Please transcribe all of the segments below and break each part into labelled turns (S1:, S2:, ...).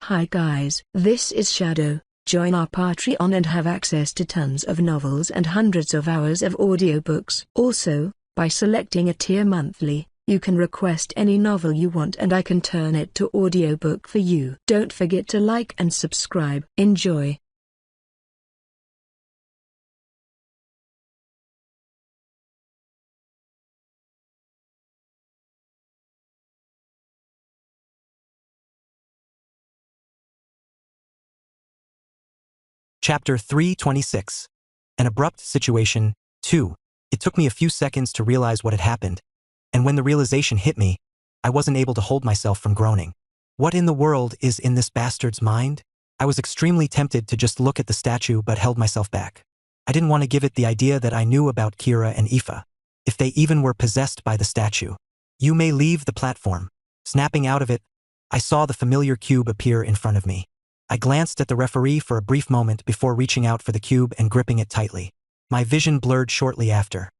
S1: Hi guys, this is Shadow. Join our Patreon and have access to tons of novels and hundreds of hours of audiobooks. Also, by selecting a tier monthly, you can request any novel you want and I can turn it to audiobook for you. Don't forget to like and subscribe. Enjoy.
S2: Chapter 326. An Abrupt Situation, 2. It took me a few seconds to realize what had happened, and when the realization hit me, I wasn't able to hold myself from groaning. What in the world is in this bastard's mind? I was extremely tempted to just look at the statue but held myself back. I didn't want to give it the idea that I knew about Kira and Aoife, if they even were possessed by the statue. You may leave the platform. Snapping out of it, I saw the familiar cube appear in front of me. I glanced at the referee for a brief moment before reaching out for the cube and gripping it tightly. My vision blurred shortly after.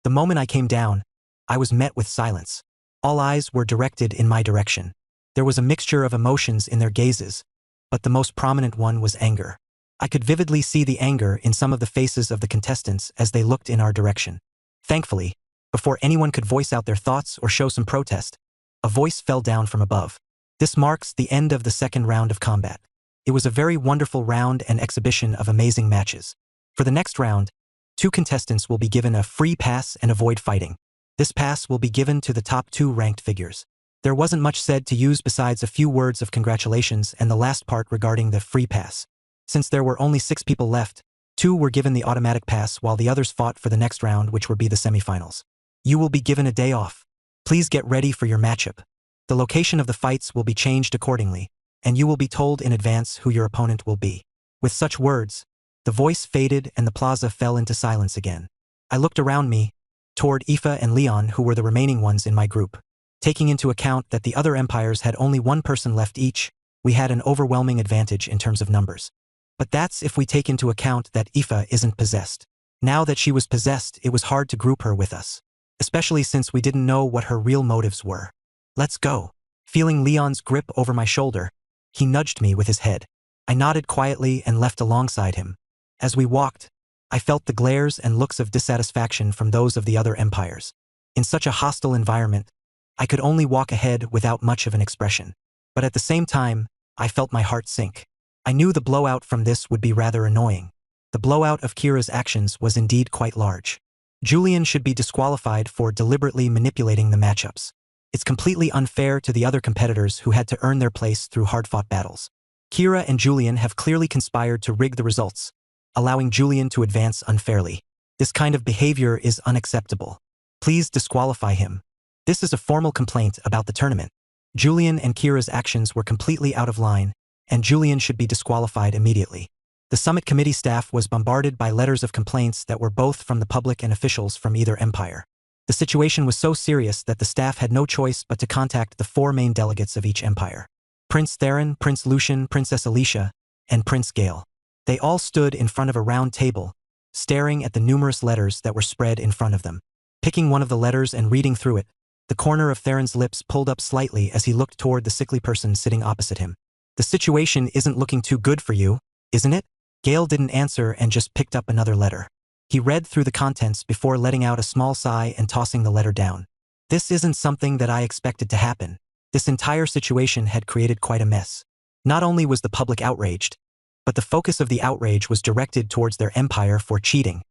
S2: The moment I came down, I was met with silence. All eyes were directed in my direction. There was a mixture of emotions in their gazes, but the most prominent one was anger. I could vividly see the anger in some of the faces of the contestants as they looked in our direction. Thankfully, before anyone could voice out their thoughts or show some protest, a voice fell down from above. This marks the end of the second round of combat. It was a very wonderful round and exhibition of amazing matches. For the next round, 2 contestants will be given a free pass and avoid fighting. This pass will be given to the top 2 ranked figures. There wasn't much said to use besides a few words of congratulations and the last part regarding the free pass. Since there were only 6 people left, 2 were given the automatic pass while the others fought for the next round, which would be the semifinals. You will be given a day off. Please get ready for your matchup. The location of the fights will be changed accordingly, and you will be told in advance who your opponent will be. With such words, the voice faded and the plaza fell into silence again. I looked around me, toward Aoife and Leon, who were the remaining ones in my group. Taking into account that the other empires had only 1 person left each, we had an overwhelming advantage in terms of numbers. But that's if we take into account that Aoife isn't possessed. Now that she was possessed, it was hard to group her with us, especially since we didn't know what her real motives were. Let's go. Feeling Leon's grip over my shoulder, he nudged me with his head. I nodded quietly and left alongside him. As we walked, I felt the glares and looks of dissatisfaction from those of the other empires. In such a hostile environment, I could only walk ahead without much of an expression. But at the same time, I felt my heart sink. I knew the blowout from this would be rather annoying. The blowout of Kira's actions was indeed quite large. Julian should be disqualified for deliberately manipulating the matchups. It's completely unfair to the other competitors who had to earn their place through hard-fought battles. Kira and Julian have clearly conspired to rig the results, allowing Julian to advance unfairly. This kind of behavior is unacceptable. Please disqualify him. This is a formal complaint about the tournament. Julian and Kira's actions were completely out of line, and Julian should be disqualified immediately. The summit committee staff was bombarded by letters of complaints that were both from the public and officials from either empire. The situation was so serious that the staff had no choice but to contact the 4 main delegates of each empire: Prince Theron, Prince Lucian, Princess Alicia, and Prince Gale. They all stood in front of a round table, staring at the numerous letters that were spread in front of them. Picking one of the letters and reading through it, the corner of Theron's lips pulled up slightly as he looked toward the sickly person sitting opposite him. The situation isn't looking too good for you, isn't it? Gale didn't answer and just picked up another letter. He read through the contents before letting out a small sigh and tossing the letter down. This isn't something that I expected to happen. This entire situation had created quite a mess. Not only was the public outraged, but the focus of the outrage was directed towards their empire for cheating.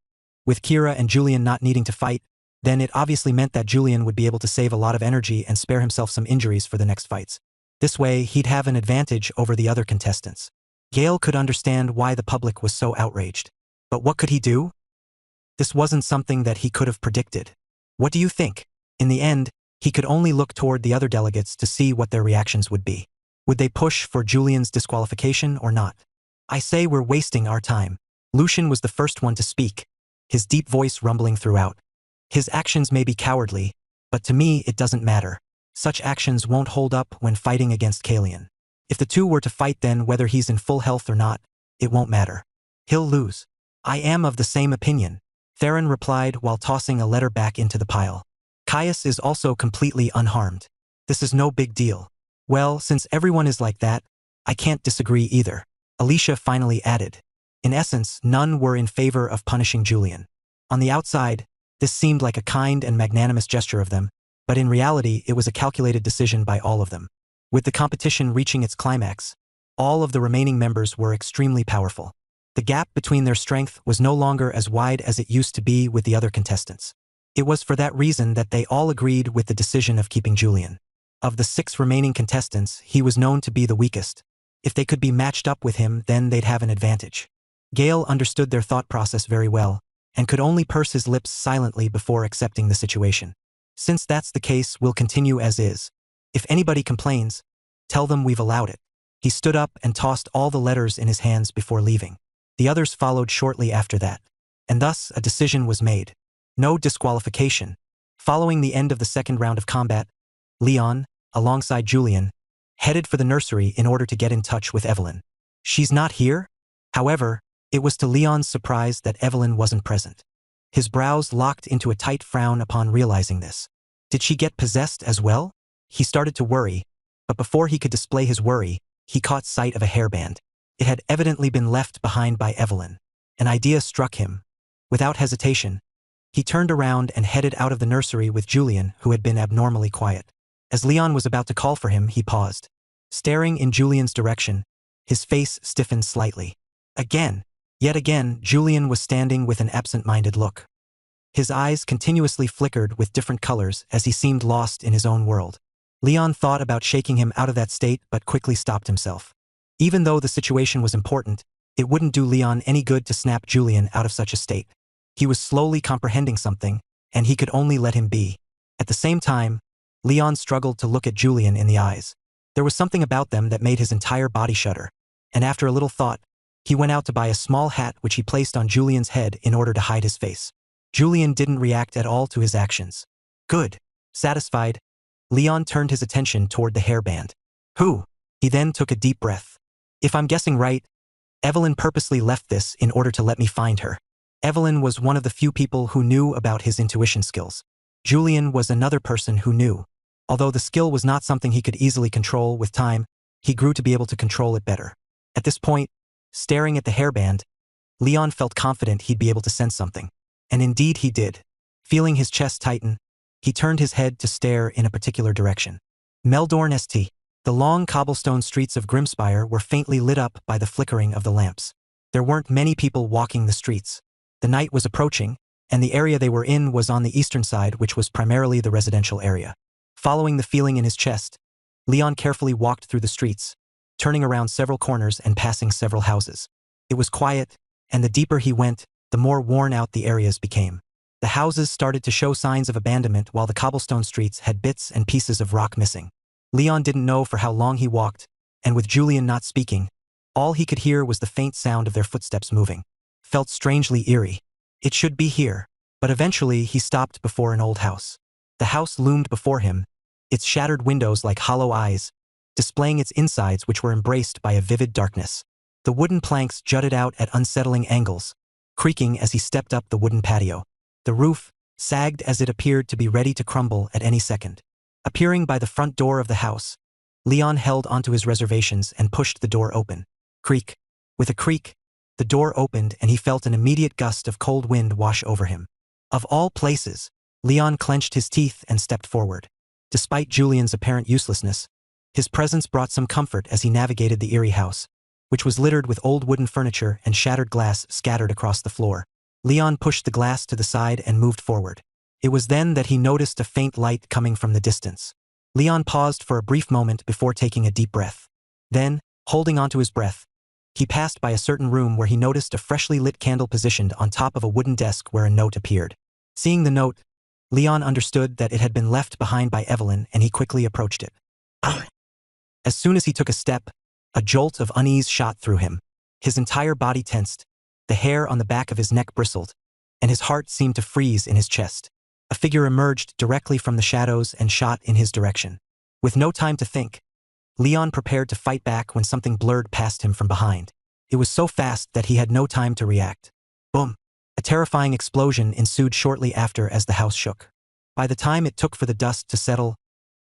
S2: With Kira and Julian not needing to fight, then it obviously meant that Julian would be able to save a lot of energy and spare himself some injuries for the next fights. This way, he'd have an advantage over the other contestants. Gale could understand why the public was so outraged. But what could he do? This wasn't something that he could have predicted. What do you think? In the end, he could only look toward the other delegates to see what their reactions would be. Would they push for Julian's disqualification or not? I say we're wasting our time. Lucian was the first one to speak, his deep voice rumbling throughout. His actions may be cowardly, but to me it doesn't matter. Such actions won't hold up when fighting against Kalian. If the 2 were to fight, then whether he's in full health or not, it won't matter. He'll lose. I am of the same opinion, Theron replied while tossing a letter back into the pile. Caius is also completely unharmed. This is no big deal. Well, since everyone is like that, I can't disagree either. Alicia finally added. In essence, none were in favor of punishing Julian. On the outside, this seemed like a kind and magnanimous gesture of them, but in reality it was a calculated decision by all of them. With the competition reaching its climax, all of the remaining members were extremely powerful. The gap between their strength was no longer as wide as it used to be with the other contestants. It was for that reason that they all agreed with the decision of keeping Julian. Of the 6 remaining contestants, he was known to be the weakest. If they could be matched up with him, then they'd have an advantage. Gale understood their thought process very well, and could only purse his lips silently before accepting the situation. Since that's the case, we'll continue as is. If anybody complains, tell them we've allowed it. He stood up and tossed all the letters in his hands before leaving. The others followed shortly after that. And thus, a decision was made. No disqualification. Following the end of the second round of combat, Leon, alongside Julian, headed for the nursery in order to get in touch with Evelyn. She's not here? However, it was to Leon's surprise that Evelyn wasn't present. His brows locked into a tight frown upon realizing this. Did she get possessed as well? He started to worry, but before he could display his worry, he caught sight of a hairband. It had evidently been left behind by Evelyn. An idea struck him. Without hesitation, he turned around and headed out of the nursery with Julian, who had been abnormally quiet. As Leon was about to call for him, he paused. Staring in Julian's direction, his face stiffened slightly. Yet again, Julian was standing with an absent-minded look. His eyes continuously flickered with different colors as he seemed lost in his own world. Leon thought about shaking him out of that state but quickly stopped himself. Even though the situation was important, it wouldn't do Leon any good to snap Julian out of such a state. He was slowly comprehending something, and he could only let him be. At the same time, Leon struggled to look at Julian in the eyes. There was something about them that made his entire body shudder, and after a little thought, he went out to buy a small hat which he placed on Julian's head in order to hide his face. Julian didn't react at all to his actions. Good. Satisfied, Leon turned his attention toward the hairband. Who? He then took a deep breath. If I'm guessing right, Evelyn purposely left this in order to let me find her. Evelyn was one of the few people who knew about his intuition skills. Julian was another person who knew. Although the skill was not something he could easily control, with time, he grew to be able to control it better. At this point, staring at the hairband, Leon felt confident he'd be able to sense something. And indeed he did. Feeling his chest tighten, he turned his head to stare in a particular direction. Meldorn St. The long cobblestone streets of Grimspire were faintly lit up by the flickering of the lamps. There weren't many people walking the streets. The night was approaching, and the area they were in was on the eastern side, which was primarily the residential area. Following the feeling in his chest, Leon carefully walked through the streets, turning around several corners and passing several houses. It was quiet, and the deeper he went, the more worn out the areas became. The houses started to show signs of abandonment while the cobblestone streets had bits and pieces of rock missing. Leon didn't know for how long he walked, and with Julian not speaking, all he could hear was the faint sound of their footsteps moving. Felt strangely eerie. It should be here, but eventually he stopped before an old house. The house loomed before him, its shattered windows like hollow eyes, displaying its insides which were embraced by a vivid darkness. The wooden planks jutted out at unsettling angles, creaking as he stepped up the wooden patio. The roof sagged as it appeared to be ready to crumble at any second. Appearing by the front door of the house, Leon held onto his reservations and pushed the door open. Creak. With a creak, the door opened and he felt an immediate gust of cold wind wash over him. Of all places, Leon clenched his teeth and stepped forward. Despite Julian's apparent uselessness, his presence brought some comfort as he navigated the eerie house, which was littered with old wooden furniture and shattered glass scattered across the floor. Leon pushed the glass to the side and moved forward. It was then that he noticed a faint light coming from the distance. Leon paused for a brief moment before taking a deep breath. Then, holding onto his breath, he passed by a certain room where he noticed a freshly lit candle positioned on top of a wooden desk where a note appeared. Seeing the note, Leon understood that it had been left behind by Evelyn and he quickly approached it. As soon as he took a step, a jolt of unease shot through him. His entire body tensed, the hair on the back of his neck bristled, and his heart seemed to freeze in his chest. A figure emerged directly from the shadows and shot in his direction. With no time to think, Leon prepared to fight back when something blurred past him from behind. It was so fast that he had no time to react. Boom! A terrifying explosion ensued shortly after as the house shook. By the time it took for the dust to settle,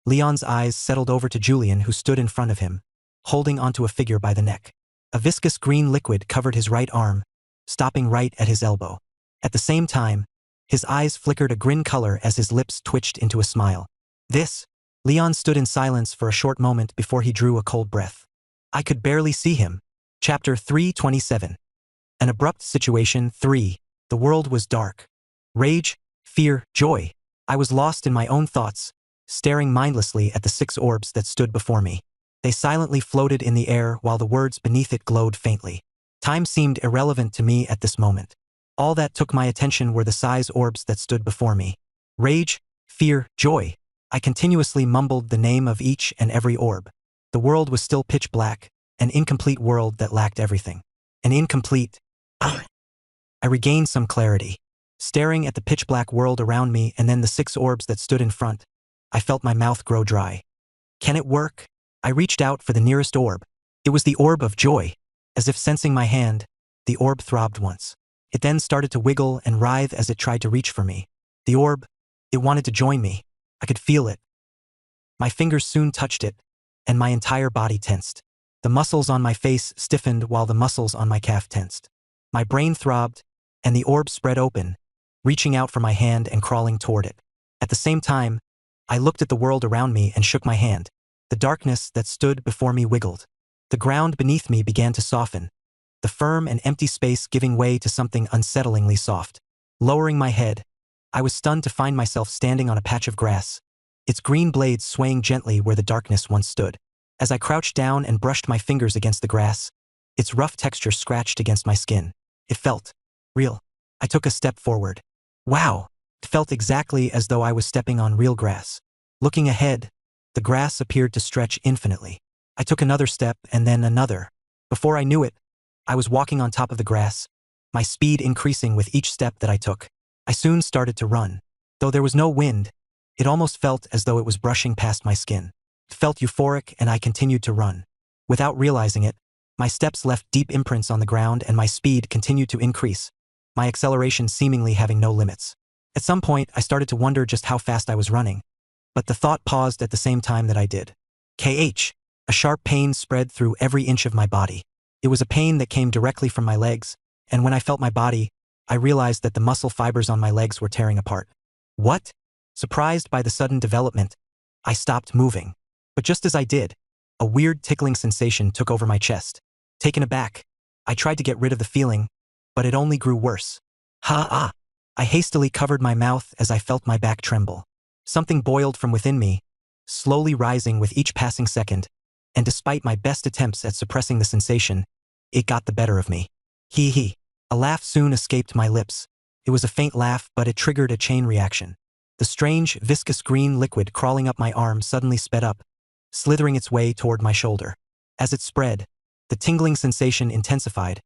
S2: Leon's eyes settled over to Julian, who stood in front of him, holding onto a figure by the neck. A viscous green liquid covered his right arm, stopping right at his elbow. At the same time, his eyes flickered a grin color as his lips twitched into a smile. This. Leon stood in silence for a short moment before he drew a cold breath. I could barely see him. Chapter 327. An abrupt situation 3. The world was dark. Rage, fear, joy. I was lost in my own thoughts, staring mindlessly at the 6 orbs that stood before me. They silently floated in the air while the words beneath it glowed faintly. Time seemed irrelevant to me at this moment. All that took my attention were the size orbs that stood before me. Rage, fear, joy. I continuously mumbled the name of each and every orb. The world was still pitch black, an incomplete world that lacked everything. An incomplete. I regained some clarity. Staring at the pitch black world around me and then the 6 orbs that stood in front, I felt my mouth grow dry. Can it work? I reached out for the nearest orb. It was the orb of joy. As if sensing my hand, the orb throbbed once. It then started to wiggle and writhe as it tried to reach for me. The orb, it wanted to join me. I could feel it. My fingers soon touched it, and my entire body tensed. The muscles on my face stiffened while the muscles on my calf tensed. My brain throbbed, and the orb spread open, reaching out for my hand and crawling toward it. At the same time, I looked at the world around me and shook my hand. The darkness that stood before me wiggled. The ground beneath me began to soften, the firm and empty space giving way to something unsettlingly soft. Lowering my head, I was stunned to find myself standing on a patch of grass, its green blades swaying gently where the darkness once stood. As I crouched down and brushed my fingers against the grass, its rough texture scratched against my skin. It felt real. I took a step forward. Wow! It felt exactly as though I was stepping on real grass. Looking ahead, the grass appeared to stretch infinitely. I took another step and then another. Before I knew it, I was walking on top of the grass, my speed increasing with each step that I took. I soon started to run. Though there was no wind, it almost felt as though it was brushing past my skin. It felt euphoric and I continued to run. Without realizing it, my steps left deep imprints on the ground and my speed continued to increase, my acceleration seemingly having no limits. At some point, I started to wonder just how fast I was running, but the thought paused at the same time that I did. KH! A sharp pain spread through every inch of my body. It was a pain that came directly from my legs, and when I felt my body, I realized that the muscle fibers on my legs were tearing apart. What? Surprised by the sudden development, I stopped moving. But just as I did, a weird tickling sensation took over my chest. Taken aback, I tried to get rid of the feeling, but it only grew worse. Ha-ah! I hastily covered my mouth as I felt my back tremble. Something boiled from within me, slowly rising with each passing second, and despite my best attempts at suppressing the sensation, it got the better of me. Hee. A laugh soon escaped my lips. It was a faint laugh, but it triggered a chain reaction. The strange, viscous green liquid crawling up my arm suddenly sped up, slithering its way toward my shoulder. As it spread, the tingling sensation intensified,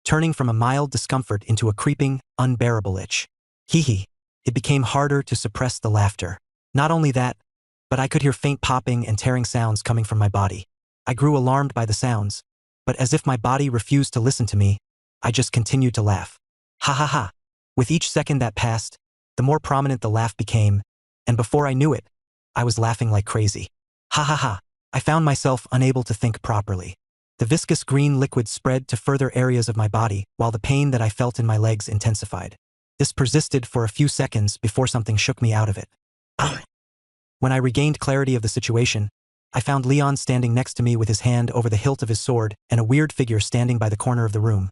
S2: turning from a mild discomfort into a creeping, unbearable itch. Hee. It became harder to suppress the laughter. Not only that, but I could hear faint popping and tearing sounds coming from my body. I grew alarmed by the sounds, but as if my body refused to listen to me, I just continued to laugh. Ha. With each second that passed, the more prominent the laugh became, and before I knew it, I was laughing like crazy. Ha. I found myself unable to think properly. The viscous green liquid spread to further areas of my body, while the pain that I felt in my legs intensified. This persisted for a few seconds before something shook me out of it. When I regained clarity of the situation, I found Leon standing next to me with his hand over the hilt of his sword and a weird figure standing by the corner of the room,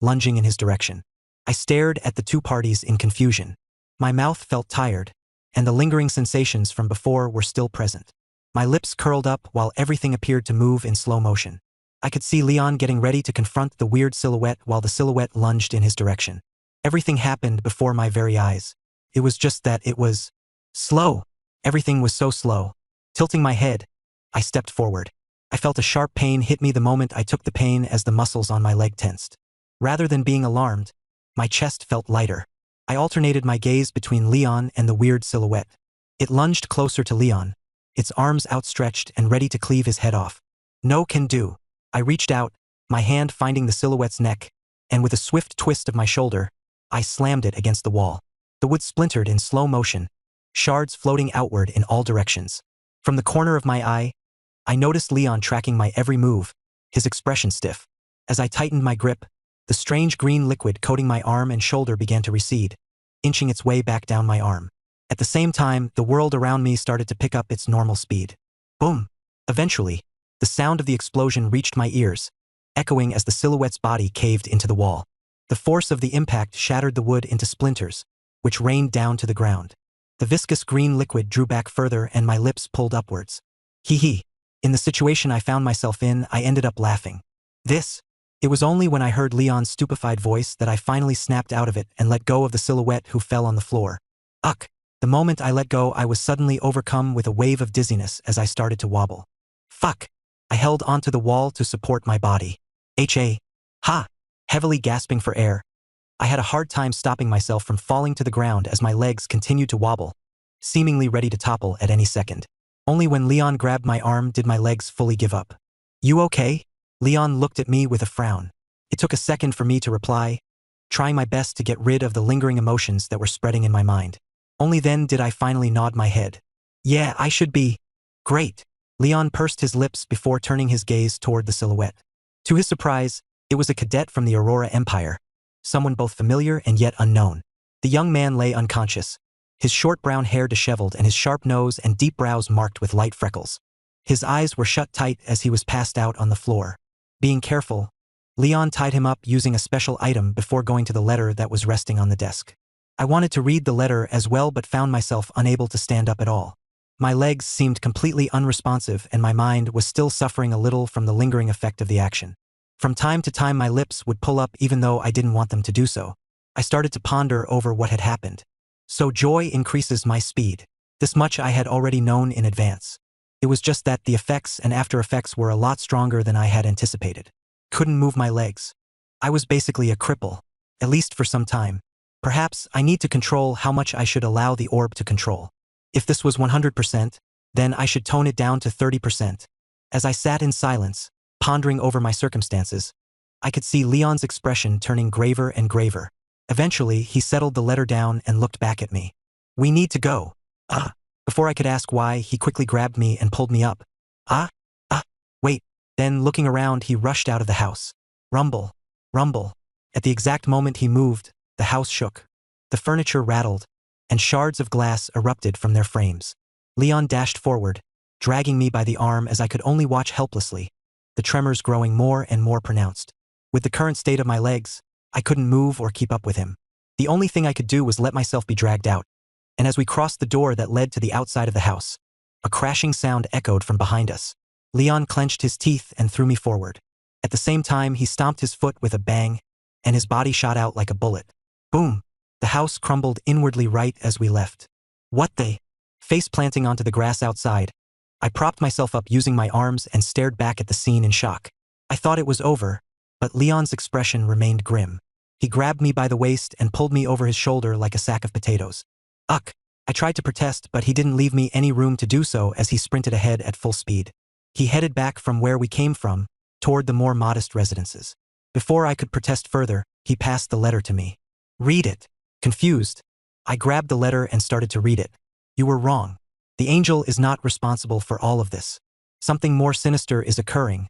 S2: lunging in his direction. I stared at the two parties in confusion. My mouth felt tired, and the lingering sensations from before were still present. My lips curled up while everything appeared to move in slow motion. I could see Leon getting ready to confront the weird silhouette while the silhouette lunged in his direction. Everything happened before my very eyes. It was just that it was slow. Everything was so slow. Tilting my head, I stepped forward. I felt a sharp pain hit me the moment I took the pain as the muscles on my leg tensed. Rather than being alarmed, my chest felt lighter. I alternated my gaze between Leon and the weird silhouette. It lunged closer to Leon, its arms outstretched and ready to cleave his head off. No can do. I reached out, my hand finding the silhouette's neck, and with a swift twist of my shoulder, I slammed it against the wall. The wood splintered in slow motion, shards floating outward in all directions. From the corner of my eye, I noticed Leon tracking my every move, his expression stiff. As I tightened my grip, the strange green liquid coating my arm and shoulder began to recede, inching its way back down my arm. At the same time, the world around me started to pick up its normal speed. Boom! Eventually, the sound of the explosion reached my ears, echoing as the silhouette's body caved into the wall. The force of the impact shattered the wood into splinters, which rained down to the ground. The viscous green liquid drew back further and my lips pulled upwards. Hee hee. In the situation I found myself in, I ended up laughing. It was only when I heard Leon's stupefied voice that I finally snapped out of it and let go of the silhouette who fell on the floor. Uck! The moment I let go, I was suddenly overcome with a wave of dizziness as I started to wobble. Fuck! I held onto the wall to support my body. Ha! Heavily gasping for air, I had a hard time stopping myself from falling to the ground as my legs continued to wobble, seemingly ready to topple at any second. Only when Leon grabbed my arm did my legs fully give up. You okay? Leon looked at me with a frown. It took a second for me to reply, trying my best to get rid of the lingering emotions that were spreading in my mind. Only then did I finally nod my head. Yeah, I should be. Great. Leon pursed his lips before turning his gaze toward the silhouette. To his surprise, it was a cadet from the Aurora Empire, someone both familiar and yet unknown. The young man lay unconscious, his short brown hair disheveled and his sharp nose and deep brows marked with light freckles. His eyes were shut tight as he was passed out on the floor. Being careful, Leon tied him up using a special item before going to the letter that was resting on the desk. I wanted to read the letter as well but found myself unable to stand up at all. My legs seemed completely unresponsive and my mind was still suffering a little from the lingering effect of the action. From time to time my lips would pull up even though I didn't want them to do so. I started to ponder over what had happened. So joy increases my speed. This much I had already known in advance. It was just that the effects and after effects were a lot stronger than I had anticipated. Couldn't move my legs. I was basically a cripple, at least for some time. Perhaps I need to control how much I should allow the orb to control. If this was 100%, then I should tone it down to 30%. As I sat in silence, pondering over my circumstances, I could see Leon's expression turning graver and graver. Eventually, he settled the letter down and looked back at me. We need to go. Before I could ask why, he quickly grabbed me and pulled me up. Wait. Then, looking around, he rushed out of the house. Rumble. Rumble. At the exact moment he moved, the house shook. The furniture rattled, and shards of glass erupted from their frames. Leon dashed forward, dragging me by the arm as I could only watch helplessly, the tremors growing more and more pronounced. With the current state of my legs, I couldn't move or keep up with him. The only thing I could do was let myself be dragged out. And as we crossed the door that led to the outside of the house, a crashing sound echoed from behind us. Leon clenched his teeth and threw me forward. At the same time, he stomped his foot with a bang, and his body shot out like a bullet. Boom! The house crumbled inwardly right as we left. What the? Face planting onto the grass outside, I propped myself up using my arms and stared back at the scene in shock. I thought it was over, but Leon's expression remained grim. He grabbed me by the waist and pulled me over his shoulder like a sack of potatoes. Uck! I tried to protest, but he didn't leave me any room to do so as he sprinted ahead at full speed. He headed back from where we came from, toward the more modest residences. Before I could protest further, he passed the letter to me. Read it. Confused, I grabbed the letter and started to read it. You were wrong. The angel is not responsible for all of this. Something more sinister is occurring,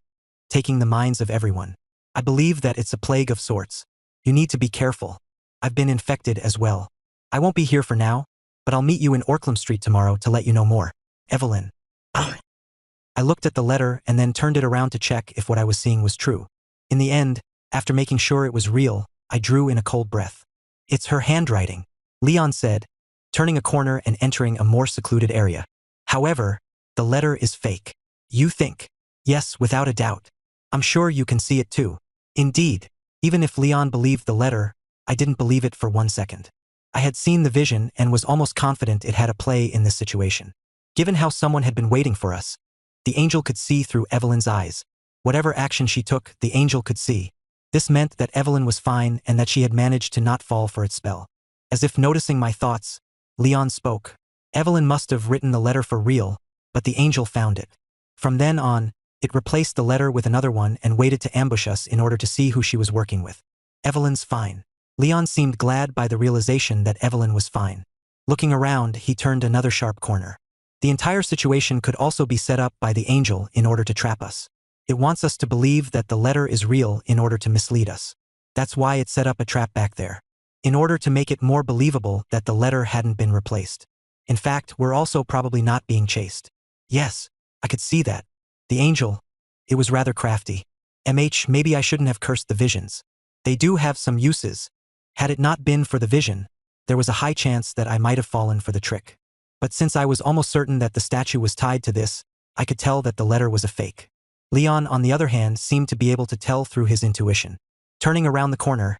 S2: taking the minds of everyone. I believe that it's a plague of sorts. You need to be careful. I've been infected as well. I won't be here for now, but I'll meet you in Orklam Street tomorrow to let you know more. Evelyn. I looked at the letter and then turned it around to check if what I was seeing was true. In the end, after making sure it was real, I drew in a cold breath. It's her handwriting, Leon said, turning a corner and entering a more secluded area. However, the letter is fake. You think? Yes, without a doubt. I'm sure you can see it too. Indeed, even if Leon believed the letter, I didn't believe it for 1 second. I had seen the vision and was almost confident it had a play in this situation. Given how someone had been waiting for us, the angel could see through Evelyn's eyes. Whatever action she took, the angel could see. This meant that Evelyn was fine and that she had managed to not fall for its spell. As if noticing my thoughts, Leon spoke. Evelyn must have written the letter for real, but the angel found it. From then on, it replaced the letter with another one and waited to ambush us in order to see who she was working with. Evelyn's fine. Leon seemed glad by the realization that Evelyn was fine. Looking around, he turned another sharp corner. The entire situation could also be set up by the angel in order to trap us. It wants us to believe that the letter is real in order to mislead us. That's why it set up a trap back there. In order to make it more believable that the letter hadn't been replaced. In fact, we're also probably not being chased. Yes, I could see that. The angel, it was rather crafty. Maybe I shouldn't have cursed the visions. They do have some uses. Had it not been for the vision, there was a high chance that I might have fallen for the trick. But since I was almost certain that the statue was tied to this, I could tell that the letter was a fake. Leon, on the other hand, seemed to be able to tell through his intuition. Turning around the corner,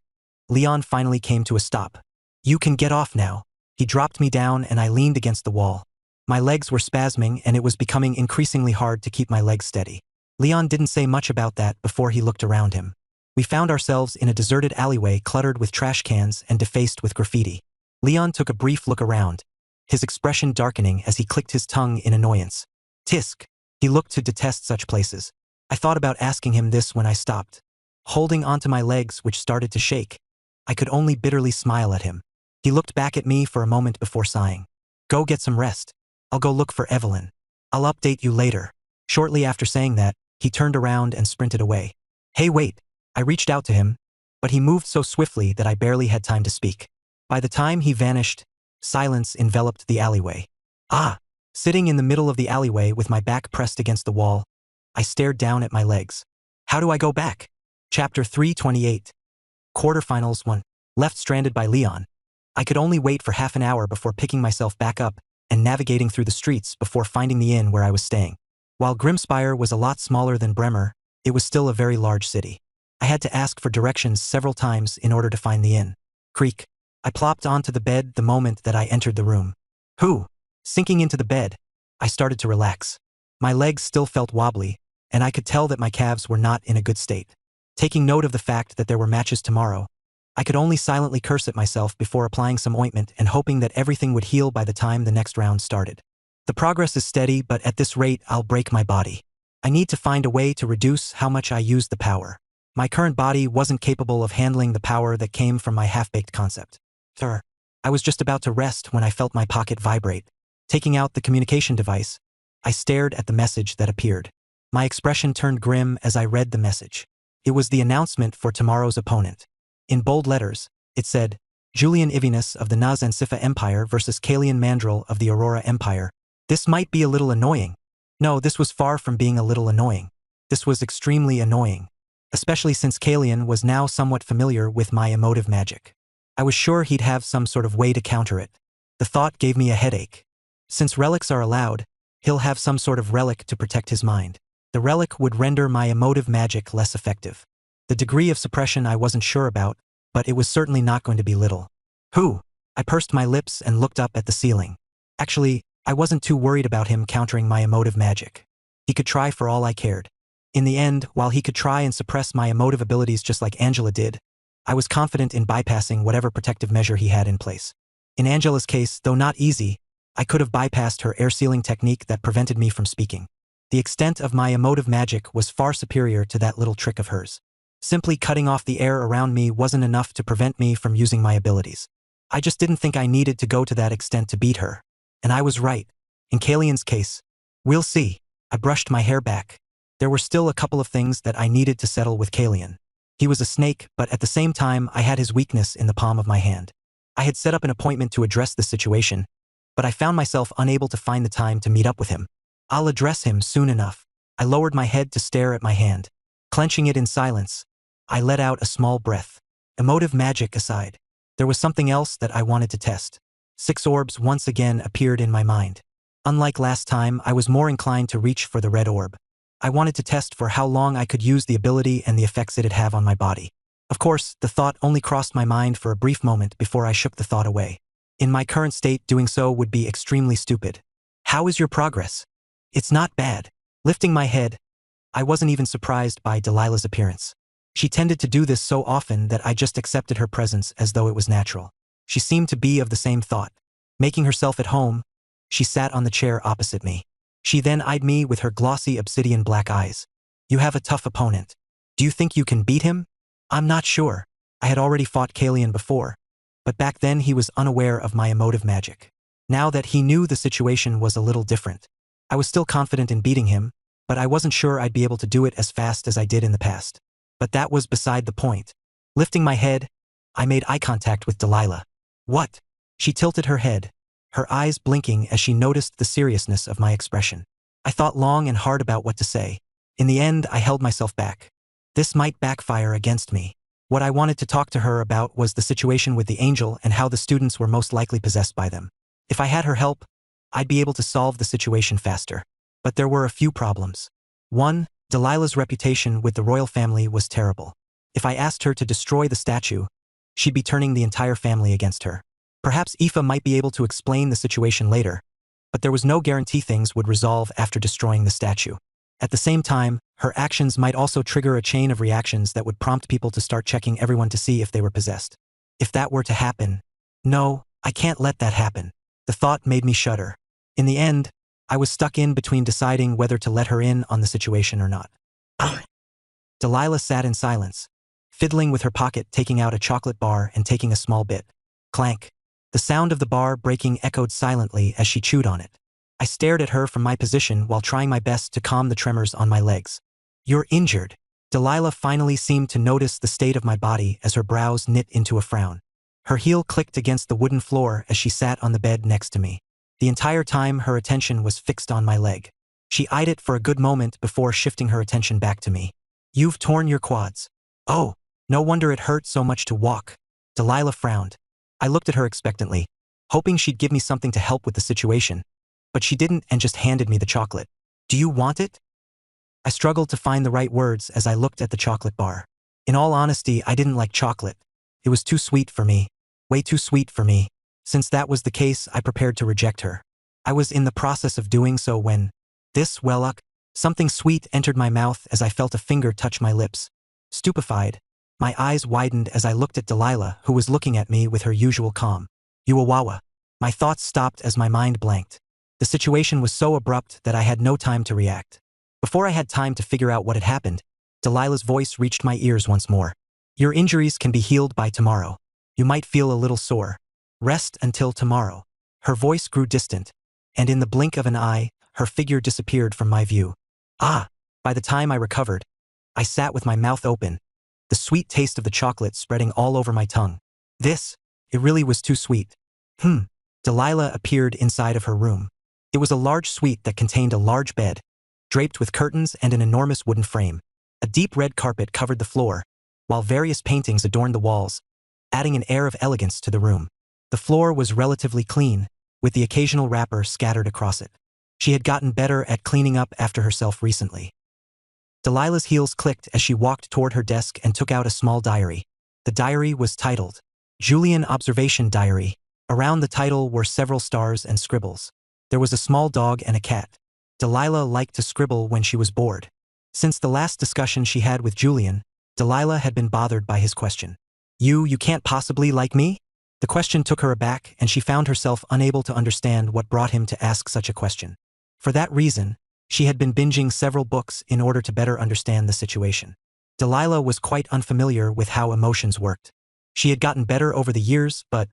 S2: Leon finally came to a stop. "You can get off now." He dropped me down and I leaned against the wall. My legs were spasming and it was becoming increasingly hard to keep my legs steady. Leon didn't say much about that before he looked around him. We found ourselves in a deserted alleyway cluttered with trash cans and defaced with graffiti. Leon took a brief look around, his expression darkening as he clicked his tongue in annoyance. Tisk. He looked to detest such places. I thought about asking him this when I stopped. Holding onto my legs, which started to shake, I could only bitterly smile at him. He looked back at me for a moment before sighing. "Go get some rest. I'll go look for Evelyn. I'll update you later." Shortly after saying that, he turned around and sprinted away. "Hey, wait." I reached out to him, but he moved so swiftly that I barely had time to speak. By the time he vanished, silence enveloped the alleyway. Sitting in the middle of the alleyway with my back pressed against the wall, I stared down at my legs. How do I go back? Chapter 328. Quarterfinals 1. Left stranded by Leon. I could only wait for half an hour before picking myself back up and navigating through the streets before finding the inn where I was staying. While Grimspire was a lot smaller than Bremer, it was still a very large city. I had to ask for directions several times in order to find the inn. Creak. I plopped onto the bed the moment that I entered the room. Sinking into the bed, I started to relax. My legs still felt wobbly, and I could tell that my calves were not in a good state. Taking note of the fact that there were matches tomorrow, I could only silently curse at myself before applying some ointment and hoping that everything would heal by the time the next round started. The progress is steady, but at this rate I'll break my body. I need to find a way to reduce how much I use the power. My current body wasn't capable of handling the power that came from my half-baked concept. I was just about to rest when I felt my pocket vibrate. Taking out the communication device, I stared at the message that appeared. My expression turned grim as I read the message. It was the announcement for tomorrow's opponent. In bold letters, it said, Julian Ivinus of the Naz and Sifa Empire versus Kalian Mandrel of the Aurora Empire. This might be a little annoying. No, this was far from being a little annoying. This was extremely annoying. Especially since Kalian was now somewhat familiar with my emotive magic. I was sure he'd have some sort of way to counter it. The thought gave me a headache. Since relics are allowed, he'll have some sort of relic to protect his mind. The relic would render my emotive magic less effective. The degree of suppression I wasn't sure about, but it was certainly not going to be little. I pursed my lips and looked up at the ceiling. Actually, I wasn't too worried about him countering my emotive magic. He could try for all I cared. In the end, while he could try and suppress my emotive abilities just like Angela did, I was confident in bypassing whatever protective measure he had in place. In Angela's case, though not easy, I could have bypassed her air sealing technique that prevented me from speaking. The extent of my emotive magic was far superior to that little trick of hers. Simply cutting off the air around me wasn't enough to prevent me from using my abilities. I just didn't think I needed to go to that extent to beat her. And I was right. In Kalian's case, we'll see. I brushed my hair back. There were still a couple of things that I needed to settle with Kalian. He was a snake, but at the same time I had his weakness in the palm of my hand. I had set up an appointment to address the situation, but I found myself unable to find the time to meet up with him. I'll address him soon enough. I lowered my head to stare at my hand. Clenching it in silence, I let out a small breath. Emotive magic aside, there was something else that I wanted to test. 6 orbs once again appeared in my mind. Unlike last time, I was more inclined to reach for the red orb. I wanted to test for how long I could use the ability and the effects it'd have on my body. Of course, the thought only crossed my mind for a brief moment before I shook the thought away. In my current state, doing so would be extremely stupid. How is your progress? It's not bad. Lifting my head, I wasn't even surprised by Delilah's appearance. She tended to do this so often that I just accepted her presence as though it was natural. She seemed to be of the same thought. Making herself at home, she sat on the chair opposite me. She then eyed me with her glossy obsidian black eyes. You have a tough opponent. Do you think you can beat him? I'm not sure. I had already fought Kalian before, but back then he was unaware of my emotive magic. now that he knew the situation was a little different. I was still confident in beating him, but I wasn't sure I'd be able to do it as fast as I did in the past. But that was beside the point. Lifting my head, I made eye contact with Delilah. What? She tilted her head, her eyes blinking as she noticed the seriousness of my expression. I thought long and hard about what to say. In the end, I held myself back. This might backfire against me. What I wanted to talk to her about was the situation with the angel and how the students were most likely possessed by them. If I had her help, I'd be able to solve the situation faster. But there were a few problems. 1. Delilah's reputation with the royal family was terrible. If I asked her to destroy the statue, she'd be turning the entire family against her. Perhaps Aoife might be able to explain the situation later, but there was no guarantee things would resolve after destroying the statue. At the same time, her actions might also trigger a chain of reactions that would prompt people to start checking everyone to see if they were possessed. If that were to happen, no, I can't let that happen. The thought made me shudder. In the end, I was stuck in between deciding whether to let her in on the situation or not. Delilah sat in silence, fiddling with her pocket, taking out a chocolate bar and taking a small bit. Clank. The sound of the bar breaking echoed silently as she chewed on it. I stared at her from my position while trying my best to calm the tremors on my legs. You're injured. Delilah finally seemed to notice the state of my body as her brows knit into a frown. Her heel clicked against the wooden floor as she sat on the bed next to me. The entire time her attention was fixed on my leg. She eyed it for a good moment before shifting her attention back to me. You've torn your quads. Oh, no wonder it hurt so much to walk. Delilah frowned. I looked at her expectantly, hoping she'd give me something to help with the situation. But she didn't and just handed me the chocolate. Do you want it? I struggled to find the right words as I looked at the chocolate bar. In all honesty, I didn't like chocolate. It was too sweet for me. Way too sweet for me. Since that was the case, I prepared to reject her. I was in the process of doing so when, something sweet entered my mouth as I felt a finger touch my lips. Stupefied, my eyes widened as I looked at Delilah, who was looking at me with her usual calm. Yuawawa. My thoughts stopped as my mind blanked. The situation was so abrupt that I had no time to react. Before I had time to figure out what had happened, Delilah's voice reached my ears once more. Your injuries can be healed by tomorrow. You might feel a little sore. Rest until tomorrow. Her voice grew distant, and in the blink of an eye, her figure disappeared from my view. By the time I recovered, I sat with my mouth open, the sweet taste of the chocolate spreading all over my tongue. It really was too sweet. Delilah appeared inside of her room. It was a large suite that contained a large bed, draped with curtains and an enormous wooden frame. A deep red carpet covered the floor, while various paintings adorned the walls, adding an air of elegance to the room. The floor was relatively clean, with the occasional wrapper scattered across it. She had gotten better at cleaning up after herself recently. Delilah's heels clicked as she walked toward her desk and took out a small diary. The diary was titled, Julian Observation Diary. Around the title were several stars and scribbles. There was a small dog and a cat. Delilah liked to scribble when she was bored. Since the last discussion she had with Julian, Delilah had been bothered by his question. You can't possibly like me? The question took her aback, and she found herself unable to understand what brought him to ask such a question. For that reason, she had been binging several books in order to better understand the situation. Delilah was quite unfamiliar with how emotions worked. She had gotten better over the years, but,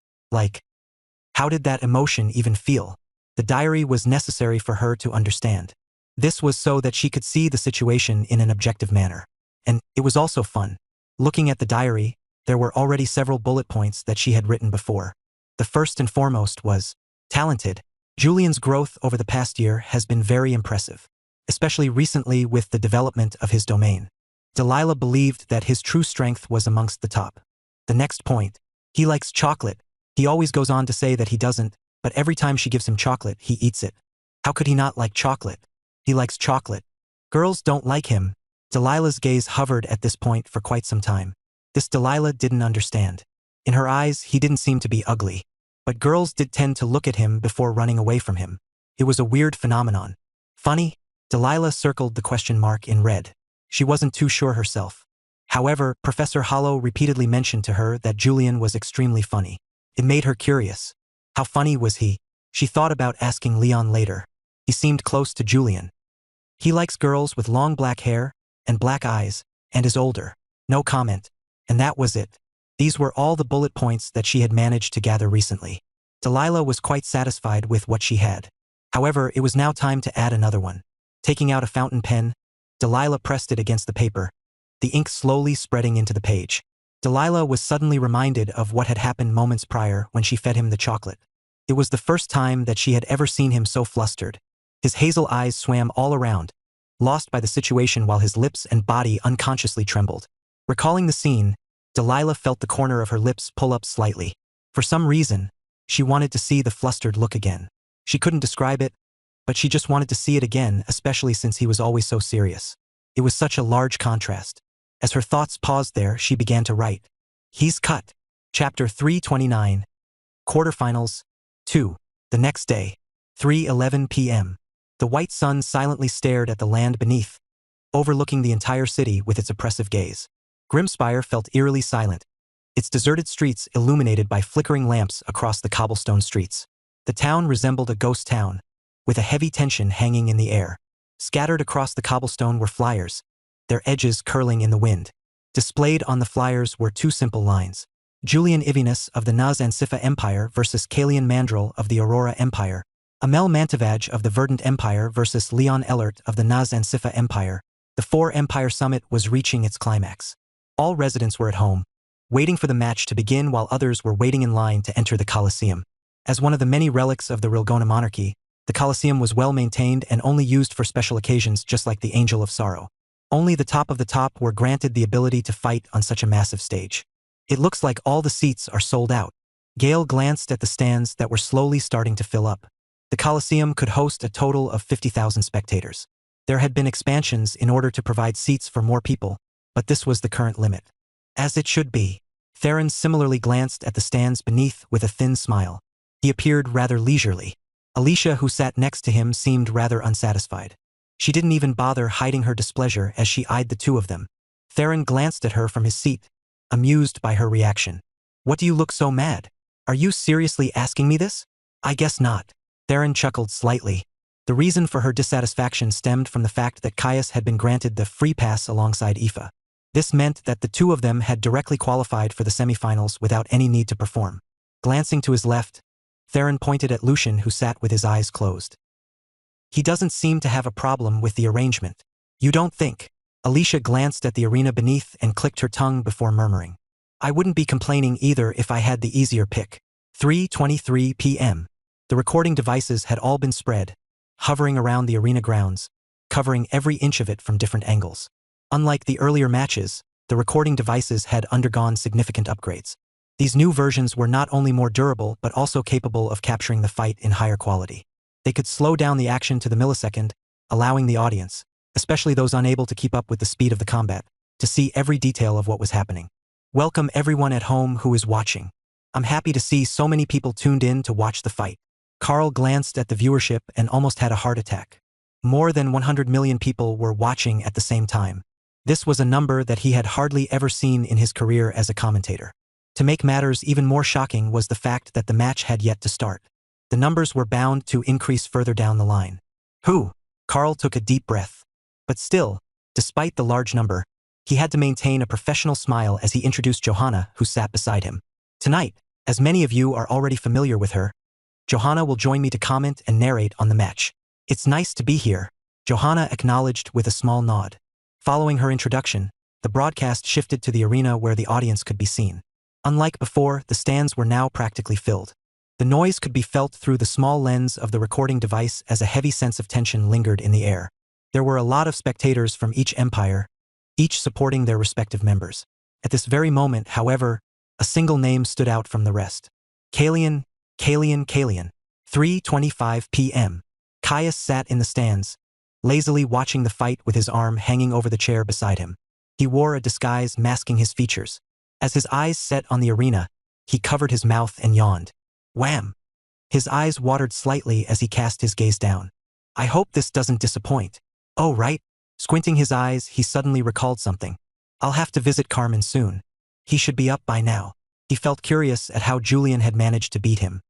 S2: how did that emotion even feel? The diary was necessary for her to understand. This was so that she could see the situation in an objective manner. And it was also fun. Looking at the diary, there were already several bullet points that she had written before. The first and foremost was, talented. Julian's growth over the past year has been very impressive, especially recently with the development of his domain. Delilah believed that his true strength was amongst the top. The next point, he likes chocolate. He always goes on to say that he doesn't, but every time she gives him chocolate, he eats it. How could he not like chocolate? He likes chocolate. Girls don't like him. Delilah's gaze hovered at this point for quite some time. This Delilah didn't understand. In her eyes, he didn't seem to be ugly. But girls did tend to look at him before running away from him. It was a weird phenomenon. Funny? Delilah circled the question mark in red. She wasn't too sure herself. However, Professor Hollow repeatedly mentioned to her that Julian was extremely funny. It made her curious. How funny was he? She thought about asking Leon later. He seemed close to Julian. He likes girls with long black hair and black eyes, and is older. No comment. And that was it. These were all the bullet points that she had managed to gather recently. Delilah was quite satisfied with what she had. However, it was now time to add another one. Taking out a fountain pen, Delilah pressed it against the paper, the ink slowly spreading into the page. Delilah was suddenly reminded of what had happened moments prior when she fed him the chocolate. It was the first time that she had ever seen him so flustered. His hazel eyes swam all around, lost by the situation while his lips and body unconsciously trembled. Recalling the scene, Delilah felt the corner of her lips pull up slightly. For some reason, she wanted to see the flustered look again. She couldn't describe it, but she just wanted to see it again, especially since he was always so serious. It was such a large contrast. As her thoughts paused there, she began to write. He's cut. Chapter 329. Quarterfinals. 2. The next day. 3:11 p.m. The white sun silently stared at the land beneath, overlooking the entire city with its oppressive gaze. Grimspire felt eerily silent, its deserted streets illuminated by flickering lamps across the cobblestone streets. The town resembled a ghost town, with a heavy tension hanging in the air. Scattered across the cobblestone were flyers, their edges curling in the wind. Displayed on the flyers were two simple lines. Julian Ivinus of the Naz and Sifa Empire versus Kalian Mandrel of the Aurora Empire. Amel Mantavaj of the Verdant Empire versus Leon Ellert of the Naz and Sifa Empire. The four-empire summit was reaching its climax. All residents were at home, waiting for the match to begin while others were waiting in line to enter the Colosseum. As one of the many relics of the Rilgona monarchy, the Colosseum was well maintained and only used for special occasions, just like the Angel of Sorrow. Only the top of the top were granted the ability to fight on such a massive stage. It looks like all the seats are sold out. Gale glanced at the stands that were slowly starting to fill up. The Colosseum could host a total of 50,000 spectators. There had been expansions in order to provide seats for more people, but this was the current limit. As it should be. Theron similarly glanced at the stands beneath with a thin smile. He appeared rather leisurely. Alicia, who sat next to him, seemed rather unsatisfied. She didn't even bother hiding her displeasure as she eyed the two of them. Theron glanced at her from his seat, amused by her reaction. What do you look so mad? Are you seriously asking me this? I guess not. Theron chuckled slightly. The reason for her dissatisfaction stemmed from the fact that Caius had been granted the free pass alongside Aoife. This meant that the two of them had directly qualified for the semifinals without any need to perform. Glancing to his left, Theron pointed at Lucian, who sat with his eyes closed. He doesn't seem to have a problem with the arrangement. You don't think? Alicia glanced at the arena beneath and clicked her tongue before murmuring. I wouldn't be complaining either if I had the easier pick. 3:23 p.m. The recording devices had all been spread, hovering around the arena grounds, covering every inch of it from different angles. Unlike the earlier matches, the recording devices had undergone significant upgrades. These new versions were not only more durable but also capable of capturing the fight in higher quality. They could slow down the action to the millisecond, allowing the audience, especially those unable to keep up with the speed of the combat, to see every detail of what was happening. Welcome everyone at home who is watching. I'm happy to see so many people tuned in to watch the fight. Carl glanced at the viewership and almost had a heart attack. More than 100 million people were watching at the same time. This was a number that he had hardly ever seen in his career as a commentator. To make matters even more shocking was the fact that the match had yet to start. The numbers were bound to increase further down the line. Who? Carl took a deep breath. But still, despite the large number, he had to maintain a professional smile as he introduced Johanna, who sat beside him. Tonight, as many of you are already familiar with her, Johanna will join me to comment and narrate on the match. It's nice to be here, Johanna acknowledged with a small nod. Following her introduction, the broadcast shifted to the arena where the audience could be seen. Unlike before, the stands were now practically filled. The noise could be felt through the small lens of the recording device as a heavy sense of tension lingered in the air. There were a lot of spectators from each empire, each supporting their respective members. At this very moment, however, a single name stood out from the rest. Kalian. 3:25 p.m. Caius sat in the stands, lazily watching the fight with his arm hanging over the chair beside him. He wore a disguise masking his features. As his eyes set on the arena, he covered his mouth and yawned. Wham! His eyes watered slightly as he cast his gaze down. I hope this doesn't disappoint. Oh, right. Squinting his eyes, he suddenly recalled something. I'll have to visit Carmen soon. He should be up by now. He felt curious at how Julian had managed to beat him.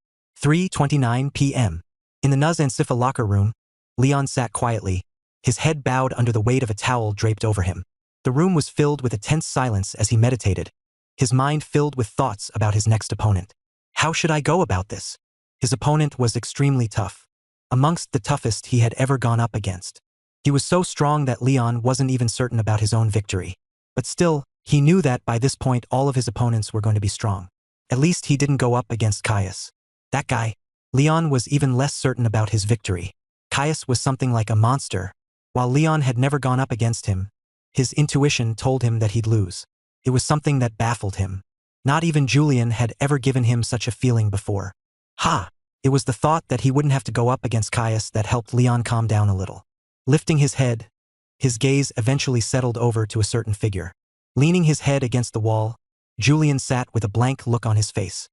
S2: 3:29 p.m. In the Nuz and Sifa locker room, Leon sat quietly, his head bowed under the weight of a towel draped over him. The room was filled with a tense silence as he meditated, his mind filled with thoughts about his next opponent. How should I go about this? His opponent was extremely tough. Amongst the toughest he had ever gone up against. He was so strong that Leon wasn't even certain about his own victory. But still, he knew that by this point all of his opponents were going to be strong. At least he didn't go up against Caius. That guy. Leon was even less certain about his victory. Caius was something like a monster. While Leon had never gone up against him, his intuition told him that he'd lose. It was something that baffled him. Not even Julian had ever given him such a feeling before. Ha! It was the thought that he wouldn't have to go up against Caius that helped Leon calm down a little. Lifting his head, his gaze eventually settled over to a certain figure. Leaning his head against the wall, Julian sat with a blank look on his face.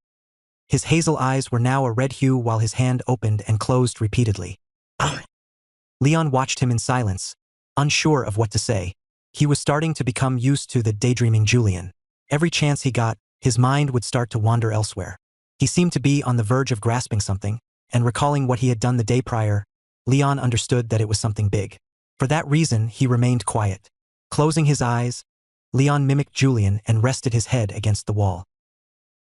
S2: His hazel eyes were now a red hue while his hand opened and closed repeatedly. Leon watched him in silence, unsure of what to say. He was starting to become used to the daydreaming Julian. Every chance he got, his mind would start to wander elsewhere. He seemed to be on the verge of grasping something, and recalling what he had done the day prior, Leon understood that it was something big. For that reason, he remained quiet. Closing his eyes, Leon mimicked Julian and rested his head against the wall.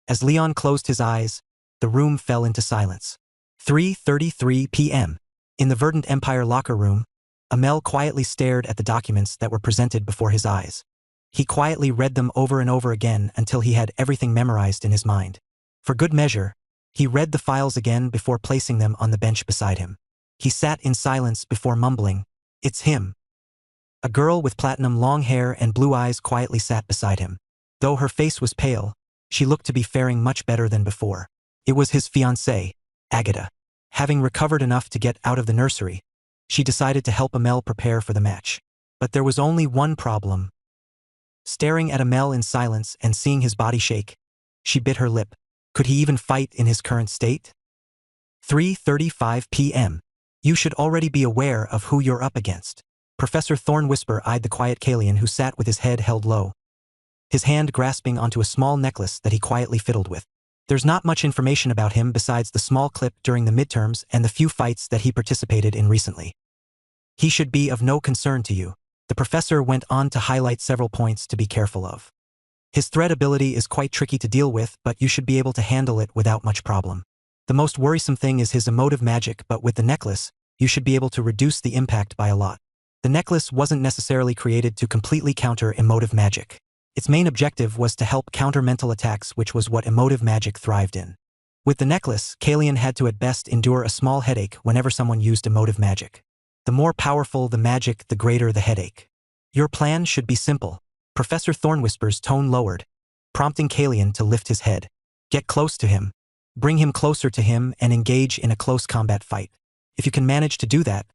S2: As Leon closed his eyes, the room fell into silence. 3:33 p.m. In the Verdant Empire locker room, Amel quietly stared at the documents that were presented before his eyes. He quietly read them over and over again until he had everything memorized in his mind. For good measure, he read the files again before placing them on the bench beside him. He sat in silence before mumbling, "It's him." A girl with platinum long hair and blue eyes quietly sat beside him. Though her face was pale, she looked to be faring much better than before. It was his fiancée, Agatha. Having recovered enough to get out of the nursery, she decided to help Amel prepare for the match. But there was only one problem. Staring at Amel in silence and seeing his body shake, she bit her lip. Could he even fight in his current state? 3:35 p.m. You should already be aware of who you're up against. Professor Thornwhisper eyed the quiet Kalian who sat with his head held low, his hand grasping onto a small necklace that he quietly fiddled with. There's not much information about him besides the small clip during the midterms and the few fights that he participated in recently. He should be of no concern to you. The professor went on to highlight several points to be careful of. His threat ability is quite tricky to deal with, but you should be able to handle it without much problem. The most worrisome thing is his emotive magic, but with the necklace, you should be able to reduce the impact by a lot. The necklace wasn't necessarily created to completely counter emotive magic. Its main objective was to help counter mental attacks, which was what emotive magic thrived in. With the necklace, Kalian had to at best endure a small headache whenever someone used emotive magic. The more powerful the magic, the greater the headache. Your plan should be simple. Professor Thornwhisper's tone lowered, prompting Kalian to lift his head. Get close to him. Bring him closer to him and engage in a close combat fight. If you can manage to do that,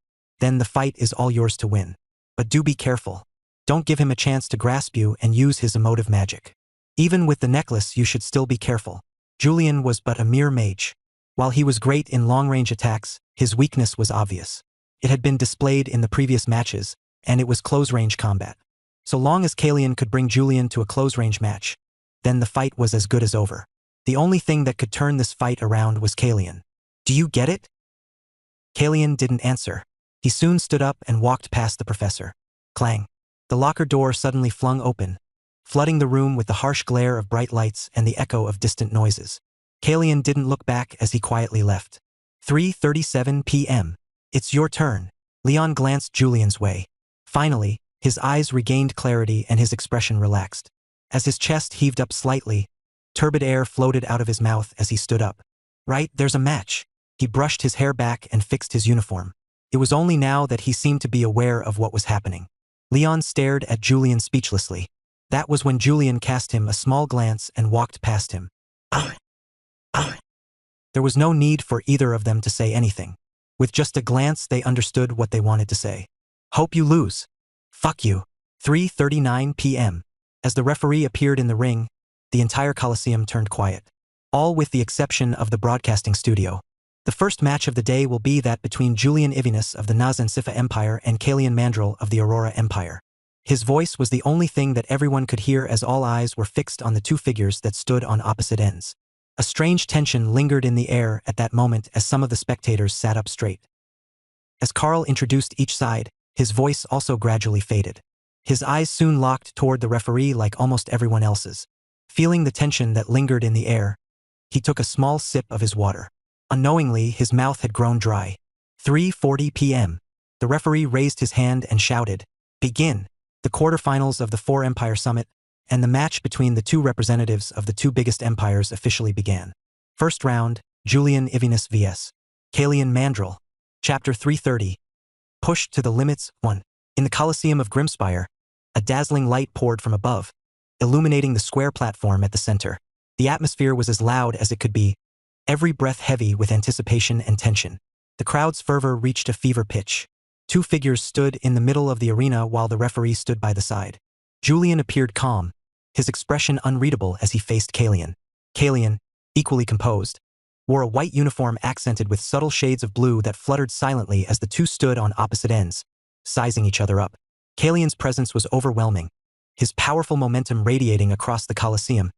S2: then the fight is all yours to win. But do be careful. Don't give him a chance to grasp you and use his emotive magic. Even with the necklace, you should still be careful. Julian was but a mere mage. While he was great in long-range attacks, his weakness was obvious. It had been displayed in the previous matches, and it was close-range combat. So long as Kalian could bring Julian to a close-range match, then the fight was as good as over. The only thing that could turn this fight around was Kalian. Do you get it? Kalian didn't answer. He soon stood up and walked past the professor. Clang. The locker door suddenly flung open, flooding the room with the harsh glare of bright lights and the echo of distant noises. Kalian didn't look back as he quietly left. 3:37 p.m. It's your turn. Leon glanced Julian's way. Finally, his eyes regained clarity and his expression relaxed. As his chest heaved up slightly, turbid air floated out of his mouth as he stood up. Right, there's a match. He brushed his hair back and fixed his uniform. It was only now that he seemed to be aware of what was happening. Leon stared at Julian speechlessly. That was when Julian cast him a small glance and walked past him. There was no need for either of them to say anything. With just a glance, they understood what they wanted to say. Hope you lose. Fuck you. 3:39 p.m. As the referee appeared in the ring, the entire Coliseum turned quiet. All with the exception of the broadcasting studio. The first match of the day will be that between Julian Ivinus of the Naz and Sifa Empire and Kalian Mandrel of the Aurora Empire. His voice was the only thing that everyone could hear as all eyes were fixed on the two figures that stood on opposite ends. A strange tension lingered in the air at that moment as some of the spectators sat up straight. As Carl introduced each side, his voice also gradually faded. His eyes soon locked toward the referee like almost everyone else's. Feeling the tension that lingered in the air, he took a small sip of his water. Unknowingly, his mouth had grown dry. 3:40 p.m. The referee raised his hand and shouted, "Begin!" The quarterfinals of the Four Empire Summit and the match between the two representatives of the two biggest empires officially began. First round, Julian Ivinus vs. Kalian Mandrel. Chapter 330. Pushed to the limits. 1. In the Colosseum of Grimspire, a dazzling light poured from above, illuminating the square platform at the center. The atmosphere was as loud as it could be, every breath heavy with anticipation and tension. The crowd's fervor reached a fever pitch. Two figures stood in the middle of the arena while the referee stood by the side. Julian appeared calm, his expression unreadable as he faced Kalian. Kalian, equally composed, wore a white uniform accented with subtle shades of blue that fluttered silently as the two stood on opposite ends, sizing each other up. Kalian's presence was overwhelming, his powerful momentum radiating across the Colosseum,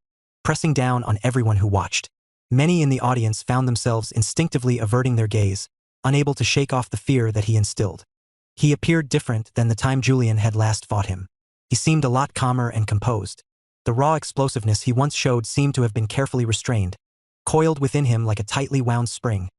S2: pressing down on everyone who watched. Many in the audience found themselves instinctively averting their gaze, unable to shake off the fear that he instilled. He appeared different than the time Julian had last fought him. He seemed a lot calmer and composed. The raw explosiveness he once showed seemed to have been carefully restrained, coiled within him like a tightly wound spring,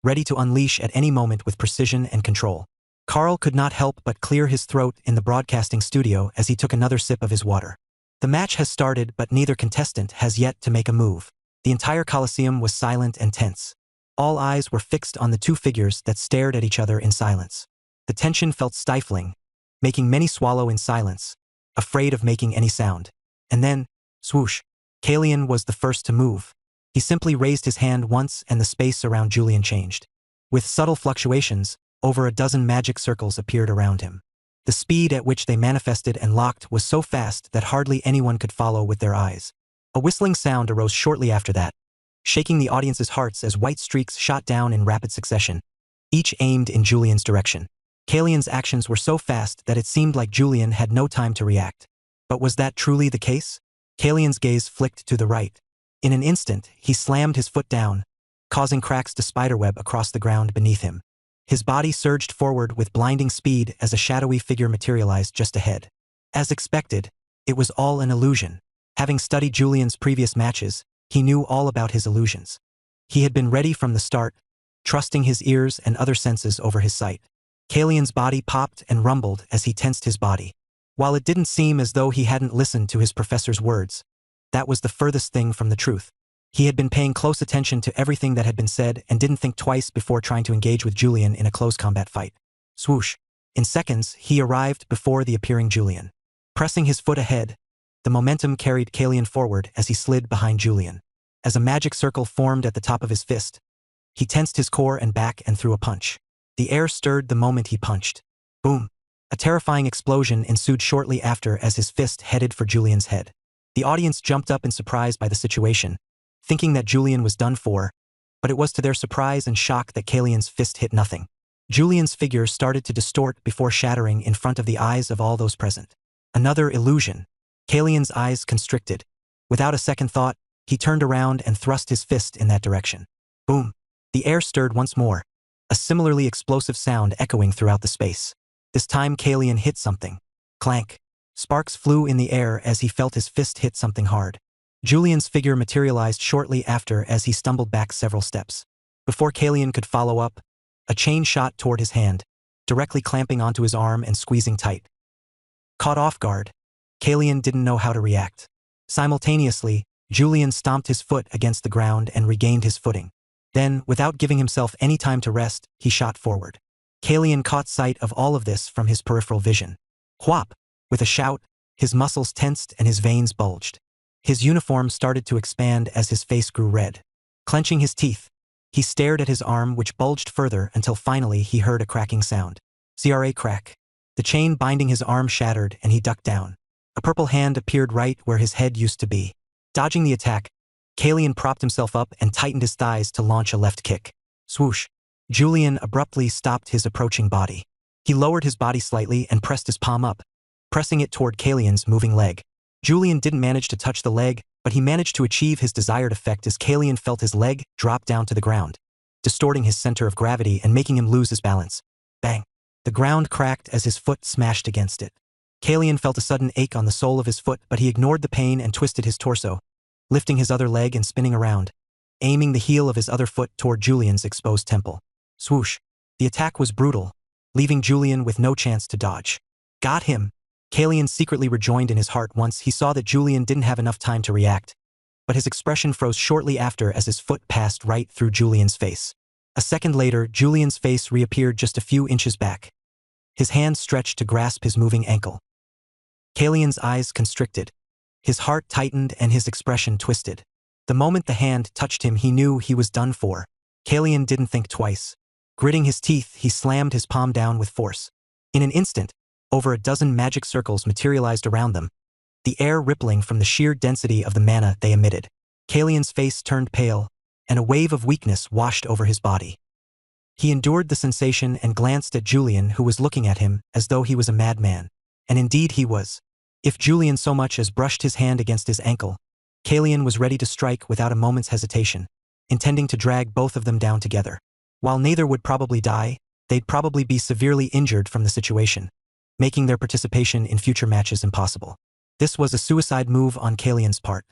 S2: ready to unleash at any moment with precision and control. Carl could not help but clear his throat in the broadcasting studio as he took another sip of his water. The match has started, but neither contestant has yet to make a move. The entire Colosseum was silent and tense. All eyes were fixed on the two figures that stared at each other in silence. The tension felt stifling, making many swallow in silence, afraid of making any sound. And then, swoosh, Kalian was the first to move. He simply raised his hand once and the space around Julian changed. With subtle fluctuations, over a dozen magic circles appeared around him. The speed at which they manifested and locked was so fast that hardly anyone could follow with their eyes. A whistling sound arose shortly after that, shaking the audience's hearts as white streaks shot down in rapid succession, each aimed in Julian's direction. Kalian's actions were so fast that it seemed like Julian had no time to react. But was that truly the case? Kalian's gaze flicked to the right. In an instant, he slammed his foot down, causing cracks to spiderweb across the ground beneath him. His body surged forward with blinding speed as a shadowy figure materialized just ahead. As expected, it was all an illusion. Having studied Julian's previous matches, he knew all about his illusions. He had been ready from the start, trusting his ears and other senses over his sight. Kalian's body popped and rumbled as he tensed his body. While it didn't seem as though he hadn't listened to his professor's words, that was the furthest thing from the truth. He had been paying close attention to everything that had been said and didn't think twice before trying to engage with Julian in a close combat fight. Swoosh. In seconds, he arrived before the appearing Julian. Pressing his foot ahead, the momentum carried Kalian forward as he slid behind Julian. As a magic circle formed at the top of his fist, he tensed his core and back and threw a punch. The air stirred the moment he punched. Boom. A terrifying explosion ensued shortly after as his fist headed for Julian's head. The audience jumped up in surprise by the situation, thinking that Julian was done for, but it was to their surprise and shock that Kalian's fist hit nothing. Julian's figure started to distort before shattering in front of the eyes of all those present. Another illusion. Kalian's eyes constricted. Without a second thought, he turned around and thrust his fist in that direction. Boom. The air stirred once more, a similarly explosive sound echoing throughout the space. This time Kalian hit something. Clank. Sparks flew in the air as he felt his fist hit something hard. Julian's figure materialized shortly after as he stumbled back several steps. Before Kalian could follow up, a chain shot toward his hand, directly clamping onto his arm and squeezing tight. Caught off guard, Kalian didn't know how to react. Simultaneously, Julian stomped his foot against the ground and regained his footing. Then, without giving himself any time to rest, he shot forward. Kalian caught sight of all of this from his peripheral vision. Whop! With a shout, his muscles tensed and his veins bulged. His uniform started to expand as his face grew red. Clenching his teeth, he stared at his arm, which bulged further until finally he heard a cracking sound. CRA crack. The chain binding his arm shattered and he ducked down. A purple hand appeared right where his head used to be. Dodging the attack, Kalian propped himself up and tightened his thighs to launch a left kick. Swoosh. Julian abruptly stopped his approaching body. He lowered his body slightly and pressed his palm up, pressing it toward Kalian's moving leg. Julian didn't manage to touch the leg, but he managed to achieve his desired effect as Kalian felt his leg drop down to the ground, distorting his center of gravity and making him lose his balance. Bang! The ground cracked as his foot smashed against it. Kalian felt a sudden ache on the sole of his foot, but he ignored the pain and twisted his torso, lifting his other leg and spinning around, aiming the heel of his other foot toward Julian's exposed temple. Swoosh. The attack was brutal, leaving Julian with no chance to dodge. Got him. Kalian secretly rejoined in his heart once he saw that Julian didn't have enough time to react, but his expression froze shortly after as his foot passed right through Julian's face. A second later, Julian's face reappeared just a few inches back. His hand stretched to grasp his moving ankle. Kalian's eyes constricted. His heart tightened and his expression twisted. The moment the hand touched him, he knew he was done for. Kalian didn't think twice. Gritting his teeth, he slammed his palm down with force. In an instant, over a dozen magic circles materialized around them, the air rippling from the sheer density of the mana they emitted. Kalian's face turned pale, and a wave of weakness washed over his body. He endured the sensation and glanced at Julian, who was looking at him as though he was a madman. And indeed he was. If Julian so much as brushed his hand against his ankle, Kalian was ready to strike without a moment's hesitation, intending to drag both of them down together. While neither would probably die, they'd probably be severely injured from the situation, making their participation in future matches impossible. This was a suicide move on Kalian's part.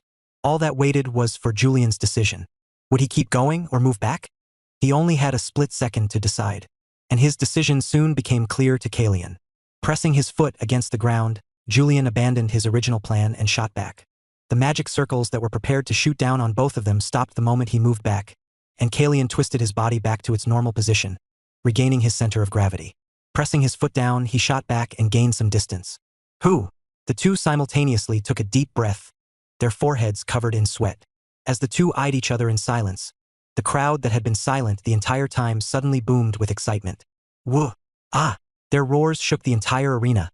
S2: All that waited was for Julian's decision. Would he keep going or move back? He only had a split second to decide, and his decision soon became clear to Kalian. Pressing his foot against the ground, Julian abandoned his original plan and shot back. The magic circles that were prepared to shoot down on both of them stopped the moment he moved back, and Kalian twisted his body back to its normal position, regaining his center of gravity. Pressing his foot down, he shot back and gained some distance. Whew! The two simultaneously took a deep breath, their foreheads covered in sweat. As the two eyed each other in silence, the crowd that had been silent the entire time suddenly boomed with excitement. Whoa! Ah! Their roars shook the entire arena,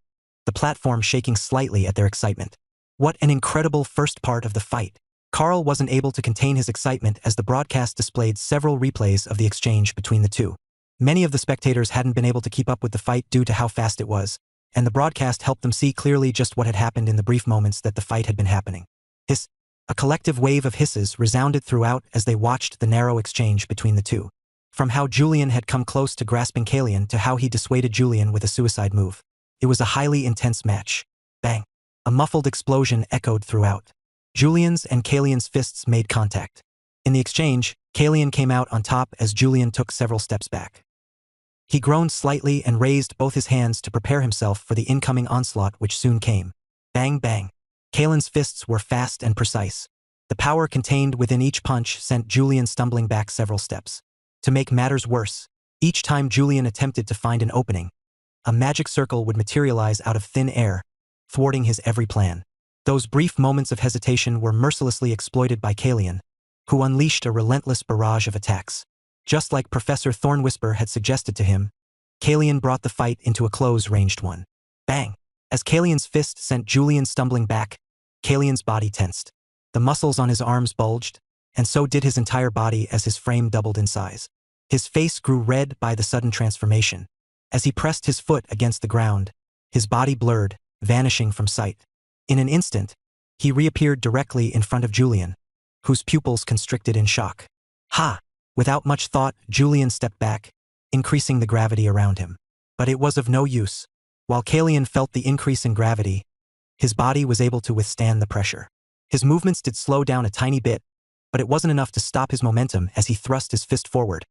S2: the platform shaking slightly at their excitement. What an incredible first part of the fight! Carl wasn't able to contain his excitement as the broadcast displayed several replays of the exchange between the two. Many of the spectators hadn't been able to keep up with the fight due to how fast it was, and the broadcast helped them see clearly just what had happened in the brief moments that the fight had been happening. Hiss! A collective wave of hisses resounded throughout as they watched the narrow exchange between the two. From how Julian had come close to grasping Kalian to how he dissuaded Julian with a suicide move. It was a highly intense match. Bang! A muffled explosion echoed throughout. Julian's and Kalian's fists made contact. In the exchange, Kalian came out on top as Julian took several steps back. He groaned slightly and raised both his hands to prepare himself for the incoming onslaught which soon came. Bang bang. Kalian's fists were fast and precise. The power contained within each punch sent Julian stumbling back several steps. To make matters worse, each time Julian attempted to find an opening, a magic circle would materialize out of thin air, thwarting his every plan. Those brief moments of hesitation were mercilessly exploited by Kalian, who unleashed a relentless barrage of attacks. Just like Professor Thornwhisper had suggested to him, Kalian brought the fight into a close-ranged one. Bang! As Kalian's fist sent Julian stumbling back, Kalian's body tensed. The muscles on his arms bulged, and so did his entire body as his frame doubled in size. His face grew red by the sudden transformation. As he pressed his foot against the ground, his body blurred, vanishing from sight. In an instant, he reappeared directly in front of Julian, whose pupils constricted in shock. Ha! Without much thought, Julian stepped back, increasing the gravity around him. But it was of no use. While Kalian felt the increase in gravity, his body was able to withstand the pressure. His movements did slow down a tiny bit, but it wasn't enough to stop his momentum as he thrust his fist forward,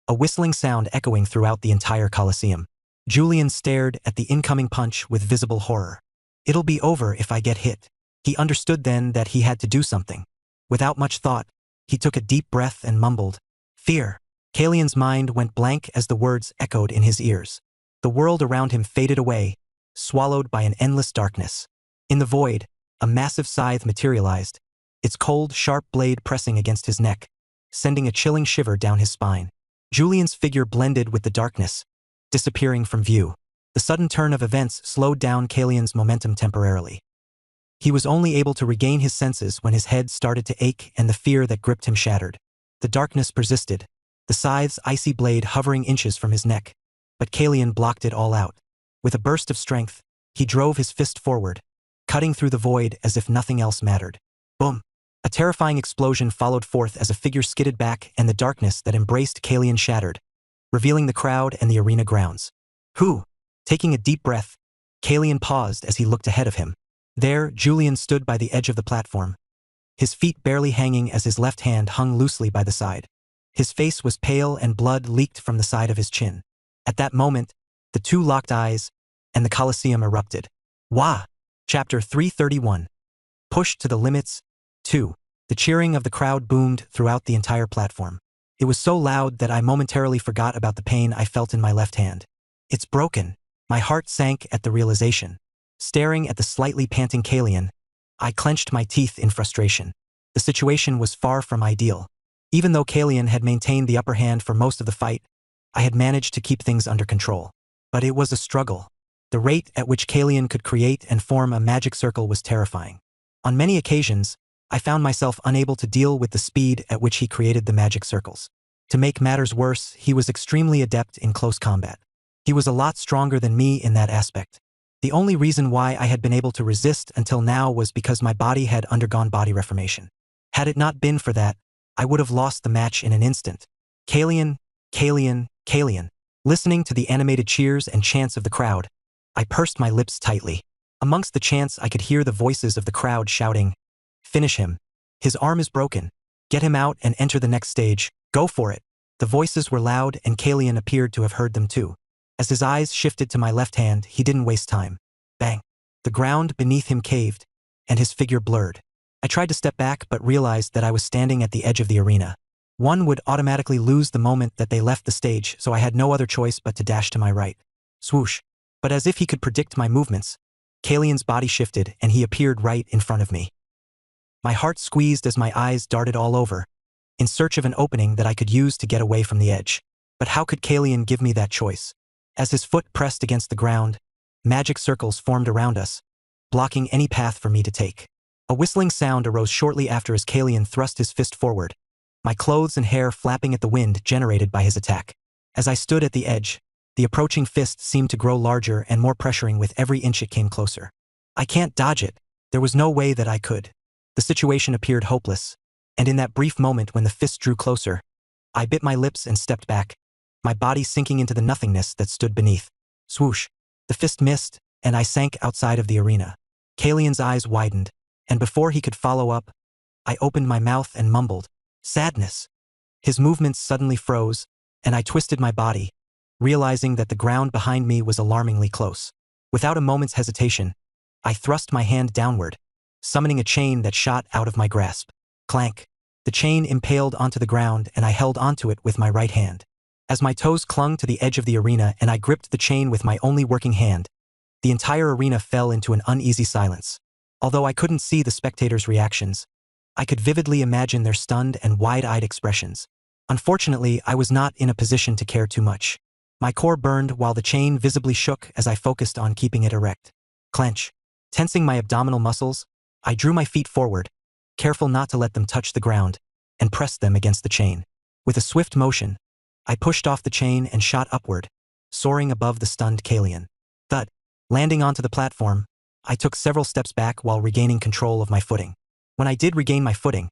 S2: a whistling sound echoing throughout the entire Colosseum. Julian stared at the incoming punch with visible horror. It'll be over if I get hit. He understood then that he had to do something. Without much thought, he took a deep breath and mumbled, "Fear." Kalian's mind went blank as the words echoed in his ears. The world around him faded away, swallowed by an endless darkness. In the void, a massive scythe materialized, its cold, sharp blade pressing against his neck, sending a chilling shiver down his spine. Julian's figure blended with the darkness, disappearing from view. The sudden turn of events slowed down Kalian's momentum temporarily. He was only able to regain his senses when his head started to ache and the fear that gripped him shattered. The darkness persisted, the scythe's icy blade hovering inches from his neck, but Kalian blocked it all out. With a burst of strength, he drove his fist forward, cutting through the void as if nothing else mattered. Boom! A terrifying explosion followed forth as a figure skidded back and the darkness that embraced Kalian shattered, revealing the crowd and the arena grounds. Whew! Taking a deep breath, Kalian paused as he looked ahead of him. There, Julian stood by the edge of the platform, his feet barely hanging as his left hand hung loosely by the side. His face was pale and blood leaked from the side of his chin. At that moment, the two locked eyes, and the Colosseum erupted. Wah! Chapter 331. Pushed to the limits. 2. The cheering of the crowd boomed throughout the entire platform. It was so loud that I momentarily forgot about the pain I felt in my left hand. It's broken. My heart sank at the realization. Staring at the slightly panting Kalian, I clenched my teeth in frustration. The situation was far from ideal. Even though Kalian had maintained the upper hand for most of the fight, I had managed to keep things under control. But it was a struggle. The rate at which Kalian could create and form a magic circle was terrifying. On many occasions, I found myself unable to deal with the speed at which he created the magic circles. To make matters worse, he was extremely adept in close combat. He was a lot stronger than me in that aspect. The only reason why I had been able to resist until now was because my body had undergone body reformation. Had it not been for that, I would have lost the match in an instant. Kalian, Kalian, Kalian. Listening to the animated cheers and chants of the crowd, I pursed my lips tightly. Amongst the chants, I could hear the voices of the crowd shouting, "Finish him. His arm is broken. Get him out and enter the next stage. Go for it." The voices were loud and Kalian appeared to have heard them too. As his eyes shifted to my left hand, he didn't waste time. Bang! The ground beneath him caved, and his figure blurred. I tried to step back but realized that I was standing at the edge of the arena. One would automatically lose the moment that they left the stage, so I had no other choice but to dash to my right. Swoosh! But as if he could predict my movements, Kalian's body shifted and he appeared right in front of me. My heart squeezed as my eyes darted all over, in search of an opening that I could use to get away from the edge. But how could Kalian give me that choice? As his foot pressed against the ground, magic circles formed around us, blocking any path for me to take. A whistling sound arose shortly after as Kalian thrust his fist forward, my clothes and hair flapping at the wind generated by his attack. As I stood at the edge, the approaching fist seemed to grow larger and more pressuring with every inch it came closer. I can't dodge it. There was no way that I could. The situation appeared hopeless, and in that brief moment when the fist drew closer, I bit my lips and stepped back, my body sinking into the nothingness that stood beneath. Swoosh! The fist missed, and I sank outside of the arena. Kalian's eyes widened, and before he could follow up, I opened my mouth and mumbled, "Sadness." His movements suddenly froze, and I twisted my body, realizing that the ground behind me was alarmingly close. Without a moment's hesitation, I thrust my hand downward, summoning a chain that shot out of my grasp. Clank! The chain impaled onto the ground and I held onto it with my right hand. As my toes clung to the edge of the arena and I gripped the chain with my only working hand, the entire arena fell into an uneasy silence. Although I couldn't see the spectators' reactions, I could vividly imagine their stunned and wide-eyed expressions. Unfortunately, I was not in a position to care too much. My core burned while the chain visibly shook as I focused on keeping it erect. Clench. Tensing my abdominal muscles, I drew my feet forward, careful not to let them touch the ground, and pressed them against the chain. With a swift motion, I pushed off the chain and shot upward, soaring above the stunned Kalian. Thud. Landing onto the platform, I took several steps back while regaining control of my footing. When I did regain my footing,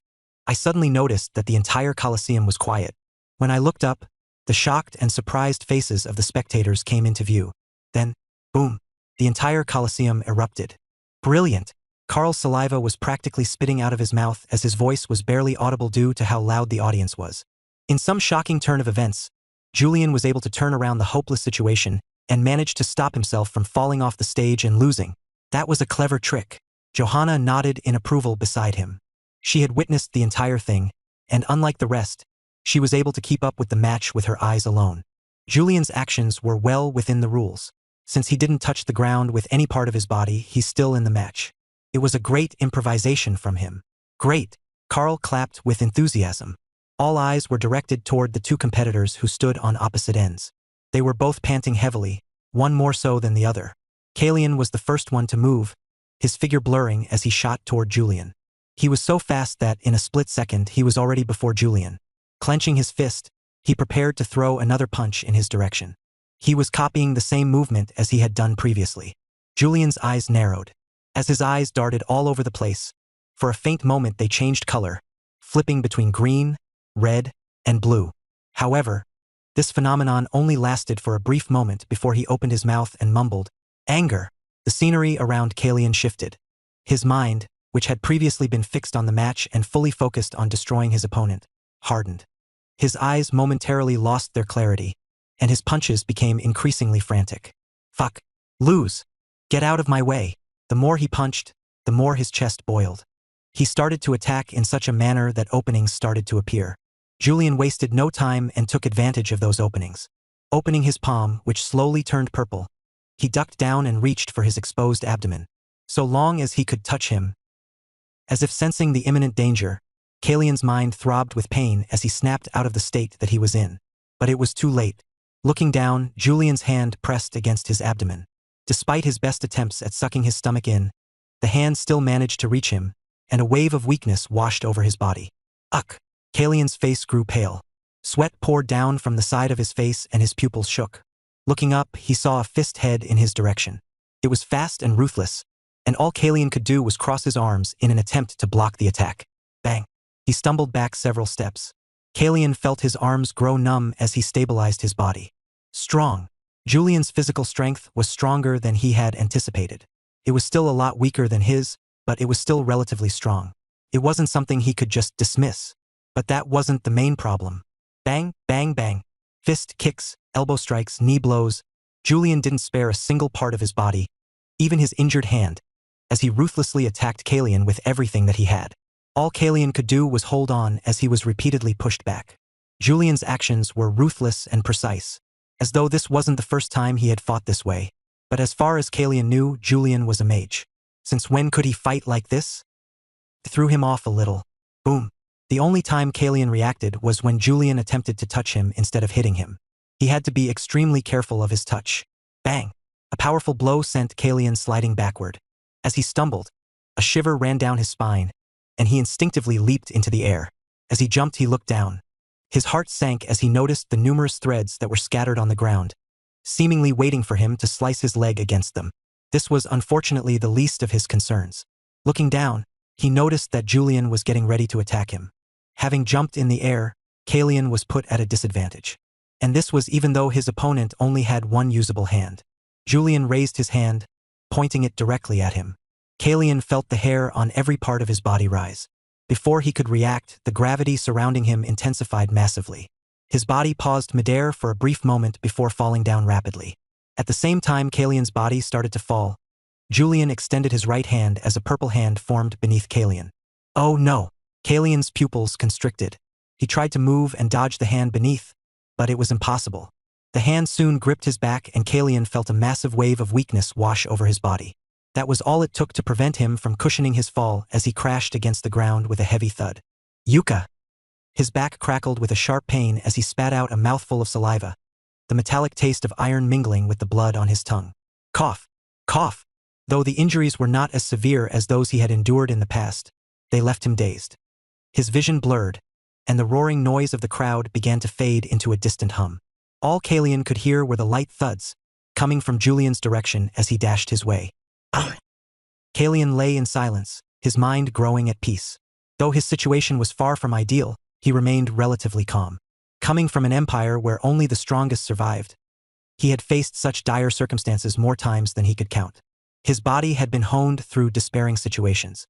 S2: I suddenly noticed that the entire Colosseum was quiet. When I looked up, the shocked and surprised faces of the spectators came into view. Then, boom, the entire Colosseum erupted. Brilliant! Carl's saliva was practically spitting out of his mouth as his voice was barely audible due to how loud the audience was. In some shocking turn of events, Julian was able to turn around the hopeless situation and managed to stop himself from falling off the stage and losing. That was a clever trick. Johanna nodded in approval beside him. She had witnessed the entire thing, and unlike the rest, she was able to keep up with the match with her eyes alone. Julian's actions were well within the rules. Since he didn't touch the ground with any part of his body, he's still in the match. It was a great improvisation from him. Great! Carl clapped with enthusiasm. All eyes were directed toward the two competitors who stood on opposite ends. They were both panting heavily, one more so than the other. Kalian was the first one to move, his figure blurring as he shot toward Julian. He was so fast that, in a split second, he was already before Julian. Clenching his fist, he prepared to throw another punch in his direction. He was copying the same movement as he had done previously. Julian's eyes narrowed. As his eyes darted all over the place, for a faint moment they changed color, flipping between green, red, and blue. However, this phenomenon only lasted for a brief moment before he opened his mouth and mumbled, "Anger." The scenery around Kalian shifted. His mind, which had previously been fixed on the match and fully focused on destroying his opponent, hardened. His eyes momentarily lost their clarity, and his punches became increasingly frantic. Fuck. Lose. Get out of my way. The more he punched, the more his chest boiled. He started to attack in such a manner that openings started to appear. Julian wasted no time and took advantage of those openings. Opening his palm, which slowly turned purple, he ducked down and reached for his exposed abdomen. So long as he could touch him. As if sensing the imminent danger, Kalian's mind throbbed with pain as he snapped out of the state that he was in. But it was too late. Looking down, Julian's hand pressed against his abdomen. Despite his best attempts at sucking his stomach in, the hand still managed to reach him, and a wave of weakness washed over his body. Ugh! Kalian's face grew pale. Sweat poured down from the side of his face and his pupils shook. Looking up, he saw a fist head in his direction. It was fast and ruthless, and all Kalian could do was cross his arms in an attempt to block the attack. Bang! He stumbled back several steps. Kalian felt his arms grow numb as he stabilized his body. Strong. Julian's physical strength was stronger than he had anticipated. It was still a lot weaker than his, but it was still relatively strong. It wasn't something he could just dismiss. But that wasn't the main problem. Bang, bang, bang. Fist kicks, elbow strikes, knee blows. Julian didn't spare a single part of his body, even his injured hand, as he ruthlessly attacked Kalian with everything that he had. All Kalian could do was hold on as he was repeatedly pushed back. Julian's actions were ruthless and precise, as though this wasn't the first time he had fought this way. But as far as Kalian knew, Julian was a mage. Since when could he fight like this? It threw him off a little. Boom. The only time Kalian reacted was when Julian attempted to touch him instead of hitting him. He had to be extremely careful of his touch. Bang! A powerful blow sent Kalian sliding backward. As he stumbled, a shiver ran down his spine, and he instinctively leaped into the air. As he jumped, he looked down. His heart sank as he noticed the numerous threads that were scattered on the ground, seemingly waiting for him to slice his leg against them. This was unfortunately the least of his concerns. Looking down, he noticed that Julian was getting ready to attack him. Having jumped in the air, Kalian was put at a disadvantage. And this was even though his opponent only had one usable hand. Julian raised his hand, pointing it directly at him. Kalian felt the hair on every part of his body rise. Before he could react, the gravity surrounding him intensified massively. His body paused midair for a brief moment before falling down rapidly. At the same time Kalian's body started to fall, Julian extended his right hand as a purple hand formed beneath Kalian. Oh no! Kalian's pupils constricted. He tried to move and dodge the hand beneath, but it was impossible. The hand soon gripped his back and Kalian felt a massive wave of weakness wash over his body. That was all it took to prevent him from cushioning his fall as he crashed against the ground with a heavy thud. Yuka! His back crackled with a sharp pain as he spat out a mouthful of saliva, the metallic taste of iron mingling with the blood on his tongue. Cough! Cough! Though the injuries were not as severe as those he had endured in the past, they left him dazed. His vision blurred, and the roaring noise of the crowd began to fade into a distant hum. All Kalian could hear were the light thuds, coming from Julian's direction as he dashed his way. Kalian lay in silence, his mind growing at peace. Though his situation was far from ideal, he remained relatively calm. Coming from an empire where only the strongest survived, he had faced such dire circumstances more times than he could count. His body had been honed through despairing situations,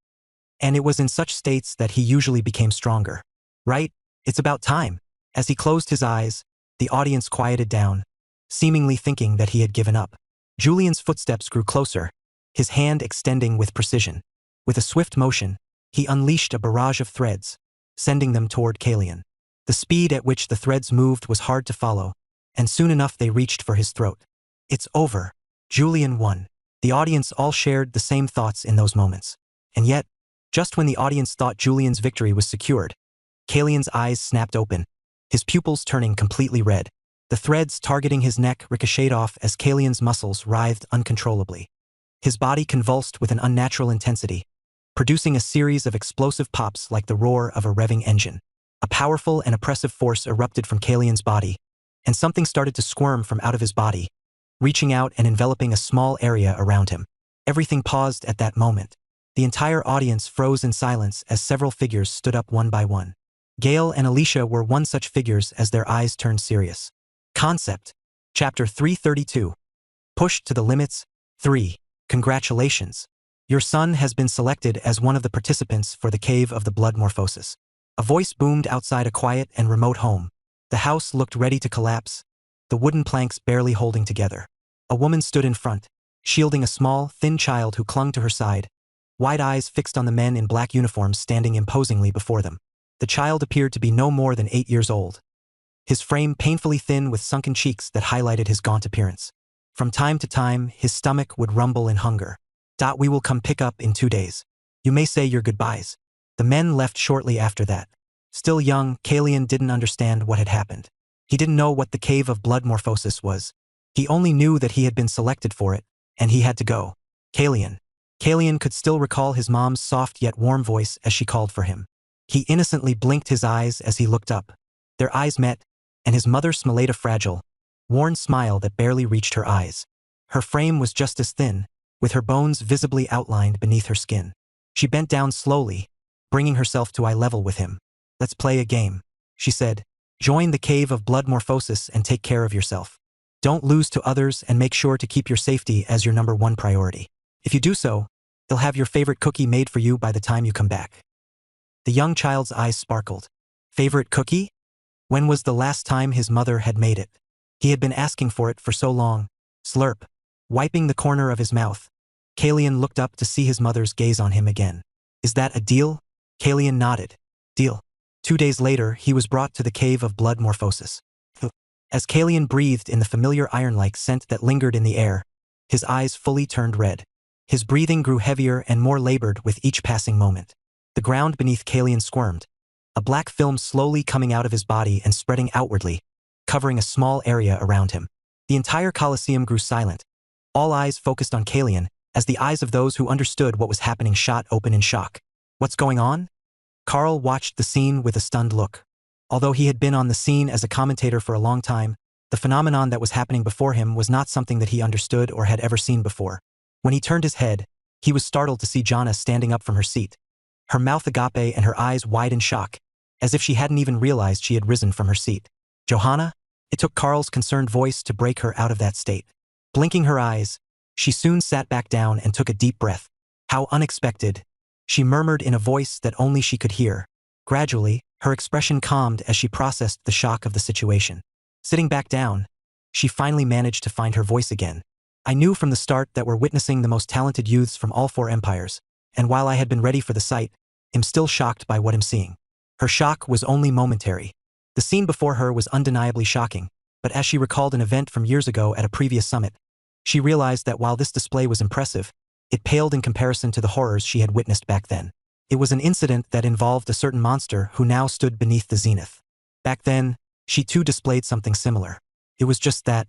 S2: and it was in such states that he usually became stronger. Right? It's about time. As he closed his eyes, the audience quieted down, seemingly thinking that he had given up. Julian's footsteps grew closer, his hand extending with precision. With a swift motion, he unleashed a barrage of threads, sending them toward Kalian. The speed at which the threads moved was hard to follow, and soon enough they reached for his throat. It's over. Julian won. The audience all shared the same thoughts in those moments. And yet, just when the audience thought Julian's victory was secured, Kalian's eyes snapped open, his pupils turning completely red. The threads targeting his neck ricocheted off as Kalian's muscles writhed uncontrollably. His body convulsed with an unnatural intensity, producing a series of explosive pops like the roar of a revving engine. A powerful and oppressive force erupted from Kalian's body, and something started to squirm from out of his body, reaching out and enveloping a small area around him. Everything paused at that moment. The entire audience froze in silence as several figures stood up one by one. Gale and Alicia were one such figures as their eyes turned serious. Concept. Chapter 332. Pushed to the limits. 3. Congratulations. Your son has been selected as one of the participants for the Cave of the Blood Morphosis. A voice boomed outside a quiet and remote home. The house looked ready to collapse, the wooden planks barely holding together. A woman stood in front, shielding a small, thin child who clung to her side, wide eyes fixed on the men in black uniforms standing imposingly before them. The child appeared to be no more than 8 years old, his frame painfully thin with sunken cheeks that highlighted his gaunt appearance. From time to time, his stomach would rumble in hunger. We will come pick up in 2 days. You may say your goodbyes. The men left shortly after that. Still young, Kalian didn't understand what had happened. He didn't know what the Cave of Blood Morphosis was. He only knew that he had been selected for it, and he had to go. Kalian. Kalian could still recall his mom's soft yet warm voice as she called for him. He innocently blinked his eyes as he looked up. Their eyes met, and his mother smiled a fragile, worn smile that barely reached her eyes. Her frame was just as thin, with her bones visibly outlined beneath her skin. She bent down slowly, bringing herself to eye level with him. Let's play a game, she said. Join the Cave of Blood Morphosis and take care of yourself. Don't lose to others and make sure to keep your safety as your #1 priority. If you do so, they'll have your favorite cookie made for you by the time you come back. The young child's eyes sparkled. Favorite cookie? When was the last time his mother had made it? He had been asking for it for so long. Slurp. Wiping the corner of his mouth, Kalian looked up to see his mother's gaze on him again. Is that a deal? Kalian nodded. Deal. 2 days later, he was brought to the Cave of Blood Morphosis. As Kalian breathed in the familiar iron-like scent that lingered in the air, his eyes fully turned red. His breathing grew heavier and more labored with each passing moment. The ground beneath Kalian squirmed, a black film slowly coming out of his body and spreading outwardly, covering a small area around him. The entire Colosseum grew silent. All eyes focused on Kalian, as the eyes of those who understood what was happening shot open in shock. What's going on? Carl watched the scene with a stunned look. Although he had been on the scene as a commentator for a long time, the phenomenon that was happening before him was not something that he understood or had ever seen before. When he turned his head, he was startled to see Jana standing up from her seat, her mouth agape and her eyes wide in shock, as if she hadn't even realized she had risen from her seat. Johanna? It took Carl's concerned voice to break her out of that state. Blinking her eyes, she soon sat back down and took a deep breath. How unexpected, she murmured in a voice that only she could hear. Gradually, her expression calmed as she processed the shock of the situation. Sitting back down, she finally managed to find her voice again. I knew from the start that we're witnessing the most talented youths from all 4 empires, and while I had been ready for the sight, I'm still shocked by what I'm seeing. Her shock was only momentary. The scene before her was undeniably shocking, but as she recalled an event from years ago at a previous summit, she realized that while this display was impressive, it paled in comparison to the horrors she had witnessed back then. It was an incident that involved a certain monster who now stood beneath the zenith. Back then, she too displayed something similar. It was just that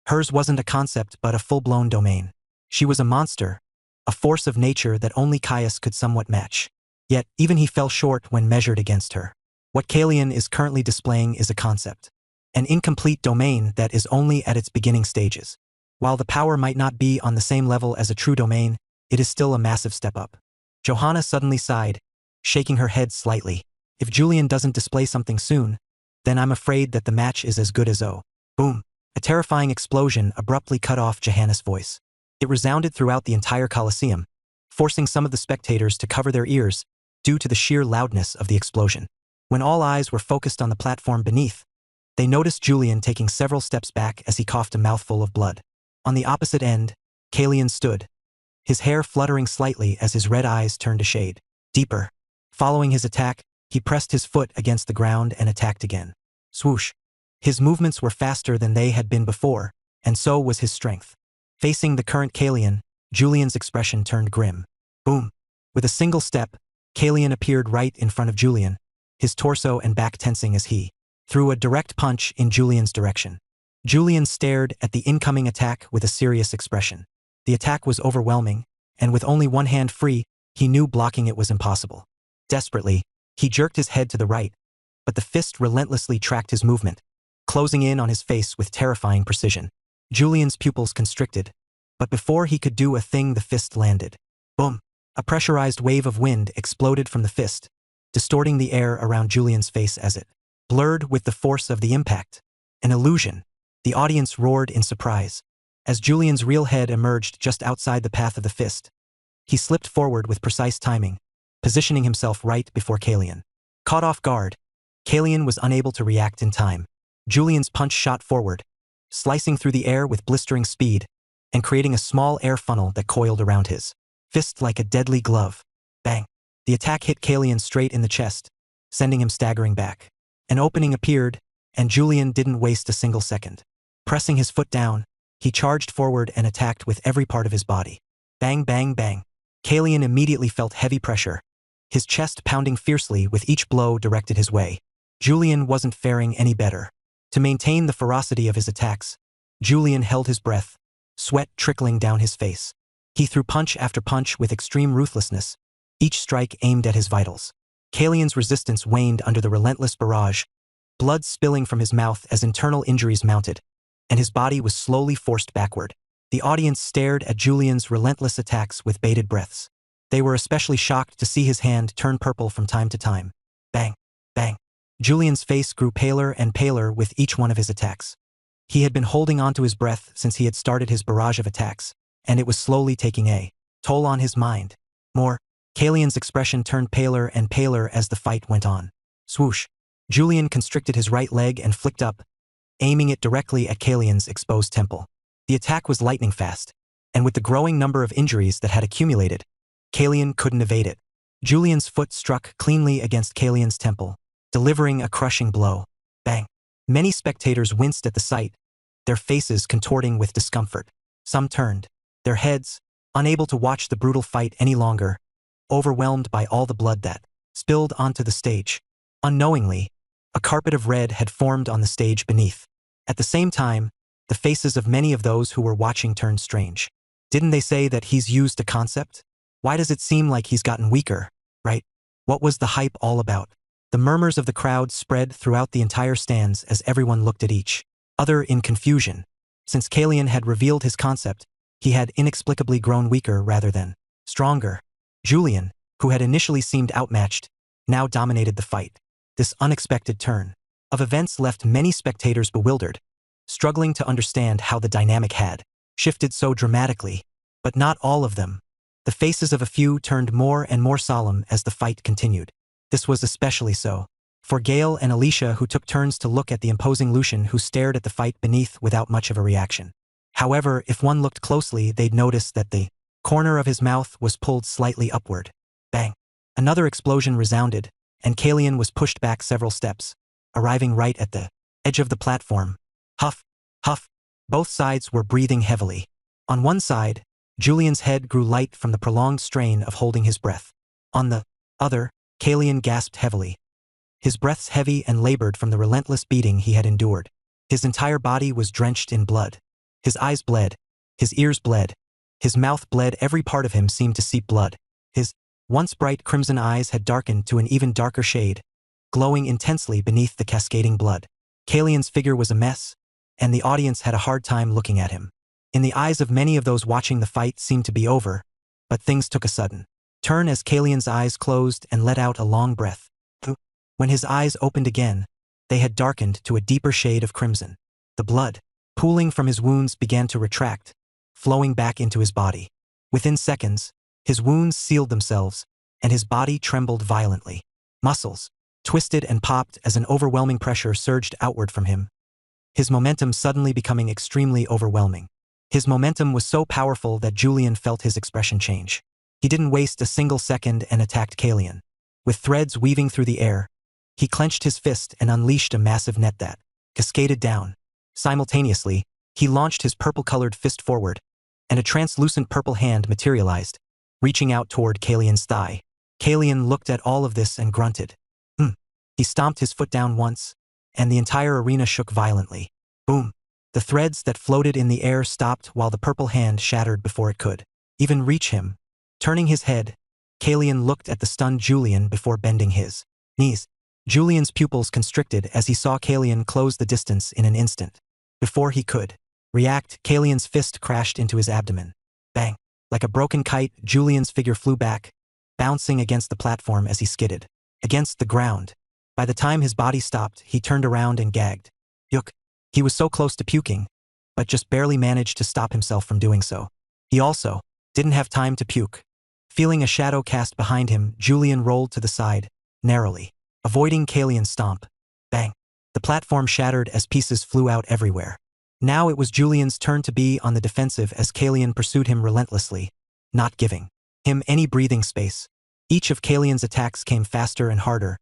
S2: hers wasn't a concept but a full-blown domain. She was a monster, a force of nature that only Caius could somewhat match. Yet, even he fell short when measured against her. What Kalian is currently displaying is a concept, an incomplete domain that is only at its beginning stages. While the power might not be on the same level as a true domain, it is still a massive step up. Johanna suddenly sighed, shaking her head slightly. If Julian doesn't display something soon, then I'm afraid that the match is as good as O. Boom. A terrifying explosion abruptly cut off Johanna's voice. It resounded throughout the entire Colosseum, forcing some of the spectators to cover their ears due to the sheer loudness of the explosion. When all eyes were focused on the platform beneath, they noticed Julian taking several steps back as he coughed a mouthful of blood. On the opposite end, Kalian stood, his hair fluttering slightly as his red eyes turned a shade deeper. Following his attack, he pressed his foot against the ground and attacked again. Swoosh. His movements were faster than they had been before, and so was his strength. Facing the current Kalian, Julian's expression turned grim. Boom. With a single step, Kalian appeared right in front of Julian, his torso and back tensing as he threw a direct punch in Julian's direction. Julian stared at the incoming attack with a serious expression. The attack was overwhelming, and with only one hand free, he knew blocking it was impossible. Desperately, he jerked his head to the right, but the fist relentlessly tracked his movement, closing in on his face with terrifying precision. Julian's pupils constricted, but before he could do a thing, the fist landed. Boom! A pressurized wave of wind exploded from the fist, distorting the air around Julian's face as it blurred with the force of the impact. An illusion. The audience roared in surprise. As Julian's real head emerged just outside the path of the fist, He slipped forward with precise timing, positioning himself right before Kalian. Caught off guard, Kalian was unable to react in time. Julian's punch shot forward, slicing through the air with blistering speed and creating a small air funnel that coiled around his fist like a deadly glove. Bang! The attack hit Kalian straight in the chest, sending him staggering back. An opening appeared, and Julian didn't waste a single second. Pressing his foot down, he charged forward and attacked with every part of his body. Bang, bang, bang. Kalian immediately felt heavy pressure, his chest pounding fiercely with each blow directed his way. Julian wasn't faring any better. To maintain the ferocity of his attacks, Julian held his breath, sweat trickling down his face. He threw punch after punch with extreme ruthlessness, each strike aimed at his vitals. Kalian's resistance waned under the relentless barrage, blood spilling from his mouth as internal injuries mounted, and his body was slowly forced backward. The audience stared at Julian's relentless attacks with bated breaths. They were especially shocked to see his hand turn purple from time to time. Bang, bang. Julian's face grew paler and paler with each one of his attacks. He had been holding onto his breath since he had started his barrage of attacks, and it was slowly taking a toll on his mind. More, Kalian's expression turned paler and paler as the fight went on. Swoosh. Julian constricted his right leg and flicked up, aiming it directly at Kalian's exposed temple. The attack was lightning fast, and with the growing number of injuries that had accumulated, Kalian couldn't evade it. Julian's foot struck cleanly against Kalian's temple, delivering a crushing blow. Bang. Many spectators winced at the sight, their faces contorting with discomfort. Some turned, their heads, unable to watch the brutal fight any longer, overwhelmed by all the blood that spilled onto the stage. Unknowingly, a carpet of red had formed on the stage beneath. At the same time, the faces of many of those who were watching turned strange. Didn't they say that he's used a concept? Why does it seem like he's gotten weaker, right? What was the hype all about? The murmurs of the crowd spread throughout the entire stands as everyone looked at each other in confusion. Since Kalian had revealed his concept, he had inexplicably grown weaker rather than stronger. Julian, who had initially seemed outmatched, now dominated the fight. This unexpected turn of events left many spectators bewildered, struggling to understand how the dynamic had shifted so dramatically. But not all of them. The faces of a few turned more and more solemn as the fight continued. This was especially so for Gale and Alicia, who took turns to look at the imposing Lucian who stared at the fight beneath without much of a reaction. However, if one looked closely, they'd notice that the corner of his mouth was pulled slightly upward. Bang! Another explosion resounded, and Kalian was pushed back several steps, arriving right at the edge of the platform. Huff, huff. Both sides were breathing heavily. On one side, Julian's head grew light from the prolonged strain of holding his breath. On the other, Kalian gasped heavily, his breaths heavy and labored from the relentless beating he had endured. His entire body was drenched in blood. His eyes bled, his ears bled, his mouth bled, every part of him seemed to seep blood. His once bright crimson eyes had darkened to an even darker shade, glowing intensely beneath the cascading blood. Kalian's figure was a mess, and the audience had a hard time looking at him. In the eyes of many of those watching, the fight seemed to be over, but things took a sudden turn as Kalian's eyes closed and let out a long breath. When his eyes opened again, they had darkened to a deeper shade of crimson. The blood, pooling from his wounds, began to retract, flowing back into his body. Within seconds, his wounds sealed themselves, and his body trembled violently. Muscles twisted and popped as an overwhelming pressure surged outward from him, his momentum suddenly becoming extremely overwhelming. His momentum was so powerful that Julian felt his expression change. He didn't waste a single second and attacked Kalian. With threads weaving through the air, he clenched his fist and unleashed a massive net that cascaded down. Simultaneously, he launched his purple-colored fist forward, and a translucent purple hand materialized, reaching out toward Kalian's thigh. Kalian looked at all of this and grunted. He stomped his foot down once, and the entire arena shook violently. Boom! The threads that floated in the air stopped while the purple hand shattered before it could even reach him. Turning his head, Kalian looked at the stunned Julian before bending his knees. Julian's pupils constricted as he saw Kalian close the distance in an instant. Before he could react, Kalian's fist crashed into his abdomen. Bang! Like a broken kite, Julian's figure flew back, bouncing against the platform as he skidded against the ground. By the time his body stopped, he turned around and gagged. Yuck! He was so close to puking, but just barely managed to stop himself from doing so. He also didn't have time to puke. Feeling a shadow cast behind him, Julian rolled to the side, narrowly, avoiding Calian's stomp. Bang! The platform shattered as pieces flew out everywhere. Now it was Julian's turn to be on the defensive as Calian pursued him relentlessly, not giving him any breathing space. Each of Calian's attacks came faster and harder,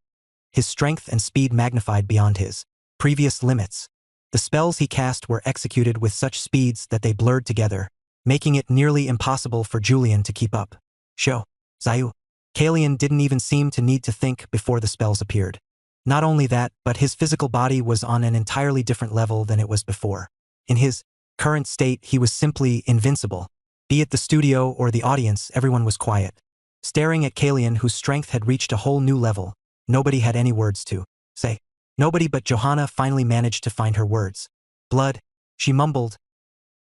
S2: his strength and speed magnified beyond his previous limits. The spells he cast were executed with such speeds that they blurred together, making it nearly impossible for Julian to keep up. Sho, Zayu. Calian didn't even seem to need to think before the spells appeared. Not only that, but his physical body was on an entirely different level than it was before. In his current state, he was simply invincible. Be it the studio or the audience, everyone was quiet. Staring at Calian, whose strength had reached a whole new level, nobody had any words to say. Nobody but Johanna finally managed to find her words. Blood, she mumbled.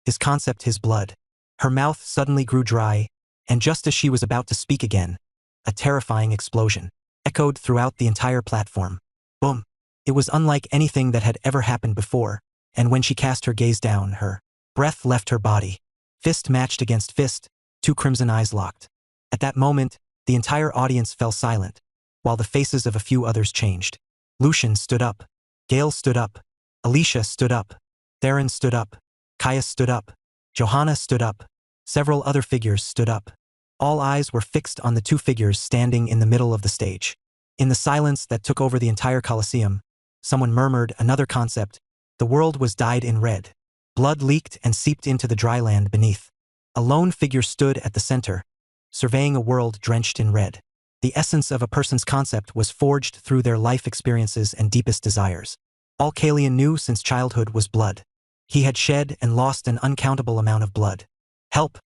S2: His concept, his blood. Her mouth suddenly grew dry, and just as she was about to speak again, a terrifying explosion echoed throughout the entire platform. Boom! It was unlike anything that had ever happened before, and when she cast her gaze down, her breath left her body. Fist matched against fist, two crimson eyes locked. At that moment, the entire audience fell silent, while the faces of a few others changed. Lucian stood up. Gale stood up. Alicia stood up. Theron stood up. Caius stood up. Johanna stood up. Several other figures stood up. All eyes were fixed on the two figures standing in the middle of the stage. In the silence that took over the entire Colosseum, someone murmured another concept. The world was dyed in red. Blood leaked and seeped into the dry land beneath. A lone figure stood at the center, surveying a world drenched in red. The essence of a person's concept was forged through their life experiences and deepest desires. All Calian knew since childhood was blood. He had shed and lost an uncountable amount of blood. Help!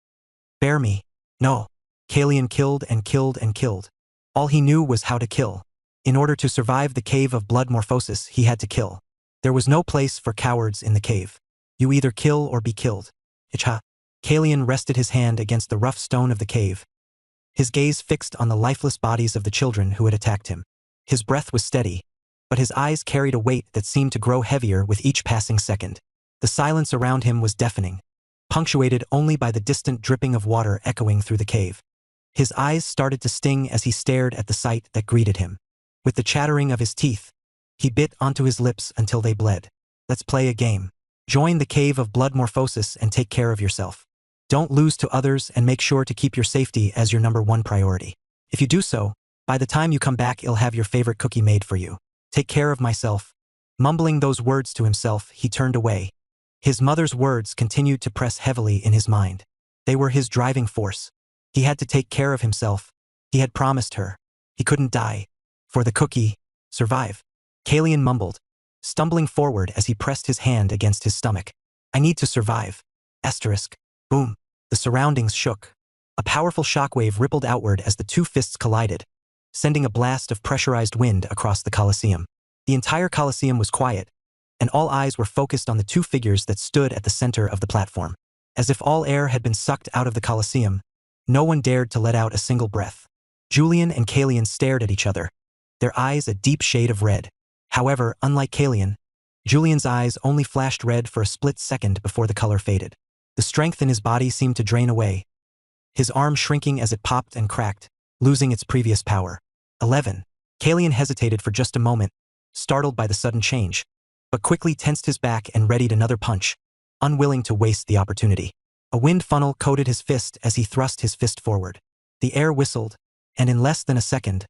S2: Bear me! No! Calian killed and killed and killed. All he knew was how to kill. In order to survive the cave of blood morphosis, he had to kill. There was no place for cowards in the cave. You either kill or be killed. Ichha. Calian rested his hand against the rough stone of the cave, his gaze fixed on the lifeless bodies of the children who had attacked him. His breath was steady, but his eyes carried a weight that seemed to grow heavier with each passing second. The silence around him was deafening, punctuated only by the distant dripping of water echoing through the cave. His eyes started to sting as he stared at the sight that greeted him. With the chattering of his teeth, he bit onto his lips until they bled. Let's play a game. Join the cave of blood morphosis and take care of yourself. Don't lose to others and make sure to keep your safety as your #1 priority. If you do so, by the time you come back, you'll have your favorite cookie made for you. Take care of myself. Mumbling those words to himself, he turned away. His mother's words continued to press heavily in his mind. They were his driving force. He had to take care of himself. He had promised her. He couldn't die. For the cookie, survive. Calian mumbled, stumbling forward as he pressed his hand against his stomach. I need to survive. Asterisk. Boom. The surroundings shook. A powerful shockwave rippled outward as the two fists collided, sending a blast of pressurized wind across the Colosseum. The entire Colosseum was quiet, and all eyes were focused on the two figures that stood at the center of the platform. As if all air had been sucked out of the Colosseum, no one dared to let out a single breath. Julian and Calian stared at each other, their eyes a deep shade of red. However, unlike Calian, Julian's eyes only flashed red for a split second before the color faded. The strength in his body seemed to drain away, his arm shrinking as it popped and cracked, losing its previous power. 11. Calian hesitated for just a moment, startled by the sudden change, but quickly tensed his back and readied another punch, unwilling to waste the opportunity. A wind funnel coated his fist as he thrust his fist forward. The air whistled, and in less than a second,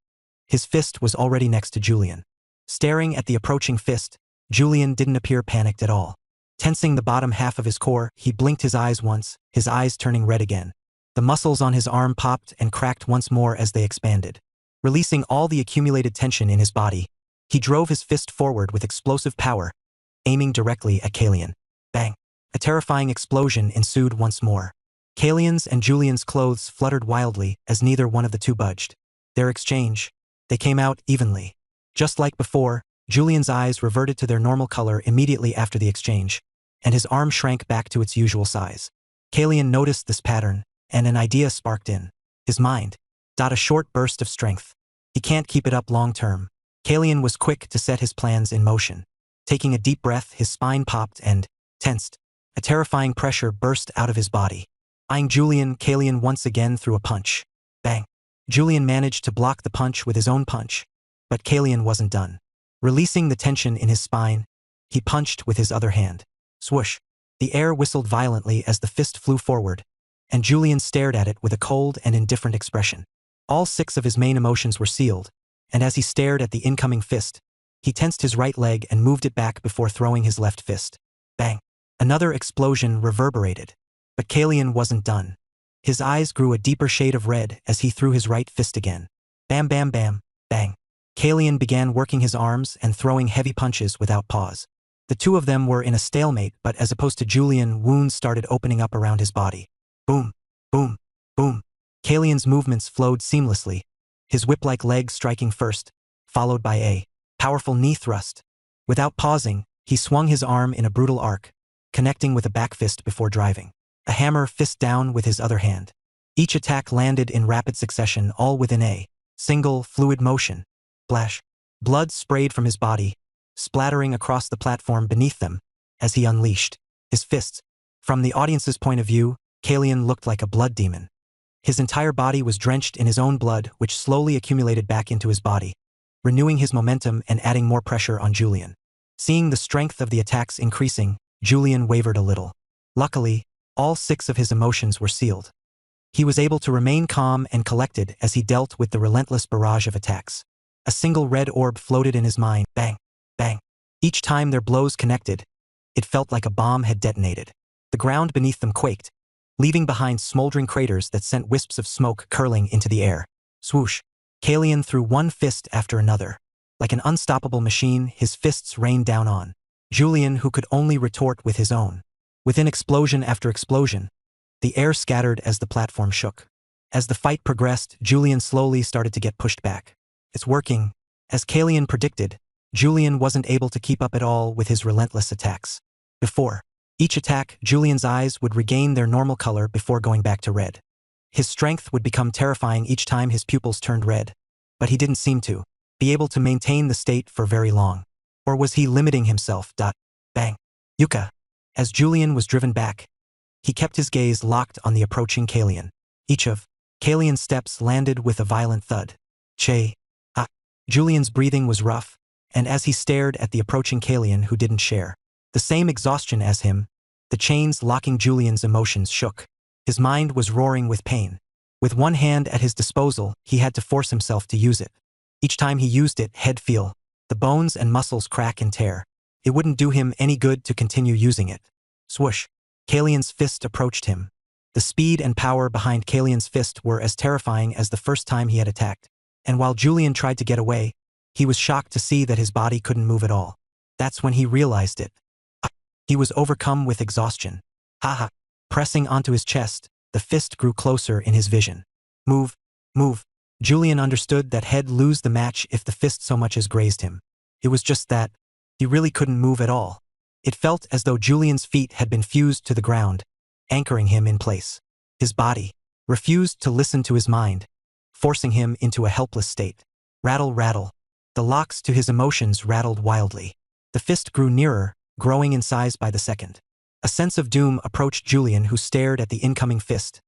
S2: his fist was already next to Julian. Staring at the approaching fist, Julian didn't appear panicked at all. Tensing the bottom half of his core, he blinked his eyes once, his eyes turning red again. The muscles on his arm popped and cracked once more as they expanded. Releasing all the accumulated tension in his body, he drove his fist forward with explosive power, aiming directly at Calian. Bang! A terrifying explosion ensued once more. Calian's and Julian's clothes fluttered wildly as neither one of the two budged. Their exchange, they came out evenly. Just like before, Julian's eyes reverted to their normal color immediately after the exchange, and his arm shrank back to its usual size. Calian noticed this pattern, and an idea sparked in his mind. A short burst of strength. He can't keep it up long term. Calian was quick to set his plans in motion. Taking a deep breath, his spine popped and tensed. A terrifying pressure burst out of his body. Eyeing Julian, Calian once again threw a punch. Bang. Julian managed to block the punch with his own punch. But Calamities wasn't done. Releasing the tension in his spine, he punched with his other hand. Swoosh. The air whistled violently as the fist flew forward, and Julian stared at it with a cold and indifferent expression. All 6 of his main emotions were sealed, and as he stared at the incoming fist, he tensed his right leg and moved it back before throwing his left fist. Bang. Another explosion reverberated. But Calamities wasn't done. His eyes grew a deeper shade of red as he threw his right fist again. Bam bam bam, bang. Calamities began working his arms and throwing heavy punches without pause. The two of them were in a stalemate, but as opposed to Julian, wounds started opening up around his body. Boom, boom, boom. Calamities' movements flowed seamlessly, his whip-like leg striking first, followed by a powerful knee thrust. Without pausing, he swung his arm in a brutal arc, connecting with a back fist before driving a hammer fist down with his other hand. Each attack landed in rapid succession, all within a single, fluid motion. Splash. Blood sprayed from his body, splattering across the platform beneath them as he unleashed his fists. From the audience's point of view, Calamities looked like a blood demon. His entire body was drenched in his own blood, which slowly accumulated back into his body, renewing his momentum and adding more pressure on Julian. Seeing the strength of the attacks increasing, Julian wavered a little. Luckily, all 6 of his emotions were sealed. He was able to remain calm and collected as he dealt with the relentless barrage of attacks. A single red orb floated in his mind. Bang, bang. Each time their blows connected, it felt like a bomb had detonated. The ground beneath them quaked, leaving behind smoldering craters that sent wisps of smoke curling into the air. Swoosh. Calamities threw one fist after another. Like an unstoppable machine, his fists rained down on Julian, who could only retort with his own. Within explosion after explosion, the air scattered as the platform shook. As the fight progressed, Julian slowly started to get pushed back. It's working. As Calamities predicted, Julian wasn't able to keep up at all with his relentless attacks. Before each attack, Julian's eyes would regain their normal color before going back to red. His strength would become terrifying each time his pupils turned red, but he didn't seem to be able to maintain the state for very long. Or was he limiting himself? Bang. Yuka. As Julian was driven back, he kept his gaze locked on the approaching Calamities. Each of Calamities' steps landed with a violent thud. Che. Ah. Julian's breathing was rough, and as he stared at the approaching Calamities who didn't share the same exhaustion as him, the chains locking Julian's emotions shook. His mind was roaring with pain. With one hand at his disposal, he had to force himself to use it. Each time he used it, he'd feel the bones and muscles crack and tear. It wouldn't do him any good to continue using it. Swoosh. Calamities' fist approached him. The speed and power behind Calamities' fist were as terrifying as the first time he had attacked. And while Julian tried to get away, he was shocked to see that his body couldn't move at all. That's when he realized it. He was overcome with exhaustion. Haha. Pressing onto his chest, the fist grew closer in his vision. Move, move. Julian understood that he'd lose the match if the fist so much as grazed him. It was just that he really couldn't move at all. It felt as though Julian's feet had been fused to the ground, anchoring him in place. His body refused to listen to his mind, forcing him into a helpless state. Rattle, rattle. The locks to his emotions rattled wildly. The fist grew nearer, growing in size by the second. A sense of doom approached Julian, who stared at the incoming fist,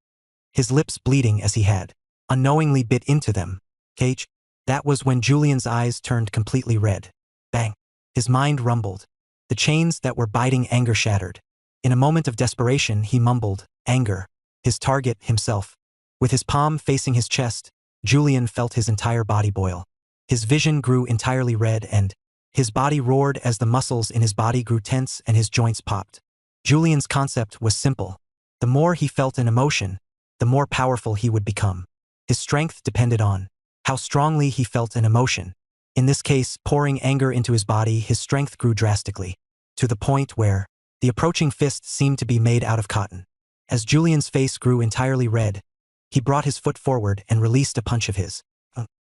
S2: his lips bleeding as he had unknowingly bit into them. Cage. That was when Julian's eyes turned completely red. Bang. His mind rumbled. The chains that were biting anger shattered. In a moment of desperation, he mumbled, anger. His target, himself. With his palm facing his chest, Julian felt his entire body boil. His vision grew entirely red and his body roared as the muscles in his body grew tense and his joints popped. Julian's concept was simple. The more he felt an emotion, the more powerful he would become. His strength depended on how strongly he felt an emotion. In this case, pouring anger into his body, his strength grew drastically, to the point where the approaching fist seemed to be made out of cotton. As Julian's face grew entirely red, he brought his foot forward and released a punch of his.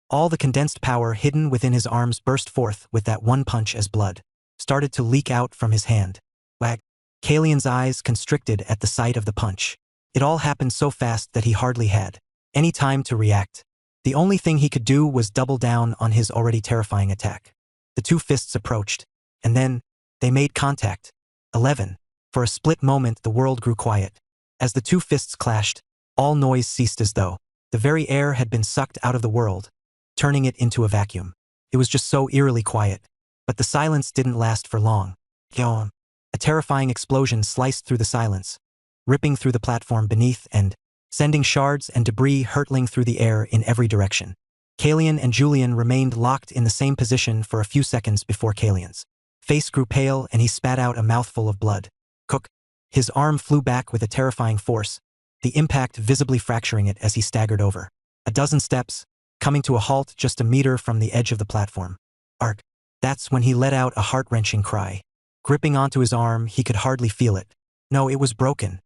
S2: All the condensed power hidden within his arms burst forth with that one punch as blood started to leak out from his hand. Wag. Calamities' eyes constricted at the sight of the punch. It all happened so fast that he hardly had any time to react. The only thing he could do was double down on his already terrifying attack. The two fists approached, and then they made contact. 11. For a split moment, the world grew quiet. As the two fists clashed, all noise ceased as though The very air had been sucked out of the world, turning it into a vacuum. It was just so eerily quiet. But the silence didn't last for long. Yawn. A terrifying explosion sliced through the silence, ripping through the platform beneath and sending shards and debris hurtling through the air in every direction. Kalian and Julian remained locked in the same position for a few seconds before Kalian's face grew pale and he spat out a mouthful of blood. Cook. His arm flew back with a terrifying force, the impact visibly fracturing it as he staggered over. A dozen steps, coming to a halt just a meter from the edge of the platform. Ark. That's when he let out a heart-wrenching cry. Gripping onto his arm, he could hardly feel it. No, it was broken.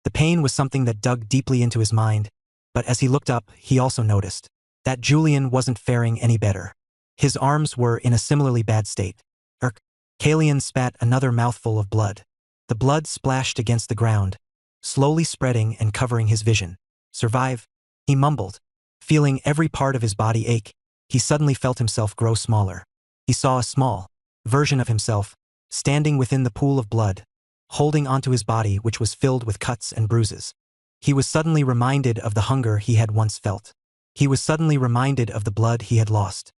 S2: The pain was something that dug deeply into his mind, but as he looked up, he also noticed that Julian wasn't faring any better. His arms were in a similarly bad state. Kalian spat another mouthful of blood. The blood splashed against the ground, slowly spreading and covering his vision. Survive, he mumbled. Feeling every part of his body ache, he suddenly felt himself grow smaller. He saw a small version of himself, standing within the pool of blood, holding onto his body which was filled with cuts and bruises. He was suddenly reminded of the hunger he had once felt. He was suddenly reminded of the blood he had lost.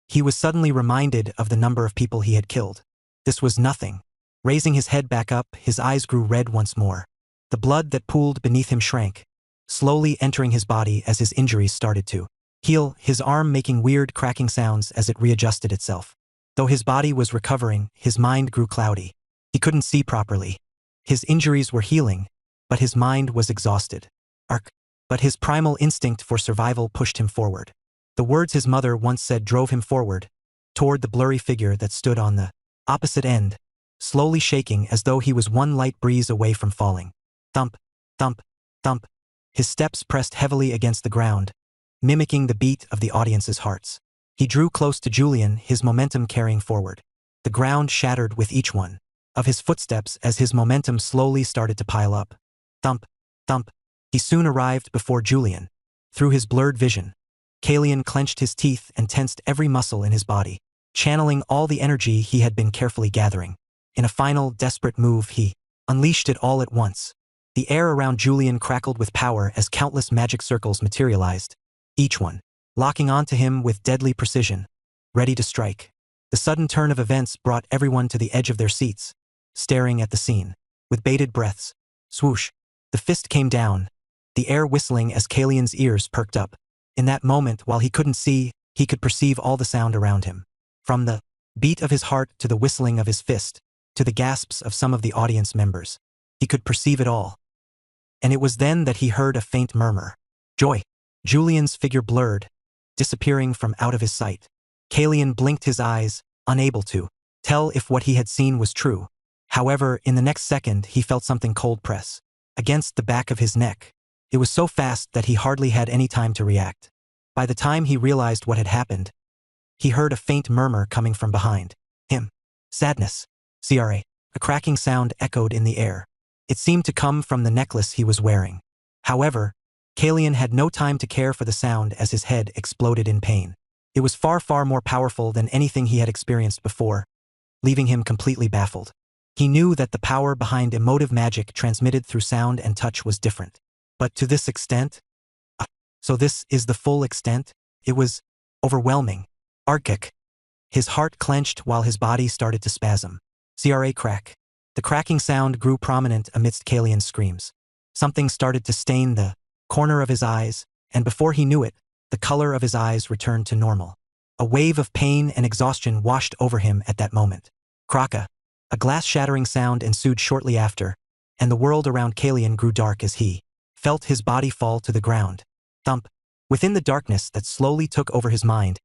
S2: He was suddenly reminded of the number of people he had killed. This was nothing. Raising his head back up, his eyes grew red once more. The blood that pooled beneath him shrank, slowly entering his body as his injuries started to heal, his arm making weird cracking sounds as it readjusted itself. Though his body was recovering, his mind grew cloudy. He couldn't see properly. His injuries were healing, but his mind was exhausted. But his primal instinct for survival pushed him forward. The words his mother once said drove him forward, toward the blurry figure that stood on the opposite end, slowly shaking as though he was one light breeze away from falling. Thump, thump, thump. His steps pressed heavily against the ground, mimicking the beat of the audience's hearts. He drew close to Julian, his momentum carrying forward. The ground shattered with each one of his footsteps as his momentum slowly started to pile up. Thump, thump. He soon arrived before Julian. Through his blurred vision, Kalian clenched his teeth and tensed every muscle in his body, channeling all the energy he had been carefully gathering. In a final, desperate move, he unleashed it all at once. The air around Julian crackled with power as countless magic circles materialized, each one locking onto him with deadly precision, ready to strike. The sudden turn of events brought everyone to the edge of their seats, staring at the scene. With bated breaths, swoosh, the fist came down, the air whistling as Kalian's ears perked up. In that moment, while he couldn't see, he could perceive all the sound around him. From the beat of his heart to the whistling of his fist, to the gasps of some of the audience members. He could perceive it all. And it was then that he heard a faint murmur. Joy. Julian's figure blurred, disappearing from out of his sight. Kalian blinked his eyes, unable to tell if what he had seen was true. However, in the next second, he felt something cold press against the back of his neck. It was so fast that he hardly had any time to react. By the time he realized what had happened, he heard a faint murmur coming from behind him. Sadness. CRA. A cracking sound echoed in the air. It seemed to come from the necklace he was wearing. However, Kalian had no time to care for the sound as his head exploded in pain. It was far, far more powerful than anything he had experienced before, leaving him completely baffled. He knew that the power behind emotive magic transmitted through sound and touch was different. But to this extent? So this is the full extent? It was overwhelming. Arctic. His heart clenched while his body started to spasm. CRA crack. The cracking sound grew prominent amidst Kalian's screams. Something started to stain the corner of his eyes, and before he knew it, the color of his eyes returned to normal. A wave of pain and exhaustion washed over him at that moment. Kraka. A glass-shattering sound ensued shortly after, and the world around Kalian grew dark as he felt his body fall to the ground. Thump. Within the darkness that slowly took over his mind,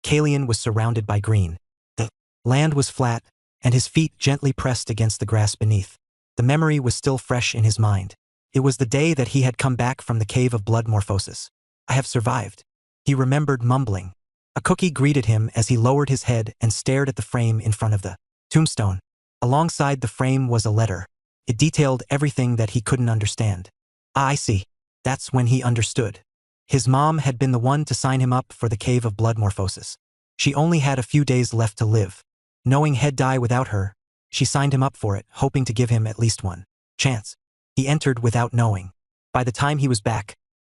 S2: Kalian was surrounded by green. The land was flat, and his feet gently pressed against the grass beneath. The memory was still fresh in his mind. It was the day that he had come back from the cave of blood morphosis. I have survived. He remembered mumbling. A cookie greeted him as he lowered his head and stared at the frame in front of the tombstone. Alongside the frame was a letter. It detailed everything that he couldn't understand. I see. That's when he understood. His mom had been the one to sign him up for the cave of blood morphosis. She only had a few days left to live. Knowing he'd die without her, she signed him up for it, hoping to give him at least one chance. He entered without knowing. By the time he was back,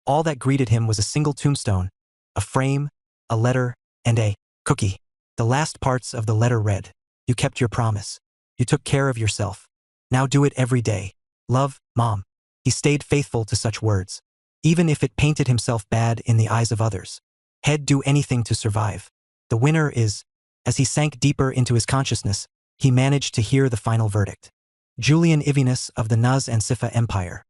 S2: All that greeted him was a single tombstone, a frame, a letter, and a cookie. The last parts of the letter read, "You kept your promise. You took care of yourself. Now do it every day. Love, Mom." He stayed faithful to such words, even if it painted himself bad in the eyes of others. He'd do anything to survive. The winner is, as he sank deeper into his consciousness, he managed to hear the final verdict. Julian Ivinus of the Nuz and Sifa Empire.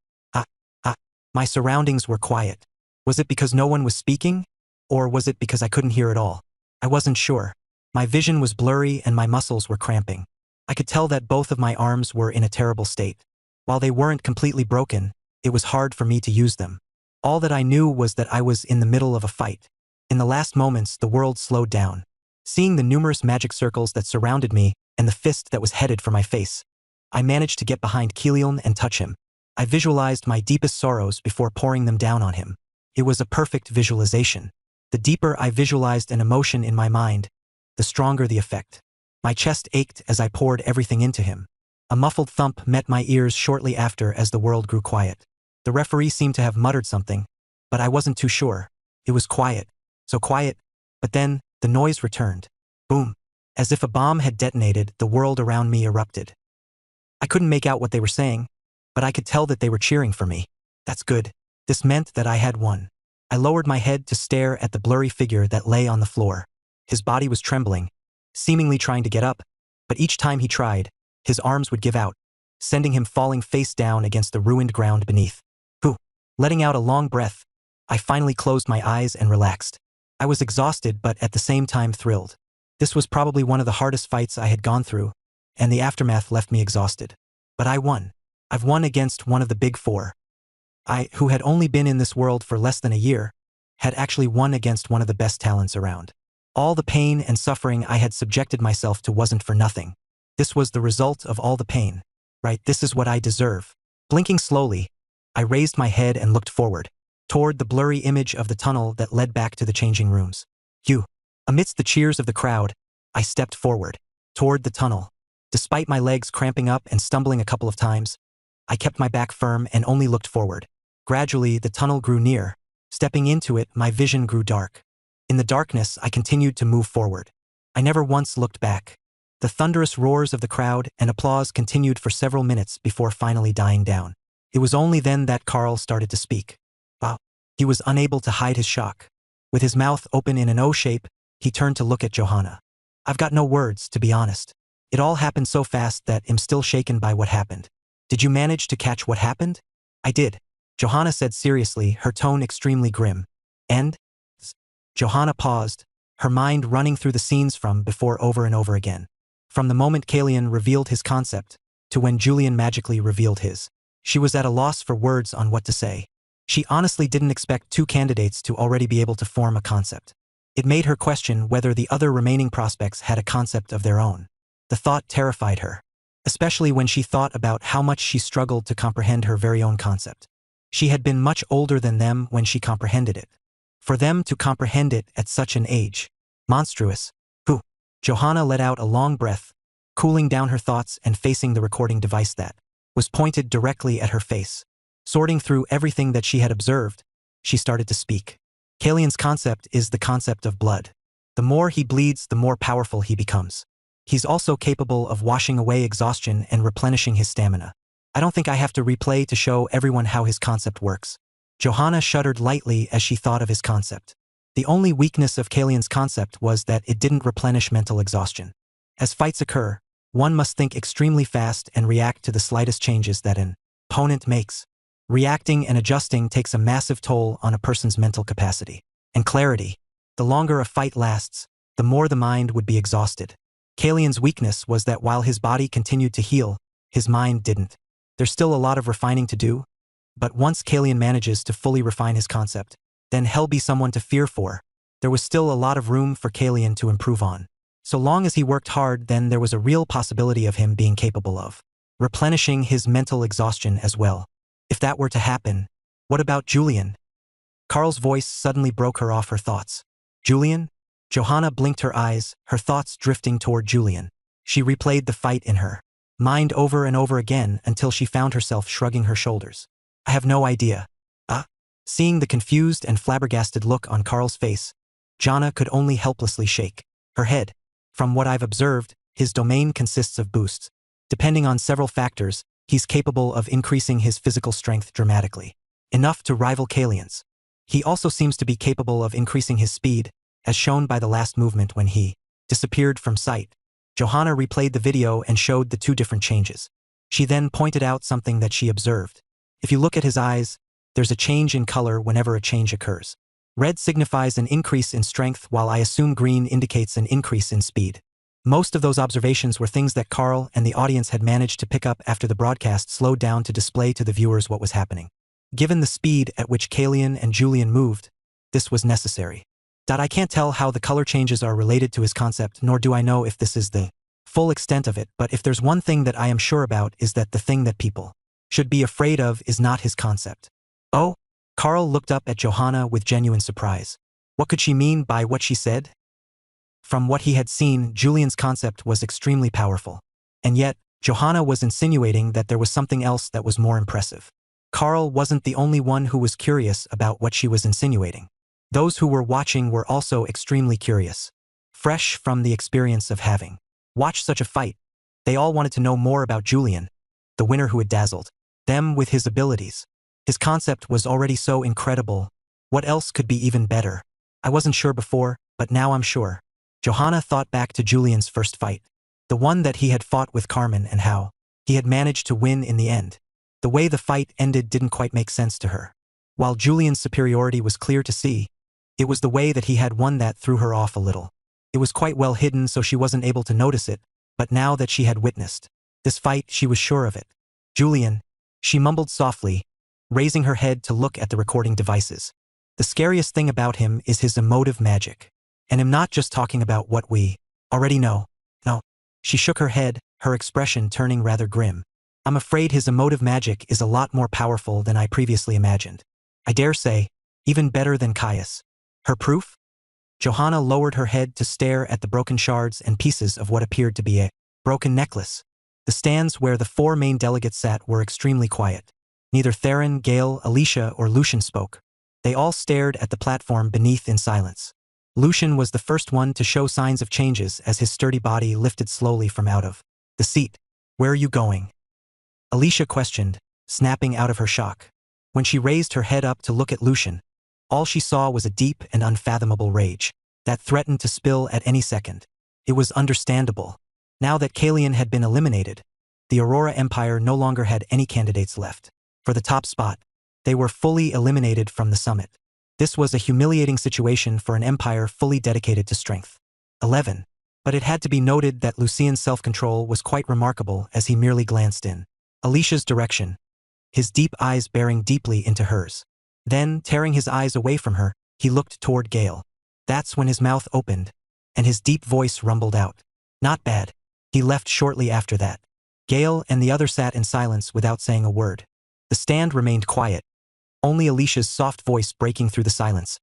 S2: My surroundings were quiet. Was it because no one was speaking? Or was it because I couldn't hear at all? I wasn't sure. My vision was blurry and my muscles were cramping. I could tell that both of my arms were in a terrible state. While they weren't completely broken, it was hard for me to use them. All that I knew was that I was in the middle of a fight. In the last moments, the world slowed down. Seeing the numerous magic circles that surrounded me and the fist that was headed for my face, I managed to get behind Kilion and touch him. I visualized my deepest sorrows before pouring them down on him. It was a perfect visualization. The deeper I visualized an emotion in my mind, the stronger the effect. My chest ached as I poured everything into him. A muffled thump met my ears shortly after as the world grew quiet. The referee seemed to have muttered something, but I wasn't too sure. It was quiet, so quiet, but then the noise returned. Boom. As if a bomb had detonated, the world around me erupted. I couldn't make out what they were saying, but I could tell that they were cheering for me. That's good. This meant that I had won. I lowered my head to stare at the blurry figure that lay on the floor. His body was trembling, seemingly trying to get up, but each time he tried, his arms would give out, sending him falling face down against the ruined ground beneath. Letting out a long breath, I finally closed my eyes and relaxed. I was exhausted but at the same time thrilled. This was probably one of the hardest fights I had gone through, and the aftermath left me exhausted. But I won. I've won against one of the big four. I, who had only been in this world for less than a year, had actually won against one of the best talents around. All the pain and suffering I had subjected myself to wasn't for nothing. This was the result of all the pain. Right, this is what I deserve. Blinking slowly, I raised my head and looked forward, toward the blurry image of the tunnel that led back to the changing rooms. Amidst the cheers of the crowd, I stepped forward, toward the tunnel. Despite my legs cramping up and stumbling a couple of times, I kept my back firm and only looked forward. Gradually, the tunnel grew near. Stepping into it, my vision grew dark. In the darkness, I continued to move forward. I never once looked back. The thunderous roars of the crowd and applause continued for several minutes before finally dying down. It was only then that Carl started to speak. Wow. He was unable to hide his shock. With his mouth open in an O shape, he turned to look at Johanna. I've got no words, to be honest. It all happened so fast that I'm still shaken by what happened. Did you manage to catch what happened? I did. Johanna said seriously, her tone extremely grim. And? Johanna paused, her mind running through the scenes from before over and over again. From the moment Kalian revealed his concept, to when Julian magically revealed his. She was at a loss for words on what to say. She honestly didn't expect two candidates to already be able to form a concept. It made her question whether the other remaining prospects had a concept of their own. The thought terrified her, especially when she thought about how much she struggled to comprehend her very own concept. She had been much older than them when she comprehended it. For them to comprehend it at such an age, monstrous. Johanna let out a long breath, cooling down her thoughts and facing the recording device that was pointed directly at her face. Sorting through everything that she had observed, she started to speak. Kalian's concept is the concept of blood. The more he bleeds, the more powerful he becomes. He's also capable of washing away exhaustion and replenishing his stamina. I don't think I have to replay to show everyone how his concept works. Johanna shuddered lightly as she thought of his concept. The only weakness of Kalian's concept was that it didn't replenish mental exhaustion. As fights occur, one must think extremely fast and react to the slightest changes that an opponent makes. Reacting and adjusting takes a massive toll on a person's mental capacity and clarity. The longer a fight lasts, the more the mind would be exhausted. Kalian's weakness was that while his body continued to heal, his mind didn't. There's still a lot of refining to do, but once Kalian manages to fully refine his concept, then he'll be someone to fear for. There was still a lot of room for Kalian to improve on. So long as he worked hard, then there was a real possibility of him being capable of replenishing his mental exhaustion as well. If that were to happen, what about Julian? Carl's voice suddenly broke her off her thoughts. Julian? Johanna blinked her eyes, her thoughts drifting toward Julian. She replayed the fight in her mind over and over again until she found herself shrugging her shoulders. I have no idea. Seeing the confused and flabbergasted look on Carl's face, Jana could only helplessly shake her head. From what I've observed, his domain consists of boosts. Depending on several factors, he's capable of increasing his physical strength dramatically, enough to rival Kalian's. He also seems to be capable of increasing his speed, as shown by the last movement when he disappeared from sight. Johanna replayed the video and showed the two different changes. She then pointed out something that she observed. If you look at his eyes, there's a change in color whenever a change occurs. Red signifies an increase in strength, while I assume green indicates an increase in speed. Most of those observations were things that Carl and the audience had managed to pick up after the broadcast slowed down to display to the viewers what was happening. Given the speed at which Kalian and Julian moved, this was necessary. I can't tell how the color changes are related to his concept, nor do I know if this is the full extent of it, but if there's one thing that I am sure about is that the thing that people should be afraid of is not his concept. Oh? Carl looked up at Johanna with genuine surprise. What could she mean by what she said? From what he had seen, Julian's concept was extremely powerful. And yet, Johanna was insinuating that there was something else that was more impressive. Carl wasn't the only one who was curious about what she was insinuating. Those who were watching were also extremely curious. Fresh from the experience of having watched such a fight, they all wanted to know more about Julian, the winner who had dazzled them with his abilities. His concept was already so incredible. What else could be even better? I wasn't sure before, but now I'm sure. Johanna thought back to Julian's first fight, the one that he had fought with Carmen, and how he had managed to win in the end. The way the fight ended didn't quite make sense to her. While Julian's superiority was clear to see, it was the way that he had won that threw her off a little. It was quite well hidden, so she wasn't able to notice it, but now that she had witnessed this fight, she was sure of it. Julian, she mumbled softly, raising her head to look at the recording devices. The scariest thing about him is his emotive magic. And I'm not just talking about what we already know. No. She shook her head, her expression turning rather grim. I'm afraid his emotive magic is a lot more powerful than I previously imagined. I dare say, even better than Caius. Her proof? Johanna lowered her head to stare at the broken shards and pieces of what appeared to be a broken necklace. The stands where the four main delegates sat were extremely quiet. Neither Theron, Gale, Alicia, or Lucian spoke. They all stared at the platform beneath in silence. Lucian was the first one to show signs of changes as his sturdy body lifted slowly from out of the seat. Where are you going? Alicia questioned, snapping out of her shock. When she raised her head up to look at Lucian, all she saw was a deep and unfathomable rage that threatened to spill at any second. It was understandable. Now that Kalian had been eliminated, the Aurora Empire no longer had any candidates left. For the top spot, they were fully eliminated from the summit. This was a humiliating situation for an empire fully dedicated to strength. 11. But it had to be noted that Lucian's self-control was quite remarkable as he merely glanced in Alicia's direction, his deep eyes bearing deeply into hers. Then, tearing his eyes away from her, he looked toward Gale. That's when his mouth opened, and his deep voice rumbled out. Not bad. He left shortly after that. Gale and the other sat in silence without saying a word. The stand remained quiet, only Alicia's soft voice breaking through the silence.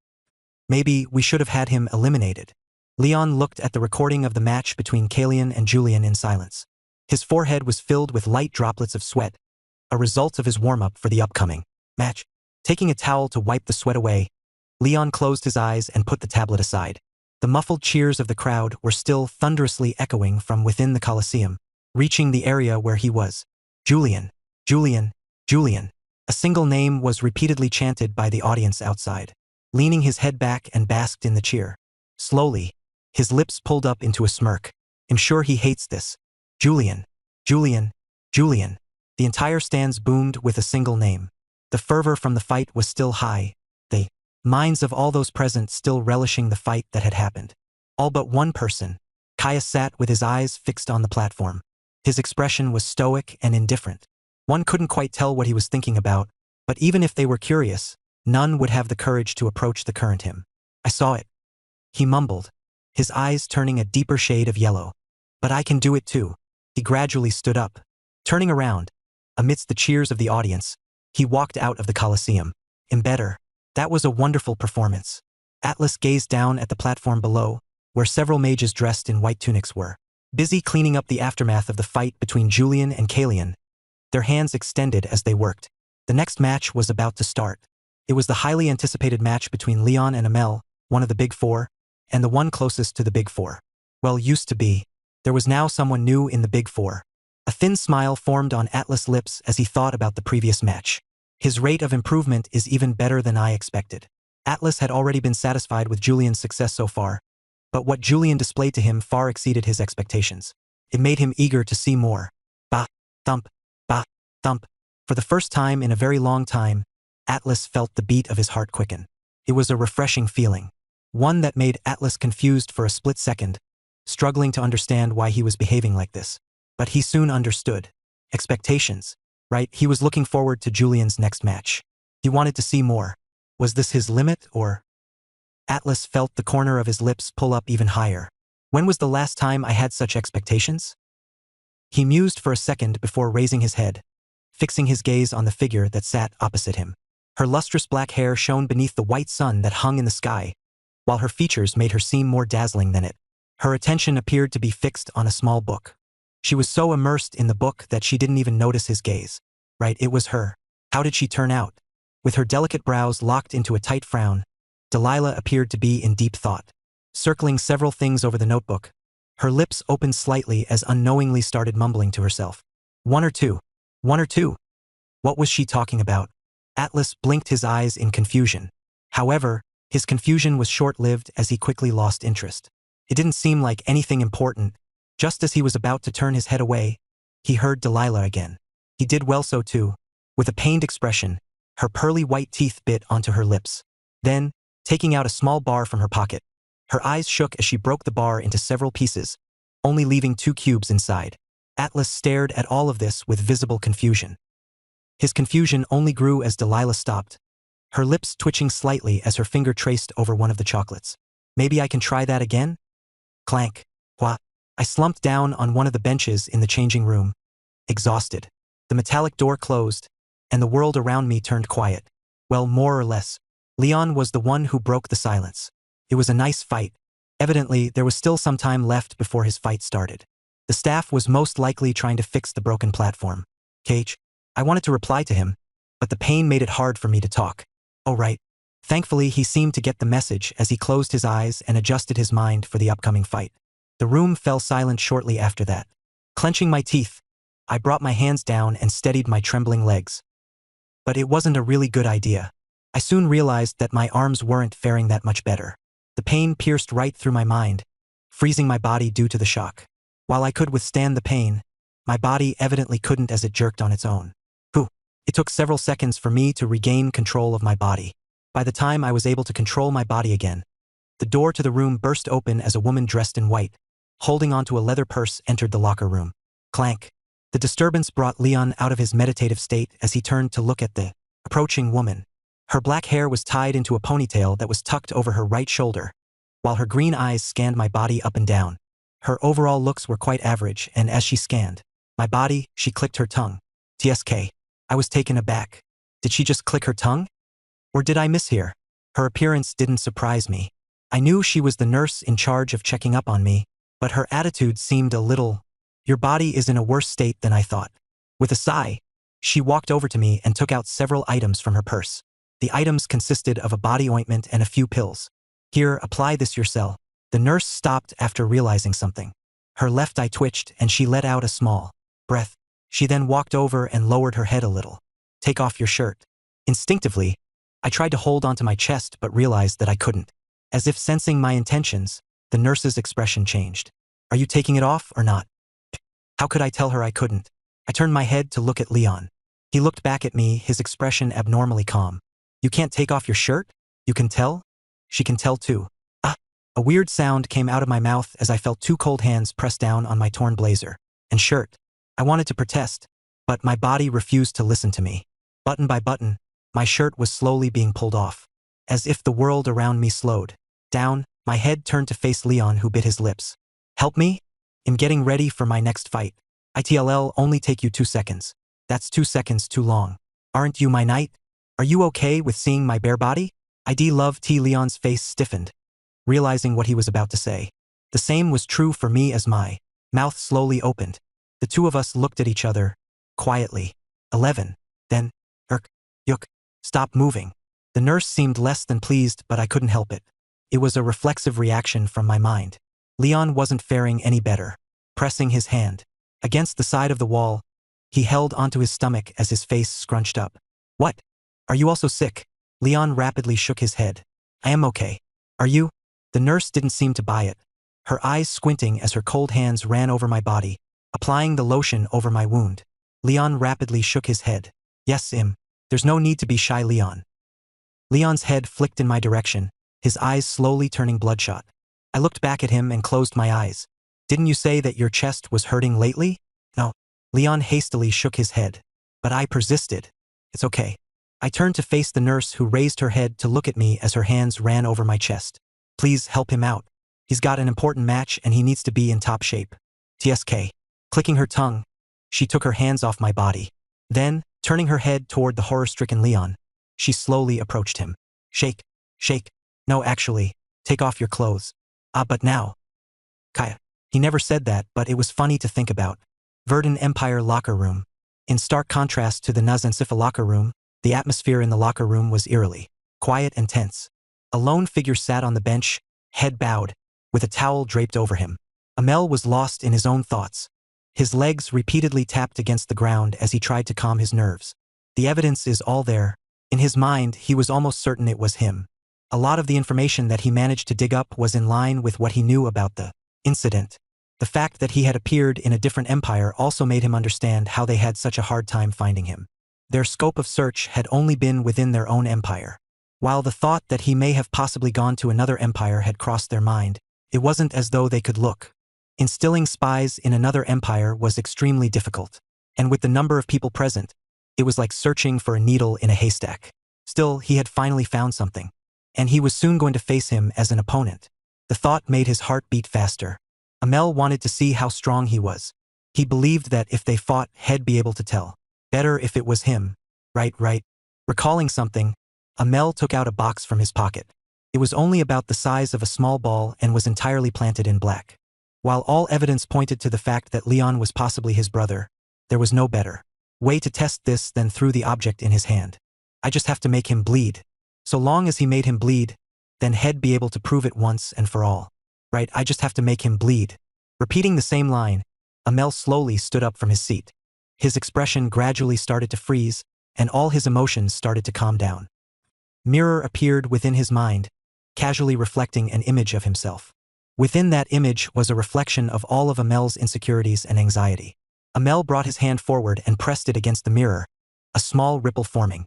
S2: Maybe we should have had him eliminated. Leon looked at the recording of the match between Kalian and Julian in silence. His forehead was filled with light droplets of sweat, a result of his warm-up for the upcoming match. Taking a towel to wipe the sweat away, Leon closed his eyes and put the tablet aside. The muffled cheers of the crowd were still thunderously echoing from within the Colosseum, reaching the area where he was. Julian, Julian, Julian. A single name was repeatedly chanted by the audience outside. Leaning his head back and basked in the cheer. Slowly, his lips pulled up into a smirk. I'm sure he hates this. Julian, Julian, Julian. The entire stands boomed with a single name. The fervor from the fight was still high, the minds of all those present still relishing the fight that had happened. All but one person. Caius sat with his eyes fixed on the platform. His expression was stoic and indifferent. One couldn't quite tell what he was thinking about, but even if they were curious, none would have the courage to approach the current him. I saw it. He mumbled, his eyes turning a deeper shade of yellow. But I can do it too. He gradually stood up. Turning around, amidst the cheers of the audience, he walked out of the Colosseum. Better. That was a wonderful performance. Atlas gazed down at the platform below, where several mages dressed in white tunics were busy cleaning up the aftermath of the fight between Julian and Kalian, their hands extended as they worked. The next match was about to start. It was the highly anticipated match between Leon and Amel, one of the Big Four, and the one closest to the Big Four. Well, used to be. There was now someone new in the Big Four. A thin smile formed on Atlas' lips as he thought about the previous match. His rate of improvement is even better than I expected. Atlas had already been satisfied with Julian's success so far, but what Julian displayed to him far exceeded his expectations. It made him eager to see more. Bah, thump, bah, thump. For the first time in a very long time, Atlas felt the beat of his heart quicken. It was a refreshing feeling, one that made Atlas confused for a split second, struggling to understand why he was behaving like this. But he soon understood. Expectations, right? He was looking forward to Julian's next match. He wanted to see more. Was this his limit, or? Atlas felt the corner of his lips pull up even higher. When was the last time I had such expectations? He mused for a second before raising his head, fixing his gaze on the figure that sat opposite him. Her lustrous black hair shone beneath the white sun that hung in the sky, while her features made her seem more dazzling than it. Her attention appeared to be fixed on a small book. She was so immersed in the book that she didn't even notice his gaze. Right, it was her. How did she turn out? With her delicate brows locked into a tight frown, Delilah appeared to be in deep thought, circling several things over the notebook. Her lips opened slightly as unknowingly started mumbling to herself. One or two. What was she talking about? Atlas blinked his eyes in confusion. However, his confusion was short-lived as he quickly lost interest. It didn't seem like anything important. Just as he was about to turn his head away, he heard Delilah again. He did well so too. With a pained expression, her pearly white teeth bit onto her lips. Then, taking out a small bar from her pocket, her eyes shook as she broke the bar into several pieces, only leaving 2 cubes inside. Atlas stared at all of this with visible confusion. His confusion only grew as Delilah stopped, her lips twitching slightly as her finger traced over one of the chocolates. Maybe I can try that again? Clank. Wha? I slumped down on one of the benches in the changing room, exhausted. The metallic door closed, and the world around me turned quiet. Well, more or less. Leon was the one who broke the silence. It was a nice fight. Evidently, there was still some time left before his fight started. The staff was most likely trying to fix the broken platform. Cage. I wanted to reply to him, but the pain made it hard for me to talk. Oh right. Thankfully, he seemed to get the message as he closed his eyes and adjusted his mind for the upcoming fight. The room fell silent shortly after that. Clenching my teeth, I brought my hands down and steadied my trembling legs. But it wasn't a really good idea. I soon realized that my arms weren't faring that much better. The pain pierced right through my mind, freezing my body due to the shock. While I could withstand the pain, my body evidently couldn't as it jerked on its own. It took several seconds for me to regain control of my body. By the time I was able to control my body again, the door to the room burst open as a woman dressed in white, holding onto a leather purse, entered the locker room. Clank. The disturbance brought Leon out of his meditative state as he turned to look at the approaching woman. Her black hair was tied into a ponytail that was tucked over her right shoulder, while her green eyes scanned my body up and down. Her overall looks were quite average, and as she scanned my body, she clicked her tongue. TSK. I was taken aback. Did she just click her tongue? Or did I mishear? Her appearance didn't surprise me. I knew she was the nurse in charge of checking up on me, but her attitude seemed a little, "Your body is in a worse state than I thought." With a sigh, she walked over to me and took out several items from her purse. The items consisted of a body ointment and a few pills. Here, apply this yourself. The nurse stopped after realizing something. Her left eye twitched and she let out a small breath. She then walked over and lowered her head a little. Take off your shirt. Instinctively, I tried to hold onto my chest but realized that I couldn't. As if sensing my intentions, the nurse's expression changed. Are you taking it off or not? How could I tell her I couldn't? I turned my head to look at Leon. He looked back at me, his expression abnormally calm. You can't take off your shirt? You can tell? She can tell too. Ah! A weird sound came out of my mouth as I felt 2 cold hands press down on my torn blazer and shirt. I wanted to protest, but my body refused to listen to me. Button by button, my shirt was slowly being pulled off. As if the world around me slowed down, my head turned to face Leon, who bit his lips. Help me? I'm getting ready for my next fight. ITLL only take you 2 seconds. That's 2 seconds too long. Aren't you my knight? Are you okay with seeing my bare body? ID love T. Leon's face stiffened, realizing what he was about to say. The same was true for me as my mouth slowly opened. The two of us looked at each other, quietly. 11. Then, Yuk, stop moving. The nurse seemed less than pleased, but I couldn't help it. It was a reflexive reaction from my mind. Leon wasn't faring any better. Pressing his hand against the side of the wall, he held onto his stomach as his face scrunched up. What? Are you also sick? Leon rapidly shook his head. I am okay. Are you? The nurse didn't seem to buy it, her eyes squinting as her cold hands ran over my body, applying the lotion over my wound. Leon rapidly shook his head. Yes, there's no need to be shy, Leon. Leon's head flicked in my direction, his eyes slowly turning bloodshot. I looked back at him and closed my eyes. Didn't you say that your chest was hurting lately? No. Leon hastily shook his head. But I persisted. It's okay. I turned to face the nurse, who raised her head to look at me as her hands ran over my chest. Please help him out. He's got an important match and he needs to be in top shape. TSK. Clicking her tongue, she took her hands off my body. Then, turning her head toward the horror-stricken Leon, she slowly approached him. Shake. Shake. No, actually, take off your clothes. But now. Kaya. He never said that, but it was funny to think about. Verdant Empire locker room. In stark contrast to the Nazensifa locker room, the atmosphere in the locker room was eerily quiet and tense. A lone figure sat on the bench, head bowed, with a towel draped over him. Amel was lost in his own thoughts. His legs repeatedly tapped against the ground as he tried to calm his nerves. The evidence is all there. In his mind, he was almost certain it was him. A lot of the information that he managed to dig up was in line with what he knew about the incident. The fact that he had appeared in a different empire also made him understand how they had such a hard time finding him. Their scope of search had only been within their own empire. While the thought that he may have possibly gone to another empire had crossed their mind, it wasn't as though they could look. Instilling spies in another empire was extremely difficult, and with the number of people present, it was like searching for a needle in a haystack. Still, he had finally found something, and he was soon going to face him as an opponent. The thought made his heart beat faster. Amel wanted to see how strong he was. He believed that if they fought, he'd be able to tell. Better if it was him. Right. Recalling something, Amel took out a box from his pocket. It was only about the size of a small ball and was entirely planted in black. While all evidence pointed to the fact that Leon was possibly his brother, there was no better way to test this than through the object in his hand. I just have to make him bleed. So long as he made him bleed, then he'd be able to prove it once and for all. Right, I just have to make him bleed. Repeating the same line, Amel slowly stood up from his seat. His expression gradually started to freeze, and all his emotions started to calm down. Mirror appeared within his mind, casually reflecting an image of himself. Within that image was a reflection of all of Amel's insecurities and anxiety. Amel brought his hand forward and pressed it against the mirror, a small ripple forming.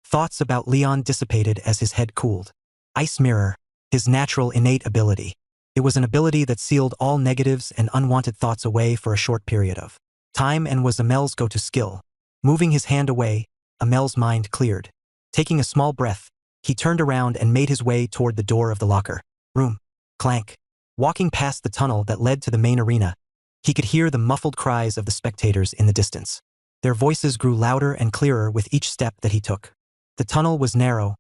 S2: Thoughts about Leon dissipated as his head cooled. Ice mirror, his natural innate ability. It was an ability that sealed all negatives and unwanted thoughts away for a short period of time and was Amel's go-to skill. Moving his hand away, Amel's mind cleared. Taking a small breath, he turned around and made his way toward the door of the locker room. Clank. Walking past the tunnel that led to the main arena, he could hear the muffled cries of the spectators in the distance. Their voices grew louder and clearer with each step that he took. The tunnel was narrow,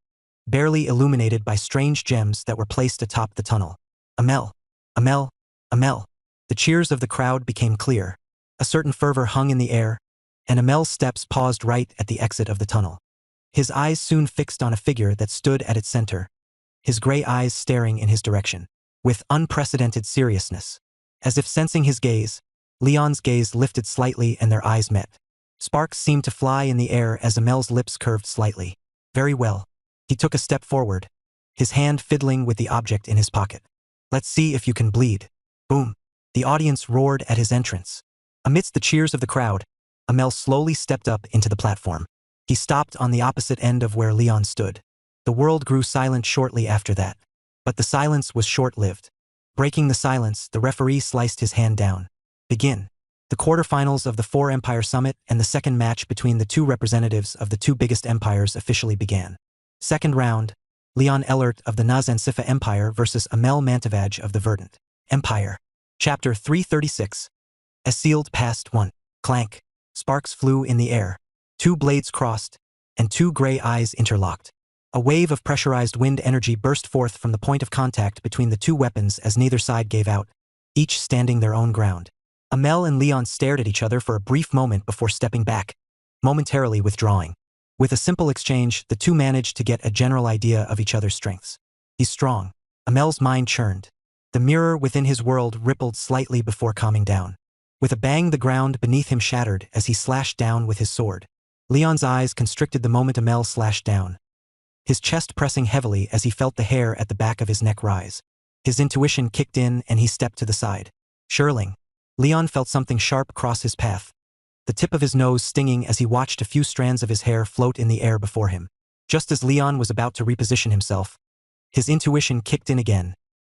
S2: barely illuminated by strange gems that were placed atop the tunnel. Amel. Amel. Amel. The cheers of the crowd became clear. A certain fervor hung in the air, and Amel's steps paused right at the exit of the tunnel. His eyes soon fixed on a figure that stood at its center, his gray eyes staring in his direction, with unprecedented seriousness. As if sensing his gaze, Leon's gaze lifted slightly and their eyes met. Sparks seemed to fly in the air as Amel's lips curved slightly. Very well. He took a step forward, his hand fiddling with the object in his pocket. Let's see if you can bleed. Boom. The audience roared at his entrance. Amidst the cheers of the crowd, Amel slowly stepped up into the platform. He stopped on the opposite end of where Leon stood. The world grew silent shortly after that. But the silence was short-lived. Breaking the silence, the referee sliced his hand down. Begin. The quarterfinals of the Four Empire Summit and the second match between the two representatives of the two biggest empires officially began. Second round, Leon Ellert of the Nazensifa Empire versus Amel Mantavaj of the Verdant Empire. Chapter 336. As sealed past 1. Clank. Sparks flew in the air. Two blades crossed, and two gray eyes interlocked. A wave of pressurized wind energy burst forth from the point of contact between the two weapons as neither side gave out, each standing their own ground. Amel and Leon stared at each other for a brief moment before stepping back, momentarily withdrawing. With a simple exchange, the two managed to get a general idea of each other's strengths. He's strong. Amel's mind churned. The mirror within his world rippled slightly before calming down. With a bang, the ground beneath him shattered as he slashed down with his sword. Leon's eyes constricted the moment Amel slashed down, his chest pressing heavily as he felt the hair at the back of his neck rise. His intuition kicked in and he stepped to the side. Shirling. Leon felt something sharp cross his path, the tip of his nose stinging as he watched a few strands of his hair float in the air before him. Just as Leon was about to reposition himself, his intuition kicked in again,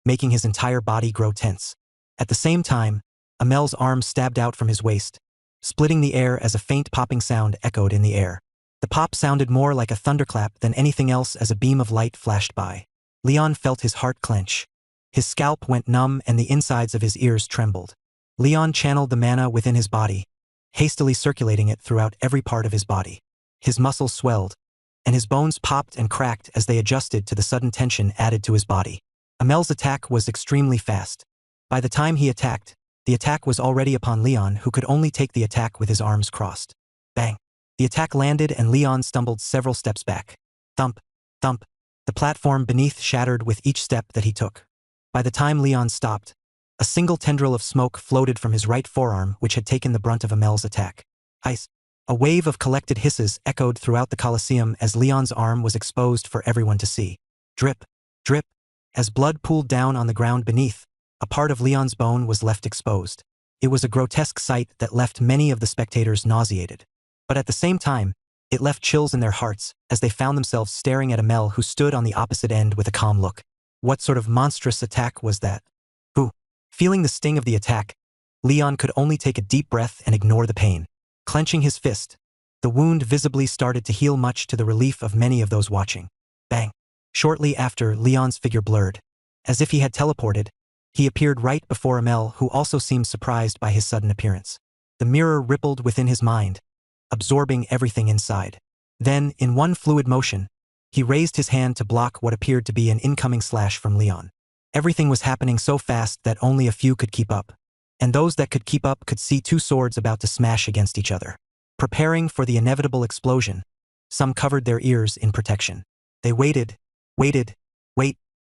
S2: making his entire body grow tense. At the same time, Amel's arm stabbed out from his waist, splitting the air as a faint popping sound echoed in the air. The pop sounded more like a thunderclap than anything else as a beam of light flashed by. Leon felt his heart clench. His scalp went numb and the insides of his ears trembled. Leon channeled the mana within his body, hastily circulating it throughout every part of his body. His muscles swelled, and his bones popped and cracked as they adjusted to the sudden tension added to his body. Amel's attack was extremely fast. By the time he attacked, the attack was already upon Leon, who could only take the attack with his arms crossed. Bang! The attack landed and Leon stumbled several steps back. Thump! Thump! The platform beneath shattered with each step that he took. By the time Leon stopped, a single tendril of smoke floated from his right forearm, which had taken the brunt of Amel's attack. Ice! A wave of collected hisses echoed throughout the Colosseum as Leon's arm was exposed for everyone to see. Drip! Drip! As blood pooled down on the ground beneath, a part of Leon's bone was left exposed. It was a grotesque sight that left many of the spectators nauseated. But at the same time, it left chills in their hearts as they found themselves staring at Amel, who stood on the opposite end with a calm look. What sort of monstrous attack was that? Who? Feeling the sting of the attack, Leon could only take a deep breath and ignore the pain. Clenching his fist, the wound visibly started to heal, much to the relief of many of those watching. Bang! Shortly after, Leon's figure blurred. As if he had teleported, he appeared right before Amel, who also seemed surprised by his sudden appearance. The mirror rippled within his mind, absorbing everything inside. Then, in one fluid motion, he raised his hand to block what appeared to be an incoming slash from Leon. Everything was happening so fast that only a few could keep up. And those that could keep up could see two swords about to smash against each other. Preparing for the inevitable explosion, some covered their ears in protection. They waited.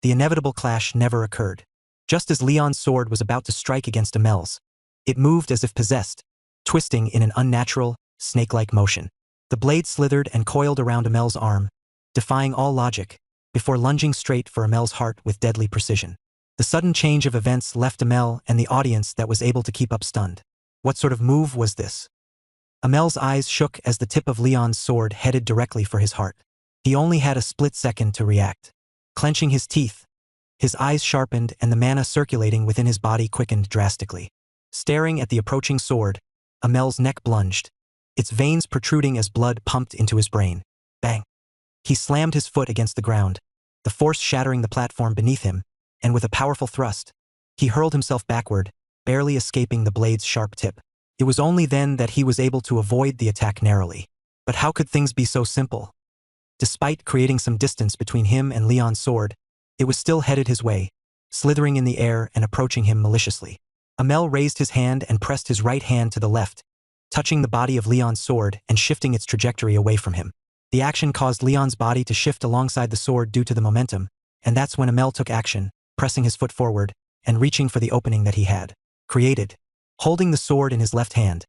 S2: The inevitable clash never occurred. Just as Leon's sword was about to strike against Amel's, it moved as if possessed, twisting in an unnatural, snake-like motion. The blade slithered and coiled around Amel's arm, defying all logic, before lunging straight for Amel's heart with deadly precision. The sudden change of events left Amel and the audience that was able to keep up stunned. What sort of move was this? Amel's eyes shook as the tip of Leon's sword headed directly for his heart. He only had a split second to react. Clenching his teeth, his eyes sharpened and the mana circulating within his body quickened drastically. Staring at the approaching sword, Amel's neck plunged, its veins protruding as blood pumped into his brain. Bang! He slammed his foot against the ground, the force shattering the platform beneath him, and with a powerful thrust, he hurled himself backward, barely escaping the blade's sharp tip. It was only then that he was able to avoid the attack narrowly. But how could things be so simple? Despite creating some distance between him and Leon's sword, it was still headed his way, slithering in the air and approaching him maliciously. Amel raised his hand and pressed his right hand to the left, touching the body of Leon's sword and shifting its trajectory away from him. The action caused Leon's body to shift alongside the sword due to the momentum, and that's when Amel took action, pressing his foot forward and reaching for the opening that he had created. Holding the sword in his left hand,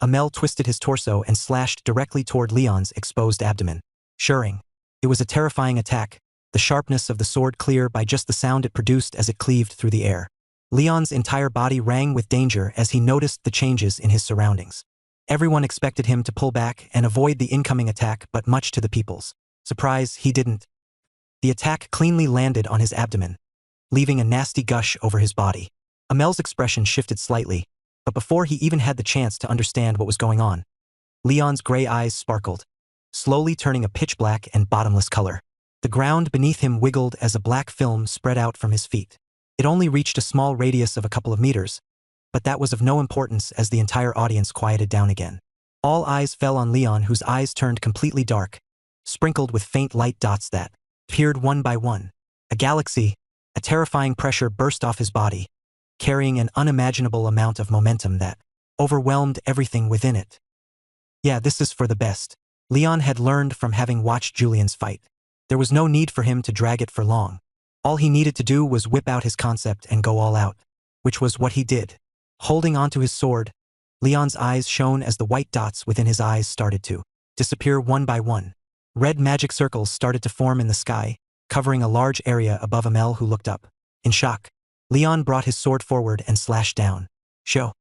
S2: Amel twisted his torso and slashed directly toward Leon's exposed abdomen. Shirring. It was a terrifying attack, the sharpness of the sword clear by just the sound it produced as it cleaved through the air. Leon's entire body rang with danger as he noticed the changes in his surroundings. Everyone expected him to pull back and avoid the incoming attack, but much to the people's surprise, he didn't. The attack cleanly landed on his abdomen, leaving a nasty gush over his body. Amel's expression shifted slightly, but before he even had the chance to understand what was going on, Leon's gray eyes sparkled, slowly turning a pitch black and bottomless color. The ground beneath him wiggled as a black film spread out from his feet. It only reached a small radius of a couple of meters, but that was of no importance as the entire audience quieted down again. All eyes fell on Leon, whose eyes turned completely dark, sprinkled with faint light dots that appeared one by one. A galaxy, a terrifying pressure burst off his body, carrying an unimaginable amount of momentum that overwhelmed everything within it. Yeah, this is for the best. Leon had learned from having watched Julian's fight. There was no need for him to drag it for long. All he needed to do was whip out his concept and go all out, which was what he did. Holding onto his sword, Leon's eyes shone as the white dots within his eyes started to disappear one by one. Red magic circles started to form in the sky, covering a large area above Amel, who looked up. In shock, Leon brought his sword forward and slashed down. Show,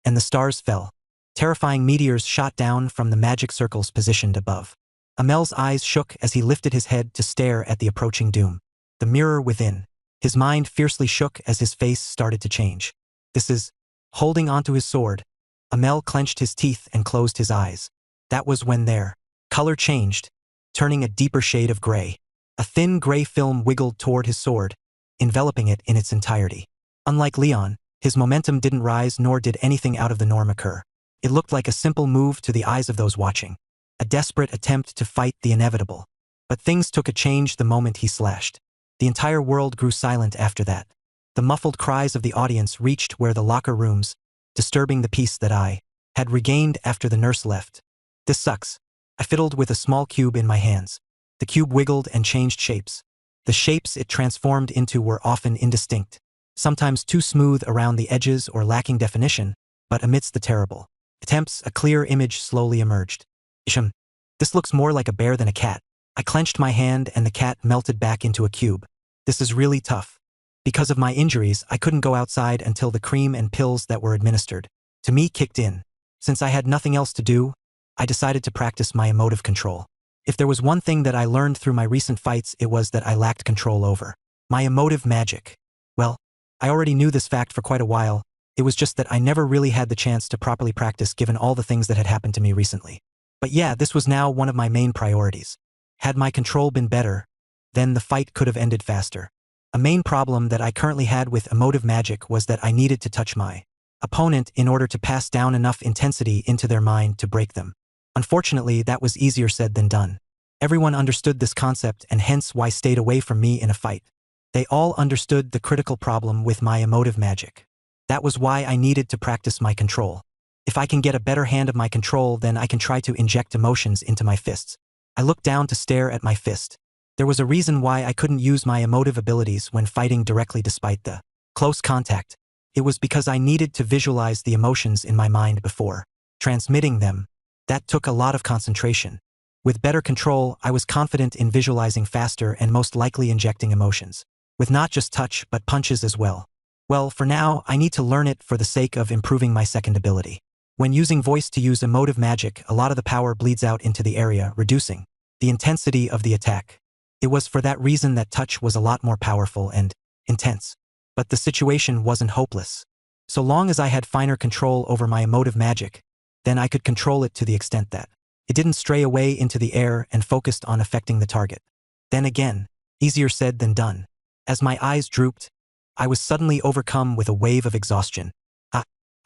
S2: and the stars fell. Terrifying meteors shot down from the magic circles positioned above. Amel's eyes shook as he lifted his head to stare at the approaching doom. The mirror within. His mind fiercely shook as his face started to change. This is... Holding onto his sword, Amel clenched his teeth and closed his eyes. That was when their color changed, turning a deeper shade of gray. A thin gray film wiggled toward his sword, enveloping it in its entirety. Unlike Leon, his momentum didn't rise, nor did anything out of the norm occur. It looked like a simple move to the eyes of those watching. A desperate attempt to fight the inevitable. But things took a change the moment he slashed. The entire world grew silent after that. The muffled cries of the audience reached where the locker rooms, disturbing the peace that I had regained after the nurse left. This sucks. I fiddled with a small cube in my hands. The cube wiggled and changed shapes. The shapes it transformed into were often indistinct, sometimes too smooth around the edges or lacking definition, but amidst the terrible attempts, a clear image slowly emerged. Isham, this looks more like a bear than a cat. I clenched my hand and the cat melted back into a cube. This is really tough. Because of my injuries, I couldn't go outside until the cream and pills that were administered to me kicked in. Since I had nothing else to do, I decided to practice my emotive control. If there was one thing that I learned through my recent fights, it was that I lacked control over my emotive magic. Well, I already knew this fact for quite a while. It was just that I never really had the chance to properly practice given all the things that had happened to me recently. But yeah, this was now one of my main priorities. Had my control been better, then the fight could have ended faster. A main problem that I currently had with emotive magic was that I needed to touch my opponent in order to pass down enough intensity into their mind to break them. Unfortunately, that was easier said than done. Everyone understood this concept and hence why stayed away from me in a fight. They all understood the critical problem with my emotive magic. That was why I needed to practice my control. If I can get a better hand of my control, then I can try to inject emotions into my fists. I looked down to stare at my fist. There was a reason why I couldn't use my emotive abilities when fighting directly despite the close contact. It was because I needed to visualize the emotions in my mind before transmitting them. That took a lot of concentration. With better control, I was confident in visualizing faster and most likely injecting emotions. With not just touch, but punches as well. Well, for now, I need to learn it for the sake of improving my second ability. When using voice to use emotive magic, a lot of the power bleeds out into the area, reducing the intensity of the attack. It was for that reason that touch was a lot more powerful and intense. But the situation wasn't hopeless. So long as I had finer control over my emotive magic, then I could control it to the extent that it didn't stray away into the air and focused on affecting the target. Then again, easier said than done. As my eyes drooped, I was suddenly overcome with a wave of exhaustion.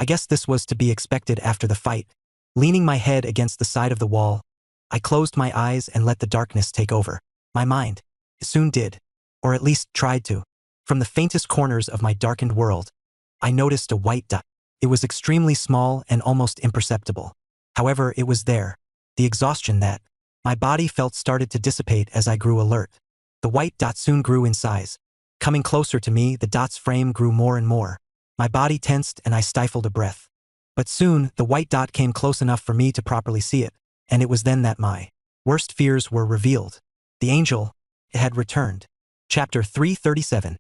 S2: I guess this was to be expected after the fight. Leaning my head against the side of the wall, I closed my eyes and let the darkness take over. My mind. It soon did. Or at least tried to. From the faintest corners of my darkened world, I noticed a white dot. It was extremely small and almost imperceptible. However, it was there. The exhaustion that my body felt started to dissipate as I grew alert. The white dot soon grew in size. Coming closer to me, the dot's frame grew more and more. My body tensed and I stifled a breath. But soon, the white dot came close enough for me to properly see it, and it was then that my worst fears were revealed. The angel, it had returned. Chapter 337.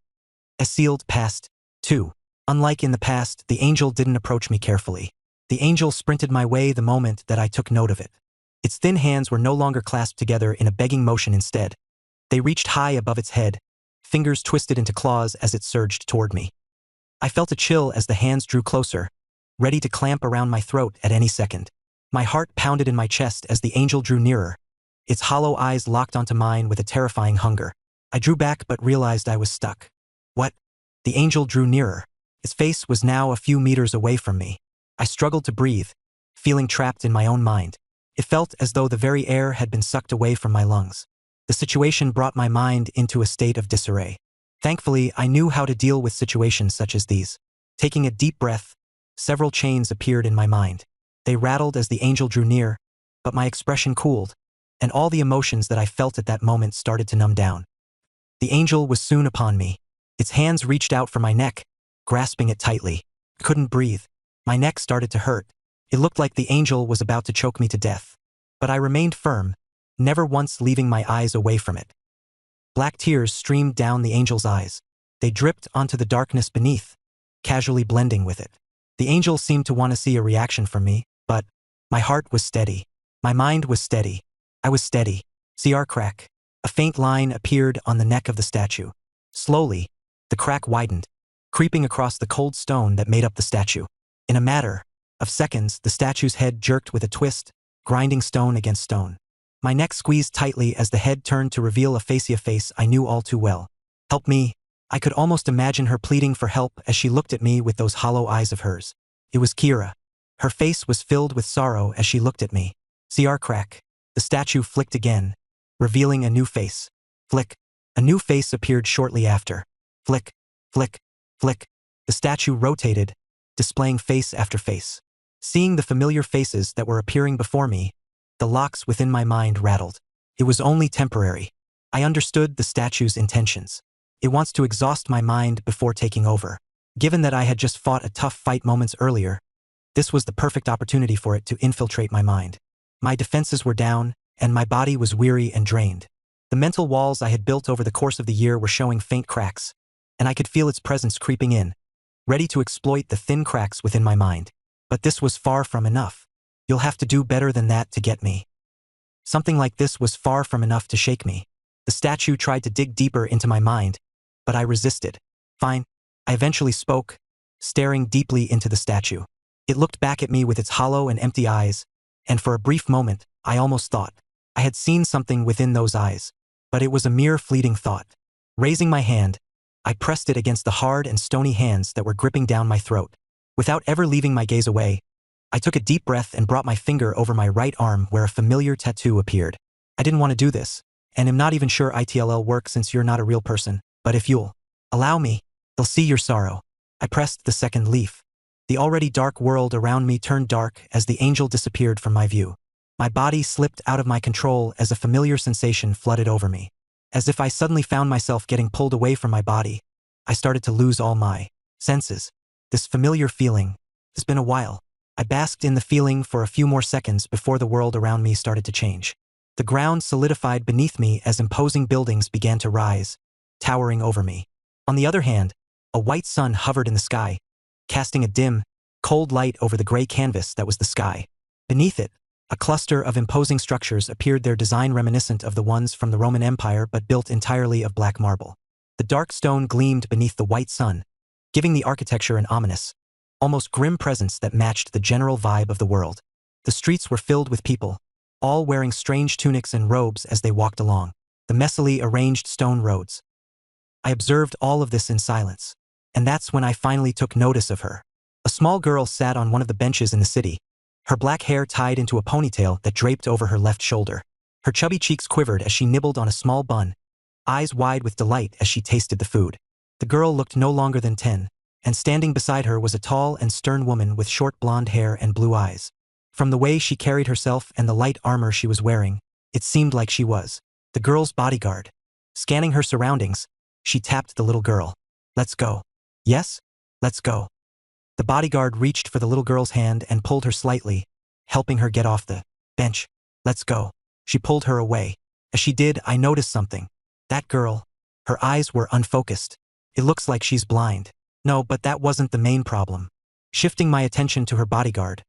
S2: A sealed past. 2. Unlike in the past, the angel didn't approach me carefully. The angel sprinted my way the moment that I took note of it. Its thin hands were no longer clasped together in a begging motion. Instead, they reached high above its head, fingers twisted into claws as it surged toward me. I felt a chill as the hands drew closer, ready to clamp around my throat at any second. My heart pounded in my chest as the angel drew nearer. Its hollow eyes locked onto mine with a terrifying hunger. I drew back but realized I was stuck. What? The angel drew nearer. Its face was now a few meters away from me. I struggled to breathe, feeling trapped in my own mind. It felt as though the very air had been sucked away from my lungs. The situation brought my mind into a state of disarray. Thankfully, I knew how to deal with situations such as these. Taking a deep breath, several chains appeared in my mind. They rattled as the angel drew near, but my expression cooled, and all the emotions that I felt at that moment started to numb down. The angel was soon upon me. Its hands reached out for my neck, grasping it tightly. I couldn't breathe. My neck started to hurt. It looked like the angel was about to choke me to death. But I remained firm, never once leaving my eyes away from it. Black tears streamed down the angel's eyes. They dripped onto the darkness beneath, casually blending with it. The angel seemed to want to see a reaction from me, but my heart was steady. My mind was steady. I was steady. CR crack. A faint line appeared on the neck of the statue. Slowly, the crack widened, creeping across the cold stone that made up the statue. In a matter of seconds, the statue's head jerked with a twist, grinding stone against stone. My neck squeezed tightly as the head turned to reveal a face I knew all too well. Help me. I could almost imagine her pleading for help as she looked at me with those hollow eyes of hers. It was Kira. Her face was filled with sorrow as she looked at me. CR crack. The statue flicked again, revealing a new face. Flick. A new face appeared shortly after. Flick, flick, flick. The statue rotated, displaying face after face. Seeing the familiar faces that were appearing before me, the locks within my mind rattled. It was only temporary. I understood the statue's intentions. It wants to exhaust my mind before taking over. Given that I had just fought a tough fight moments earlier, this was the perfect opportunity for it to infiltrate my mind. My defenses were down, and my body was weary and drained. The mental walls I had built over the course of the year were showing faint cracks, and I could feel its presence creeping in, ready to exploit the thin cracks within my mind. But this was far from enough. You'll have to do better than that to get me. Something like this was far from enough to shake me. The statue tried to dig deeper into my mind, but I resisted. Fine. I eventually spoke, staring deeply into the statue. It looked back at me with its hollow and empty eyes, and for a brief moment, I almost thought I had seen something within those eyes. But it was a mere fleeting thought. Raising my hand, I pressed it against the hard and stony hands that were gripping down my throat. Without ever leaving my gaze away, I took a deep breath and brought my finger over my right arm where a familiar tattoo appeared. I didn't want to do this, and am not even sure ITLL works since you're not a real person, but if you'll allow me, they'll see your sorrow. I pressed the second leaf. The already dark world around me turned dark as the angel disappeared from my view. My body slipped out of my control as a familiar sensation flooded over me. As if I suddenly found myself getting pulled away from my body, I started to lose all my senses. This familiar feeling. It's been a while. I basked in the feeling for a few more seconds before the world around me started to change. The ground solidified beneath me as imposing buildings began to rise, towering over me. On the other hand, a white sun hovered in the sky, casting a dim, cold light over the gray canvas that was the sky. Beneath it, a cluster of imposing structures appeared, their design reminiscent of the ones from the Roman Empire but built entirely of black marble. The dark stone gleamed beneath the white sun, giving the architecture an ominous, almost grim presence that matched the general vibe of the world. The streets were filled with people, all wearing strange tunics and robes as they walked along the messily arranged stone roads. I observed all of this in silence, and that's when I finally took notice of her. A small girl sat on one of the benches in the city, her black hair tied into a ponytail that draped over her left shoulder. Her chubby cheeks quivered as she nibbled on a small bun, eyes wide with delight as she tasted the food. The girl looked no longer than 10, and standing beside her was a tall and stern woman with short blonde hair and blue eyes. From the way she carried herself and the light armor she was wearing, it seemed like she was the girl's bodyguard. Scanning her surroundings, she tapped the little girl. "Let's go." "Yes? Let's go." The bodyguard reached for the little girl's hand and pulled her slightly, helping her get off the bench. "Let's go." She pulled her away. As she did, I noticed something. That girl, her eyes were unfocused. It looks like she's blind. No, but that wasn't the main problem. Shifting my attention to her bodyguard,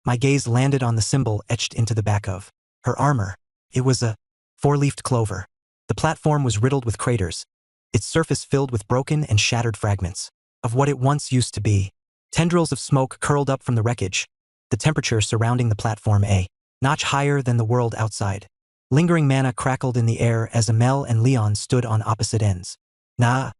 S2: my gaze landed on the symbol etched into the back of her armor. It was a four-leafed clover. The platform was riddled with craters, its surface filled with broken and shattered fragments of what it once used to be. Tendrils of smoke curled up from the wreckage, the temperature surrounding the platform a notch higher than the world outside. Lingering mana crackled in the air as Amel and Leon stood on opposite ends. Nah.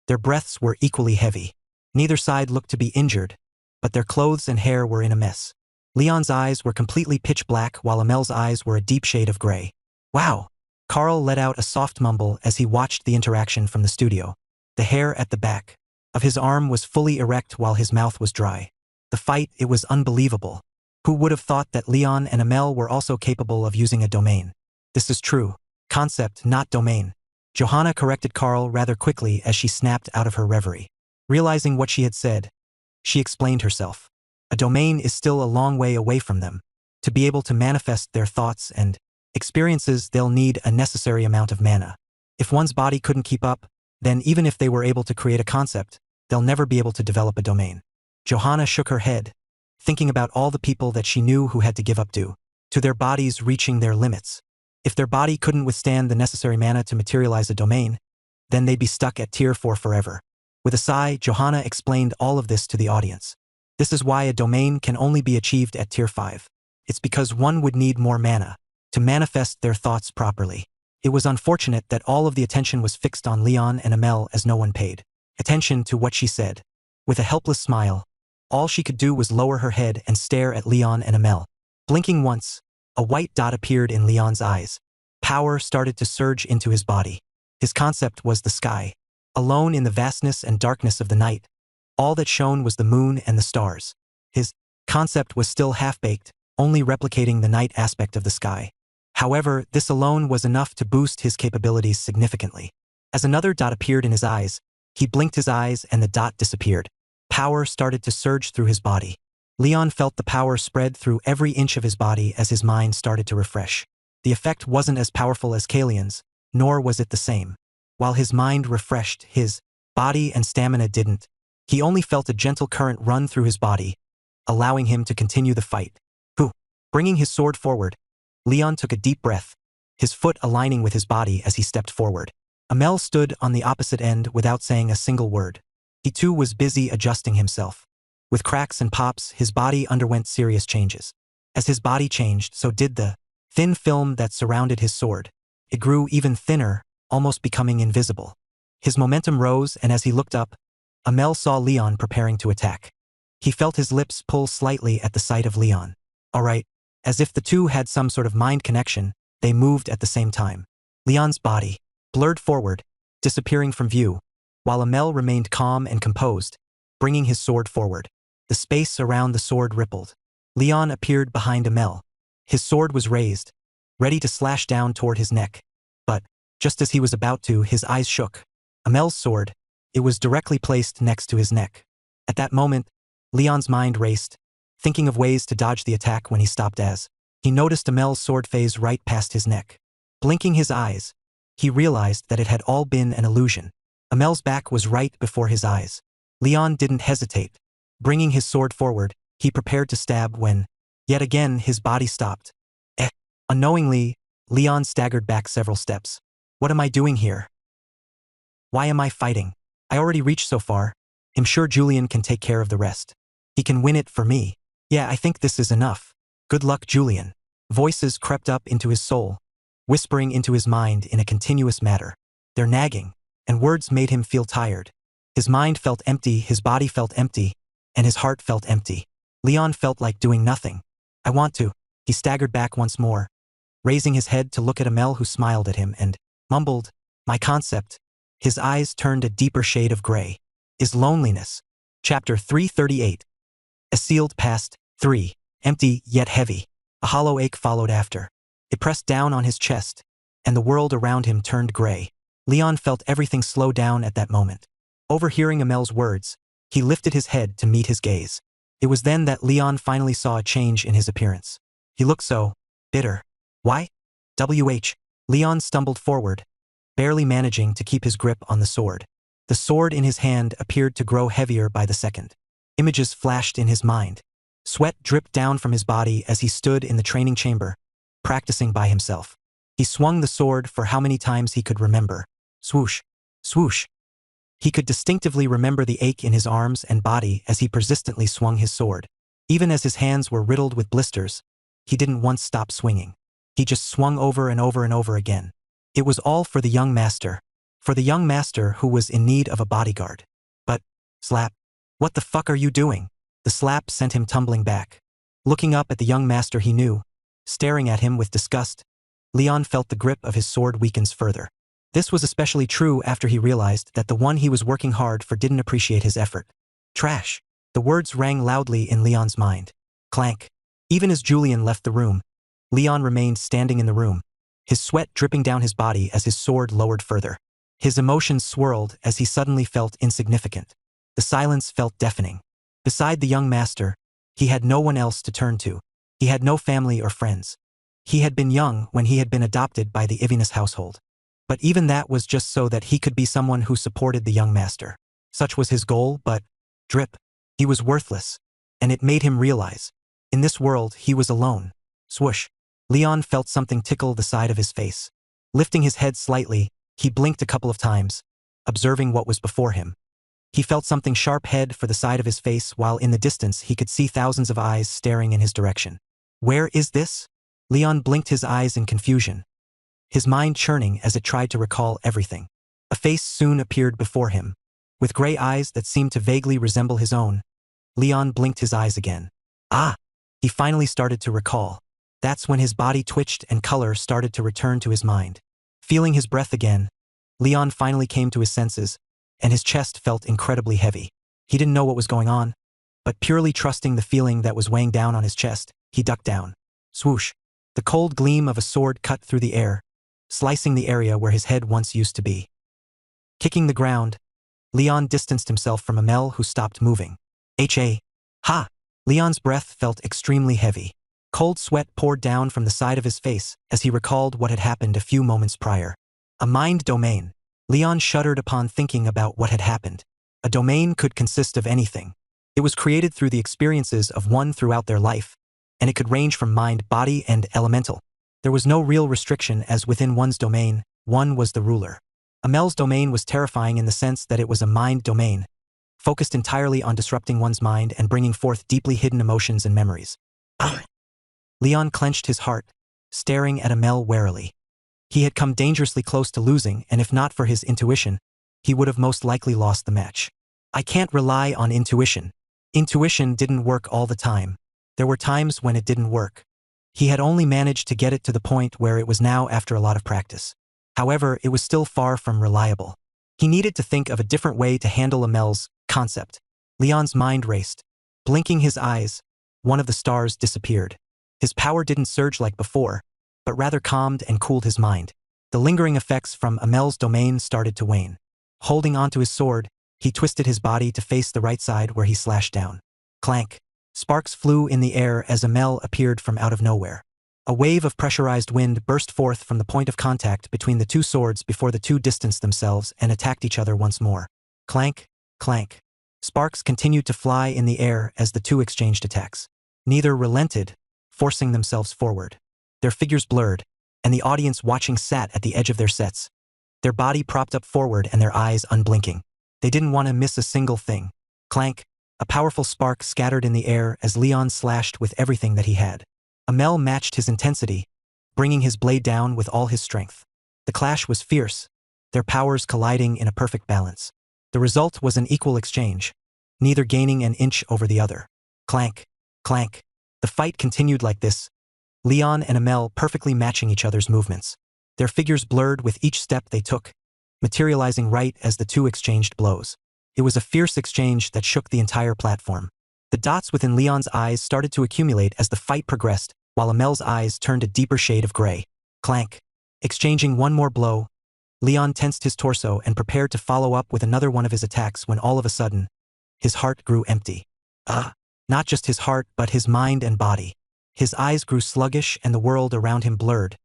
S2: Their breaths were equally heavy. Neither side looked to be injured, but their clothes and hair were in a mess. Leon's eyes were completely pitch black while Amel's eyes were a deep shade of gray. "Wow." Carl let out a soft mumble as he watched the interaction from the studio. The hair at the back of his arm was fully erect while his mouth was dry. The fight, it was unbelievable. Who would have thought that Leon and Amel were also capable of using a domain? This is true. Concept, not domain. Johanna corrected Carl rather quickly as she snapped out of her reverie. Realizing what she had said, she explained herself. A domain is still a long way away from them. To be able to manifest their thoughts and experiences, they'll need a necessary amount of mana. If one's body couldn't keep up, then even if they were able to create a concept, they'll never be able to develop a domain. Johanna shook her head, thinking about all the people that she knew who had to give up due to their bodies reaching their limits. If their body couldn't withstand the necessary mana to materialize a domain, then they'd be stuck at tier 4 forever. With a sigh, Johanna explained all of this to the audience. This is why a domain can only be achieved at tier 5. It's because one would need more mana to manifest their thoughts properly. It was unfortunate that all of the attention was fixed on Leon and Amel as no one paid attention to what she said. With a helpless smile, all she could do was lower her head and stare at Leon and Amel. Blinking once, a white dot appeared in Leon's eyes. Power started to surge into his body. His concept was the sky. Alone in the vastness and darkness of the night, all that shone was the moon and the stars. His concept was still half-baked, only replicating the night aspect of the sky. However, this alone was enough to boost his capabilities significantly. As another dot appeared in his eyes, he blinked his eyes and the dot disappeared. Power started to surge through his body. Leon felt the power spread through every inch of his body as his mind started to refresh. The effect wasn't as powerful as Kalian's, nor was it the same. While his mind refreshed, his body and stamina didn't. He only felt a gentle current run through his body, allowing him to continue the fight. Bringing his sword forward, Leon took a deep breath, his foot aligning with his body as he stepped forward. Amel stood on the opposite end without saying a single word. He too was busy adjusting himself. With cracks and pops, his body underwent serious changes. As his body changed, so did the thin film that surrounded his sword. It grew even thinner, almost becoming invisible. His momentum rose, and as he looked up, Amel saw Leon preparing to attack. He felt his lips pull slightly at the sight of Leon. All right. As if the two had some sort of mind connection, they moved at the same time. Leon's body blurred forward, disappearing from view, while Amel remained calm and composed, bringing his sword forward. The space around the sword rippled. Leon appeared behind Amel. His sword was raised, ready to slash down toward his neck. But, just as he was about to, his eyes shook. Amel's sword, it was directly placed next to his neck. At that moment, Leon's mind raced, thinking of ways to dodge the attack when he stopped as he noticed Amel's sword phase right past his neck. Blinking his eyes, he realized that it had all been an illusion. Amel's back was right before his eyes. Leon didn't hesitate. Bringing his sword forward, he prepared to stab when, yet again, his body stopped. Unknowingly, Leon staggered back several steps. What am I doing here? Why am I fighting? I already reached so far. I'm sure Julian can take care of the rest. He can win it for me. Yeah, I think this is enough. Good luck, Julian. Voices crept up into his soul, whispering into his mind in a continuous manner. They're nagging, and words made him feel tired. His mind felt empty, his body felt empty, and his heart felt empty. Leon felt like doing nothing. I want to. He staggered back once more, raising his head to look at Amel, who smiled at him and mumbled, "My concept." His eyes turned a deeper shade of gray. Is loneliness. Chapter 338. A sealed past. 3. Empty, yet heavy. A hollow ache followed after. It pressed down on his chest, and the world around him turned gray. Leon felt everything slow down at that moment. Overhearing Amel's words, he lifted his head to meet his gaze. It was then that Leon finally saw a change in his appearance. He looked so bitter. Why? Leon stumbled forward, barely managing to keep his grip on the sword. The sword in his hand appeared to grow heavier by the second. Images flashed in his mind. Sweat dripped down from his body as he stood in the training chamber, practicing by himself. He swung the sword for how many times he could remember. Swoosh, swoosh. He could distinctively remember the ache in his arms and body as he persistently swung his sword. Even as his hands were riddled with blisters, he didn't once stop swinging. He just swung over and over and over again. It was all for the young master. For the young master who was in need of a bodyguard. But, slap. What the fuck are you doing? The slap sent him tumbling back. Looking up at the young master he knew, staring at him with disgust, Leon felt the grip of his sword weakens further. This was especially true after he realized that the one he was working hard for didn't appreciate his effort. Trash. The words rang loudly in Leon's mind. Clank. Even as Julian left the room, Leon remained standing in the room, his sweat dripping down his body as his sword lowered further. His emotions swirled as he suddenly felt insignificant. The silence felt deafening. Beside the young master, he had no one else to turn to. He had no family or friends. He had been young when he had been adopted by the Ivinus household. But even that was just so that he could be someone who supported the young master. Such was his goal, but, drip, he was worthless. And it made him realize, in this world he was alone. Swoosh. Leon felt something tickle the side of his face. Lifting his head slightly, he blinked a couple of times, observing what was before him. He felt something sharp head for the side of his face while in the distance he could see thousands of eyes staring in his direction. Where is this? Leon blinked his eyes in confusion, his mind churning as it tried to recall everything. A face soon appeared before him. With gray eyes that seemed to vaguely resemble his own, Leon blinked his eyes again. Ah! He finally started to recall. That's when his body twitched and color started to return to his mind. Feeling his breath again, Leon finally came to his senses, and his chest felt incredibly heavy. He didn't know what was going on, but purely trusting the feeling that was weighing down on his chest, he ducked down. Swoosh! The cold gleam of a sword cut through the air, slicing the area where his head once used to be. Kicking the ground, Leon distanced himself from Amel, who stopped moving. Ha! Leon's breath felt extremely heavy. Cold sweat poured down from the side of his face as he recalled what had happened a few moments prior. A mind domain. Leon shuddered upon thinking about what had happened. A domain could consist of anything. It was created through the experiences of one throughout their life, and it could range from mind, body, and elemental. There was no real restriction, as within one's domain, one was the ruler. Amel's domain was terrifying in the sense that it was a mind domain, focused entirely on disrupting one's mind and bringing forth deeply hidden emotions and memories. Leon clenched his heart, staring at Amel warily. He had come dangerously close to losing, and if not for his intuition, he would have most likely lost the match. I can't rely on intuition. Intuition didn't work all the time. There were times when it didn't work. He had only managed to get it to the point where it was now after a lot of practice. However, it was still far from reliable. He needed to think of a different way to handle Amel's concept. Leon's mind raced. Blinking his eyes, one of the stars disappeared. His power didn't surge like before, but rather calmed and cooled his mind. The lingering effects from Amel's domain started to wane. Holding onto his sword, he twisted his body to face the right side where he slashed down. Clank. Sparks flew in the air as Amel appeared from out of nowhere. A wave of pressurized wind burst forth from the point of contact between the two swords before the two distanced themselves and attacked each other once more. Clank, clank. Sparks continued to fly in the air as the two exchanged attacks. Neither relented, forcing themselves forward. Their figures blurred, and the audience watching sat at the edge of their sets, their body propped up forward and their eyes unblinking. They didn't want to miss a single thing. Clank. A powerful spark scattered in the air as Leon slashed with everything that he had. Amel matched his intensity, bringing his blade down with all his strength. The clash was fierce, their powers colliding in a perfect balance. The result was an equal exchange, neither gaining an inch over the other. Clank, clank. The fight continued like this, Leon and Amel perfectly matching each other's movements. Their figures blurred with each step they took, materializing right as the two exchanged blows. It was a fierce exchange that shook the entire platform. The dots within Leon's eyes started to accumulate as the fight progressed, while Amel's eyes turned a deeper shade of gray. Clank. Exchanging one more blow, Leon tensed his torso and prepared to follow up with another one of his attacks when all of a sudden, his heart grew empty. Not just his heart, but his mind and body. His eyes grew sluggish and the world around him blurred,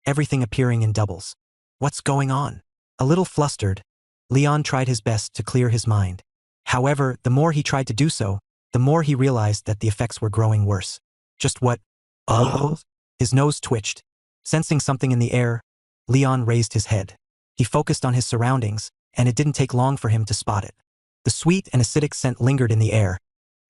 S2: everything appearing in doubles. What's going on? A little flustered, Leon tried his best to clear his mind. However, the more he tried to do so, the more he realized that the effects were growing worse. Just what? His nose twitched. Sensing something in the air, Leon raised his head. He focused on his surroundings, and it didn't take long for him to spot it. The sweet and acidic scent lingered in the air,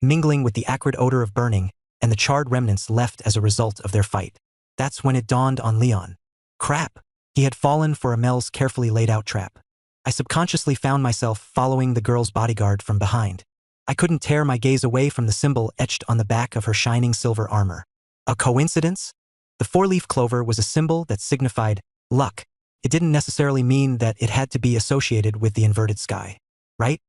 S2: mingling with the acrid odor of burning and the charred remnants left as a result of their fight. That's when it dawned on Leon. Crap! He had fallen for Amel's carefully laid out trap. I subconsciously found myself following the girl's bodyguard from behind. I couldn't tear my gaze away from the symbol etched on the back of her shining silver armor. A coincidence? The four-leaf clover was a symbol that signified luck. It didn't necessarily mean that it had to be associated with the inverted sky, right?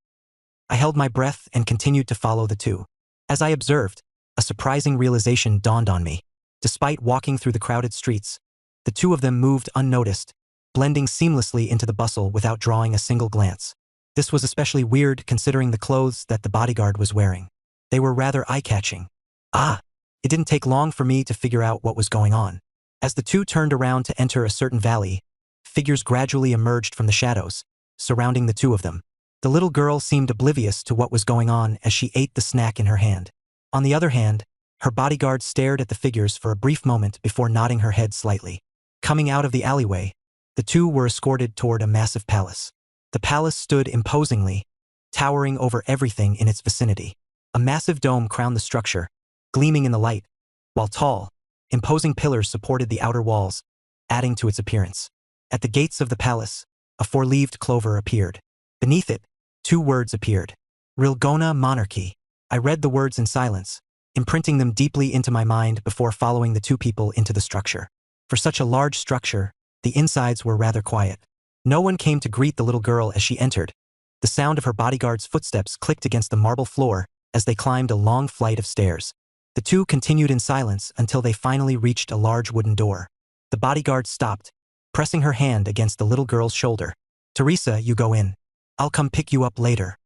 S2: I held my breath and continued to follow the two. As I observed, a surprising realization dawned on me. Despite walking through the crowded streets, the two of them moved unnoticed, blending seamlessly into the bustle without drawing a single glance. This was especially weird considering the clothes that the bodyguard was wearing. They were rather eye-catching. It didn't take long for me to figure out what was going on. As the two turned around to enter a certain valley, figures gradually emerged from the shadows, surrounding the two of them. The little girl seemed oblivious to what was going on as she ate the snack in her hand. On the other hand, her bodyguard stared at the figures for a brief moment before nodding her head slightly. Coming out of the alleyway, the two were escorted toward a massive palace. The palace stood imposingly, towering over everything in its vicinity. A massive dome crowned the structure, gleaming in the light, while tall, imposing pillars supported the outer walls, adding to its appearance. At the gates of the palace, a four-leaved clover appeared. Beneath it, two words appeared. Rilgona Monarchy. I read the words in silence, imprinting them deeply into my mind before following the two people into the structure. For such a large structure, the insides were rather quiet. No one came to greet the little girl as she entered. The sound of her bodyguard's footsteps clicked against the marble floor as they climbed a long flight of stairs. The two continued in silence until they finally reached a large wooden door. The bodyguard stopped, pressing her hand against the little girl's shoulder. "Teresa, you go in. I'll come pick you up later."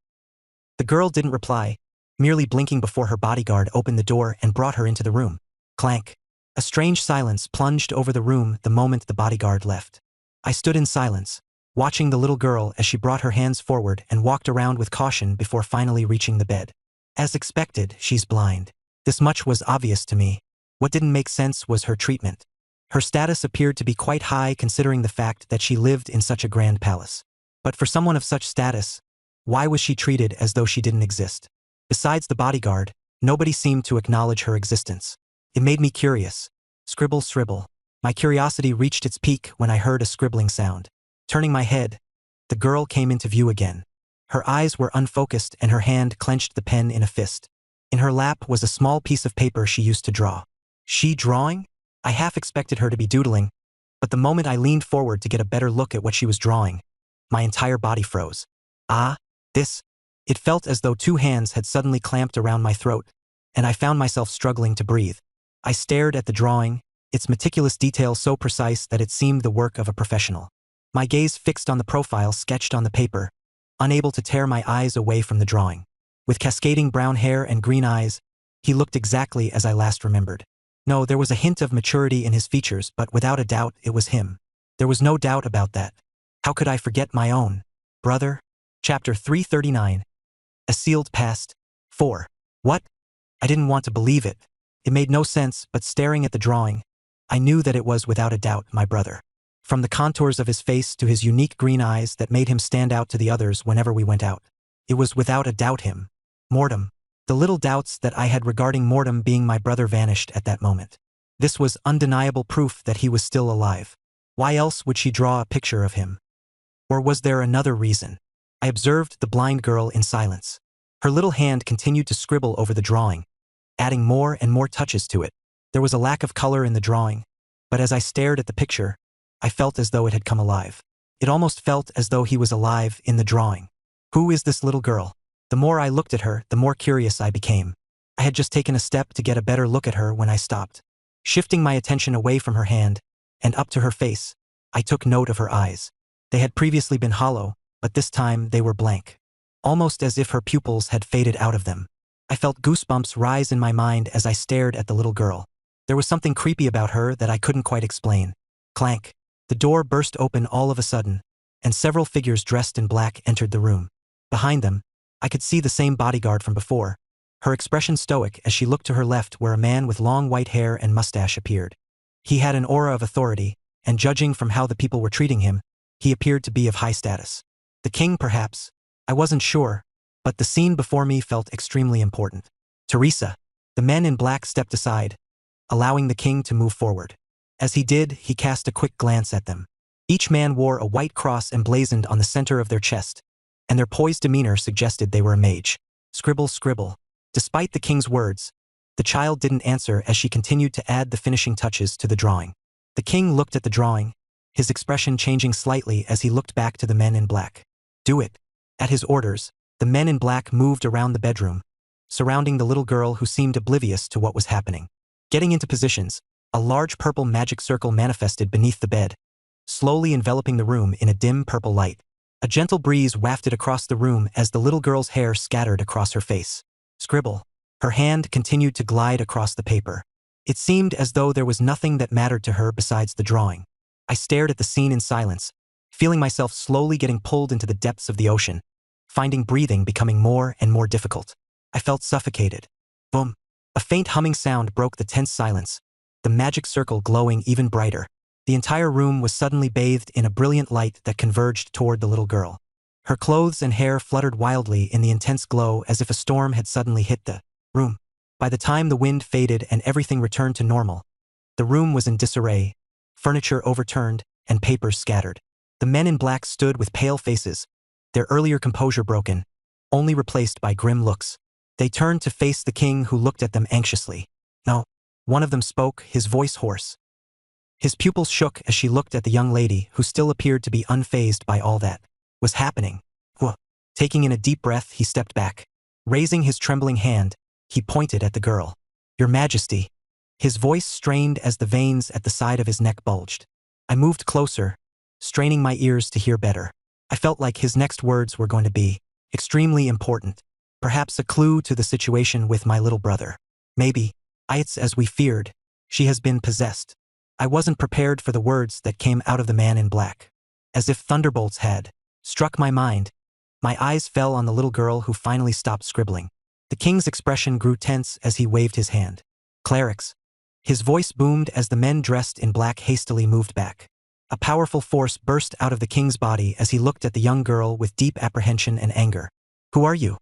S2: The girl didn't reply, merely blinking before her bodyguard opened the door and brought her into the room. Clank. A strange silence plunged over the room the moment the bodyguard left. I stood in silence, watching the little girl as she brought her hands forward and walked around with caution before finally reaching the bed. As expected, she's blind. This much was obvious to me. What didn't make sense was her treatment. Her status appeared to be quite high considering the fact that she lived in such a grand palace. But for someone of such status, why was she treated as though she didn't exist? Besides the bodyguard, nobody seemed to acknowledge her existence. It made me curious. Scribble, scribble. My curiosity reached its peak when I heard a scribbling sound. Turning my head, the girl came into view again. Her eyes were unfocused and her hand clenched the pen in a fist. In her lap was a small piece of paper she used to draw. She drawing? I half expected her to be doodling, but the moment I leaned forward to get a better look at what she was drawing, my entire body froze. This. It felt as though two hands had suddenly clamped around my throat, and I found myself struggling to breathe. I stared at the drawing, its meticulous detail so precise that it seemed the work of a professional. My gaze fixed on the profile sketched on the paper, unable to tear my eyes away from the drawing. With cascading brown hair and green eyes, he looked exactly as I last remembered. No, there was a hint of maturity in his features, but without a doubt it was him. There was no doubt about that. How could I forget my own brother? Chapter 339. A Sealed Past. 4. What? I didn't want to believe it. It made no sense, but staring at the drawing, I knew that it was without a doubt my brother. From the contours of his face to his unique green eyes that made him stand out to the others whenever we went out. It was without a doubt him. Mortem. The little doubts that I had regarding Mortem being my brother vanished at that moment. This was undeniable proof that he was still alive. Why else would she draw a picture of him? Or was there another reason? I observed the blind girl in silence. Her little hand continued to scribble over the drawing, adding more and more touches to it. There was a lack of color in the drawing, but as I stared at the picture, I felt as though it had come alive. It almost felt as though he was alive in the drawing. Who is this little girl? The more I looked at her, the more curious I became. I had just taken a step to get a better look at her when I stopped. Shifting my attention away from her hand and up to her face, I took note of her eyes. They had previously been hollow, but this time they were blank. Almost as if her pupils had faded out of them. I felt goosebumps rise in my mind as I stared at the little girl. There was something creepy about her that I couldn't quite explain. Clank. The door burst open all of a sudden, and several figures dressed in black entered the room. Behind them, I could see the same bodyguard from before, her expression stoic as she looked to her left where a man with long white hair and mustache appeared. He had an aura of authority, and judging from how the people were treating him, he appeared to be of high status. The king, perhaps. I wasn't sure, but the scene before me felt extremely important. Teresa. The men in black stepped aside, allowing the king to move forward. As he did, he cast a quick glance at them. Each man wore a white cross emblazoned on the center of their chest, and their poised demeanor suggested they were a mage. Scribble, scribble. Despite the king's words, the child didn't answer as she continued to add the finishing touches to the drawing. The king looked at the drawing, his expression changing slightly as he looked back to the men in black. Do it. At his orders, the men in black moved around the bedroom, surrounding the little girl who seemed oblivious to what was happening. Getting into positions, a large purple magic circle manifested beneath the bed, slowly enveloping the room in a dim purple light. A gentle breeze wafted across the room as the little girl's hair scattered across her face. Scribble. Her hand continued to glide across the paper. It seemed as though there was nothing that mattered to her besides the drawing. I stared at the scene in silence, feeling myself slowly getting pulled into the depths of the ocean, finding breathing becoming more and more difficult. I felt suffocated. Boom. A faint humming sound broke the tense silence, the magic circle glowing even brighter. The entire room was suddenly bathed in a brilliant light that converged toward the little girl. Her clothes and hair fluttered wildly in the intense glow as if a storm had suddenly hit the room. By the time the wind faded and everything returned to normal, the room was in disarray, furniture overturned, and papers scattered. The men in black stood with pale faces, their earlier composure broken, only replaced by grim looks. They turned to face the king, who looked at them anxiously. No. One of them spoke, his voice hoarse. His pupils shook as she looked at the young lady, who still appeared to be unfazed by all that was happening. Whoa. Taking in a deep breath, he stepped back. Raising his trembling hand, he pointed at the girl. "Your Majesty." His voice strained as the veins at the side of his neck bulged. I moved closer, straining my ears to hear better. I felt like his next words were going to be extremely important, perhaps a clue to the situation with my little brother. Maybe, it's as we feared, she has been possessed. I wasn't prepared for the words that came out of the man in black. As if thunderbolts had struck my mind, my eyes fell on the little girl, who finally stopped scribbling. The king's expression grew tense as he waved his hand. "Clerics." His voice boomed as the men dressed in black hastily moved back. A powerful force burst out of the king's body as he looked at the young girl with deep apprehension and anger. "Who are you?"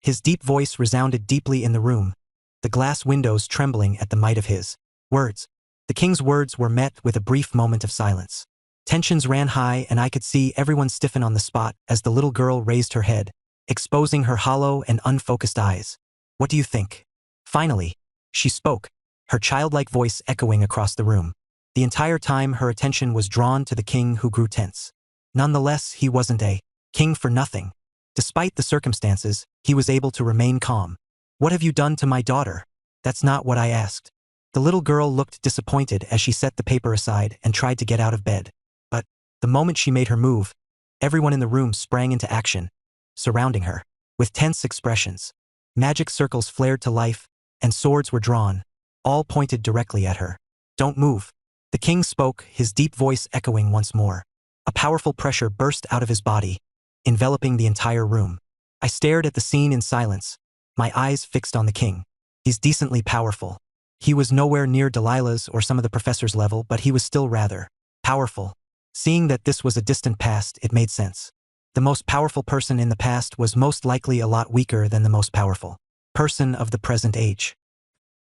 S2: His deep voice resounded deeply in the room, the glass windows trembling at the might of his words. The king's words were met with a brief moment of silence. Tensions ran high, and I could see everyone stiffen on the spot as the little girl raised her head, exposing her hollow and unfocused eyes. "What do you think?" Finally, she spoke, her childlike voice echoing across the room. The entire time her attention was drawn to the king, who grew tense. Nonetheless, he wasn't a king for nothing. Despite the circumstances, he was able to remain calm. "What have you done to my daughter?" "That's not what I asked." The little girl looked disappointed as she set the paper aside and tried to get out of bed. But the moment she made her move, everyone in the room sprang into action, surrounding her. With tense expressions, magic circles flared to life, and swords were drawn, all pointed directly at her. "Don't move." The king spoke, his deep voice echoing once more. A powerful pressure burst out of his body, enveloping the entire room. I stared at the scene in silence, my eyes fixed on the king. He's decently powerful. He was nowhere near Delilah's or some of the professor's level, but he was still rather powerful. Seeing that this was a distant past, it made sense. The most powerful person in the past was most likely a lot weaker than the most powerful person of the present age.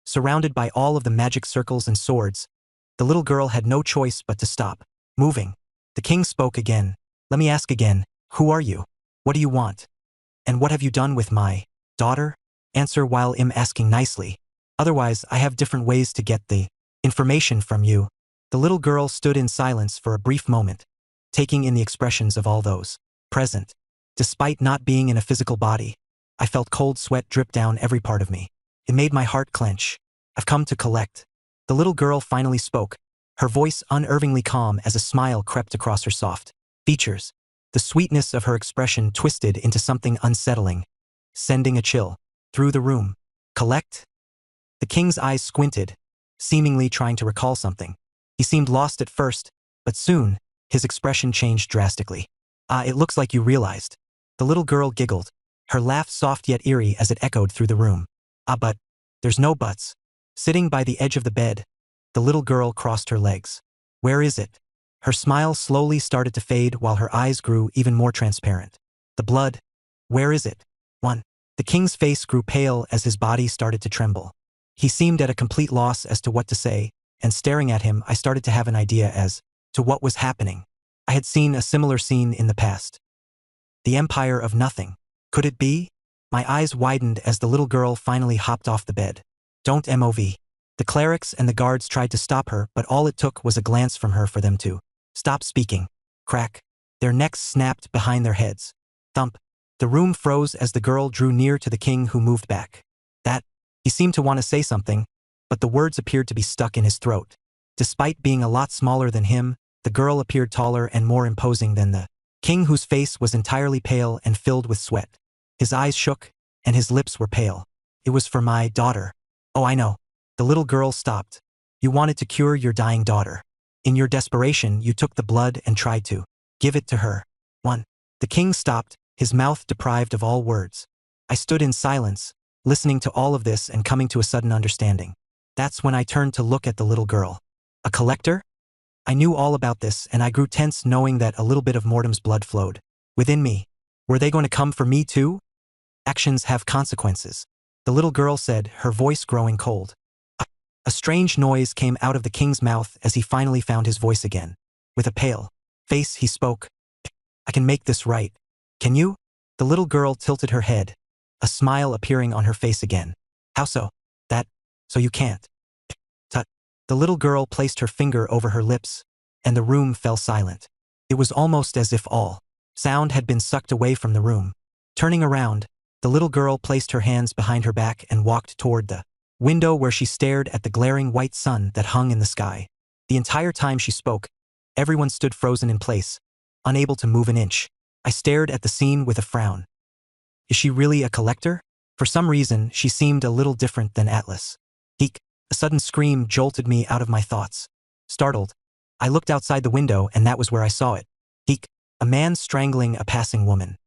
S2: Surrounded by all of the magic circles and swords, the little girl had no choice but to stop moving. The king spoke again. "Let me ask again, who are you? What do you want? And what have you done with my daughter?" "Answer while I'm asking nicely. Otherwise, I have different ways to get the information from you." The little girl stood in silence for a brief moment, taking in the expressions of all those present. Despite not being in a physical body, I felt cold sweat drip down every part of me. It made my heart clench. "I've come to collect." The little girl finally spoke, her voice unervingly calm as a smile crept across her soft features. The sweetness of her expression twisted into something unsettling, sending a chill through the room. "Collect?" The king's eyes squinted, seemingly trying to recall something. He seemed lost at first, but soon, his expression changed drastically. It looks like you realized." The little girl giggled, her laugh soft yet eerie as it echoed through the room. But there's no buts." Sitting by the edge of the bed, the little girl crossed her legs. "Where is it?" Her smile slowly started to fade while her eyes grew even more transparent. "The blood. Where is it?" "One." The king's face grew pale as his body started to tremble. He seemed at a complete loss as to what to say, and staring at him, I started to have an idea as to what was happening. I had seen a similar scene in the past. The Empire of Nothing. Could it be? My eyes widened as the little girl finally hopped off the bed. "Don't move." The clerics and the guards tried to stop her, but all it took was a glance from her for them to stop speaking. Crack. Their necks snapped behind their heads. Thump. The room froze as the girl drew near to the king, who moved back. He seemed to want to say something, but the words appeared to be stuck in his throat. Despite being a lot smaller than him, the girl appeared taller and more imposing than the king, whose face was entirely pale and filled with sweat. His eyes shook, and his lips were pale. "It was for my daughter." "Oh, I know." The little girl stopped. "You wanted to cure your dying daughter. In your desperation, you took the blood and tried to give it to her." "One." The king stopped, his mouth deprived of all words. I stood in silence, listening to all of this and coming to a sudden understanding. That's when I turned to look at the little girl. A collector? I knew all about this, and I grew tense knowing that a little bit of Mortem's blood flowed within me. Were they going to come for me too? Actions have consequences, the little girl said, her voice growing cold. A strange noise came out of the king's mouth as he finally found his voice again. With a pale face, he spoke. "I can make this right. Can you?" The little girl tilted her head, a smile appearing on her face again. "How so?" "So you can't." "Tut." The little girl placed her finger over her lips, and the room fell silent. It was almost as if all sound had been sucked away from the room. Turning around, the little girl placed her hands behind her back and walked toward the window, where she stared at the glaring white sun that hung in the sky. The entire time she spoke, everyone stood frozen in place, unable to move an inch. I stared at the scene with a frown. Is she really a collector? For some reason, she seemed a little different than Atlas. Eek! A sudden scream jolted me out of my thoughts. Startled, I looked outside the window, and that was where I saw it. Eek! A man strangling a passing woman.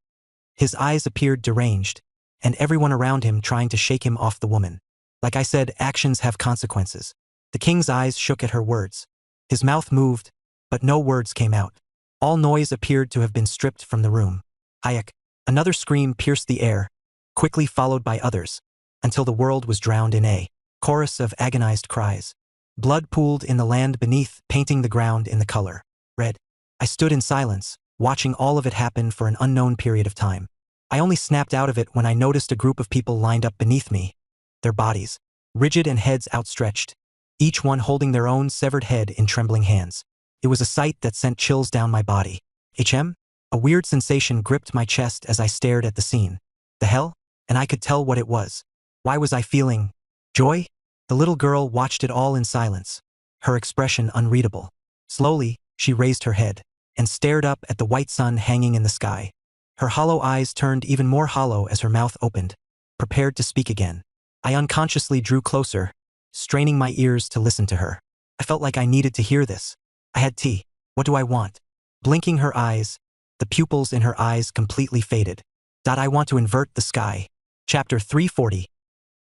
S2: His eyes appeared deranged, and everyone around him trying to shake him off the woman. Like I said, actions have consequences. The king's eyes shook at her words. His mouth moved, but no words came out. All noise appeared to have been stripped from the room. Hayek! Another scream pierced the air, quickly followed by others, until the world was drowned in a chorus of agonized cries. Blood pooled in the land beneath, painting the ground in the color red. I stood in silence, watching all of it happen for an unknown period of time. I only snapped out of it when I noticed a group of people lined up beneath me, their bodies rigid and heads outstretched, each one holding their own severed head in trembling hands. It was a sight that sent chills down my body. A weird sensation gripped my chest as I stared at the scene. The hell? And I could tell what it was. Why was I feeling joy? The little girl watched it all in silence, her expression unreadable. Slowly, she raised her head and stared up at the white sun hanging in the sky. Her hollow eyes turned even more hollow as her mouth opened, prepared to speak again. I unconsciously drew closer, straining my ears to listen to her. I felt like I needed to hear this. I had tea. What do I want? Blinking her eyes, the pupils in her eyes completely faded. I want to invert the sky. Chapter 340.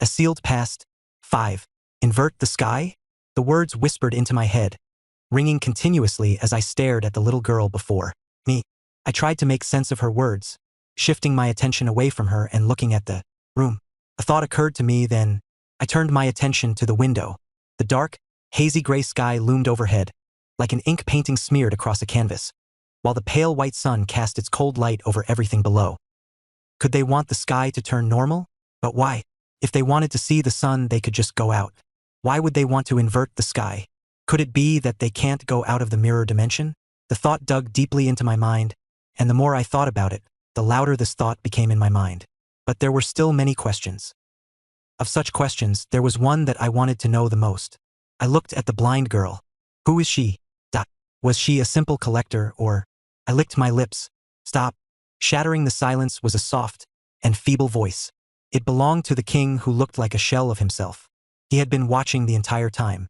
S2: A sealed past. 5. Invert the sky? The words whispered into my head, ringing continuously as I stared at the little girl before me. I tried to make sense of her words, shifting my attention away from her and looking at the room. A thought occurred to me then. I turned my attention to the window. The dark, hazy gray sky loomed overhead, like an ink painting smeared across a canvas, while the pale white sun cast its cold light over everything below. Could they want the sky to turn normal? But why? If they wanted to see the sun, they could just go out. Why would they want to invert the sky? Could it be that they can't go out of the mirror dimension? The thought dug deeply into my mind, and the more I thought about it, the louder this thought became in my mind. But there were still many questions. Of such questions, there was one that I wanted to know the most. I looked at the blind girl. Who is she? Was she a simple collector, or? I licked my lips. Stop. Shattering the silence was a soft and feeble voice. It belonged to the king, who looked like a shell of himself. He had been watching the entire time.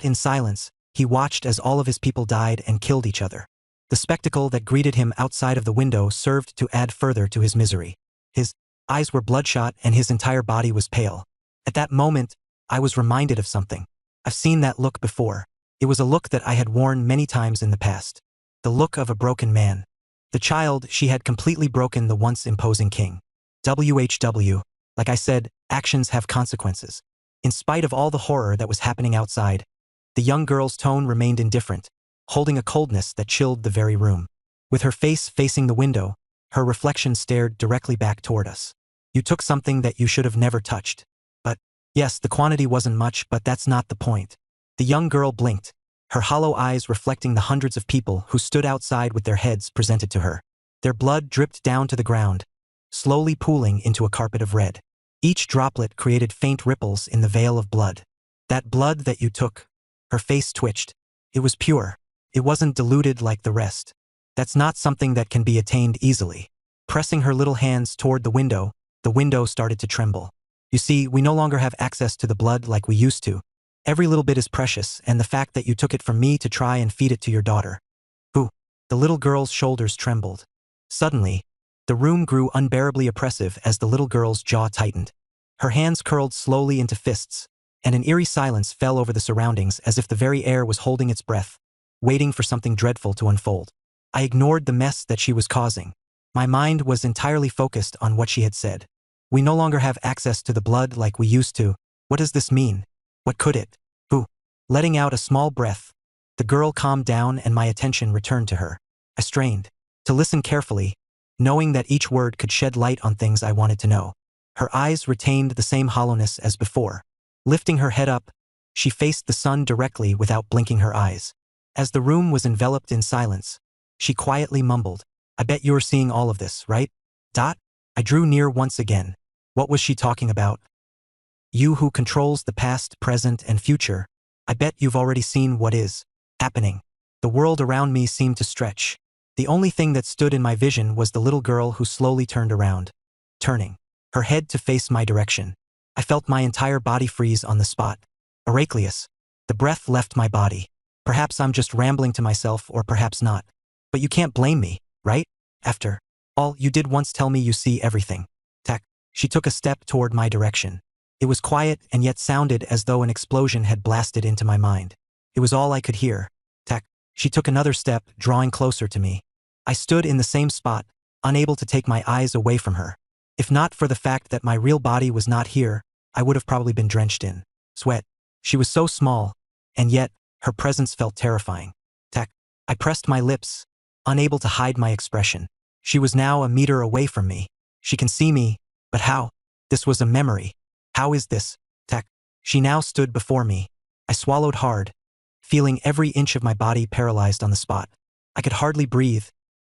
S2: In silence, he watched as all of his people died and killed each other. The spectacle that greeted him outside of the window served to add further to his misery. His eyes were bloodshot and his entire body was pale. At that moment, I was reminded of something. I've seen that look before. It was a look that I had worn many times in the past. The look of a broken man. The child she had completely broken the once imposing king. WHW. Like I said, actions have consequences. In spite of all the horror that was happening outside, the young girl's tone remained indifferent, holding a coldness that chilled the very room. With her face facing the window, her reflection stared directly back toward us. You took something that you should have never touched. But, yes, the quantity wasn't much, but that's not the point. The young girl blinked, her hollow eyes reflecting the hundreds of people who stood outside with their heads presented to her. Their blood dripped down to the ground, slowly pooling into a carpet of red. Each droplet created faint ripples in the veil of blood. That blood that you took. Her face twitched. It was pure. It wasn't diluted like the rest. That's not something that can be attained easily. Pressing her little hands toward the window started to tremble. You see, we no longer have access to the blood like we used to. Every little bit is precious, and the fact that you took it from me to try and feed it to your daughter. Who? The little girl's shoulders trembled. Suddenly, the room grew unbearably oppressive as the little girl's jaw tightened. Her hands curled slowly into fists, and an eerie silence fell over the surroundings as if the very air was holding its breath, waiting for something dreadful to unfold. I ignored the mess that she was causing. My mind was entirely focused on what she had said. We no longer have access to the blood like we used to. What does this mean? What could it? Who? Letting out a small breath, the girl calmed down and my attention returned to her. I strained to listen carefully, knowing that each word could shed light on things I wanted to know. Her eyes retained the same hollowness as before. Lifting her head up, she faced the sun directly without blinking her eyes. As the room was enveloped in silence, she quietly mumbled, "I bet you're seeing all of this, right?" I drew near once again. What was she talking about? You who controls the past, present, and future. I bet you've already seen what is happening. The world around me seemed to stretch. The only thing that stood in my vision was the little girl who slowly turned around, turning her head to face my direction. I felt my entire body freeze on the spot. Heraclius. The breath left my body. Perhaps I'm just rambling to myself, or perhaps not. But you can't blame me, right? After all, you did once tell me you see everything. Tack. She took a step toward my direction. It was quiet and yet sounded as though an explosion had blasted into my mind. It was all I could hear. Tack. She took another step, drawing closer to me. I stood in the same spot, unable to take my eyes away from her. If not for the fact that my real body was not here, I would have probably been drenched in sweat. She was so small, and yet, her presence felt terrifying. Tack. I pressed my lips, unable to hide my expression. She was now a meter away from me. She can see me, but how? This was a memory. How is this? Tack. She now stood before me. I swallowed hard, feeling every inch of my body paralyzed on the spot. I could hardly breathe,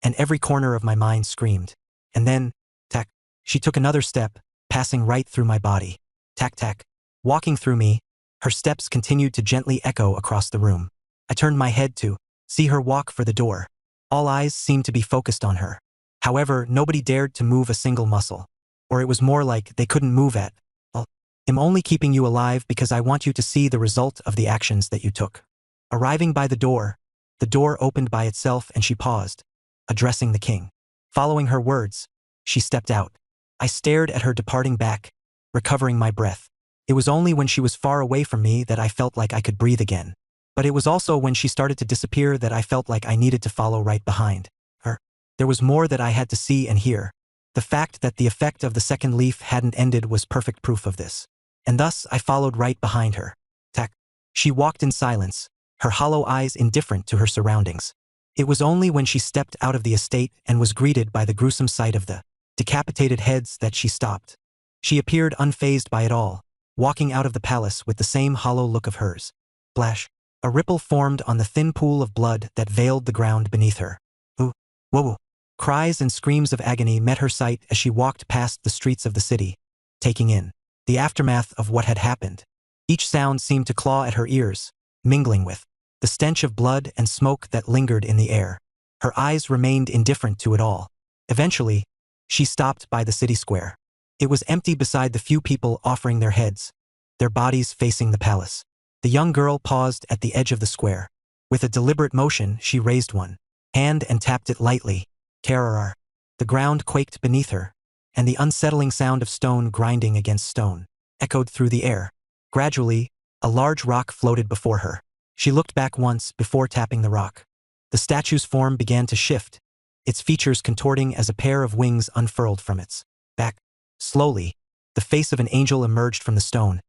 S2: and every corner of my mind screamed. And then, tack. She took another step, passing right through my body. Tack tack. Walking through me, her steps continued to gently echo across the room. I turned my head to see her walk for the door. All eyes seemed to be focused on her. However, nobody dared to move a single muscle. Or it was more like they couldn't move at all. I'm only keeping you alive because I want you to see the result of the actions that you took. Arriving by the door opened by itself and she paused, addressing the king. Following her words, she stepped out. I stared at her departing back, recovering my breath. It was only when she was far away from me that I felt like I could breathe again. But it was also when she started to disappear that I felt like I needed to follow right behind her. There was more that I had to see and hear. The fact that the effect of the second leaf hadn't ended was perfect proof of this. And thus, I followed right behind her. Tack. She walked in silence, her hollow eyes indifferent to her surroundings. It was only when she stepped out of the estate and was greeted by the gruesome sight of the decapitated heads that she stopped. She appeared unfazed by it all, walking out of the palace with the same hollow look of hers. Splash. A ripple formed on the thin pool of blood that veiled the ground beneath her. Ooh, whoa. Cries and screams of agony met her sight as she walked past the streets of the city, taking in the aftermath of what had happened. Each sound seemed to claw at her ears, mingling with the stench of blood and smoke that lingered in the air. Her eyes remained indifferent to it all. Eventually, she stopped by the city square. It was empty beside the few people offering their heads, their bodies facing the palace. The young girl paused at the edge of the square. With a deliberate motion, she raised one hand and tapped it lightly. Terror. The ground quaked beneath her, and the unsettling sound of stone grinding against stone echoed through the air. Gradually, a large rock floated before her. She looked back once before tapping the rock. The statue's form began to shift, its features contorting as a pair of wings unfurled from its back. Slowly, the face of an angel emerged from the stone,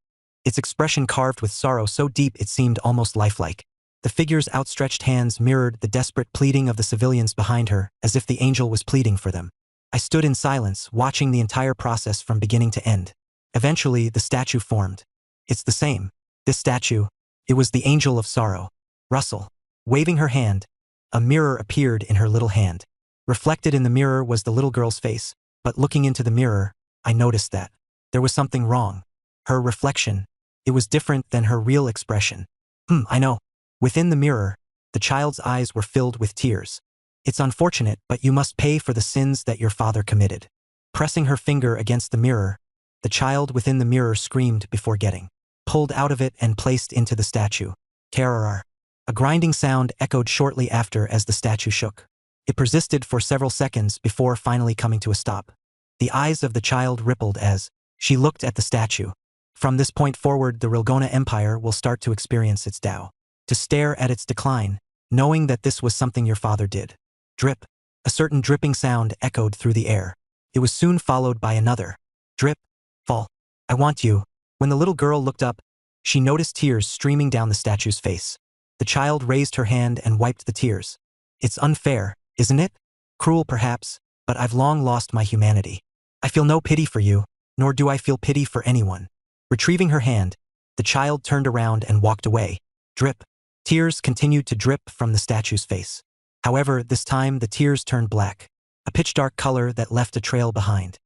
S2: its expression carved with sorrow so deep it seemed almost lifelike. The figure's outstretched hands mirrored the desperate pleading of the civilians behind her, as if the angel was pleading for them. I stood in silence, watching the entire process from beginning to end. Eventually, the statue formed. It's the same. This statue, it was the angel of sorrow. Russell. Waving her hand, a mirror appeared in her little hand. Reflected in the mirror was the little girl's face, but looking into the mirror, I noticed that there was something wrong. Her reflection, it was different than her real expression. I know. Within the mirror, the child's eyes were filled with tears. It's unfortunate, but you must pay for the sins that your father committed. Pressing her finger against the mirror, the child within the mirror screamed before getting pulled out of it and placed into the statue. Terror. A grinding sound echoed shortly after as the statue shook. It persisted for several seconds before finally coming to a stop. The eyes of the child rippled as she looked at the statue. From this point forward, the Rilgona Empire will start to experience its Tao. To stare at its decline, knowing that this was something your father did. Drip. A certain dripping sound echoed through the air. It was soon followed by another. Drip. Fall. I want you. When the little girl looked up, she noticed tears streaming down the statue's face. The child raised her hand and wiped the tears. It's unfair, isn't it? Cruel perhaps, but I've long lost my humanity. I feel no pity for you, nor do I feel pity for anyone. Retrieving her hand, the child turned around and walked away. Drip. Tears continued to drip from the statue's face. However, this time the tears turned black, a pitch-dark color that left a trail behind.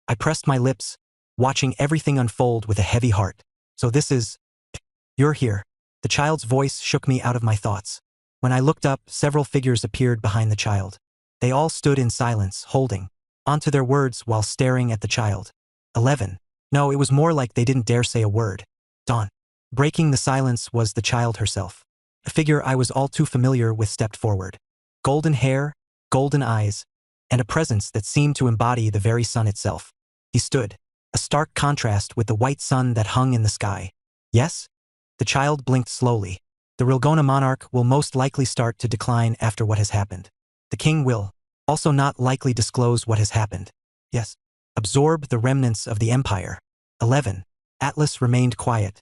S2: I pressed my lips, watching everything unfold with a heavy heart. So this is... You're here. The child's voice shook me out of my thoughts. When I looked up, several figures appeared behind the child. They all stood in silence, holding onto their words while staring at the child. 11. No, it was more like they didn't dare say a word. Dawn. Breaking the silence was the child herself. A figure I was all too familiar with stepped forward. Golden hair, golden eyes, and a presence that seemed to embody the very sun itself. He stood, a stark contrast with the white sun that hung in the sky. Yes? The child blinked slowly. The Rilgona monarch will most likely start to decline after what has happened. The king will also not likely disclose what has happened. Yes. Absorb the remnants of the empire. 11. Atlas remained quiet,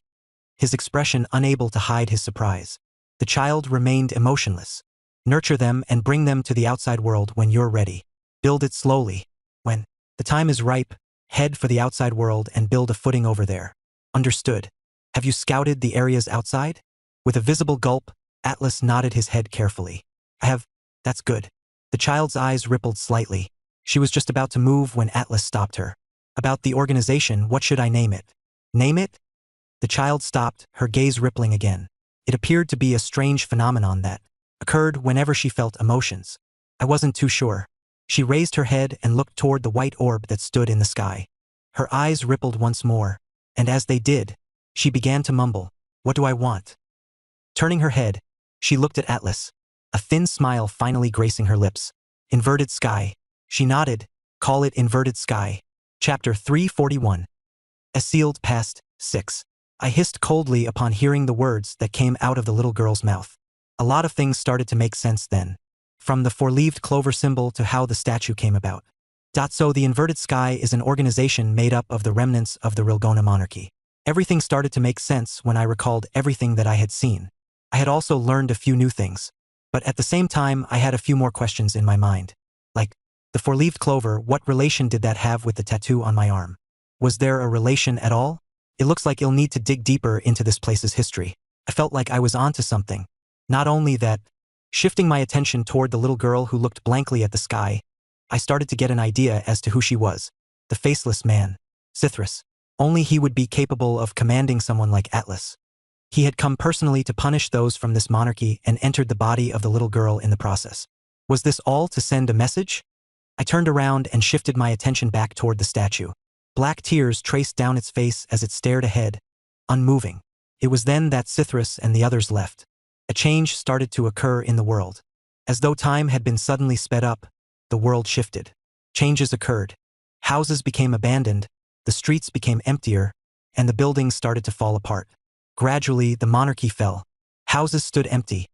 S2: his expression unable to hide his surprise. The child remained emotionless. Nurture them and bring them to the outside world when you're ready. Build it slowly. When the time is ripe, head for the outside world and build a footing over there. Understood. Have you scouted the areas outside? With a visible gulp, Atlas nodded his head carefully. I have. That's good. The child's eyes rippled slightly. She was just about to move when Atlas stopped her. About the organization, what should I name it? Name it? The child stopped, her gaze rippling again. It appeared to be a strange phenomenon that occurred whenever she felt emotions. I wasn't too sure. She raised her head and looked toward the white orb that stood in the sky. Her eyes rippled once more, and as they did, she began to mumble, "What do I want?" Turning her head, she looked at Atlas, a thin smile finally gracing her lips. Inverted sky. She nodded. Call it inverted sky. Chapter 341. A sealed past. 6. I hissed coldly upon hearing the words that came out of the little girl's mouth. A lot of things started to make sense then. From the four-leaved clover symbol to how the statue came about. So the inverted sky is an organization made up of the remnants of the Rilgona monarchy. Everything started to make sense when I recalled everything that I had seen. I had also learned a few new things. But at the same time, I had a few more questions in my mind. Like, the four-leaved clover, what relation did that have with the tattoo on my arm? Was there a relation at all? It looks like you'll need to dig deeper into this place's history. I felt like I was onto something. Not only that, shifting my attention toward the little girl who looked blankly at the sky, I started to get an idea as to who she was. The faceless man. Cithrus. Only he would be capable of commanding someone like Atlas. He had come personally to punish those from this monarchy and entered the body of the little girl in the process. Was this all to send a message? I turned around and shifted my attention back toward the statue. Black tears traced down its face as it stared ahead, unmoving. It was then that Cithrus and the others left. A change started to occur in the world. As though time had been suddenly sped up, the world shifted. Changes occurred. Houses became abandoned, the streets became emptier, and the buildings started to fall apart. Gradually, the monarchy fell. Houses stood empty.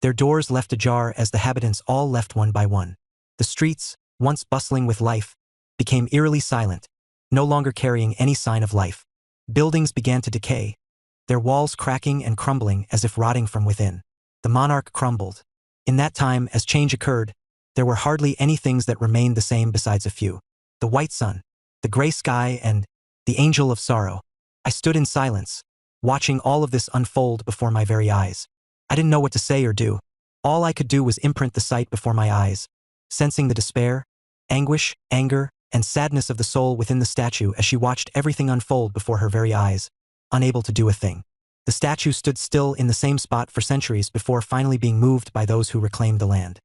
S2: Their doors left ajar as the habitants all left one by one. The streets, once bustling with life, became eerily silent, no longer carrying any sign of life. Buildings began to decay, their walls cracking and crumbling as if rotting from within. The monarch crumbled. In that time, as change occurred, there were hardly any things that remained the same besides a few. The white sun, the gray sky, and the angel of sorrow. I stood in silence, watching all of this unfold before my very eyes. I didn't know what to say or do. All I could do was imprint the sight before my eyes, sensing the despair, anguish, anger, and sadness of the soul within the statue as she watched everything unfold before her very eyes, unable to do a thing. The statue stood still in the same spot for centuries before finally being moved by those who reclaimed the land.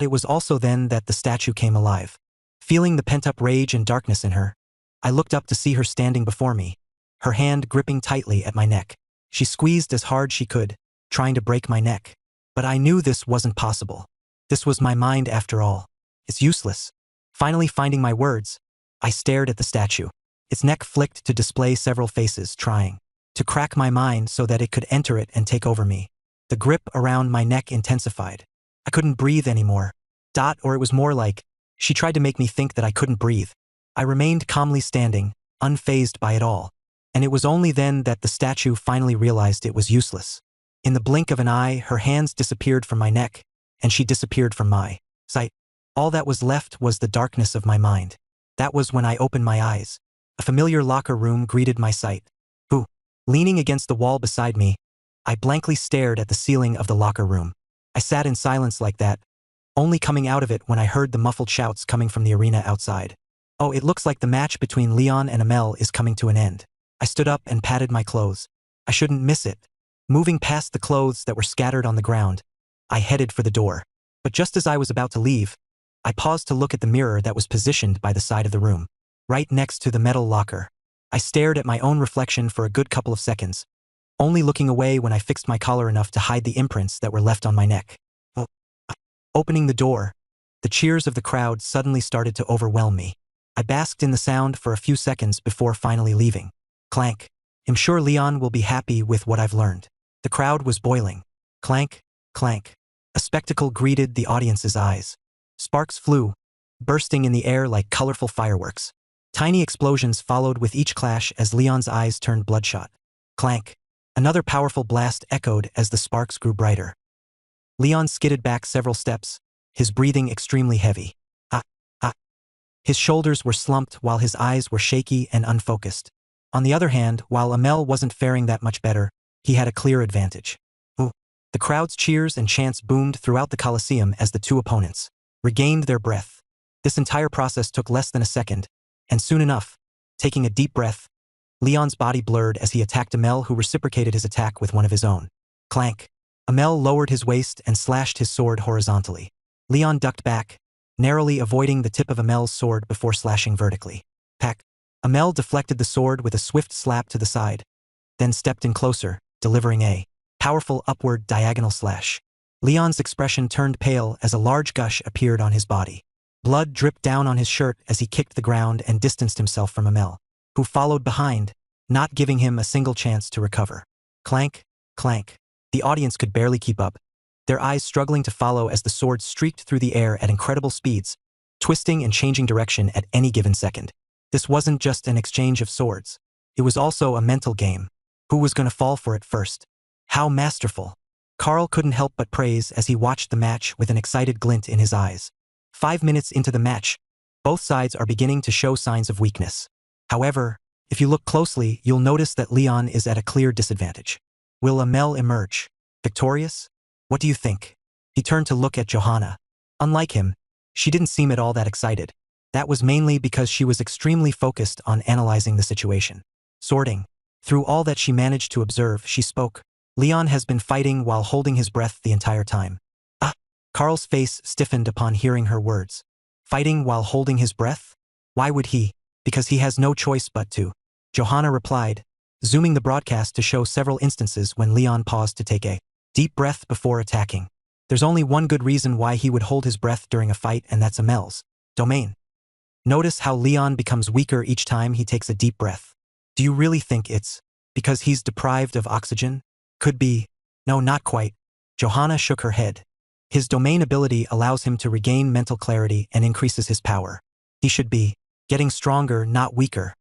S2: It was also then that the statue came alive. Feeling the pent-up rage and darkness in her, I looked up to see her standing before me, her hand gripping tightly at my neck. She squeezed as hard she could, trying to break my neck. But I knew this wasn't possible. This was my mind after all. It's useless. Finally finding my words, I stared at the statue. Its neck flicked to display several faces, trying to crack my mind so that it could enter it and take over me. The grip around my neck intensified. I couldn't breathe anymore. Or it was more like, she tried to make me think that I couldn't breathe. I remained calmly standing, unfazed by it all. And it was only then that the statue finally realized it was useless. In the blink of an eye, her hands disappeared from my neck, and she disappeared from my sight. All that was left was the darkness of my mind. That was when I opened my eyes. A familiar locker room greeted my sight. Leaning against the wall beside me, I blankly stared at the ceiling of the locker room. I sat in silence like that, only coming out of it when I heard the muffled shouts coming from the arena outside. Oh, it looks like the match between Leon and Amel is coming to an end. I stood up and patted my clothes. I shouldn't miss it. Moving past the clothes that were scattered on the ground, I headed for the door. But just as I was about to leave, I paused to look at the mirror that was positioned by the side of the room, right next to the metal locker. I stared at my own reflection for a good couple of seconds, only looking away when I fixed my collar enough to hide the imprints that were left on my neck. Opening the door, the cheers of the crowd suddenly started to overwhelm me. I basked in the sound for a few seconds before finally leaving. Clank. I'm sure Leon will be happy with what I've learned. The crowd was boiling. Clank, clank. A spectacle greeted the audience's eyes. Sparks flew, bursting in the air like colorful fireworks. Tiny explosions followed with each clash as Leon's eyes turned bloodshot. Clank. Another powerful blast echoed as the sparks grew brighter. Leon skidded back several steps, his breathing extremely heavy. His shoulders were slumped while his eyes were shaky and unfocused. On the other hand, while Amel wasn't faring that much better, he had a clear advantage. The crowd's cheers and chants boomed throughout the Coliseum as the two opponents regained their breath. This entire process took less than a second, and soon enough, taking a deep breath, Leon's body blurred as he attacked Amel, who reciprocated his attack with one of his own. Clank. Amel lowered his waist and slashed his sword horizontally. Leon ducked back, narrowly avoiding the tip of Amel's sword before slashing vertically. Pack. Amel deflected the sword with a swift slap to the side, then stepped in closer, delivering a powerful upward diagonal slash. Leon's expression turned pale as a large gush appeared on his body. Blood dripped down on his shirt as he kicked the ground and distanced himself from Amel, who followed behind, not giving him a single chance to recover. Clank, clank. The audience could barely keep up, their eyes struggling to follow as the sword streaked through the air at incredible speeds, twisting and changing direction at any given second. This wasn't just an exchange of swords. It was also a mental game. Who was going to fall for it first? How masterful. Carl couldn't help but praise as he watched the match with an excited glint in his eyes. 5 minutes into the match, both sides are beginning to show signs of weakness. However, if you look closely, you'll notice that Leon is at a clear disadvantage. Will Amel emerge victorious? What do you think? He turned to look at Johanna. Unlike him, she didn't seem at all that excited. That was mainly because she was extremely focused on analyzing the situation. Sorting through all that she managed to observe, she spoke. Leon has been fighting while holding his breath the entire time. Carl's face stiffened upon hearing her words. Fighting while holding his breath? Why would he? Because he has no choice but to. Johanna replied, zooming the broadcast to show several instances when Leon paused to take a deep breath before attacking. There's only one good reason why he would hold his breath during a fight, and that's Amel's domain. Notice how Leon becomes weaker each time he takes a deep breath. Do you really think it's because he's deprived of oxygen? Could be. No, not quite. Johanna shook her head. His domain ability allows him to regain mental clarity and increases his power. He should be getting stronger, not weaker.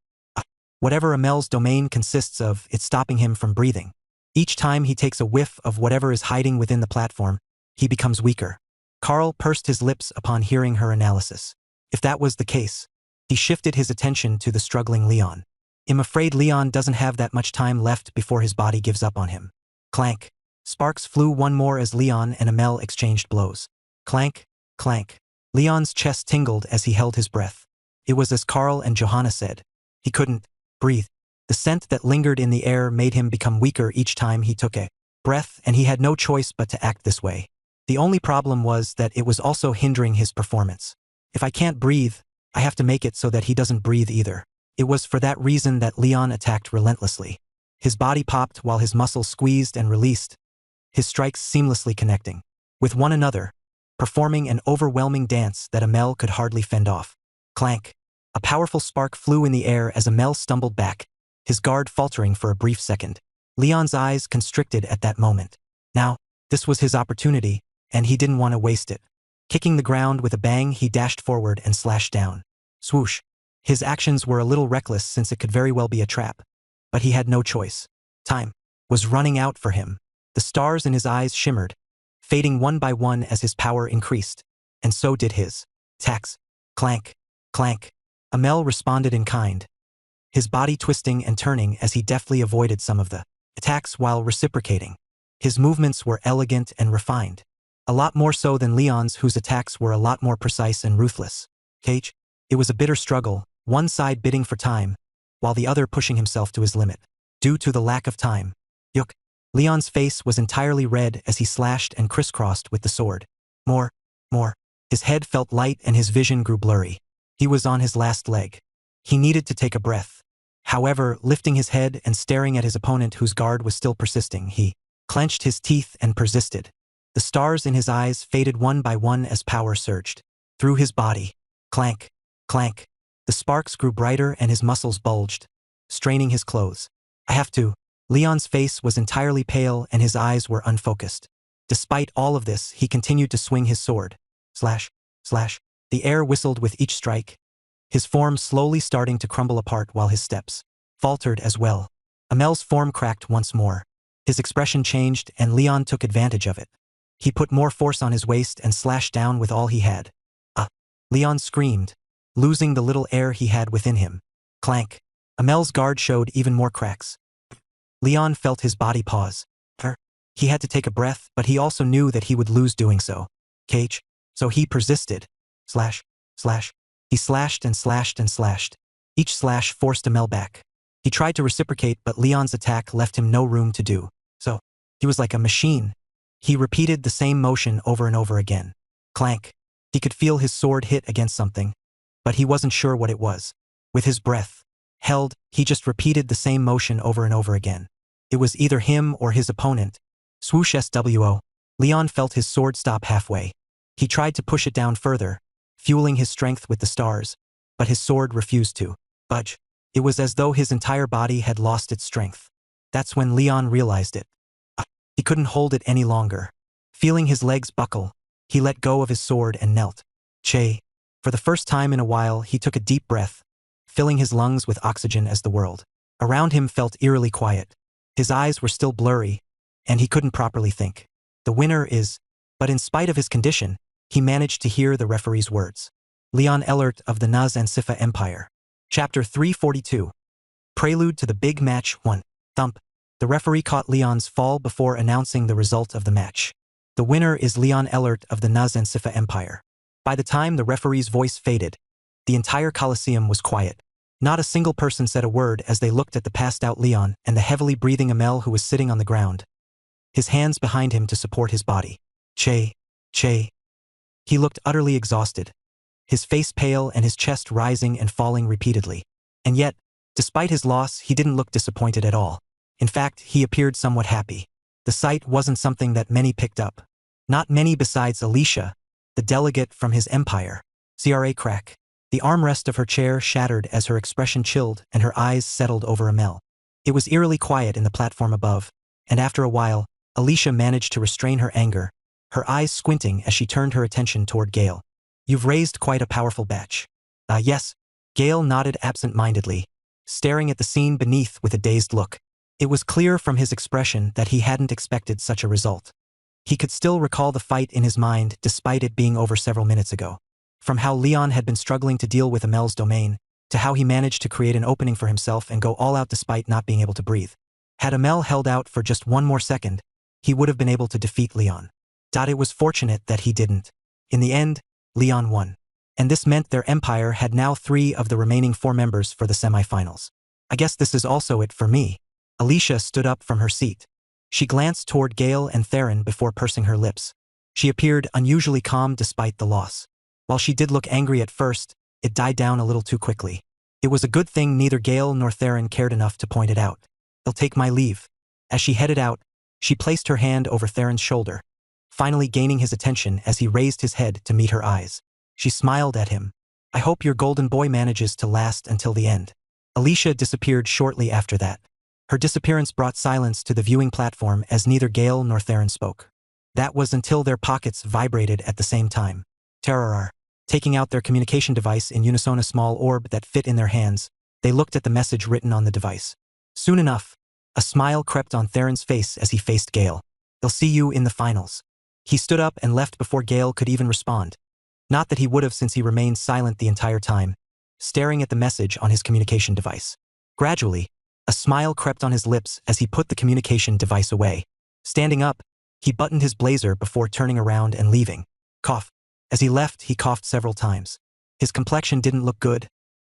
S2: Whatever Amel's domain consists of, it's stopping him from breathing. Each time he takes a whiff of whatever is hiding within the platform, he becomes weaker. Carl pursed his lips upon hearing her analysis. If that was the case, he shifted his attention to the struggling Leon. I'm afraid Leon doesn't have that much time left before his body gives up on him. Clank. Sparks flew one more as Leon and Amel exchanged blows. Clank, clank. Leon's chest tingled as he held his breath. It was as Carl and Johanna said. He couldn't breathe. The scent that lingered in the air made him become weaker each time he took a breath, and he had no choice but to act this way. The only problem was that it was also hindering his performance. If I can't breathe, I have to make it so that he doesn't breathe either. It was for that reason that Leon attacked relentlessly. His body popped while his muscles squeezed and released, his strikes seamlessly connecting with one another, performing an overwhelming dance that Amel could hardly fend off. Clank. A powerful spark flew in the air as Amel stumbled back, his guard faltering for a brief second. Leon's eyes constricted at that moment. Now, this was his opportunity, and he didn't want to waste it. Kicking the ground with a bang, he dashed forward and slashed down. Swoosh. His actions were a little reckless since it could very well be a trap. But he had no choice. Time was running out for him. The stars in his eyes shimmered, fading one by one as his power increased. And so did his attacks. Clank. Clank. Amel responded in kind, his body twisting and turning as he deftly avoided some of the attacks while reciprocating. His movements were elegant and refined. A lot more so than Leon's, whose attacks were a lot more precise and ruthless. Cage. It was a bitter struggle, one side bidding for time, while the other pushing himself to his limit. Due to the lack of time. Yuck. Leon's face was entirely red as he slashed and crisscrossed with the sword. More. His head felt light and his vision grew blurry. He was on his last leg. He needed to take a breath. However, lifting his head and staring at his opponent whose guard was still persisting, he clenched his teeth and persisted. The stars in his eyes faded one by one as power surged through his body. Clank. Clank. The sparks grew brighter and his muscles bulged, straining his clothes. I have to. Leon's face was entirely pale and his eyes were unfocused. Despite all of this, he continued to swing his sword. Slash. Slash. The air whistled with each strike, his form slowly starting to crumble apart while his steps faltered as well. Amel's form cracked once more. His expression changed and Leon took advantage of it. He put more force on his waist and slashed down with all he had. Leon screamed, losing the little air he had within him. Clank. Amel's guard showed even more cracks. Leon felt his body pause. He had to take a breath, but he also knew that he would lose doing so. Cage. So he persisted. Slash. Slash. He slashed and slashed and slashed. Each slash forced Amel back. He tried to reciprocate, but Leon's attack left him no room to do so. He was like a machine. He repeated the same motion over and over again. Clank. He could feel his sword hit against something, but he wasn't sure what it was. With his breath held, he just repeated the same motion over and over again. It was either him or his opponent. Swoosh SWO. Leon felt his sword stop halfway. He tried to push it down further, fueling his strength with the stars, but his sword refused to budge. It was as though his entire body had lost its strength. That's when Leon realized it. He couldn't hold it any longer. Feeling his legs buckle, he let go of his sword and knelt. Che. For the first time in a while, he took a deep breath, filling his lungs with oxygen as the world around him felt eerily quiet. His eyes were still blurry, and he couldn't properly think. The winner is... But in spite of his condition, he managed to hear the referee's words. Leon Ellert of the Naz and Sifa Empire. Chapter 342. Prelude to the Big Match 1. Thump. The referee caught Leon's fall before announcing the result of the match. The winner is Leon Ellert of the Naz and Sifa Empire. By the time the referee's voice faded, the entire Coliseum was quiet. Not a single person said a word as they looked at the passed-out Leon and the heavily breathing Amel who was sitting on the ground, his hands behind him to support his body. Che. He looked utterly exhausted, his face pale and his chest rising and falling repeatedly. And yet, despite his loss, he didn't look disappointed at all. In fact, he appeared somewhat happy. The sight wasn't something that many picked up. Not many besides Alicia, the delegate from his empire. CRA crack. The armrest of her chair shattered as her expression chilled and her eyes settled over Amel. It was eerily quiet in the platform above, and after a while, Alicia managed to restrain her anger, her eyes squinting as she turned her attention toward Gale. You've raised quite a powerful batch. Yes. Gale nodded absent-mindedly, staring at the scene beneath with a dazed look. It was clear from his expression that he hadn't expected such a result. He could still recall the fight in his mind despite it being over several minutes ago. From how Leon had been struggling to deal with Amel's domain, to how he managed to create an opening for himself and go all out despite not being able to breathe. Had Amel held out for just one more second, he would have been able to defeat Leon. It was fortunate that he didn't. In the end, Leon won. and this meant their empire had now 3 of the remaining 4 members for the semifinals. I guess this is also it for me. Alicia stood up from her seat. She glanced toward Gale and Theron before pursing her lips. She appeared unusually calm despite the loss. While she did look angry at first, it died down a little too quickly. It was a good thing neither Gale nor Theron cared enough to point it out. "I'll take my leave." As she headed out, she placed her hand over Theron's shoulder, finally gaining his attention as he raised his head to meet her eyes. She smiled at him. "I hope your golden boy manages to last until the end." Alicia disappeared shortly after that. Her disappearance brought silence to the viewing platform as neither Gale nor Theron spoke. That was until their pockets vibrated at the same time. Terror. Taking out their communication device in unison, a small orb that fit in their hands, they looked at the message written on the device. Soon enough, a smile crept on Theron's face as he faced Gale. "They'll see you in the finals." He stood up and left before Gale could even respond. Not that he would have, since he remained silent the entire time, staring at the message on his communication device. Gradually, a smile crept on his lips as he put the communication device away. Standing up, he buttoned his blazer before turning around and leaving. Cough. As he left, he coughed several times. His complexion didn't look good,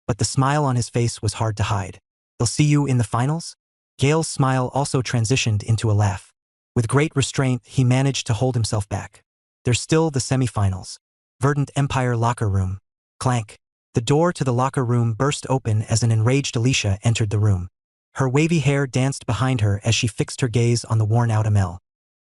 S2: but the smile on his face was hard to hide. "They'll see you in the finals?" Gale's smile also transitioned into a laugh. With great restraint, he managed to hold himself back. "There's still the semifinals." Verdant Empire locker room. Clank. The door to the locker room burst open as an enraged Alicia entered the room. Her wavy hair danced behind her as she fixed her gaze on the worn-out Amel.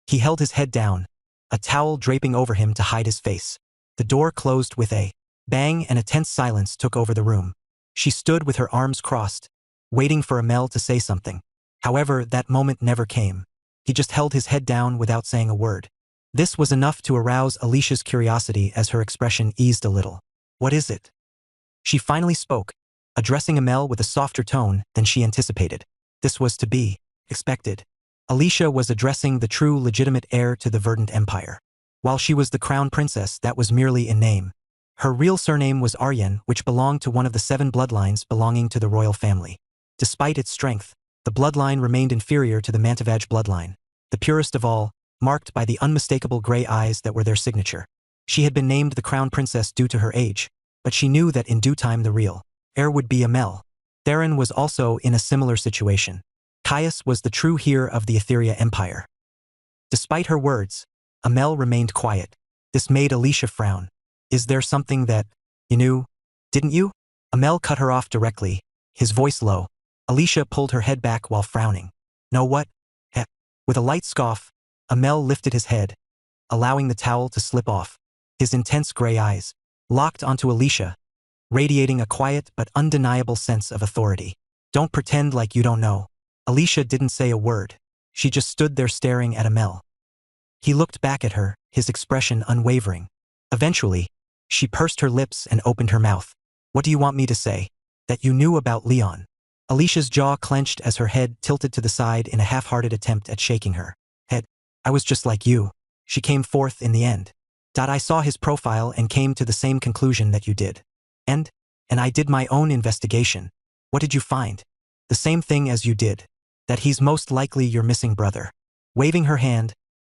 S2: He held his head down, a towel draping over him to hide his face. The door closed with a bang and a tense silence took over the room. She stood with her arms crossed, waiting for Amel to say something. However, that moment never came. He just held his head down without saying a word. This was enough to arouse Alicia's curiosity as her expression eased a little. "What is it?" She finally spoke, addressing Amel with a softer tone than she anticipated. This was to be expected. Alicia was addressing the true legitimate heir to the Verdant Empire. While she was the crown princess, that was merely in name. Her real surname was Aryen, which belonged to one of the 7 bloodlines belonging to the royal family. Despite its strength, the bloodline remained inferior to the Mantivage bloodline, the purest of all, marked by the unmistakable gray eyes that were their signature. She had been named the crown princess due to her age, but she knew that in due time the real heir would be Amel. Theron was also in a similar situation. Caius was the true heir of the Etheria Empire. Despite her words, Amel remained quiet. This made Alicia frown. "Is there something that you knew, didn't you?" Amel cut her off directly, his voice low. Alicia pulled her head back while frowning. "Know what?" With a light scoff, Amel lifted his head, allowing the towel to slip off. His intense gray eyes locked onto Alicia, radiating a quiet but undeniable sense of authority. "Don't pretend like you don't know." Alicia didn't say a word. She just stood there staring at Amel. He looked back at her, his expression unwavering. Eventually, she pursed her lips and opened her mouth. "What do you want me to say?" "That you knew about Leon." Alicia's jaw clenched as her head tilted to the side in a half-hearted attempt at shaking her head. "I was just like you." She came forth in the end. "I saw his profile and came to the same conclusion that you did. And I did my own investigation." "What did you find?" "The same thing as you did. That he's most likely your missing brother." Waving her hand,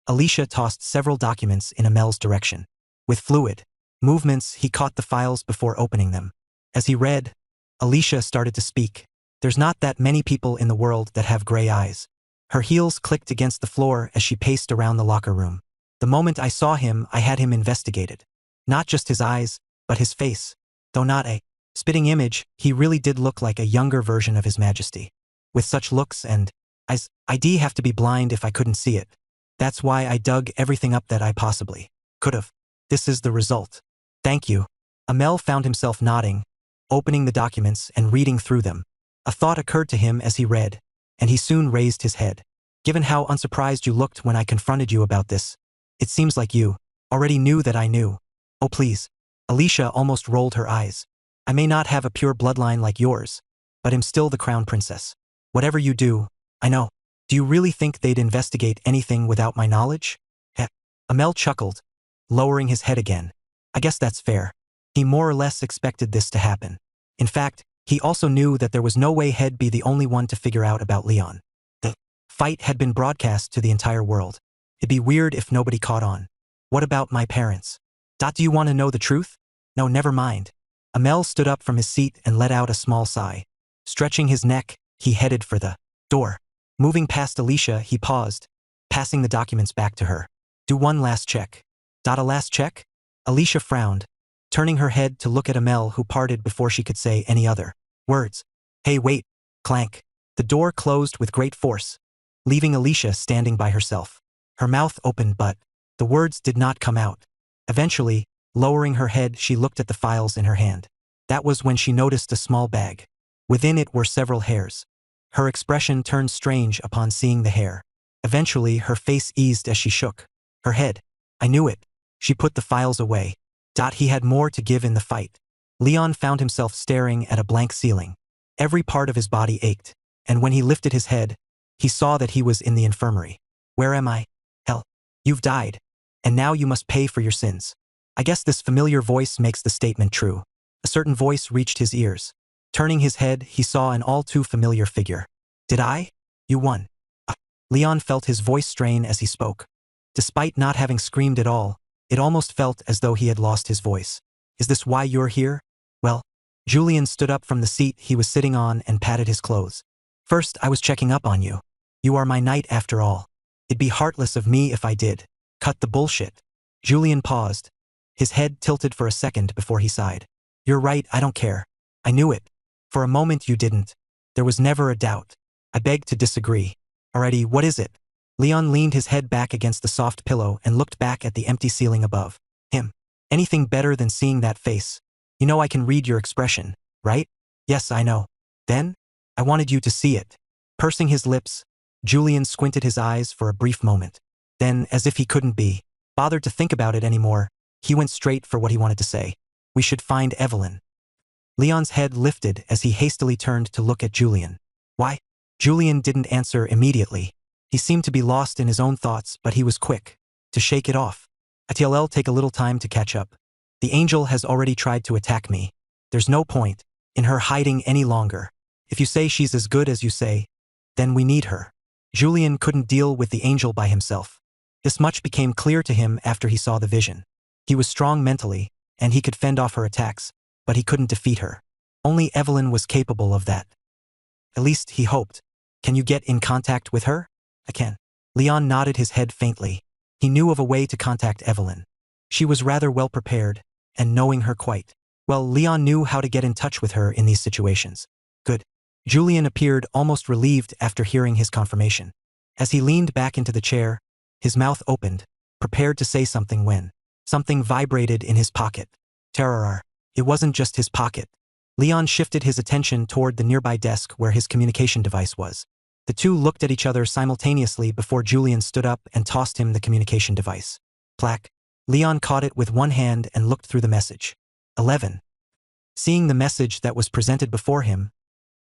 S2: Alicia tossed several documents in Amel's direction. With fluid movements, he caught the files before opening them. As he read, Alicia started to speak. "There's not that many people in the world that have gray eyes." Her heels clicked against the floor as she paced around the locker room. "The moment I saw him, I had him investigated. Not just his eyes, but his face. Though not a spitting image, he really did look like a younger version of His Majesty. With such looks and eyes, I'd have to be blind if I couldn't see it. That's why I dug everything up that I possibly could have. This is the result." "Thank you." Amel found himself nodding, opening the documents and reading through them. A thought occurred to him as he read, and he soon raised his head. "Given how unsurprised you looked when I confronted you about this, it seems like you already knew that I knew." "Oh please." Alicia almost rolled her eyes. "I may not have a pure bloodline like yours, but am still the crown princess. Whatever you do, I know." "Do you really think they'd investigate anything without my knowledge?" Amel chuckled, lowering his head again. "I guess that's fair." He more or less expected this to happen. In fact, he also knew that there was no way he'd be the only one to figure out about Leon. The fight had been broadcast to the entire world. It'd be weird if nobody caught on. "What about my parents?" "Do you want to know the truth?" No, never mind. Amel stood up from his seat and let out a small sigh. Stretching his neck, he headed for the door. Moving past Alicia, he paused, passing the documents back to her. Do one last check. A last check? Alicia frowned, turning her head to look at Amel, who parted before she could say any other words. Hey, wait. Clank. The door closed with great force, leaving Alicia standing by herself. Her mouth opened, but the words did not come out. Eventually, lowering her head, she looked at the files in her hand. That was when she noticed a small bag. Within it were several hairs. Her expression turned strange upon seeing the hair. Eventually, her face eased as she shook her head. I knew it. She put the files away. He had more to give in the fight. Leon found himself staring at a blank ceiling. Every part of his body ached, and when he lifted his head, he saw that he was in the infirmary. Where am I? Hell, you've died, and now you must pay for your sins. I guess this familiar voice makes the statement true. A certain voice reached his ears. Turning his head, he saw an all too familiar figure. Did I? You won. Leon felt his voice strain as he spoke. Despite not having screamed at all, it almost felt as though he had lost his voice. Is this why you're here? Well, Julian stood up from the seat he was sitting on and patted his clothes. First, I was checking up on you. You are my knight after all. It'd be heartless of me if I did. Cut the bullshit. Julian paused. His head tilted for a second before he sighed. You're right, I don't care. I knew it. For a moment you didn't. There was never a doubt. I beg to disagree. Alrighty, what is it? Leon leaned his head back against the soft pillow and looked back at the empty ceiling above him. Anything better than seeing that face? You know I can read your expression, right? Yes, I know. Then? I wanted you to see it. Pursing his lips, Julian squinted his eyes for a brief moment. Then, as if he couldn't be bothered to think about it anymore, he went straight for what he wanted to say. We should find Evelyn. Leon's head lifted as he hastily turned to look at Julian. Why? Julian didn't answer immediately. He seemed to be lost in his own thoughts, but he was quick to shake it off. It'll take a little time to catch up. The angel has already tried to attack me. There's no point in her hiding any longer. If you say she's as good as you say, then we need her. Julian couldn't deal with the angel by himself. This much became clear to him after he saw the vision. He was strong mentally, and he could fend off her attacks, but he couldn't defeat her. Only Evelyn was capable of that. At least he hoped. Can you get in contact with her? I can. Leon nodded his head faintly. He knew of a way to contact Evelyn. She was rather well prepared, and knowing her quite well, Leon knew how to get in touch with her in these situations. Good. Julian appeared almost relieved after hearing his confirmation. As he leaned back into the chair, his mouth opened, prepared to say something when something vibrated in his pocket. Terror. It wasn't just his pocket. Leon shifted his attention toward the nearby desk where his communication device was. The two looked at each other simultaneously before Julian stood up and tossed him the communication device. Plaque. Leon caught it with one hand and looked through the message. 11. Seeing the message that was presented before him,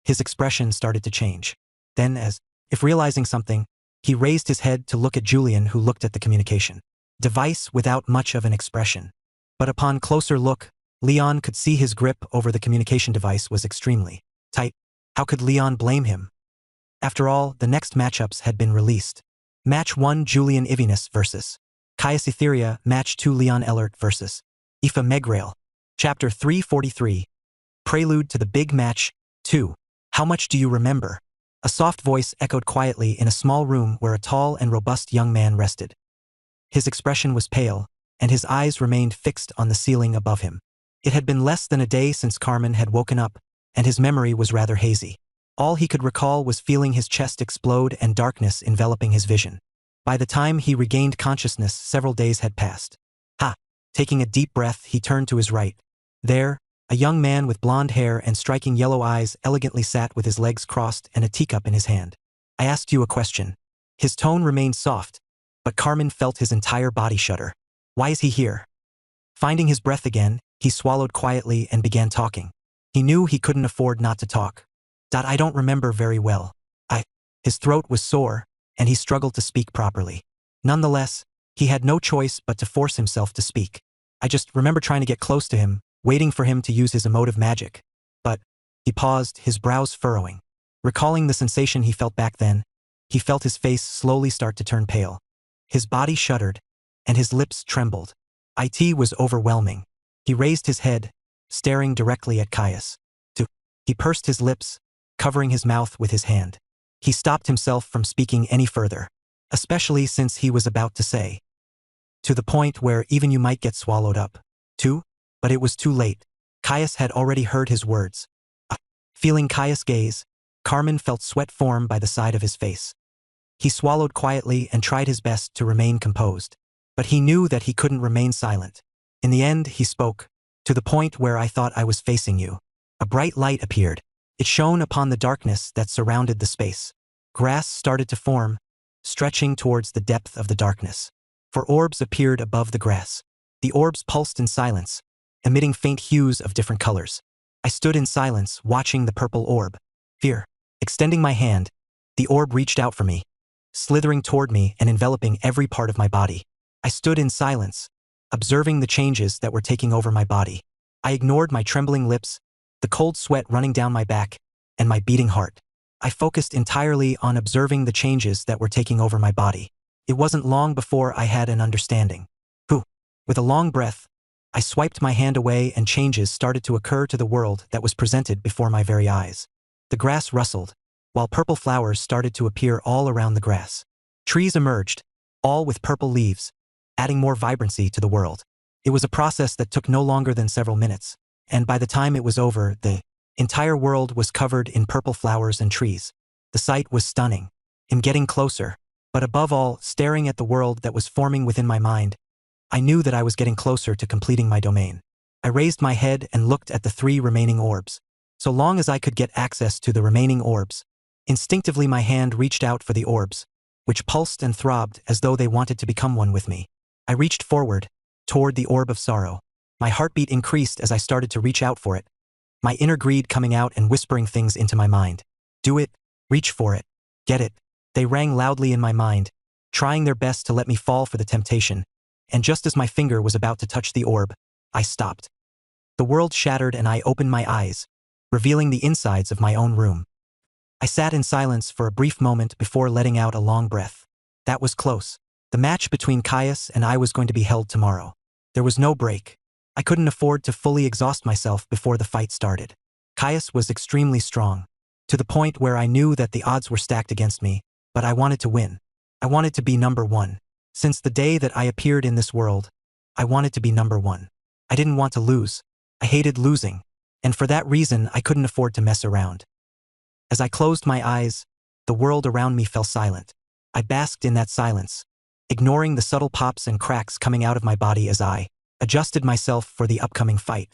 S2: his expression started to change. Then, as if realizing something, he raised his head to look at Julian, who looked at the communication device without much of an expression. But upon closer look, Leon could see his grip over the communication device was extremely tight. How could Leon blame him? After all, the next matchups had been released. Match 1, Julian Ivinus vs. Caius Etheria. Match 2, Leon Ellert vs. Aoife Megrail. Chapter 343. Prelude to the Big Match 2. How much do you remember? A soft voice echoed quietly in a small room where a tall and robust young man rested. His expression was pale, and his eyes remained fixed on the ceiling above him. It had been less than a day since Carmen had woken up, and his memory was rather hazy. All he could recall was feeling his chest explode and darkness enveloping his vision. By the time he regained consciousness, several days had passed. Taking a deep breath, he turned to his right. There, a young man with blonde hair and striking yellow eyes elegantly sat with his legs crossed and a teacup in his hand. I asked you a question. His tone remained soft, but Carmen felt his entire body shudder. Why is he here? Finding his breath again, he swallowed quietly and began talking. He knew he couldn't afford not to talk. I don't remember very well. His throat was sore, and he struggled to speak properly. Nonetheless, he had no choice but to force himself to speak. I just remember trying to get close to him, waiting for him to use his emotive magic. But he paused, his brows furrowing. Recalling the sensation he felt back then, he felt his face slowly start to turn pale. His body shuddered, and his lips trembled. It was overwhelming. He raised his head, staring directly at Caius. He pursed his lips, covering his mouth with his hand. He stopped himself from speaking any further, especially since he was about to say, to the point where even you might get swallowed up. But it was too late. Caius had already heard his words. Feeling Caius' gaze, Carmen felt sweat form by the side of his face. He swallowed quietly and tried his best to remain composed. But he knew that he couldn't remain silent. In the end, he spoke, to the point where I thought I was facing you. A bright light appeared. It shone upon the darkness that surrounded the space. Grass started to form, stretching towards the depth of the darkness. 4 orbs appeared above the grass. The orbs pulsed in silence, emitting faint hues of different colors. I stood in silence, watching the purple orb. Fear. Extending my hand, the orb reached out for me, slithering toward me and enveloping every part of my body. I stood in silence, observing the changes that were taking over my body. I ignored my trembling lips, the cold sweat running down my back, and my beating heart. I focused entirely on observing the changes that were taking over my body. It wasn't long before I had an understanding. With a long breath, I swiped my hand away and changes started to occur to the world that was presented before my very eyes. The grass rustled, while purple flowers started to appear all around the grass. Trees emerged, all with purple leaves, adding more vibrancy to the world. It was a process that took no longer than several minutes, and by the time it was over, the entire world was covered in purple flowers and trees. The sight was stunning. In getting closer, but above all, staring at the world that was forming within my mind, I knew that I was getting closer to completing my domain. I raised my head and looked at the 3 remaining orbs. So long as I could get access to the remaining orbs, instinctively my hand reached out for the orbs, which pulsed and throbbed as though they wanted to become one with me. I reached forward, toward the orb of sorrow. My heartbeat increased as I started to reach out for it, my inner greed coming out and whispering things into my mind. Do it, reach for it, get it. They rang loudly in my mind, trying their best to let me fall for the temptation. And just as my finger was about to touch the orb, I stopped. The world shattered and I opened my eyes, revealing the insides of my own room. I sat in silence for a brief moment before letting out a long breath. That was close. The match between Caius and I was going to be held tomorrow. There was no break. I couldn't afford to fully exhaust myself before the fight started. Caius was extremely strong, to the point where I knew that the odds were stacked against me, but I wanted to win. I wanted to be number 1. Since the day that I appeared in this world, I wanted to be number 1. I didn't want to lose. I hated losing, and for that reason I couldn't afford to mess around. As I closed my eyes, the world around me fell silent. I basked in that silence, ignoring the subtle pops and cracks coming out of my body as I adjusted myself for the upcoming fight.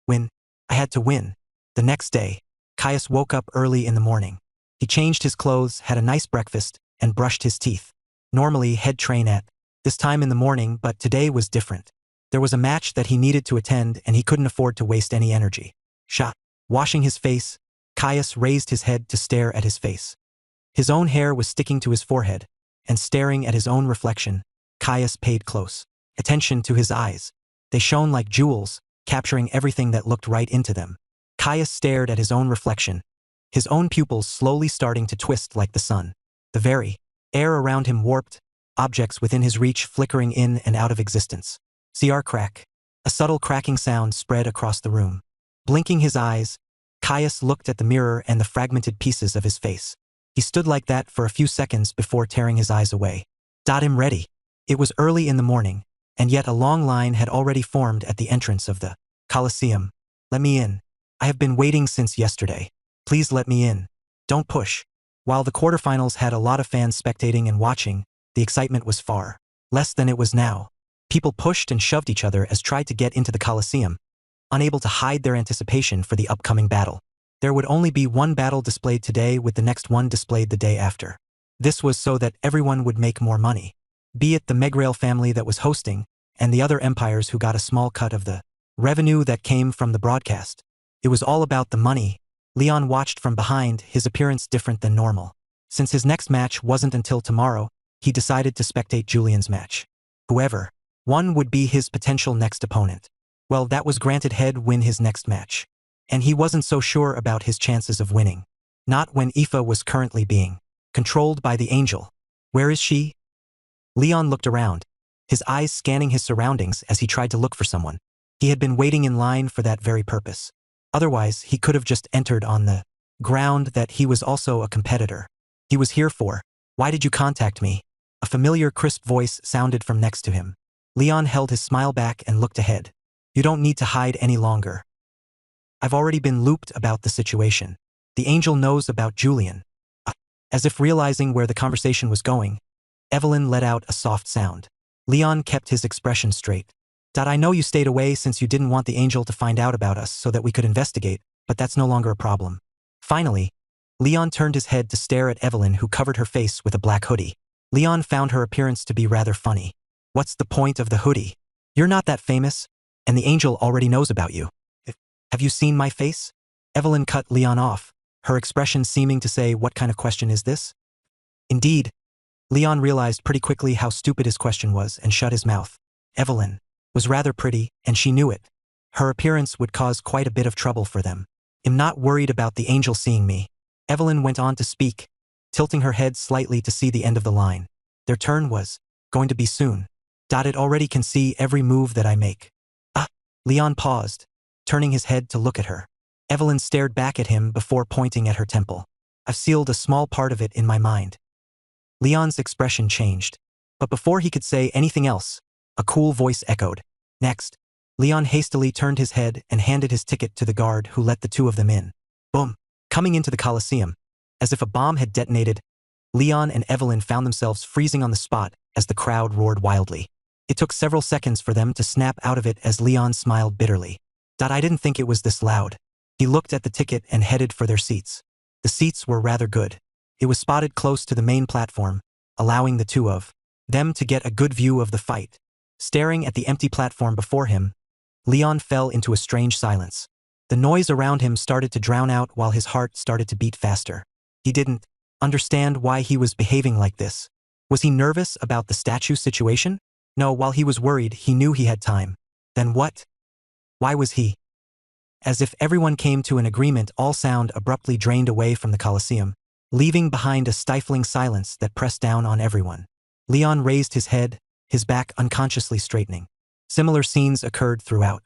S2: I had to win. The next day, Caius woke up early in the morning. He changed his clothes, had a nice breakfast, and brushed his teeth. Normally he'd train at this time in the morning, but today was different. There was a match that he needed to attend and he couldn't afford to waste any energy. Washing his face, Caius raised his head to stare at his face. His own hair was sticking to his forehead, and staring at his own reflection, Caius paid close attention to his eyes. They shone like jewels, capturing everything that looked right into them. Caius stared at his own reflection, his own pupils slowly starting to twist like the sun. The very air around him warped, objects within his reach flickering in and out of existence. Crack. A subtle cracking sound spread across the room. Blinking his eyes, Caius looked at the mirror and the fragmented pieces of his face. He stood like that for a few seconds before tearing his eyes away. I'm ready. It was early in the morning, and yet a long line had already formed at the entrance of the Coliseum. Let me in. I have been waiting since yesterday. Please let me in. Don't push. While the quarterfinals had a lot of fans spectating and watching, the excitement was far less than it was now. People pushed and shoved each other as tried to get into the Coliseum, unable to hide their anticipation for the upcoming battle. There would only be one battle displayed today, with the next one displayed the day after. This was so that everyone would make more money, be it the Megrail family that was hosting, and the other empires who got a small cut of the revenue that came from the broadcast. It was all about the money. Leon watched from behind, his appearance different than normal. Since his next match wasn't until tomorrow, he decided to spectate Julian's match. Whoever won would be his potential next opponent. Well, that was granted Head win his next match. And he wasn't so sure about his chances of winning. Not when Aoife was currently being controlled by the angel. Where is she? Leon looked around, his eyes scanning his surroundings as he tried to look for someone. He had been waiting in line for that very purpose. Otherwise, he could have just entered on the ground that he was also a competitor. He was here for, "Why did you contact me?" A familiar crisp voice sounded from next to him. Leon held his smile back and looked ahead. "You don't need to hide any longer. I've already been looped about the situation. The angel knows about Julian." As if realizing where the conversation was going, Evelyn let out a soft sound. Leon kept his expression straight. "I know you stayed away since you didn't want the angel to find out about us so that we could investigate, but that's no longer a problem." Finally, Leon turned his head to stare at Evelyn, who covered her face with a black hoodie. Leon found her appearance to be rather funny. "What's the point of the hoodie? You're not that famous, and the angel already knows about you. Have you seen my face?" Evelyn cut Leon off, her expression seeming to say, "What kind of question is this?" Indeed, Leon realized pretty quickly how stupid his question was and shut his mouth. Evelyn was rather pretty, and she knew it. Her appearance would cause quite a bit of trouble for them. "I'm not worried about the angel seeing me," Evelyn went on to speak, tilting her head slightly to see the end of the line. "Their turn was going to be soon. It already can see every move that I make." Leon paused, turning his head to look at her. Evelyn stared back at him before pointing at her temple. "I've sealed a small part of it in my mind." Leon's expression changed, but before he could say anything else, a cool voice echoed, "Next." Leon hastily turned his head and handed his ticket to the guard, who let the two of them in. Boom! Coming into the Coliseum, as if a bomb had detonated, Leon and Evelyn found themselves freezing on the spot as the crowd roared wildly. It took several seconds for them to snap out of it as Leon smiled bitterly. "I didn't think it was this loud." He looked at the ticket and headed for their seats. The seats were rather good. It was spotted close to the main platform, allowing the two of them to get a good view of the fight. Staring at the empty platform before him, Leon fell into a strange silence. The noise around him started to drown out while his heart started to beat faster. He didn't understand why he was behaving like this. Was he nervous about the statue situation? No, while he was worried, he knew he had time. Then what? Why was he? As if everyone came to an agreement, all sound abruptly drained away from the Coliseum, leaving behind a stifling silence that pressed down on everyone. Leon raised his head, his back unconsciously straightening. Similar scenes occurred throughout.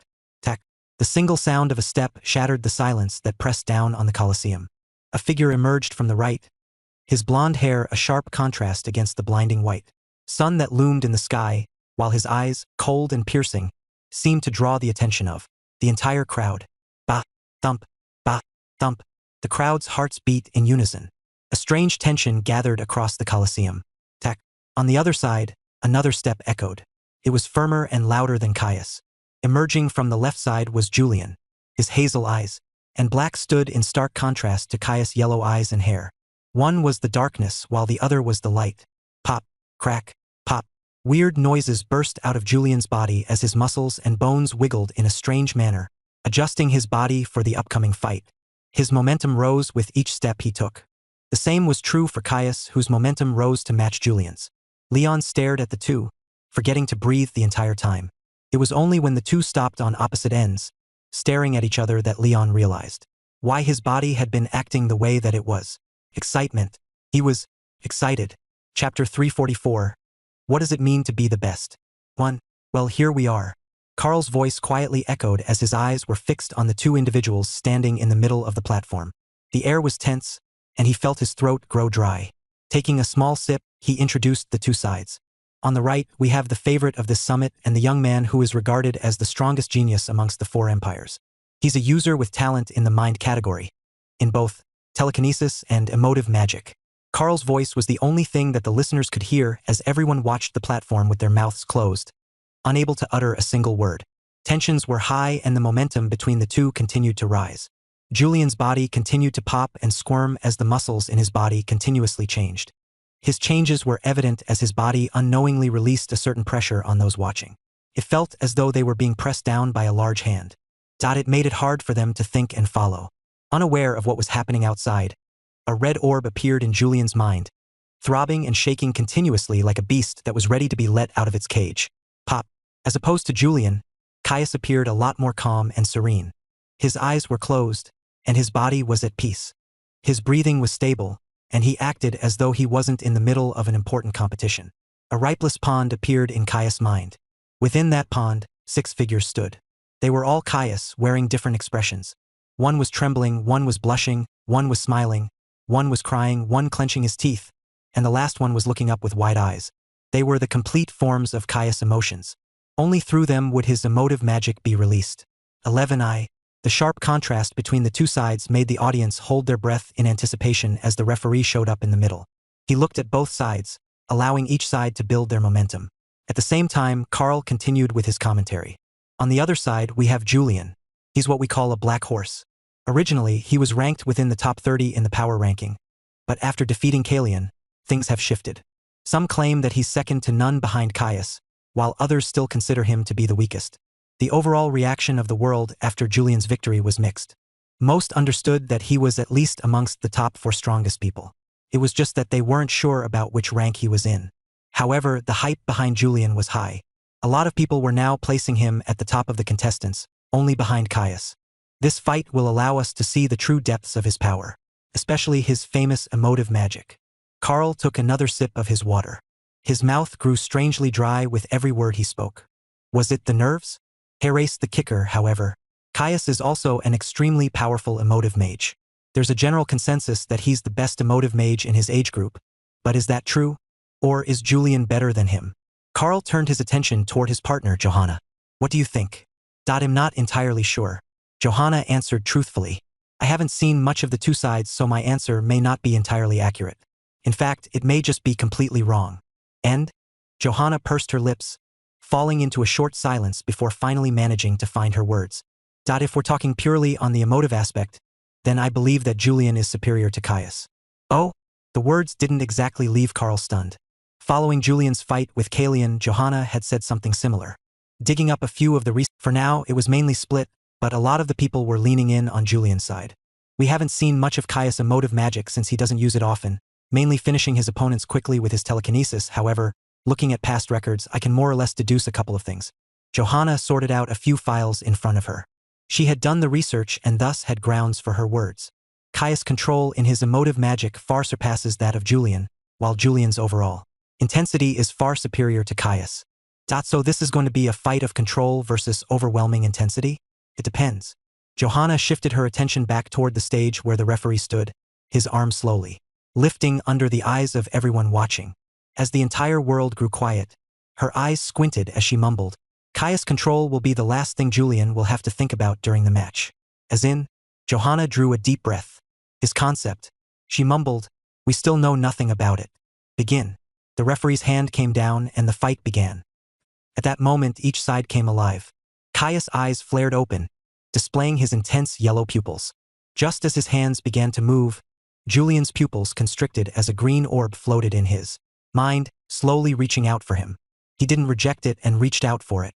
S2: The single sound of a step shattered the silence that pressed down on the Coliseum. A figure emerged from the right, his blonde hair a sharp contrast against the blinding white sun that loomed in the sky, while his eyes, cold and piercing, seemed to draw the attention of the entire crowd. Ba, thump, ba, thump. The crowd's hearts beat in unison. A strange tension gathered across the Coliseum. On the other side, another step echoed. It was firmer and louder than Caius. Emerging from the left side was Julian. His hazel eyes and black stood in stark contrast to Caius' yellow eyes and hair. One was the darkness while the other was the light. Pop, crack, pop. Weird noises burst out of Julian's body as his muscles and bones wiggled in a strange manner, adjusting his body for the upcoming fight. His momentum rose with each step he took. The same was true for Caius, whose momentum rose to match Julian's. Leon stared at the two, forgetting to breathe the entire time. It was only when the two stopped on opposite ends, staring at each other, that Leon realized why his body had been acting the way that it was. Excitement. He was excited. Chapter 344. What does it mean to be the best? 1. Well, here we are. Carl's voice quietly echoed as his eyes were fixed on the two individuals standing in the middle of the platform. The air was tense, and he felt his throat grow dry. Taking a small sip, he introduced the two sides. On the right, we have the favorite of this summit and the young man who is regarded as the strongest genius amongst the four empires. He's a user with talent in the mind category, in both telekinesis and emotive magic. Carl's voice was the only thing that the listeners could hear as everyone watched the platform with their mouths closed, unable to utter a single word. Tensions were high and the momentum between the two continued to rise. Julian's body continued to pop and squirm as the muscles in his body continuously changed. His changes were evident as his body unknowingly released a certain pressure on those watching. It felt as though they were being pressed down by a large hand. It made it hard for them to think and follow. Unaware of what was happening outside, a red orb appeared in Julian's mind, throbbing and shaking continuously like a beast that was ready to be let out of its cage. Pop. As opposed to Julian, Caius appeared a lot more calm and serene. His eyes were closed, and his body was at peace. His breathing was stable, and he acted as though he wasn't in the middle of an important competition. A ripless pond appeared in Caius' mind. Within that pond, 6 figures stood. They were all Caius, wearing different expressions. One was trembling, one was blushing, one was smiling, one was crying, one clenching his teeth, and the last one was looking up with wide eyes. They were the complete forms of Caius' emotions. Only through them would his emotive magic be released. 11. The sharp contrast between the two sides made the audience hold their breath in anticipation as the referee showed up in the middle. He looked at both sides, allowing each side to build their momentum. At the same time, Carl continued with his commentary. On the other side, we have Julian. He's what we call a black horse. Originally, he was ranked within the top 30 in the power ranking. But after defeating Calamities, things have shifted. Some claim that he's second to none behind Caius, while others still consider him to be the weakest. The overall reaction of the world after Julian's victory was mixed. Most understood that he was at least amongst the top 4 strongest people. It was just that they weren't sure about which rank he was in. However, the hype behind Julian was high. A lot of people were now placing him at the top of the contestants, only behind Caius. This fight will allow us to see the true depths of his power, especially his famous emotive magic. Carl took another sip of his water. His mouth grew strangely dry with every word he spoke. Was it the nerves? Erased the kicker, however. Caius is also an extremely powerful emotive mage. There's a general consensus that he's the best emotive mage in his age group. But is that true? Or is Julian better than him? Carl turned his attention toward his partner, Johanna. What do you think? I'm not entirely sure. Johanna answered truthfully. I haven't seen much of the two sides, so my answer may not be entirely accurate. In fact, it may just be completely wrong. And? Johanna pursed her lips, falling into a short silence before finally managing to find her words. If we're talking purely on the emotive aspect, then I believe that Julian is superior to Caius. Oh? The words didn't exactly leave Carl stunned. Following Julian's fight with Calamities, Johanna had said something similar. Digging up a few of the For now, it was mainly split, but a lot of the people were leaning in on Julian's side. We haven't seen much of Caius' emotive magic since he doesn't use it often, mainly finishing his opponents quickly with his telekinesis. However, looking at past records, I can more or less deduce a couple of things. Johanna sorted out a few files in front of her. She had done the research and thus had grounds for her words. Caius' control in his emotive magic far surpasses that of Julian, while Julian's overall intensity is far superior to Caius. So this is going to be a fight of control versus overwhelming intensity? It depends. Johanna shifted her attention back toward the stage where the referee stood, his arm slowly lifting under the eyes of everyone watching. As the entire world grew quiet, her eyes squinted as she mumbled, Caius' control will be the last thing Julian will have to think about during the match. As in, Johanna drew a deep breath. His concept. She mumbled, we still know nothing about it. Begin. The referee's hand came down and the fight began. At that moment, each side came alive. Caius' eyes flared open, displaying his intense yellow pupils. Just as his hands began to move, Julian's pupils constricted as a green orb floated in his mind, slowly reaching out for him. He didn't reject it and reached out for it.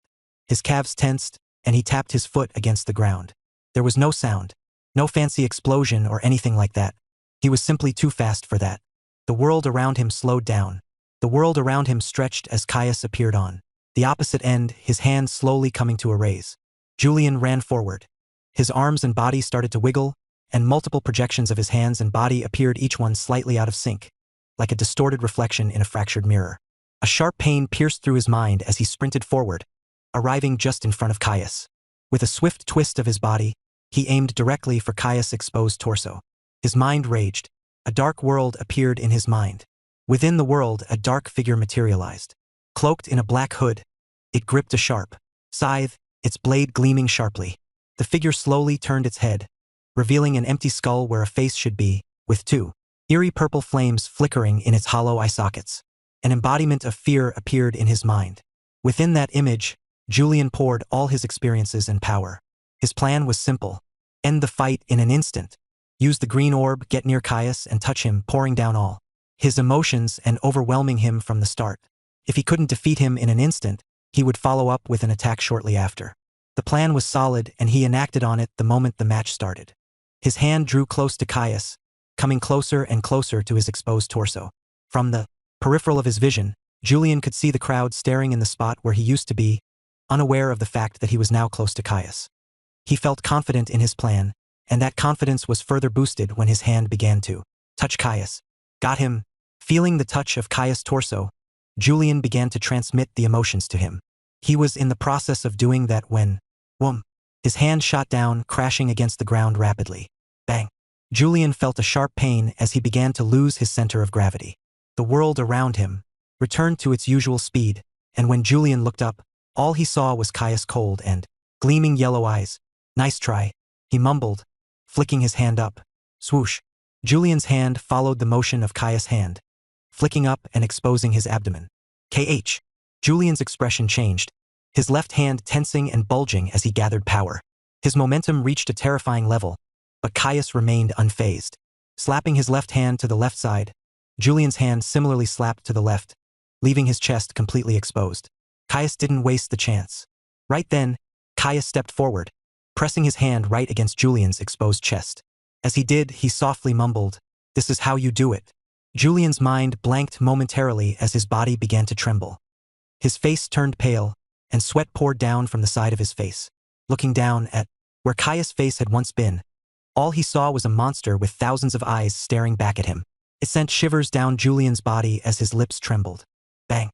S2: His calves tensed, and he tapped his foot against the ground. There was no sound, no fancy explosion or anything like that. He was simply too fast for that. The world around him slowed down. The world around him stretched as Caius appeared on the opposite end, his hand slowly coming to a raise. Julian ran forward. His arms and body started to wiggle, and multiple projections of his hands and body appeared, each one slightly out of sync, like a distorted reflection in a fractured mirror. A sharp pain pierced through his mind as he sprinted forward, arriving just in front of Caius. With a swift twist of his body, he aimed directly for Caius' exposed torso. His mind raged. A dark world appeared in his mind. Within the world, a dark figure materialized. Cloaked in a black hood, it gripped a sharp scythe, its blade gleaming sharply. The figure slowly turned its head, revealing an empty skull where a face should be, with two eerie purple flames flickering in its hollow eye sockets. An embodiment of fear appeared in his mind. Within that image, Julian poured all his experiences and power. His plan was simple. End the fight in an instant. Use the green orb, get near Caius and touch him, pouring down all his emotions and overwhelming him from the start. If he couldn't defeat him in an instant, he would follow up with an attack shortly after. The plan was solid and he enacted on it the moment the match started. His hand drew close to Caius, coming closer and closer to his exposed torso. From the peripheral of his vision, Julian could see the crowd staring in the spot where he used to be, unaware of the fact that he was now close to Caius. He felt confident in his plan, and that confidence was further boosted when his hand began to touch Caius. Got him. Feeling the touch of Caius' torso, Julian began to transmit the emotions to him. He was in the process of doing that when, whoom, His hand shot down, crashing against the ground rapidly. Bang! Julian felt a sharp pain as he began to lose his center of gravity. The world around him returned to its usual speed, and when Julian looked up, all he saw was Caius' cold and gleaming yellow eyes. "Nice try," he mumbled, flicking his hand up. Swoosh! Julian's hand followed the motion of Caius' hand, flicking up and exposing his abdomen. KH! Julian's expression changed, his left hand tensing and bulging as he gathered power. His momentum reached a terrifying level, but Caius remained unfazed. Slapping his left hand to the left side, Julian's hand similarly slapped to the left, leaving his chest completely exposed. Caius didn't waste the chance. Right then, Caius stepped forward, pressing his hand right against Julian's exposed chest. As he did, he softly mumbled, "This is how you do it." Julian's mind blanked momentarily as his body began to tremble. His face turned pale, and sweat poured down from the side of his face. Looking down at where Caius' face had once been, all he saw was a monster with thousands of eyes staring back at him. It sent shivers down Julian's body as his lips trembled. Bang!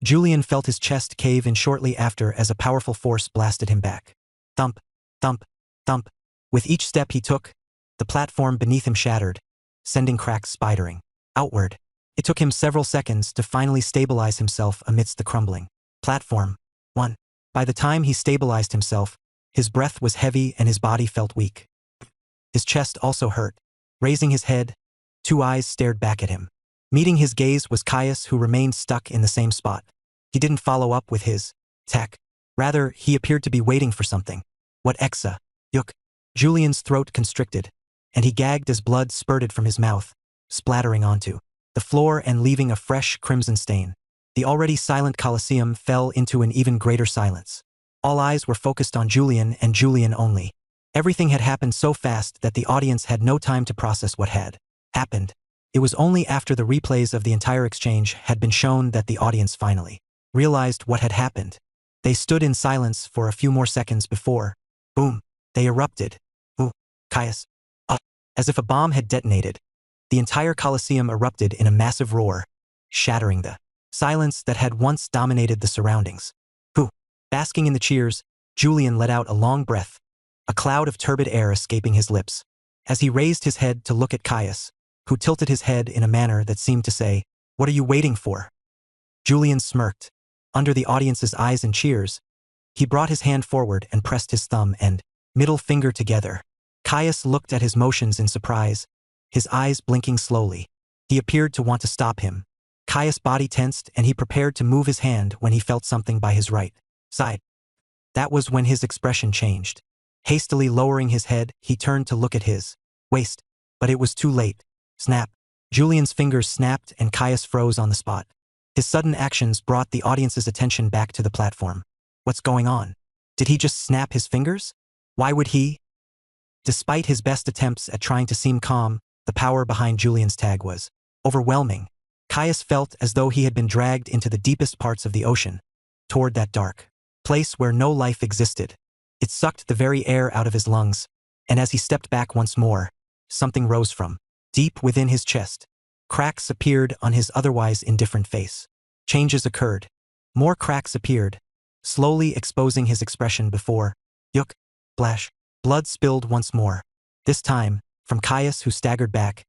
S2: Julian felt his chest cave in shortly after as a powerful force blasted him back. Thump, thump, thump. With each step he took, the platform beneath him shattered, sending cracks spidering outward. It took him several seconds to finally stabilize himself amidst the crumbling platform. 1. By the time he stabilized himself, his breath was heavy and his body felt weak. His chest also hurt. Raising his head, 2 eyes stared back at him. Meeting his gaze was Caius, who remained stuck in the same spot. He didn't follow up with his attack. Rather, he appeared to be waiting for something. What exa? Yuk. Julian's throat constricted, and he gagged as blood spurted from his mouth, splattering onto the floor and leaving a fresh crimson stain. The already silent Colosseum fell into an even greater silence. All eyes were focused on Julian and Julian only. Everything had happened so fast that the audience had no time to process what had happened. It was only after the replays of the entire exchange had been shown that the audience finally realized what had happened. They stood in silence for a few more seconds before, boom, they erupted. Ooh, Caius. As if a bomb had detonated, the entire Colosseum erupted in a massive roar, shattering the silence that had once dominated the surroundings. Basking in the cheers, Julian let out a long breath, a cloud of turbid air escaping his lips. As he raised his head to look at Caius, who tilted his head in a manner that seemed to say, "What are you waiting for?" Julian smirked. Under the audience's eyes and cheers, he brought his hand forward and pressed his thumb and middle finger together. Caius looked at his motions in surprise, his eyes blinking slowly. He appeared to want to stop him. Caius' body tensed and he prepared to move his hand when he felt something by his right side. That was when his expression changed. Hastily lowering his head, he turned to look at his waist, but it was too late. Snap. Julian's fingers snapped and Caius froze on the spot. His sudden actions brought the audience's attention back to the platform. What's going on? Did he just snap his fingers? Why would he? Despite his best attempts at trying to seem calm, the power behind Julian's tag was overwhelming. Caius felt as though he had been dragged into the deepest parts of the ocean, toward that dark place where no life existed. It sucked the very air out of his lungs, and as he stepped back once more, something rose from deep within his chest. Cracks appeared on his otherwise indifferent face. Changes occurred. More cracks appeared, slowly exposing his expression before. Yuk. Splash. Blood spilled once more. This time, from Caius, who staggered back,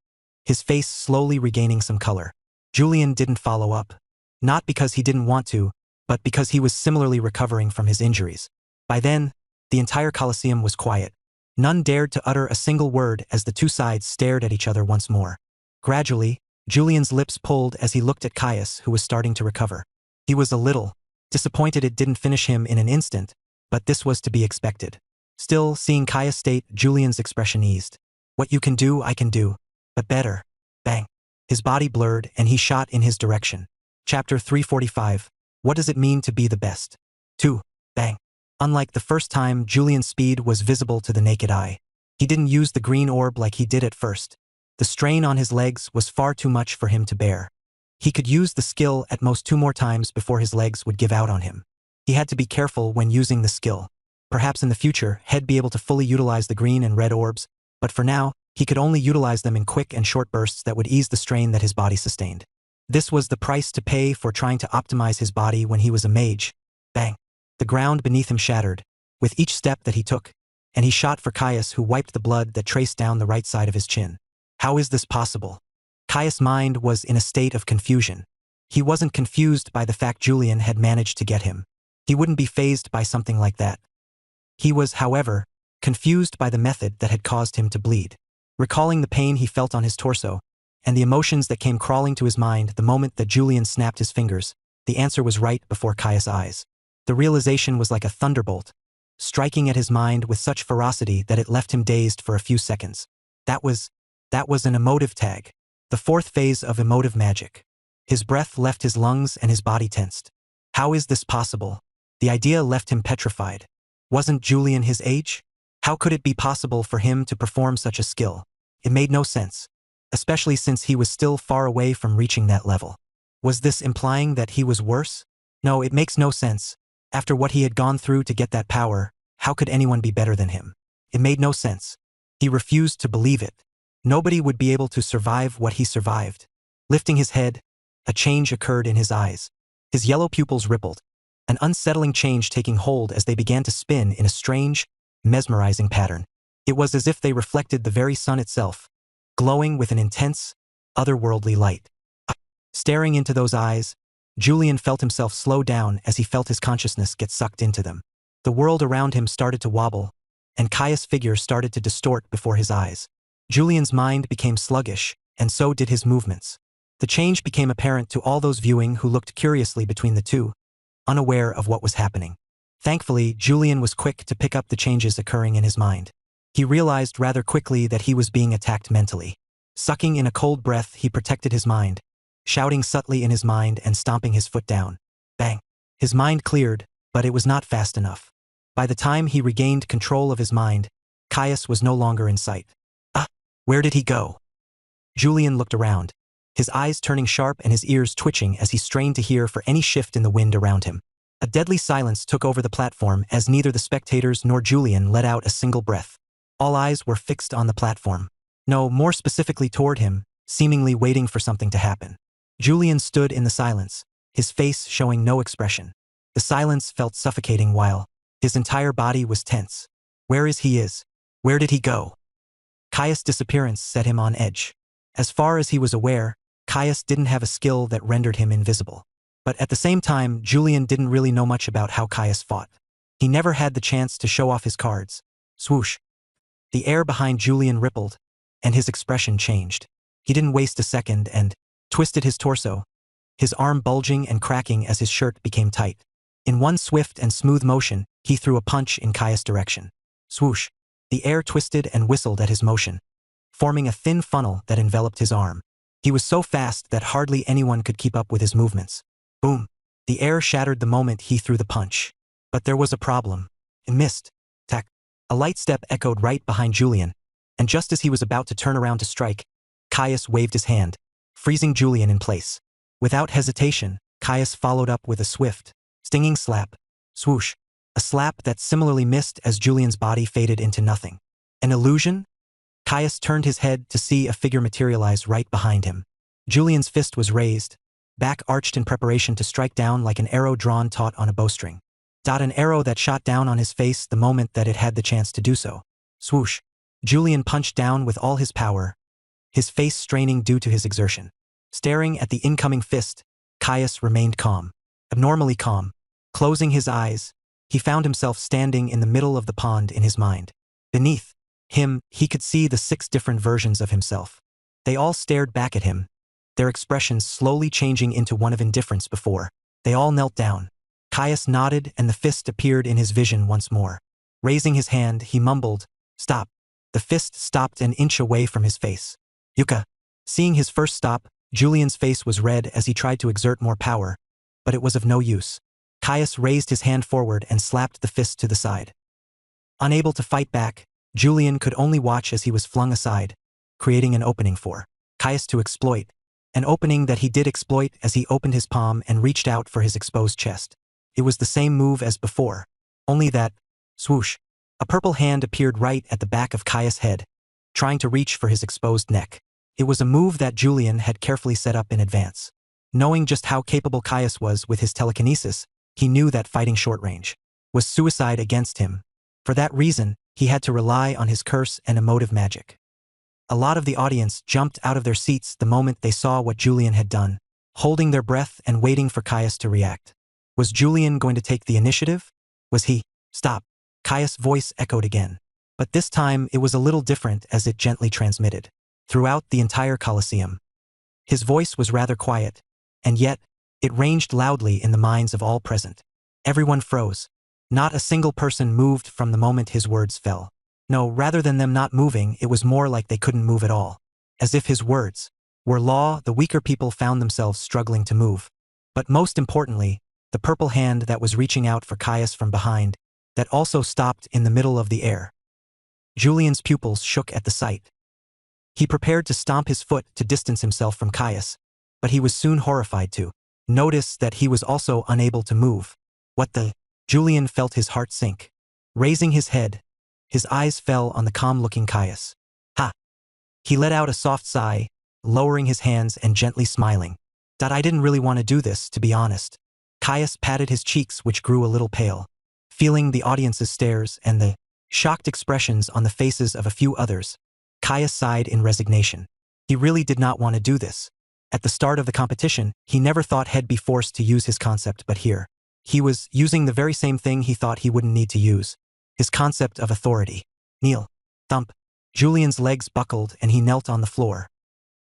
S2: his face slowly regaining some color. Julian didn't follow up. Not because he didn't want to, but because he was similarly recovering from his injuries. By then, the entire Colosseum was quiet. None dared to utter a single word as the two sides stared at each other once more. Gradually, Julian's lips pulled as he looked at Caius, who was starting to recover. He was a little disappointed it didn't finish him in an instant, but this was to be expected. Still, seeing Caius state, Julian's expression eased. What you can do, I can do, but better. Bang. His body blurred and he shot in his direction. Chapter 345. What does it mean to be the best? 2. Bang. Unlike the first time, Julian's speed was visible to the naked eye. He didn't use the green orb like he did at first. The strain on his legs was far too much for him to bear. He could use the skill at most 2 more times before his legs would give out on him. He had to be careful when using the skill. Perhaps in the future, he'd be able to fully utilize the green and red orbs, but for now, he could only utilize them in quick and short bursts that would ease the strain that his body sustained. This was the price to pay for trying to optimize his body when he was a mage. Bang. The ground beneath him shattered, with each step that he took, and he shot for Caius, who wiped the blood that traced down the right side of his chin. How is this possible? Caius' mind was in a state of confusion. He wasn't confused by the fact Julian had managed to get him. He wouldn't be fazed by something like that. He was, however, confused by the method that had caused him to bleed. Recalling the pain he felt on his torso, and the emotions that came crawling to his mind the moment that Julian snapped his fingers, the answer was right before Caius' eyes. The realization was like a thunderbolt, striking at his mind with such ferocity that it left him dazed for a few seconds. That was an emotive tag, the fourth phase of emotive magic. His breath left his lungs and his body tensed. How is this possible? The idea left him petrified. Wasn't Julian his age? How could it be possible for him to perform such a skill? It made no sense, especially since he was still far away from reaching that level. Was this implying that he was worse? No, it makes no sense. After what he had gone through to get that power, how could anyone be better than him? It made no sense. He refused to believe it. Nobody would be able to survive what he survived. Lifting his head, a change occurred in his eyes. His yellow pupils rippled, an unsettling change taking hold as they began to spin in a strange, mesmerizing pattern. It was as if they reflected the very sun itself, glowing with an intense, otherworldly light. Staring into those eyes, Julian felt himself slow down as he felt his consciousness get sucked into them. The world around him started to wobble, and Caius' figure started to distort before his eyes. Julian's mind became sluggish, and so did his movements. The change became apparent to all those viewing who looked curiously between the two, unaware of what was happening. Thankfully, Julian was quick to pick up the changes occurring in his mind. He realized rather quickly that he was being attacked mentally. Sucking in a cold breath, he protected his mind, shouting subtly in his mind and stomping his foot down. Bang! His mind cleared, but it was not fast enough. By the time he regained control of his mind, Caius was no longer in sight. Where did he go? Julian looked around, his eyes turning sharp and his ears twitching as he strained to hear for any shift in the wind around him. A deadly silence took over the platform as neither the spectators nor Julian let out a single breath. All eyes were fixed on the platform. No, more specifically toward him, seemingly waiting for something to happen. Julian stood in the silence, his face showing no expression. The silence felt suffocating while his entire body was tense. Where did he go? Caius' disappearance set him on edge. As far as he was aware, Caius didn't have a skill that rendered him invisible. But at the same time, Julian didn't really know much about how Caius fought. He never had the chance to show off his cards. Swoosh! The air behind Julian rippled, and his expression changed. He didn't waste a second and twisted his torso, his arm bulging and cracking as his shirt became tight. In one swift and smooth motion, he threw a punch in Caius' direction. Swoosh! The air twisted and whistled at his motion, forming a thin funnel that enveloped his arm. He was so fast that hardly anyone could keep up with his movements. Boom! The air shattered the moment he threw the punch. But there was a problem. It missed. Tack! A light step echoed right behind Julian, and just as he was about to turn around to strike, Caius waved his hand, freezing Julian in place. Without hesitation, Caius followed up with a swift, stinging slap. Swoosh! A slap that similarly missed as Julian's body faded into nothing. An illusion? Caius turned his head to see a figure materialize right behind him. Julian's fist was raised, back arched in preparation to strike down like an arrow drawn taut on a bowstring. An arrow that shot down on his face the moment that it had the chance to do so. Swoosh! Julian punched down with all his power, his face straining due to his exertion. Staring at the incoming fist, Caius remained calm. Abnormally calm. Closing his eyes, he found himself standing in the middle of the pond in his mind. Beneath him, he could see the 6 different versions of himself. They all stared back at him, their expressions slowly changing into one of indifference before they all knelt down. Caius nodded and the fist appeared in his vision once more. Raising his hand, he mumbled, "Stop." The fist stopped an inch away from his face. Yuka. Seeing his first stop, Julian's face was red as he tried to exert more power, but it was of no use. Caius raised his hand forward and slapped the fist to the side. Unable to fight back, Julian could only watch as he was flung aside, creating an opening for Caius to exploit, an opening that he did exploit as he opened his palm and reached out for his exposed chest. It was the same move as before, only that, swoosh, a purple hand appeared right at the back of Caius' head, trying to reach for his exposed neck. It was a move that Julian had carefully set up in advance. Knowing just how capable Caius was with his telekinesis, he knew that fighting short range was suicide against him, For that reason, he had to rely on his curse and emotive magic. A lot of the audience jumped out of their seats the moment they saw what Julian had done, holding their breath and waiting for Caius to react. Was Julian going to take the initiative? Was he? Stop. Caius' voice echoed again. But this time it was a little different as it gently transmitted throughout the entire Colosseum. His voice was rather quiet, and yet, it ranged loudly in the minds of all present. Everyone froze. Not a single person moved from the moment his words fell. No, rather than them not moving, it was more like they couldn't move at all. As if his words were law, the weaker people found themselves struggling to move. But most importantly, the purple hand that was reaching out for Caius from behind, that also stopped in the middle of the air. Julian's pupils shook at the sight. He prepared to stomp his foot to distance himself from Caius, but he was soon horrified to notice that he was also unable to move. What the? Julian felt his heart sink. Raising his head, his eyes fell on the calm-looking Caius. Ha! He let out a soft sigh, lowering his hands and gently smiling. I didn't really want to do this, to be honest. Caius patted his cheeks, which grew a little pale. Feeling the audience's stares and the shocked expressions on the faces of a few others, Caius sighed in resignation. He really did not want to do this. At the start of the competition, he never thought he'd be forced to use his concept, but here, he was using the very same thing he thought he wouldn't need to use. His concept of authority. Kneel. Thump. Julian's legs buckled and he knelt on the floor.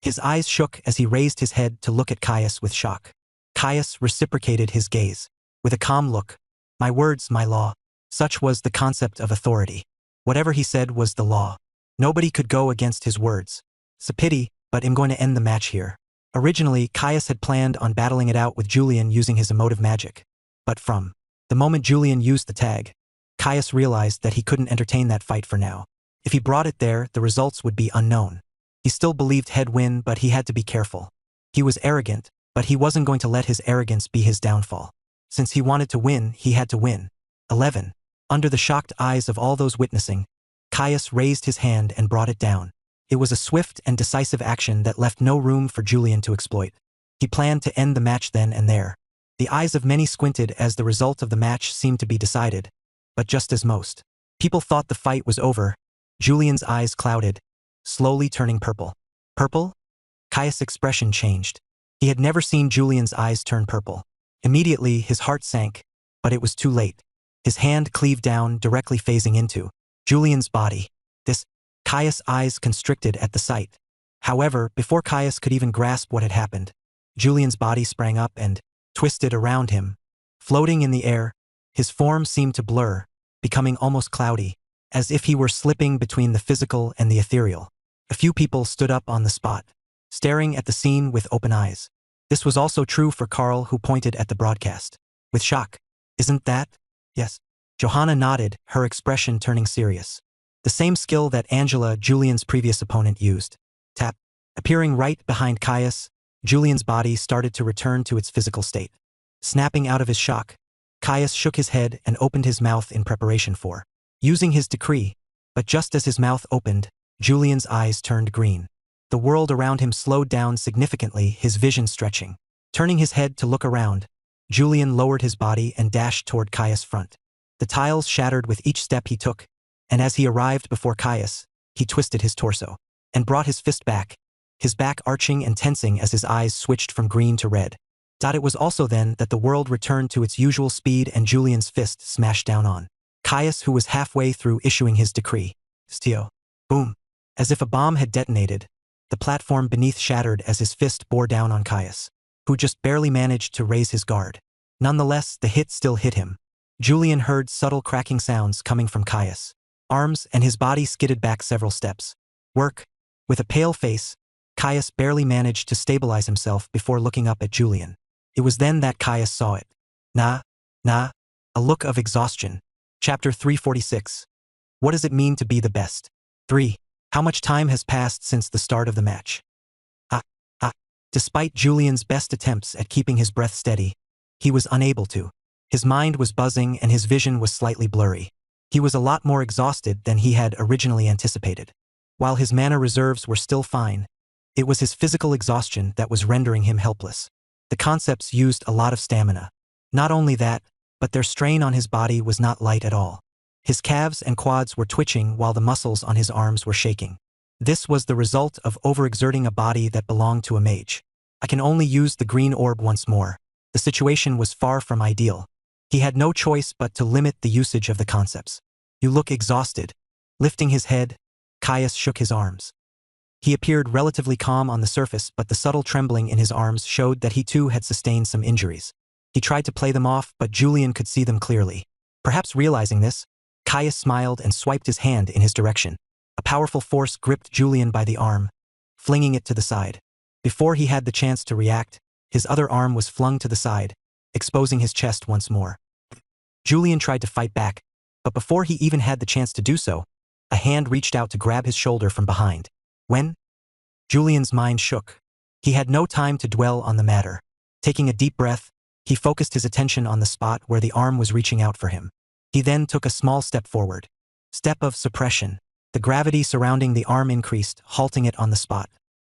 S2: His eyes shook as he raised his head to look at Caius with shock. Caius reciprocated his gaze with a calm look. My words, my law. Such was the concept of authority. Whatever he said was the law. Nobody could go against his words. It's a pity, but I'm going to end the match here. Originally, Caius had planned on battling it out with Julian using his emotive magic. But from the moment Julian used the tag, Caius realized that he couldn't entertain that fight for now. If he brought it there, the results would be unknown. He still believed he'd win, but he had to be careful. He was arrogant, but he wasn't going to let his arrogance be his downfall. Since he wanted to win, he had to win. 11. Under the shocked eyes of all those witnessing, Caius raised his hand and brought it down. It was a swift and decisive action that left no room for Julian to exploit. He planned to end the match then and there. The eyes of many squinted as the result of the match seemed to be decided. But just as most people thought the fight was over, Julian's eyes clouded, slowly turning purple. Purple? Caius' expression changed. He had never seen Julian's eyes turn purple. Immediately, his heart sank, but it was too late. His hand cleaved down, directly phasing into Julian's body. Caius' eyes constricted at the sight. However, before Caius could even grasp what had happened, Julian's body sprang up and twisted around him. Floating in the air, his form seemed to blur, becoming almost cloudy, as if he were slipping between the physical and the ethereal. A few people stood up on the spot, staring at the scene with open eyes. This was also true for Carl, who pointed at the broadcast with shock. Isn't that? Yes. Johanna nodded, her expression turning serious. The same skill that Angela, Julian's previous opponent, used. Tap. Appearing right behind Caius, Julian's body started to return to its physical state. Snapping out of his shock, Caius shook his head and opened his mouth in preparation for using his decree, but just as his mouth opened, Julian's eyes turned green. The world around him slowed down significantly, his vision stretching. Turning his head to look around, Julian lowered his body and dashed toward Caius' front. The tiles shattered with each step he took, and as he arrived before Caius, he twisted his torso and brought his fist back, his back arching and tensing as his eyes switched from green to red. It was also then that the world returned to its usual speed and Julian's fist smashed down on Caius, who was halfway through issuing his decree. Stio. Boom. As if a bomb had detonated, the platform beneath shattered as his fist bore down on Caius, who just barely managed to raise his guard. Nonetheless, the hit still hit him. Julian heard subtle cracking sounds coming from Caius' arms, and his body skidded back several steps. Work. With a pale face, Caius barely managed to stabilize himself before looking up at Julian. It was then that Caius saw it. Nah. A look of exhaustion. Chapter 346. What does it mean to be the best? 3. How much time has passed since the start of the match? Despite Julian's best attempts at keeping his breath steady, he was unable to. His mind was buzzing and his vision was slightly blurry. He was a lot more exhausted than he had originally anticipated. While his mana reserves were still fine, it was his physical exhaustion that was rendering him helpless. The concepts used a lot of stamina. Not only that, but their strain on his body was not light at all. His calves and quads were twitching while the muscles on his arms were shaking. This was the result of overexerting a body that belonged to a mage. I can only use the green orb once more. The situation was far from ideal. He had no choice but to limit the usage of the concepts. You look exhausted. Lifting his head, Caius shook his arms. He appeared relatively calm on the surface, but the subtle trembling in his arms showed that he too had sustained some injuries. He tried to play them off, but Julian could see them clearly. Perhaps realizing this, Caius smiled and swiped his hand in his direction. A powerful force gripped Julian by the arm, flinging it to the side. Before he had the chance to react, his other arm was flung to the side, exposing his chest once more. Julian tried to fight back, but before he even had the chance to do so, a hand reached out to grab his shoulder from behind. When? Julian's mind shook. He had no time to dwell on the matter. Taking a deep breath, he focused his attention on the spot where the arm was reaching out for him. He then took a small step forward. Step of suppression. The gravity surrounding the arm increased, halting it on the spot.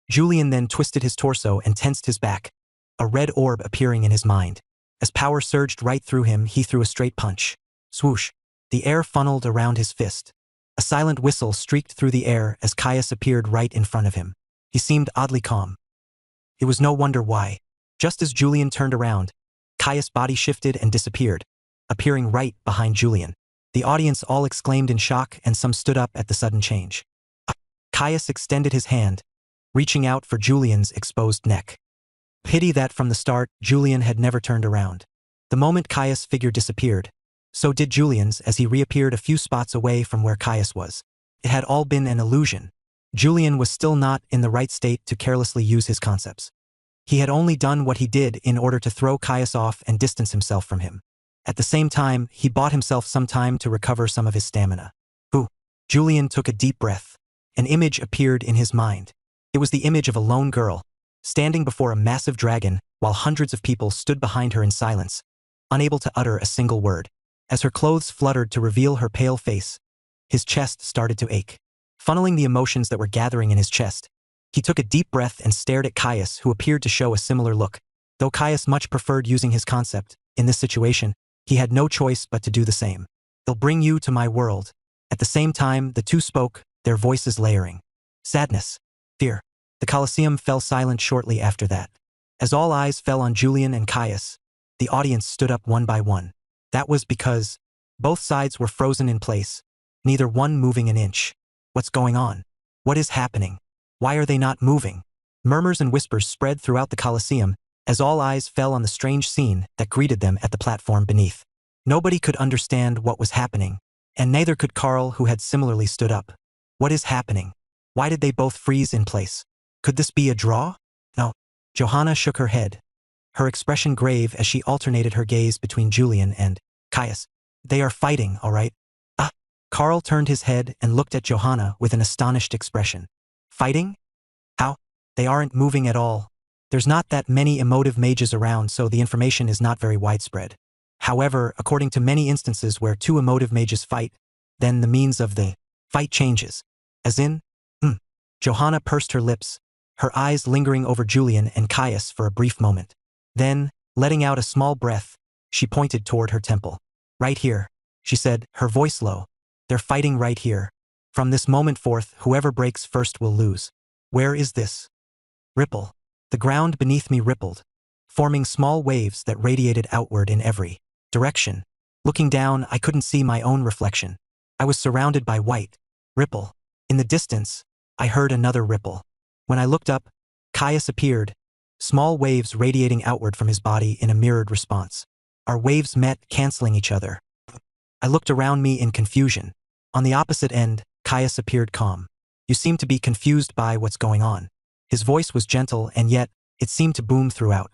S2: Julian then twisted his torso and tensed his back, a red orb appearing in his mind. As power surged right through him, he threw a straight punch. Swoosh. The air funneled around his fist. A silent whistle streaked through the air as Caius appeared right in front of him. He seemed oddly calm. It was no wonder why. Just as Julian turned around, Caius' body shifted and disappeared, appearing right behind Julian. The audience all exclaimed in shock, and some stood up at the sudden change. Caius extended his hand, reaching out for Julian's exposed neck. Pity that from the start, Julian had never turned around. The moment Caius' figure disappeared, so did Julian's as he reappeared a few spots away from where Caius was. It had all been an illusion. Julian was still not in the right state to carelessly use his concepts. He had only done what he did in order to throw Caius off and distance himself from him. At the same time, he bought himself some time to recover some of his stamina. Ooh. Julian took a deep breath. An image appeared in his mind. It was the image of a lone girl, standing before a massive dragon while hundreds of people stood behind her in silence, unable to utter a single word. As her clothes fluttered to reveal her pale face, his chest started to ache. Funneling the emotions that were gathering in his chest, he took a deep breath and stared at Caius, who appeared to show a similar look. Though Caius much preferred using his concept, in this situation, he had no choice but to do the same. They'll bring you to my world. At the same time, the two spoke, their voices layering. Sadness. Fear. The Colosseum fell silent shortly after that. As all eyes fell on Julian and Caius, the audience stood up one by one. That was because both sides were frozen in place, neither one moving an inch. What's going on? What is happening? Why are they not moving? Murmurs and whispers spread throughout the Colosseum as all eyes fell on the strange scene that greeted them at the platform beneath. Nobody could understand what was happening, and neither could Carl, who had similarly stood up. What is happening? Why did they both freeze in place? Could this be a draw? No. Johanna shook her head, her expression grave as she alternated her gaze between Julian and Caius. They are fighting, all right? Carl turned his head and looked at Johanna with an astonished expression. Fighting? How? They aren't moving at all. There's not that many emotive mages around, so the information is not very widespread. However, according to many instances where two emotive mages fight, then the means of the fight changes. As in? Johanna pursed her lips, her eyes lingering over Julian and Caius for a brief moment. Then, letting out a small breath, she pointed toward her temple. Right here, she said, her voice low. They're fighting right here. From this moment forth, whoever breaks first will lose. Where is this? Ripple. The ground beneath me rippled, forming small waves that radiated outward in every direction. Looking down, I couldn't see my own reflection. I was surrounded by white. Ripple. In the distance, I heard another ripple. When I looked up, Caius appeared, small waves radiating outward from his body in a mirrored response. Our waves met, canceling each other. I looked around me in confusion. On the opposite end, Caius appeared calm. You seem to be confused by what's going on. His voice was gentle, and yet, it seemed to boom throughout.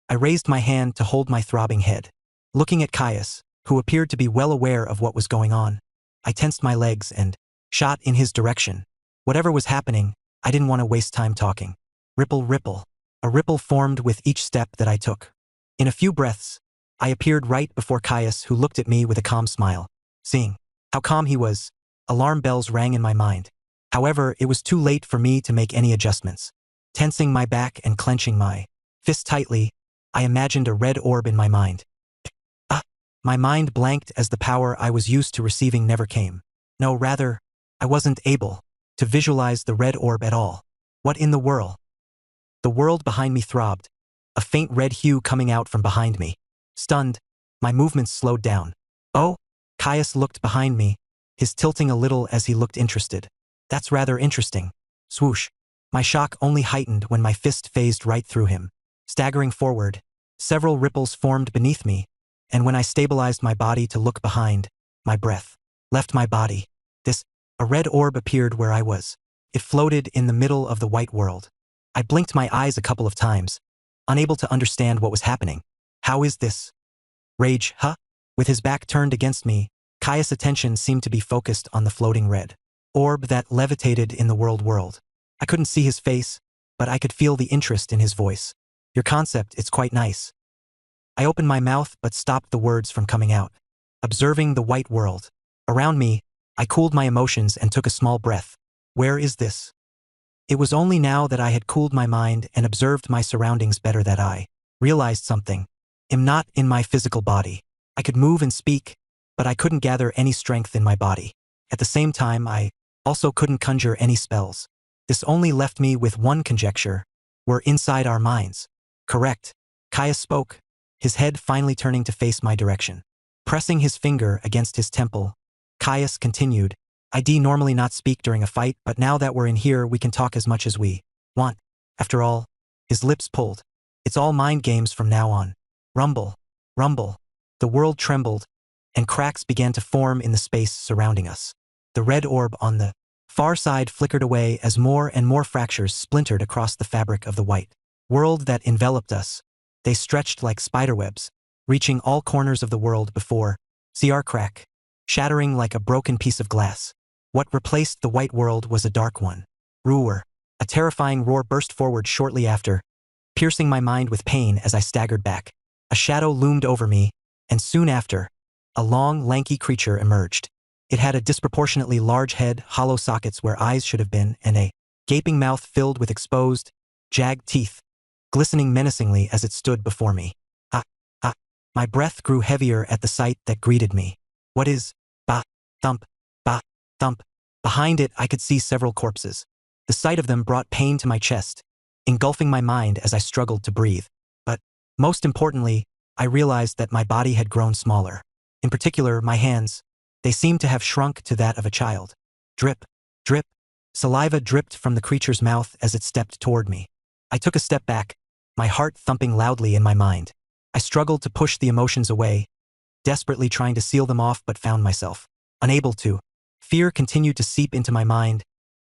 S2: I raised my hand to hold my throbbing head. Looking at Caius, who appeared to be well aware of what was going on, I tensed my legs and shot in his direction. Whatever was happening, I didn't want to waste time talking. Ripple, ripple. A ripple formed with each step that I took. In a few breaths, I appeared right before Caius, who looked at me with a calm smile. Seeing how calm he was, alarm bells rang in my mind. However, it was too late for me to make any adjustments. Tensing my back and clenching my fist tightly, I imagined a red orb in my mind. My mind blanked as the power I was used to receiving never came. No, rather, I wasn't able to visualize the red orb at all. What in the world? The world behind me throbbed, a faint red hue coming out from behind me. Stunned, my movements slowed down. Oh, Caius looked behind me, his tilting a little as he looked interested. That's rather interesting. Swoosh. My shock only heightened when my fist phased right through him. Staggering forward, several ripples formed beneath me, and when I stabilized my body to look behind, my breath left my body. A red orb appeared where I was. It floated in the middle of the white world. I blinked my eyes a couple of times, unable to understand what was happening. How is this? Rage, huh? With his back turned against me, Caius' attention seemed to be focused on the floating red orb that levitated in the world. I couldn't see his face, but I could feel the interest in his voice. Your concept, it's quite nice. I opened my mouth but stopped the words from coming out. Observing the white world around me, I cooled my emotions and took a small breath. Where is this? It was only now that I had cooled my mind and observed my surroundings better that I realized something. I'm not in my physical body. I could move and speak, but I couldn't gather any strength in my body. At the same time, I also couldn't conjure any spells. This only left me with one conjecture. We're inside our minds. Correct. Caius spoke, his head finally turning to face my direction. Pressing his finger against his temple, Caius continued, I'd normally not speak during a fight, but now that we're in here we can talk as much as we want. After all, his lips pulled. It's all mind games from now on. Rumble, rumble. The world trembled, and cracks began to form in the space surrounding us. The red orb on the far side flickered away as more and more fractures splintered across the fabric of the white world that enveloped us. They stretched like spiderwebs, reaching all corners of the world before CR crack, shattering like a broken piece of glass. What replaced the white world was a dark one. Roar. A terrifying roar burst forward shortly after, piercing my mind with pain as I staggered back. A shadow loomed over me, and soon after, a long, lanky creature emerged. It had a disproportionately large head, hollow sockets where eyes should have been, and a gaping mouth filled with exposed, jagged teeth, glistening menacingly as it stood before me. My breath grew heavier at the sight that greeted me. What is? Ba, thump, ba, thump. Behind it, I could see several corpses. The sight of them brought pain to my chest, engulfing my mind as I struggled to breathe. But, most importantly, I realized that my body had grown smaller. In particular, my hands. They seemed to have shrunk to that of a child. Drip, drip. Saliva dripped from the creature's mouth as it stepped toward me. I took a step back, my heart thumping loudly in my mind. I struggled to push the emotions away, desperately trying to seal them off, but found myself unable to. Fear continued to seep into my mind,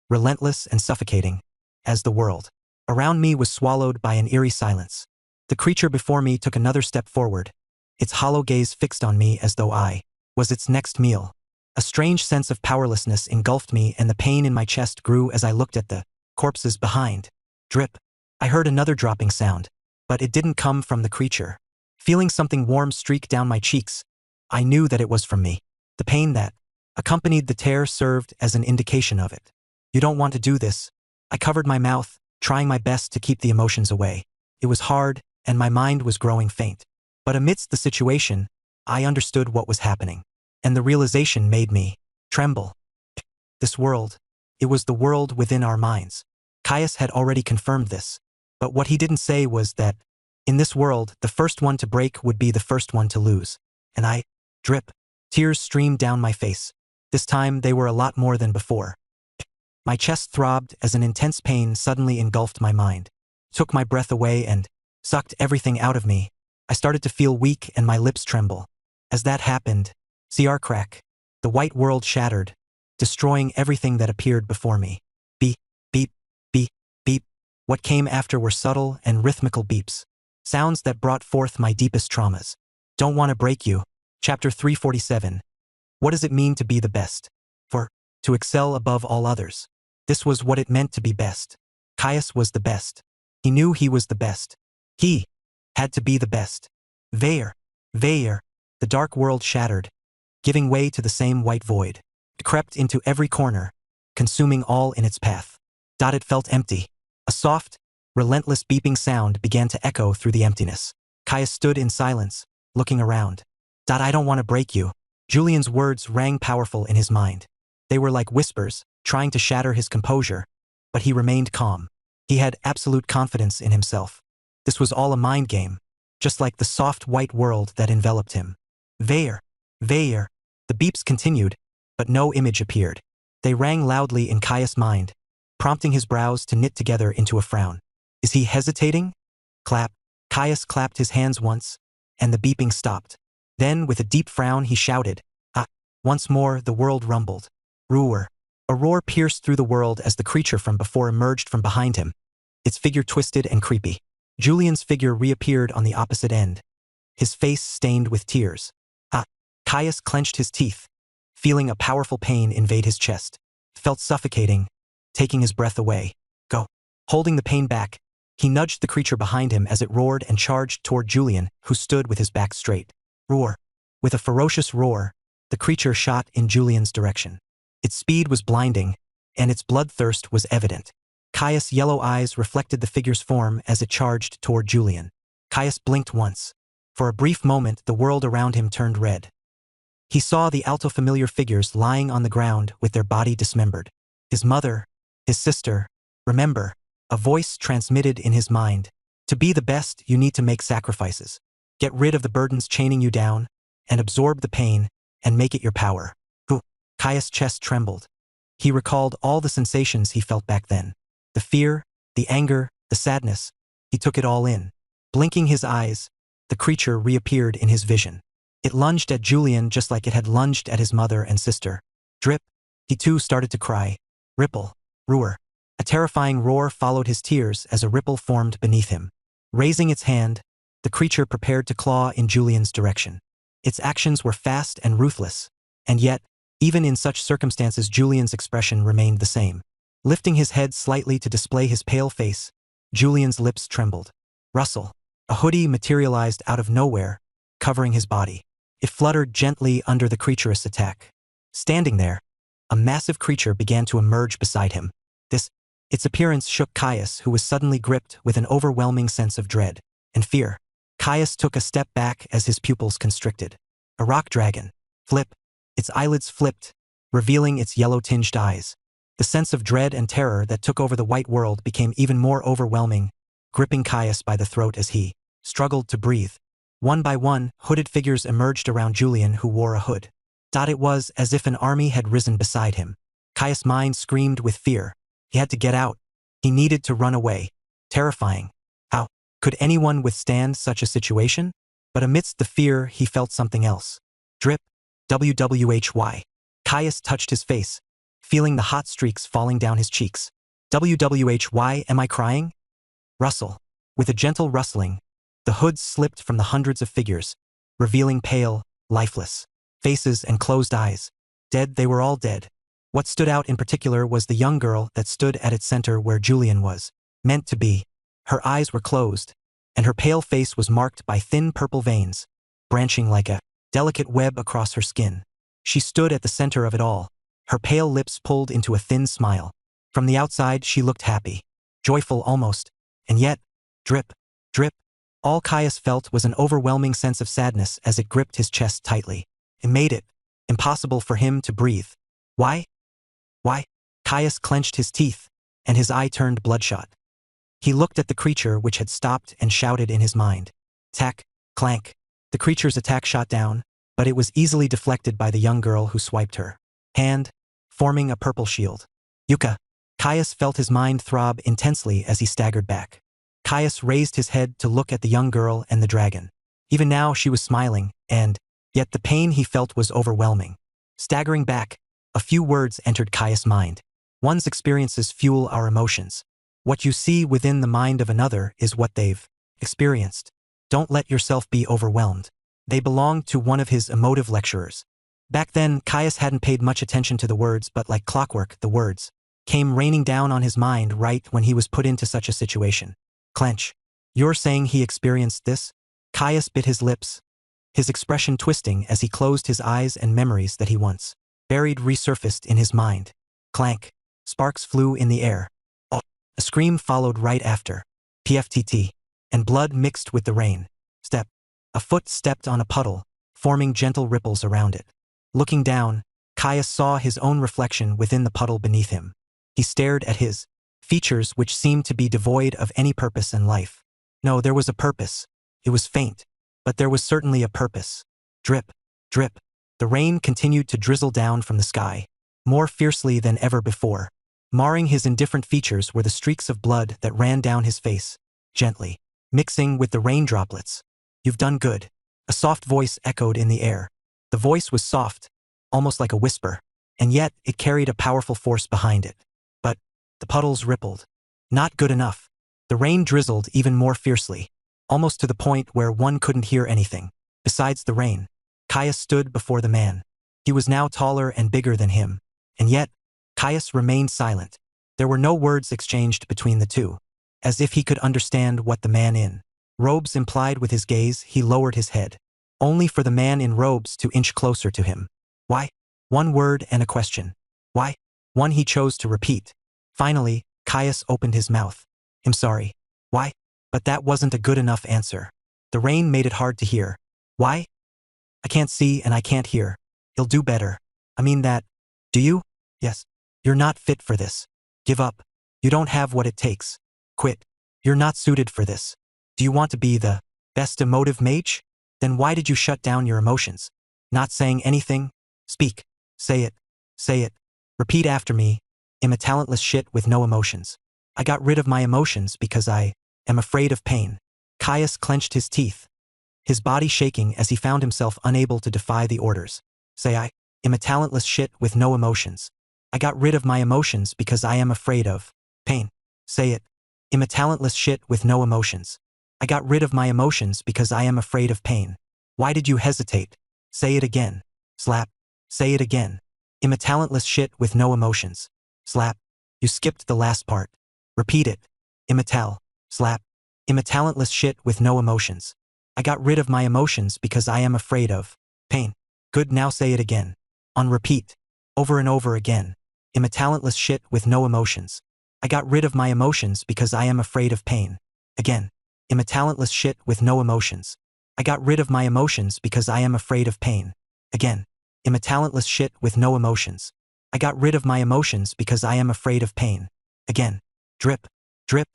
S2: relentless and suffocating, as the world around me was swallowed by an eerie silence. The creature before me took another step forward, its hollow gaze fixed on me as though I was its next meal. A strange sense of powerlessness engulfed me, and the pain in my chest grew as I looked at the corpses behind. Drip. I heard another dropping sound, but it didn't come from the creature. Feeling something warm streak down my cheeks, I knew that it was from me. The pain that accompanied the tear served as an indication of it. You don't want to do this. I covered my mouth, trying my best to keep the emotions away. It was hard, and my mind was growing faint. But amidst the situation, I understood what was happening, and the realization made me tremble. This world, it was the world within our minds. Caius had already confirmed this, but what he didn't say was that, in this world, the first one to break would be the first one to lose. And drip. Tears streamed down my face. This time they were a lot more than before. My chest throbbed as an intense pain suddenly engulfed my mind, took my breath away and sucked everything out of me. I started to feel weak and my lips tremble. As that happened, CR crack, the white world shattered, destroying everything that appeared before me. Beep, beep, beep, beep. What came after were subtle and rhythmical beeps, sounds that brought forth my deepest traumas. Don't want to break you. Chapter 347. What does it mean to be the best? To excel above all others. This was what it meant to be best. Caius was the best. He knew he was the best. He had to be the best. Vayer, the dark world shattered, giving way to the same white void. It crept into every corner, consuming all in its path. It felt empty. A soft, relentless beeping sound began to echo through the emptiness. Caius stood in silence, looking around. I don't want to break you. Julian's words rang powerful in his mind. They were like whispers, trying to shatter his composure, but he remained calm. He had absolute confidence in himself. This was all a mind game, just like the soft white world that enveloped him. Veer. The beeps continued, but no image appeared. They rang loudly in Caius' mind, prompting his brows to knit together into a frown. Is he hesitating? Clap. Caius clapped his hands once, and the beeping stopped. Then, with a deep frown, he shouted, "Ah!" Once more, the world rumbled. Roar. A roar pierced through the world as the creature from before emerged from behind him, its figure twisted and creepy. Julian's figure reappeared on the opposite end, his face stained with tears. Ah! Caius clenched his teeth, feeling a powerful pain invade his chest. It felt suffocating, taking his breath away. Go. Holding the pain back, he nudged the creature behind him as it roared and charged toward Julian, who stood with his back straight. Roar. With a ferocious roar, the creature shot in Julian's direction. Its speed was blinding, and its bloodthirst was evident. Caius' yellow eyes reflected the figure's form as it charged toward Julian. Caius blinked once. For a brief moment, the world around him turned red. He saw the alto-familiar figures lying on the ground with their body dismembered. His mother, his sister, remember, a voice transmitted in his mind. To be the best, you need to make sacrifices. Get rid of the burdens chaining you down, and absorb the pain, and make it your power. Caius' chest trembled. He recalled all the sensations he felt back then. The fear, the anger, the sadness. He took it all in. Blinking his eyes, the creature reappeared in his vision. It lunged at Julian just like it had lunged at his mother and sister. Drip. He too started to cry. Ripple. Roar. A terrifying roar followed his tears as a ripple formed beneath him. Raising its hand, the creature prepared to claw in Julian's direction. Its actions were fast and ruthless, and yet, even in such circumstances, Julian's expression remained the same. Lifting his head slightly to display his pale face, Julian's lips trembled. Rustle. A hoodie materialized out of nowhere, covering his body. It fluttered gently under the creature's attack. Standing there, a massive creature began to emerge beside him. Its appearance shook Caius, who was suddenly gripped with an overwhelming sense of dread and fear. Caius took a step back as his pupils constricted. A rock dragon. Flip. Its eyelids flipped, revealing its yellow-tinged eyes. The sense of dread and terror that took over the white world became even more overwhelming, gripping Caius by the throat as he struggled to breathe. One by one, hooded figures emerged around Julian, who wore a hood. It was as if an army had risen beside him. Caius' mind screamed with fear. He had to get out. He needed to run away. Terrifying. How could anyone withstand such a situation? But amidst the fear, he felt something else. Drip. WWHY. Caius touched his face, feeling the hot streaks falling down his cheeks. WWHY, am I crying? Rustle. With a gentle rustling, the hoods slipped from the hundreds of figures, revealing pale, lifeless faces and closed eyes. Dead, they were all dead. What stood out in particular was the young girl that stood at its center where Julian was meant to be. Her eyes were closed, and her pale face was marked by thin purple veins, branching like a delicate web across her skin. She stood at the center of it all, her pale lips pulled into a thin smile. From the outside, she looked happy, joyful almost, and yet, drip. All Caius felt was an overwhelming sense of sadness as it gripped his chest tightly. It made it impossible for him to breathe. Why? Caius clenched his teeth, and his eye turned bloodshot. He looked at the creature which had stopped and shouted in his mind. Tack, clank. The creature's attack shot down, but it was easily deflected by the young girl who swiped her hand, forming a purple shield. Yuka. Caius felt his mind throb intensely as he staggered back. Caius raised his head to look at the young girl and the dragon. Even now she was smiling, and yet the pain he felt was overwhelming. Staggering back, a few words entered Caius' mind. One's experiences fuel our emotions. What you see within the mind of another is what they've experienced. Don't let yourself be overwhelmed. They belonged to one of his emotive lecturers. Back then, Caius hadn't paid much attention to the words, but like clockwork, the words came raining down on his mind right when he was put into such a situation. Clench. You're saying he experienced this? Caius bit his lips, his expression twisting as he closed his eyes, and memories that he once buried resurfaced in his mind. Clank. Sparks flew in the air. Oh. A scream followed right after. PFTT. And blood mixed with the rain. Step. A foot stepped on a puddle, forming gentle ripples around it. Looking down, Caius saw his own reflection within the puddle beneath him. He stared at his features, which seemed to be devoid of any purpose in life. No, there was a purpose. It was faint, but there was certainly a purpose. Drip, drip. The rain continued to drizzle down from the sky, more fiercely than ever before. Marring his indifferent features were the streaks of blood that ran down his face, gently, mixing with the rain droplets. "You've done good," a soft voice echoed in the air. The voice was soft, almost like a whisper, and yet it carried a powerful force behind it. But the puddles rippled. Not good enough. The rain drizzled even more fiercely, almost to the point where one couldn't hear anything. Besides the rain, Caius stood before the man. He was now taller and bigger than him, and yet Caius remained silent. There were no words exchanged between the two, as if he could understand what the man in robes implied with his gaze. He lowered his head, only for the man in robes to inch closer to him. "Why?" One word and a question. "Why?" One he chose to repeat. Finally, Caius opened his mouth. "I'm sorry." "Why?" But that wasn't a good enough answer. The rain made it hard to hear. "Why?" "I can't see and I can't hear. You'll do better. I mean that." "Do you?" "Yes." "You're not fit for this. Give up. You don't have what it takes. Quit. You're not suited for this. Do you want to be the best emotive mage? Then why did you shut down your emotions? Not saying anything? Speak. Say it. Say it. Repeat after me. I'm a talentless shit with no emotions. I got rid of my emotions because I am afraid of pain." Caius clenched his teeth, his body shaking as he found himself unable to defy the orders. "Say I am a talentless shit with no emotions. I got rid of my emotions because I am afraid of pain." "Say it. I'm a talentless shit with no emotions. I got rid of my emotions because I am afraid of pain." "Why did you hesitate? Say it again." Slap. "Say it again. I'm a talentless shit with no emotions." Slap. "You skipped the last part. Repeat it." "I'm a slap. I'm a talentless shit with no emotions. I got rid of my emotions because I am afraid of pain." "Good, now say it again. On repeat. Over and over again. I'm a talentless shit with no emotions. I got rid of my emotions because I am afraid of pain." Again. "I'm a talentless shit with no emotions. I got rid of my emotions because I am afraid of pain." Again. "I'm a talentless shit with no emotions. I got rid of my emotions because I am afraid of pain." Again. Drip. Drip.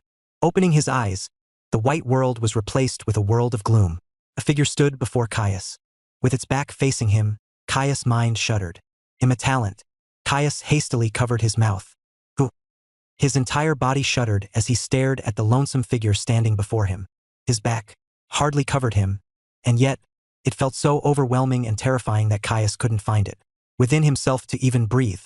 S2: Opening his eyes, the white world was replaced with a world of gloom. A figure stood before Caius. With its back facing him, Caius' mind shuddered. "I'm a talent." Caius hastily covered his mouth. "Who?" His entire body shuddered as he stared at the lonesome figure standing before him. His back hardly covered him, and yet it felt so overwhelming and terrifying that Caius couldn't find it within himself to even breathe.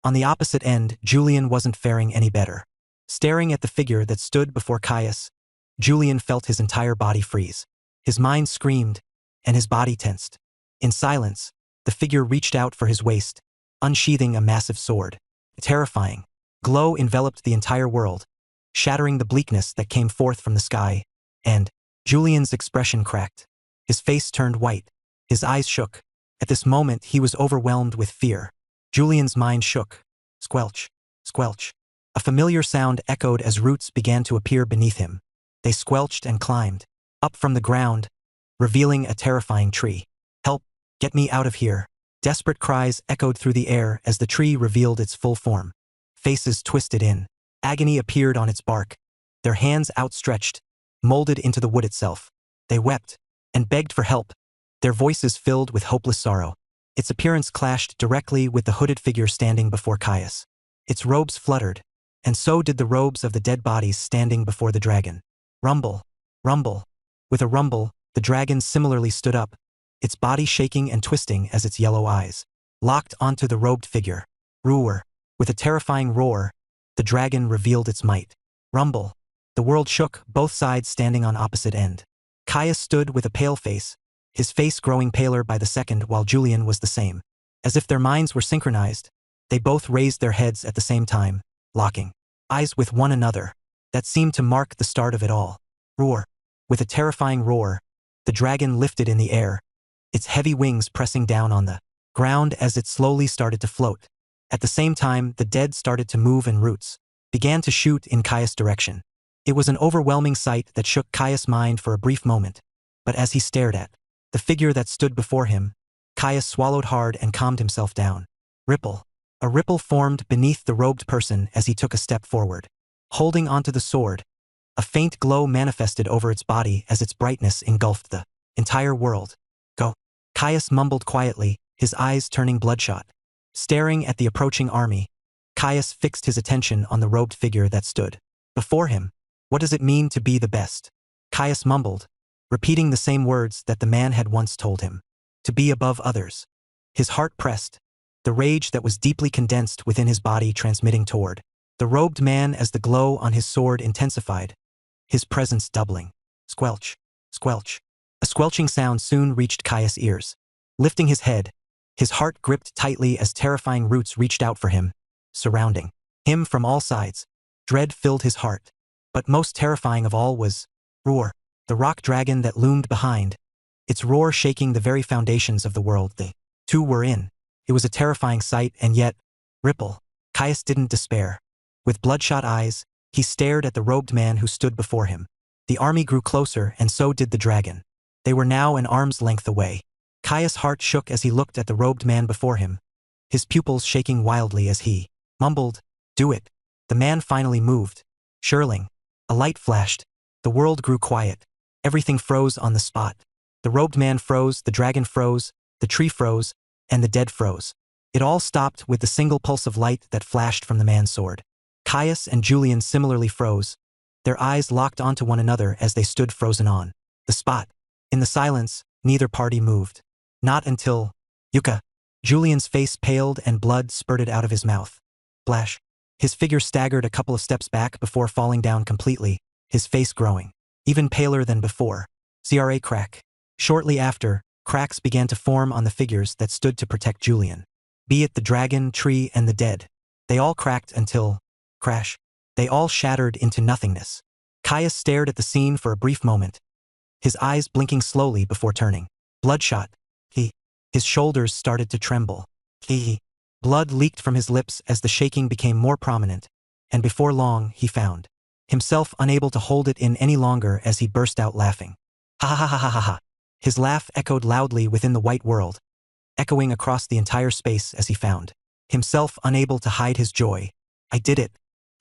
S2: On the opposite end, Julian wasn't faring any better. Staring at the figure that stood before Caius, Julian felt his entire body freeze. His mind screamed, and his body tensed. In silence, the figure reached out for his waist, unsheathing a massive sword. A terrifying glow enveloped the entire world, shattering the bleakness that came forth from the sky, and Julian's expression cracked. His face turned white. His eyes shook. At this moment, he was overwhelmed with fear. Julian's mind shook. Squelch. Squelch. A familiar sound echoed as roots began to appear beneath him. They squelched and climbed up from the ground, revealing a terrifying tree. "Help! Get me out of here!" Desperate cries echoed through the air as the tree revealed its full form. Faces twisted in. Agony appeared on its bark, their hands outstretched, molded into the wood itself. They wept and begged for help, their voices filled with hopeless sorrow. Its appearance clashed directly with the hooded figure standing before Caius. Its robes fluttered, and so did the robes of the dead bodies standing before the dragon. Rumble. Rumble. With a rumble, the dragon similarly stood up, its body shaking and twisting as its yellow eyes locked onto the robed figure. Roar. With a terrifying roar, the dragon revealed its might. Rumble. The world shook, both sides standing on opposite end. Caius stood with a pale face, his face growing paler by the second while Julian was the same. As if their minds were synchronized, they both raised their heads at the same time, locking eyes with one another. That seemed to mark the start of it all. Roar. With a terrifying roar, the dragon lifted in the air, its heavy wings pressing down on the ground as it slowly started to float. At the same time, the dead started to move and roots began to shoot in Caius' direction. It was an overwhelming sight that shook Caius' mind for a brief moment, but as he stared at The figure that stood before him. Caius swallowed hard and calmed himself down. Ripple. A ripple formed beneath the robed person as he took a step forward. Holding onto the sword, a faint glow manifested over its body as its brightness engulfed the entire world. Go. Caius mumbled quietly, his eyes turning bloodshot. Staring at the approaching army, Caius fixed his attention on the robed figure that stood before him. What does it mean to be the best? Caius mumbled, repeating the same words that the man had once told him. To be above others. His heart pressed, the rage that was deeply condensed within his body transmitting toward the robed man as the glow on his sword intensified, his presence doubling. Squelch, squelch. A squelching sound soon reached Caius' ears. Lifting his head, his heart gripped tightly as terrifying roots reached out for him, surrounding him from all sides. Dread filled his heart. But most terrifying of all was Roar, the rock dragon that loomed behind, its roar shaking the very foundations of the world they two were in. It was a terrifying sight, and yet, Ripple. Caius didn't despair. With bloodshot eyes, he stared at the robed man who stood before him. The army grew closer, and so did the dragon. They were now an arm's length away. Caius' heart shook as he looked at the robed man before him, his pupils shaking wildly as he mumbled, "Do it." The man finally moved. Shirling. A light flashed. The world grew quiet. Everything froze on the spot. The robed man froze, the dragon froze, the tree froze, and the dead froze. It all stopped with the single pulse of light that flashed from the man's sword. Caius and Julian similarly froze. Their eyes locked onto one another as they stood frozen on the spot. In the silence, neither party moved. Not until Yuka. Julian's face paled and blood spurted out of his mouth. Flash. His figure staggered a couple of steps back before falling down completely, his face growing even paler than before. CRA crack. Shortly after, cracks began to form on the figures that stood to protect Julian. Be it the dragon, tree, and the dead. They all cracked until, crash, they all shattered into nothingness. Caius stared at the scene for a brief moment, his eyes blinking slowly before turning bloodshot. His shoulders started to tremble. Blood leaked from his lips as the shaking became more prominent, and before long he found himself unable to hold it in any longer as he burst out laughing. Ha ha ha ha ha ha. His laugh echoed loudly within the white world, echoing across the entire space as he found himself unable to hide his joy. I did it.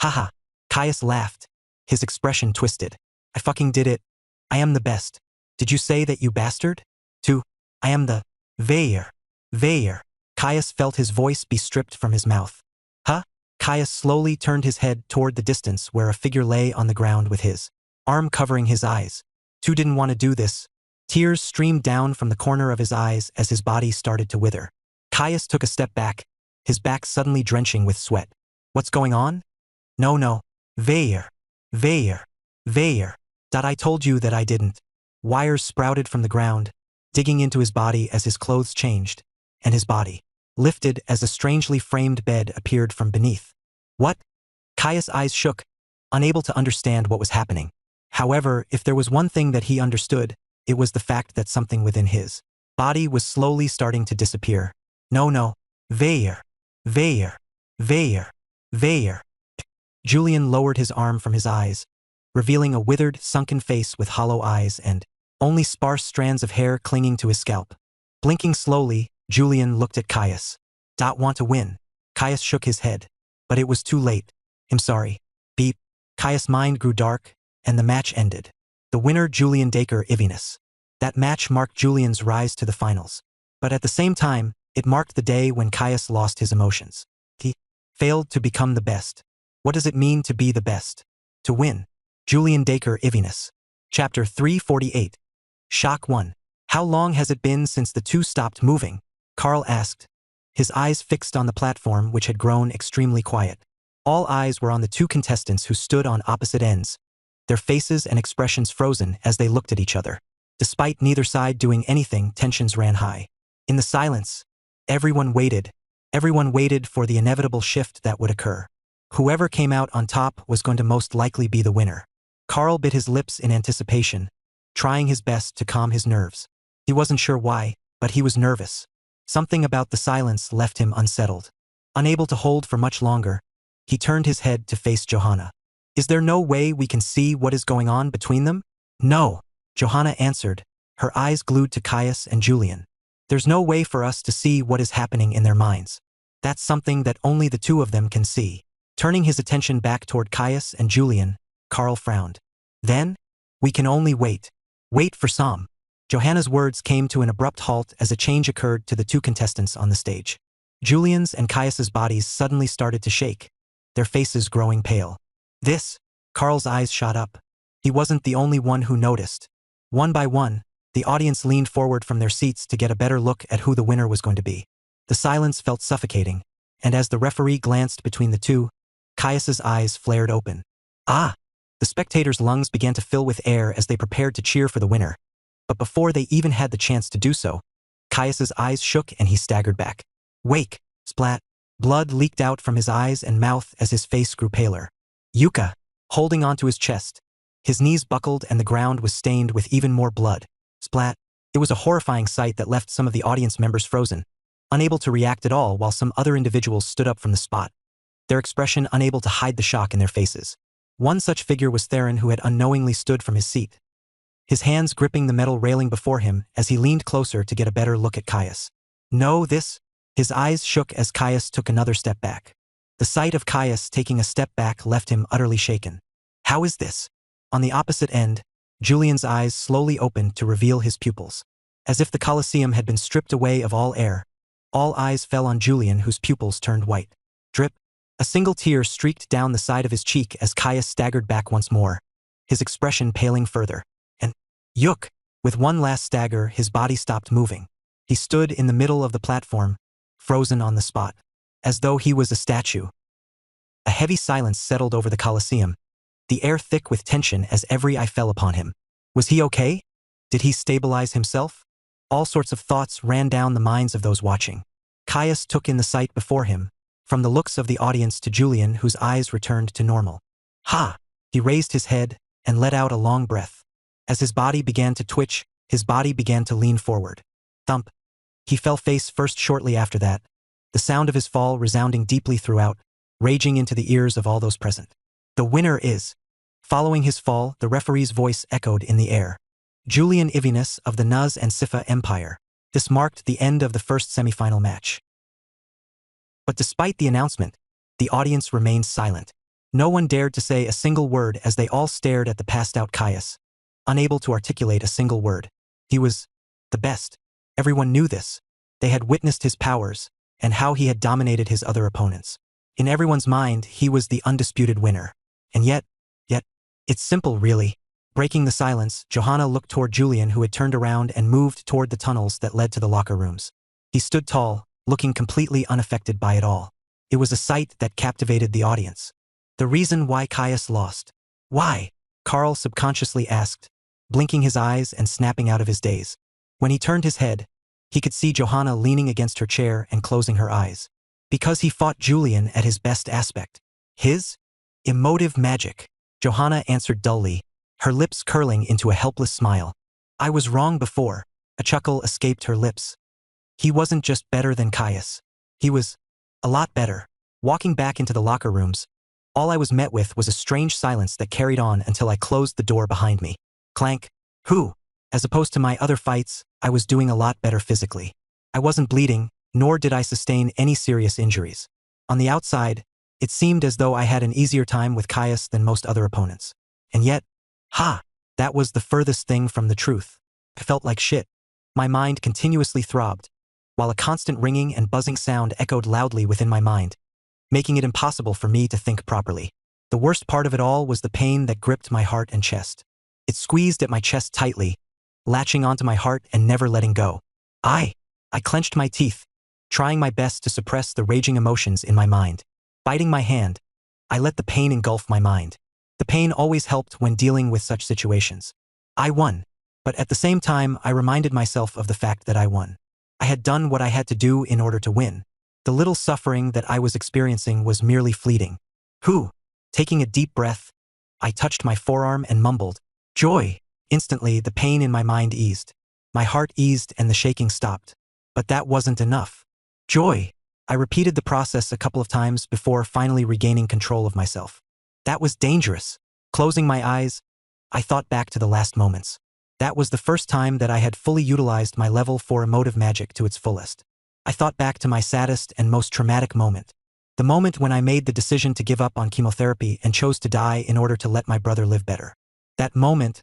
S2: Ha ha. Caius laughed, his expression twisted. I fucking did it. I am the best. Did you say that, you bastard? I am the Veyer. Caius felt his voice be stripped from his mouth. Huh? Caius slowly turned his head toward the distance where a figure lay on the ground with his arm covering his eyes. Tu didn't want to do this. Tears streamed down from the corner of his eyes as his body started to wither. Caius took a step back, his back suddenly drenching with sweat. What's going on? No. Veyer. I told you that I didn't. Wires sprouted from the ground, digging into his body as his clothes changed, and his body lifted as a strangely framed bed appeared from beneath. What? Caius' eyes shook, unable to understand what was happening. However, if there was one thing that he understood, it was the fact that something within his body was slowly starting to disappear. No. Veyer. Julian lowered his arm from his eyes, revealing a withered, sunken face with hollow eyes and only sparse strands of hair clinging to his scalp. Blinking slowly, Julian looked at Caius. Want to win? Caius shook his head. But it was too late. I'm sorry. Beep. Caius' mind grew dark, and the match ended. The winner, Julian Dacre Ivinus. That match marked Julian's rise to the finals. But at the same time, it marked the day when Caius lost his emotions. He failed to become the best. What does it mean to be the best? To win. Julian Dacre Ivinus. Chapter 348. Shock 1. How long has it been since the two stopped moving? Carl asked, his eyes fixed on the platform which had grown extremely quiet. All eyes were on the two contestants who stood on opposite ends, their faces and expressions frozen as they looked at each other. Despite neither side doing anything, tensions ran high. In the silence, everyone waited for the inevitable shift that would occur. Whoever came out on top was going to most likely be the winner. Carl bit his lips in anticipation, trying his best to calm his nerves. He wasn't sure why, but he was nervous. Something about the silence left him unsettled. Unable to hold for much longer, he turned his head to face Johanna. Is there no way we can see what is going on between them? No, Johanna answered, her eyes glued to Caius and Julian. There's no way for us to see what is happening in their minds. That's something that only the two of them can see. Turning his attention back toward Caius and Julian, Carl frowned. Then, we can only wait. Wait for some. Johanna's words came to an abrupt halt as a change occurred to the two contestants on the stage. Julian's and Caius's bodies suddenly started to shake, their faces growing pale. This, Carl's eyes shot up. He wasn't the only one who noticed. One by one, the audience leaned forward from their seats to get a better look at who the winner was going to be. The silence felt suffocating, and as the referee glanced between the two, Caius's eyes flared open. Ah! The spectators' lungs began to fill with air as they prepared to cheer for the winner. But before they even had the chance to do so, Caius's eyes shook and he staggered back. Wake! Splat! Blood leaked out from his eyes and mouth as his face grew paler. Yuka! Holding onto his chest. His knees buckled and the ground was stained with even more blood. Splat! It was a horrifying sight that left some of the audience members frozen, unable to react at all while some other individuals stood up from the spot, their expression unable to hide the shock in their faces. One such figure was Theron, who had unknowingly stood from his seat, his hands gripping the metal railing before him as he leaned closer to get a better look at Caius. No, this... His eyes shook as Caius took another step back. The sight of Caius taking a step back left him utterly shaken. How is this? On the opposite end, Julian's eyes slowly opened to reveal his pupils. As if the Colosseum had been stripped away of all air, all eyes fell on Julian, whose pupils turned white. Drip. A single tear streaked down the side of his cheek as Caius staggered back once more, his expression paling further. And, Yuk! With one last stagger, his body stopped moving. He stood in the middle of the platform, frozen on the spot, as though he was a statue. A heavy silence settled over the Colosseum, the air thick with tension as every eye fell upon him. Was he okay? Did he stabilize himself? All sorts of thoughts ran down the minds of those watching. Caius took in the sight before him, from the looks of the audience to Julian, whose eyes returned to normal. Ha! He raised his head and let out a long breath. As his body began to twitch, his body began to lean forward. Thump! He fell face first shortly after that, the sound of his fall resounding deeply throughout, raging into the ears of all those present. The winner is... Following his fall, the referee's voice echoed in the air. Julian Ivinus of the Nuz and Sifa Empire. This marked the end of the first semifinal match. But despite the announcement, the audience remained silent. No one dared to say a single word as they all stared at the passed-out Caius, unable to articulate a single word. He was the best. Everyone knew this. They had witnessed his powers, and how he had dominated his other opponents. In everyone's mind, he was the undisputed winner. And yet, it's simple, really. Breaking the silence, Johanna looked toward Julian, who had turned around and moved toward the tunnels that led to the locker rooms. He stood tall, looking completely unaffected by it all. It was a sight that captivated the audience. The reason why Caius lost. Why? Carl subconsciously asked, blinking his eyes and snapping out of his daze. When he turned his head, he could see Johanna leaning against her chair and closing her eyes. Because he fought Julian at his best aspect. His emotive magic. Johanna answered dully, her lips curling into a helpless smile. I was wrong before. A chuckle escaped her lips. He wasn't just better than Caius. He was a lot better. Walking back into the locker rooms, all I was met with was a strange silence that carried on until I closed the door behind me. Clank. Who? As opposed to my other fights, I was doing a lot better physically. I wasn't bleeding, nor did I sustain any serious injuries. On the outside, it seemed as though I had an easier time with Caius than most other opponents. And yet, that was the furthest thing from the truth. I felt like shit. My mind continuously throbbed, while a constant ringing and buzzing sound echoed loudly within my mind, making it impossible for me to think properly. The worst part of it all was the pain that gripped my heart and chest. It squeezed at my chest tightly, latching onto my heart and never letting go. I clenched my teeth, trying my best to suppress the raging emotions in my mind. Biting my hand, I let the pain engulf my mind. The pain always helped when dealing with such situations. I won, but at the same time I reminded myself of the fact that I won. I had done what I had to do in order to win. The little suffering that I was experiencing was merely fleeting. Taking a deep breath, I touched my forearm and mumbled, "Joy." Instantly, the pain in my mind eased. My heart eased and the shaking stopped. But that wasn't enough. Joy. I repeated the process a couple of times before finally regaining control of myself. That was dangerous. Closing my eyes, I thought back to the last moments. That was the first time that I had fully utilized my level 4 emotive magic to its fullest. I thought back to my saddest and most traumatic moment. The moment when I made the decision to give up on chemotherapy and chose to die in order to let my brother live better. That moment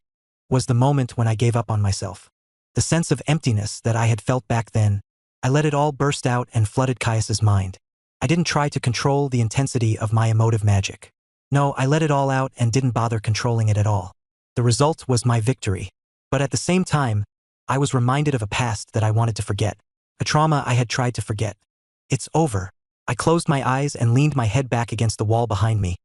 S2: was the moment when I gave up on myself. The sense of emptiness that I had felt back then, I let it all burst out and flooded Caius's mind. I didn't try to control the intensity of my emotive magic. No, I let it all out and didn't bother controlling it at all. The result was my victory. But at the same time, I was reminded of a past that I wanted to forget. A trauma I had tried to forget. It's over. I closed my eyes and leaned my head back against the wall behind me,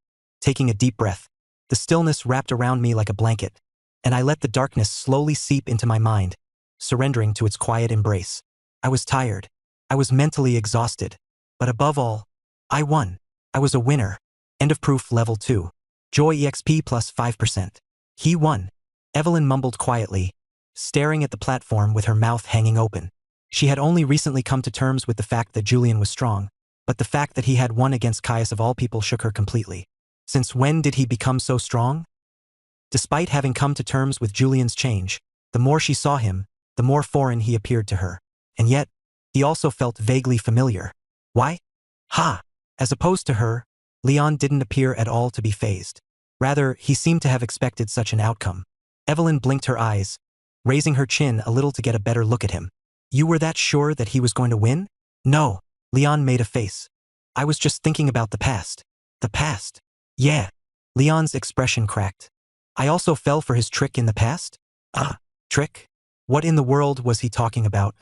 S2: taking a deep breath. The stillness wrapped around me like a blanket, and I let the darkness slowly seep into my mind, surrendering to its quiet embrace. I was tired. I was mentally exhausted. But above all, I won. I was a winner. End of proof level 2. Joy EXP plus 5%. He won. Evelyn mumbled quietly, staring at the platform with her mouth hanging open. She had only recently come to terms with the fact that Julian was strong, but the fact that he had won against Caius of all people shook her completely. Since when did he become so strong? Despite having come to terms with Julian's change, the more she saw him, the more foreign he appeared to her. And yet, he also felt vaguely familiar. Why? Ha! As opposed to her, Leon didn't appear at all to be fazed. Rather, he seemed to have expected such an outcome. Evelyn blinked her eyes, raising her chin a little to get a better look at him. You were that sure that he was going to win? No. Leon made a face. I was just thinking about the past. The past? Yeah. Leon's expression cracked. I also fell for his trick in the past? Trick? What in the world was he talking about?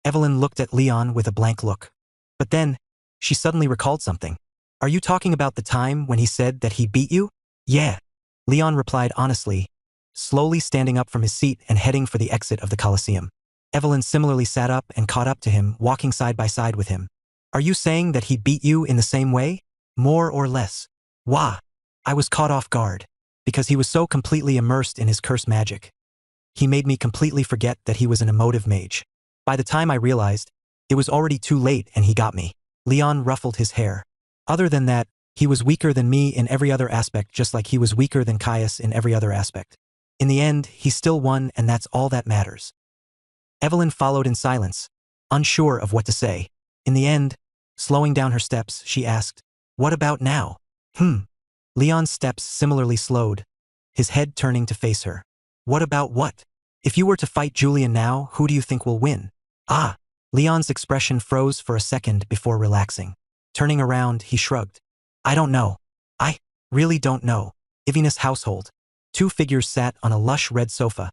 S2: Evelyn looked at Leon with a blank look. But then, she suddenly recalled something. Are you talking about the time when he said that he beat you? Yeah. Leon replied honestly, slowly standing up from his seat and heading for the exit of the Colosseum. Evelyn similarly sat up and caught up to him, walking side by side with him. Are you saying that he beat you in the same way? More or less? Wah! I was caught off guard. Because he was so completely immersed in his curse magic. He made me completely forget that he was an emotive mage. By the time I realized, it was already too late and he got me. Leon ruffled his hair. Other than that, he was weaker than me in every other aspect, just like he was weaker than Caius in every other aspect. In the end, he still won, and that's all that matters. Evelyn followed in silence, unsure of what to say. In the end, slowing down her steps, she asked, What about now? Leon's steps similarly slowed, his head turning to face her. What about what? If you were to fight Julian now, who do you think will win? Leon's expression froze for a second before relaxing. Turning around, he shrugged. I don't know. I really don't know. Ivina's household. Two figures sat on a lush red sofa,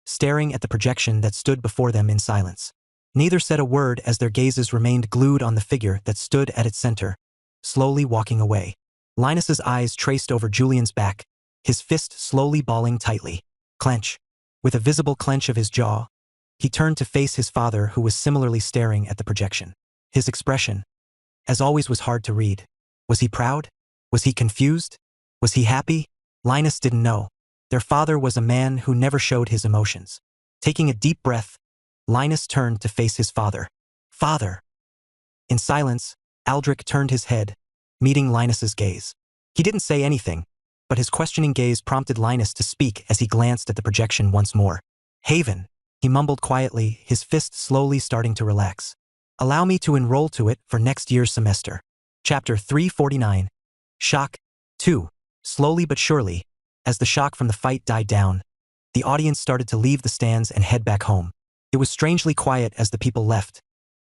S2: staring at the projection that stood before them in silence. Neither said a word as their gazes remained glued on the figure that stood at its center, slowly walking away. Linus's eyes traced over Julian's back, his fist slowly balling tightly. Clench. With a visible clench of his jaw, he turned to face his father, who was similarly staring at the projection. His expression, as always, was hard to read. Was he proud? Was he confused? Was he happy? Linus didn't know. Their father was a man who never showed his emotions. Taking a deep breath, Linus turned to face his father. Father! In silence, Aldrich turned his head, meeting Linus's gaze. He didn't say anything, but his questioning gaze prompted Linus to speak as he glanced at the projection once more. Haven, he mumbled quietly, his fist slowly starting to relax. Allow me to enroll to it for next year's semester. Chapter 349. Shock. 2. Slowly but surely, as the shock from the fight died down, the audience started to leave the stands and head back home. It was strangely quiet as the people left,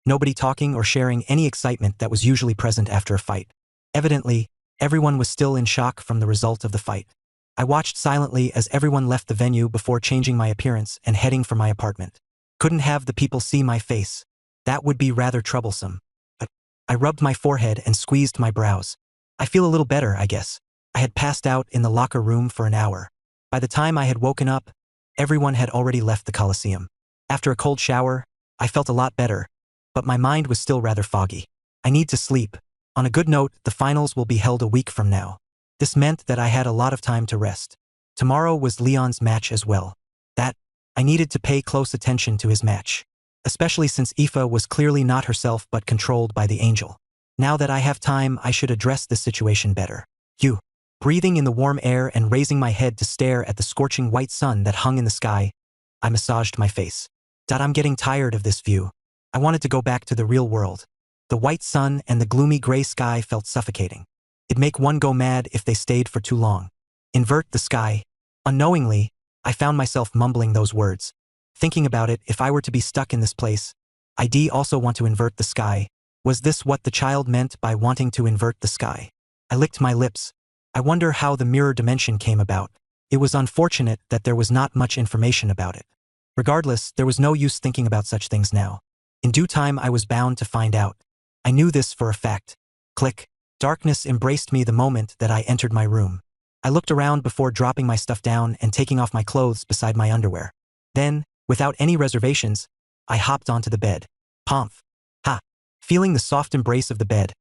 S2: nobody talking or sharing any excitement that was usually present after a fight. Evidently, everyone was still in shock from the result of the fight. I watched silently as everyone left the venue before changing my appearance and heading for my apartment. Couldn't have the people see my face. That would be rather troublesome. But I rubbed my forehead and squeezed my brows. I feel a little better, I guess. I had passed out in the locker room for an hour. By the time I had woken up, everyone had already left the Colosseum. After a cold shower, I felt a lot better, but my mind was still rather foggy. I need to sleep. On a good note, the finals will be held a week from now. This meant that I had a lot of time to rest. Tomorrow was Leon's match as well. I needed to pay close attention to his match, especially since Aoife was clearly not herself but controlled by the angel. Now that I have time, I should address this situation better. Breathing in the warm air and raising my head to stare at the scorching white sun that hung in the sky, I massaged my face. I'm getting tired of this view. I wanted to go back to the real world. The white sun and the gloomy gray sky felt suffocating. It'd make one go mad if they stayed for too long. Invert the sky. Unknowingly, I found myself mumbling those words. Thinking about it, if I were to be stuck in this place, I'd also want to invert the sky. Was this what the child meant by wanting to invert the sky? I licked my lips. I wonder how the mirror dimension came about. It was unfortunate that there was not much information about it. Regardless, there was no use thinking about such things now. In due time I was bound to find out. I knew this for a fact. Click. Darkness embraced me the moment that I entered my room. I looked around before dropping my stuff down and taking off my clothes beside my underwear. Then, without any reservations, I hopped onto the bed. Pomph. Ha. Feeling the soft embrace of the bed,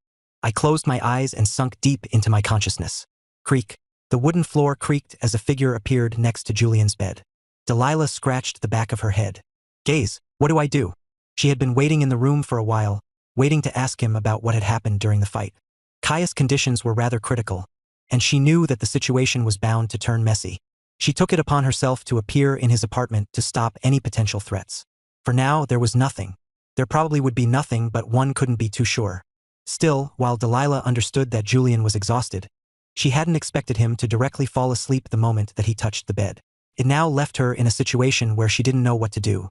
S2: I closed my eyes and sunk deep into my consciousness. Creak. The wooden floor creaked as a figure appeared next to Julian's bed. Delilah scratched the back of her head. Gaze, what do I do? She had been waiting in the room for a while, waiting to ask him about what had happened during the fight. Kaya's conditions were rather critical, and she knew that the situation was bound to turn messy. She took it upon herself to appear in his apartment to stop any potential threats. For now, there was nothing. There probably would be nothing, but one couldn't be too sure. Still, while Delilah understood that Julian was exhausted, she hadn't expected him to directly fall asleep the moment that he touched the bed. It now left her in a situation where she didn't know what to do.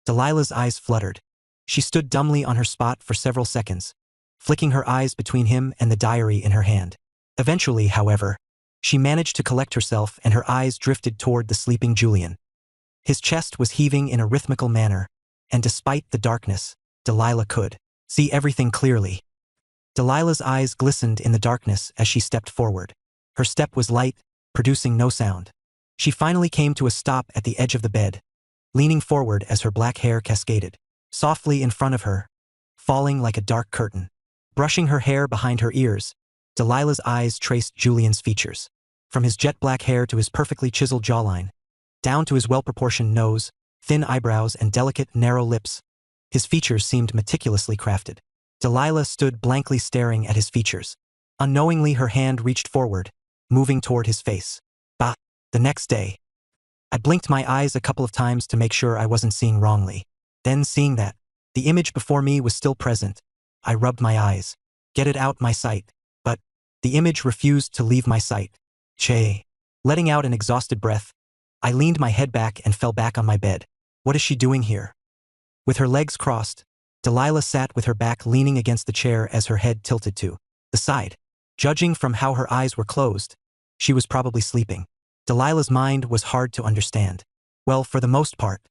S2: Delilah's eyes fluttered. She stood dumbly on her spot for several seconds, flicking her eyes between him and the diary in her hand. Eventually, however, she managed to collect herself and her eyes drifted toward the sleeping Julian. His chest was heaving in a rhythmical manner, and despite the darkness, Delilah could see everything clearly. Delilah's eyes glistened in the darkness as she stepped forward. Her step was light, producing no sound. She finally came to a stop at the edge of the bed, leaning forward as her black hair cascaded softly in front of her, falling like a dark curtain. Brushing her hair behind her ears, Delilah's eyes traced Julian's features. From his jet black hair to his perfectly chiseled jawline, down to his well-proportioned nose, thin eyebrows and delicate, narrow lips, his features seemed meticulously crafted. Delilah stood blankly staring at his features. Unknowingly, her hand reached forward, moving toward his face. The next day, I blinked my eyes a couple of times to make sure I wasn't seeing wrongly. Then, seeing that the image before me was still present, I rubbed my eyes. Get it out my sight. But the image refused to leave my sight. Che. Letting out an exhausted breath, I leaned my head back and fell back on my bed. What is she doing here? With her legs crossed, Delilah sat with her back leaning against the chair as her head tilted to the side. Judging from how her eyes were closed, she was probably sleeping. Delilah's mind was hard to understand. Well, for the most part,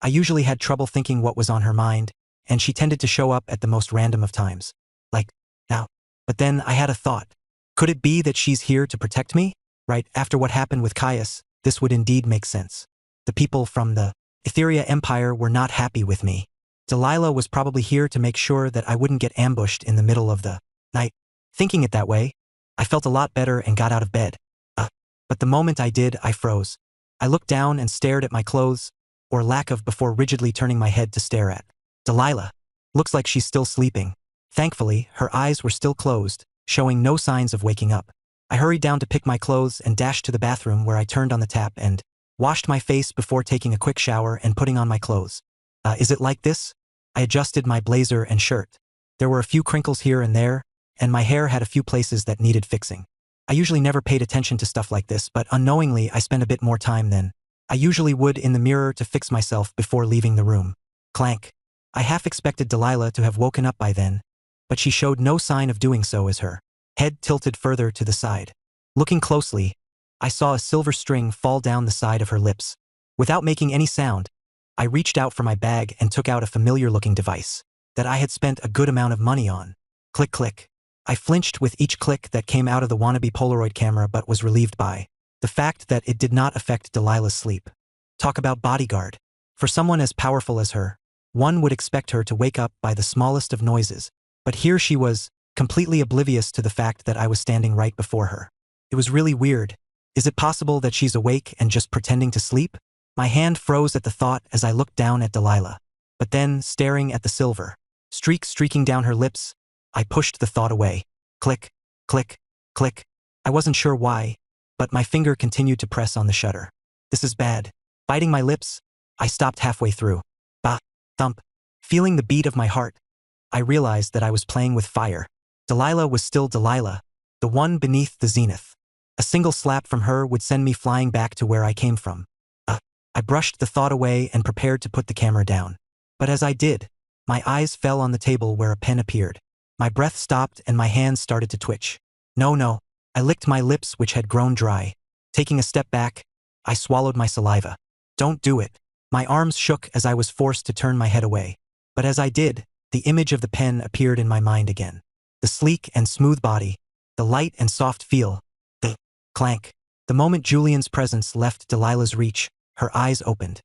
S2: I usually had trouble thinking what was on her mind, and she tended to show up at the most random of times. Like, now. But then I had a thought. Could it be that she's here to protect me? Right after what happened with Caius, this would indeed make sense. The people from the Etheria Empire were not happy with me. Delilah was probably here to make sure that I wouldn't get ambushed in the middle of the night. Thinking it that way, I felt a lot better and got out of bed. But the moment I did, I froze. I looked down and stared at my clothes, or lack of, before rigidly turning my head to stare at Delilah. Looks like she's still sleeping. Thankfully, her eyes were still closed, showing no signs of waking up. I hurried down to pick my clothes and dashed to the bathroom where I turned on the tap and washed my face before taking a quick shower and putting on my clothes. Is it like this? I adjusted my blazer and shirt. There were a few crinkles here and there, and my hair had a few places that needed fixing. I usually never paid attention to stuff like this, but unknowingly I spent a bit more time than I usually would in the mirror to fix myself before leaving the room. Clank. I half expected Delilah to have woken up by then, but she showed no sign of doing so as her head tilted further to the side. Looking closely, I saw a silver string fall down the side of her lips. Without making any sound, I reached out for my bag and took out a familiar-looking device that I had spent a good amount of money on. Click, click. I flinched with each click that came out of the wannabe Polaroid camera, but was relieved by the fact that it did not affect Delilah's sleep. Talk about bodyguard. For someone as powerful as her, one would expect her to wake up by the smallest of noises, but here she was, completely oblivious to the fact that I was standing right before her. It was really weird. Is it possible that she's awake and just pretending to sleep? My hand froze at the thought as I looked down at Delilah. But then, staring at the silver streak streaking down her lips, I pushed the thought away. Click, click, click. I wasn't sure why, but my finger continued to press on the shutter. This is bad. Biting my lips, I stopped halfway through. Bah! Thump! Feeling the beat of my heart, I realized that I was playing with fire. Delilah was still Delilah, the one beneath the zenith. A single slap from her would send me flying back to where I came from. I brushed the thought away and prepared to put the camera down. But as I did, my eyes fell on the table where a pen appeared. My breath stopped and my hands started to twitch. No. I licked my lips, which had grown dry. Taking a step back, I swallowed my saliva. Don't do it. My arms shook as I was forced to turn my head away. But as I did, the image of the pen appeared in my mind again. The sleek and smooth body, the light and soft feel, the clank. The moment Julian's presence left Delilah's reach, her eyes opened.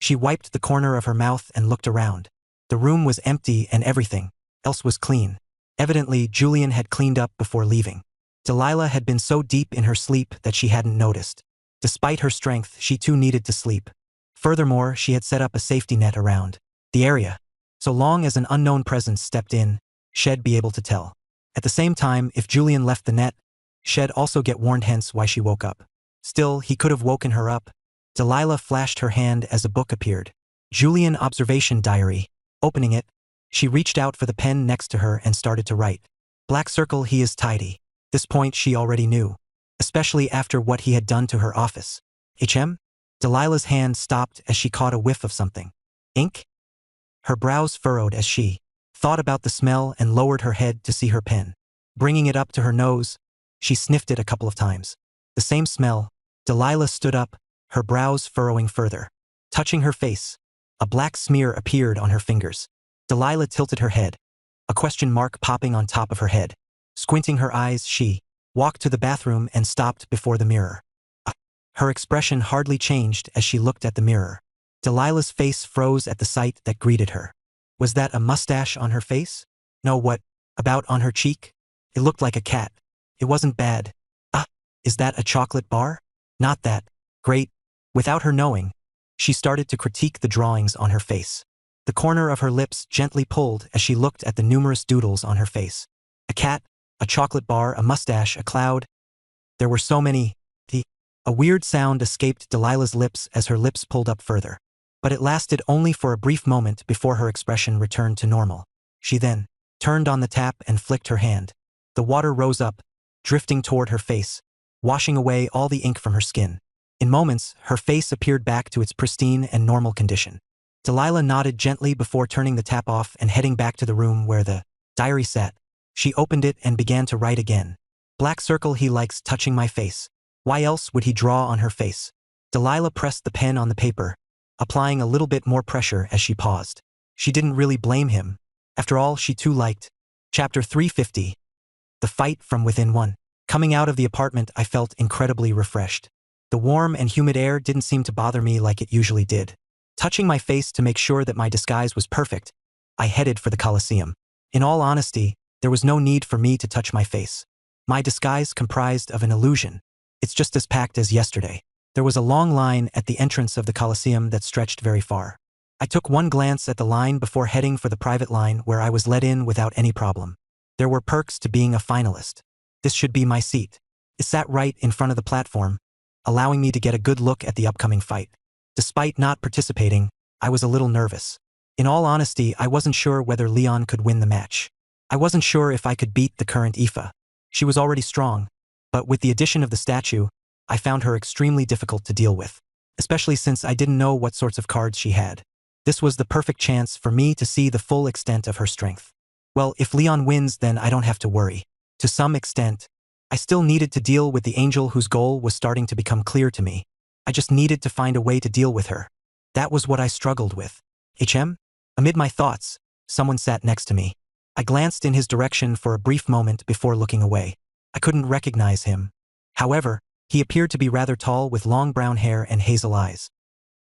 S2: She wiped the corner of her mouth and looked around. The room was empty and everything else was clean. Evidently, Julian had cleaned up before leaving. Delilah had been so deep in her sleep that she hadn't noticed. Despite her strength, she too needed to sleep. Furthermore, she had set up a safety net around the area. So long as an unknown presence stepped in, she'd be able to tell. At the same time, if Julian left the net, she'd also get warned, hence why she woke up. Still, he could have woken her up. Delilah flashed her hand as a book appeared. Julian Observation Diary. Opening it, she reached out for the pen next to her and started to write. Black circle, he is tidy. This point she already knew, especially after what he had done to her office. HM? Delilah's hand stopped as she caught a whiff of something. Ink? Her brows furrowed as she thought about the smell and lowered her head to see her pen. Bringing it up to her nose, she sniffed it a couple of times. The same smell. Delilah stood up, her brows furrowing further. Touching her face, a black smear appeared on her fingers. Delilah tilted her head, a question mark popping on top of her head. Squinting her eyes, she walked to the bathroom and stopped before the mirror. Her expression hardly changed as she looked at the mirror. Delilah's face froze at the sight that greeted her. Was that a mustache on her face? No, what about on her cheek? It looked like a cat. It wasn't bad. Is that a chocolate bar? Not that. Great. Without her knowing, she started to critique the drawings on her face. The corner of her lips gently pulled as she looked at the numerous doodles on her face. A cat, a chocolate bar, a mustache, a cloud. There were so many. A weird sound escaped Delilah's lips as her lips pulled up further. But it lasted only for a brief moment before her expression returned to normal. She then turned on the tap and flicked her hand. The water rose up, drifting toward her face, washing away all the ink from her skin. In moments, her face appeared back to its pristine and normal condition. Delilah nodded gently before turning the tap off and heading back to the room where the diary sat. She opened it and began to write again. Black circle, he likes touching my face. Why else would he draw on her face? Delilah pressed the pen on the paper, applying a little bit more pressure as she paused. She didn't really blame him. After all, she too liked. Chapter 350. The Fight from Within 1. Coming out of the apartment, I felt incredibly refreshed. The warm and humid air didn't seem to bother me like it usually did. Touching my face to make sure that my disguise was perfect, I headed for the Coliseum. In all honesty, there was no need for me to touch my face. My disguise comprised of an illusion. It's just as packed as yesterday. There was a long line at the entrance of the Coliseum that stretched very far. I took one glance at the line before heading for the private line where I was let in without any problem. There were perks to being a finalist. This should be my seat. It sat right in front of the platform, allowing me to get a good look at the upcoming fight. Despite not participating, I was a little nervous. In all honesty, I wasn't sure whether Leon could win the match. I wasn't sure if I could beat the current Aoife. She was already strong, but with the addition of the statue, I found her extremely difficult to deal with, especially since I didn't know what sorts of cards she had. This was the perfect chance for me to see the full extent of her strength. Well, if Leon wins, then I don't have to worry. To some extent, I still needed to deal with the angel whose goal was starting to become clear to me. I just needed to find a way to deal with her. That was what I struggled with. Amid my thoughts, someone sat next to me. I glanced in his direction for a brief moment before looking away. I couldn't recognize him. However, he appeared to be rather tall with long brown hair and hazel eyes.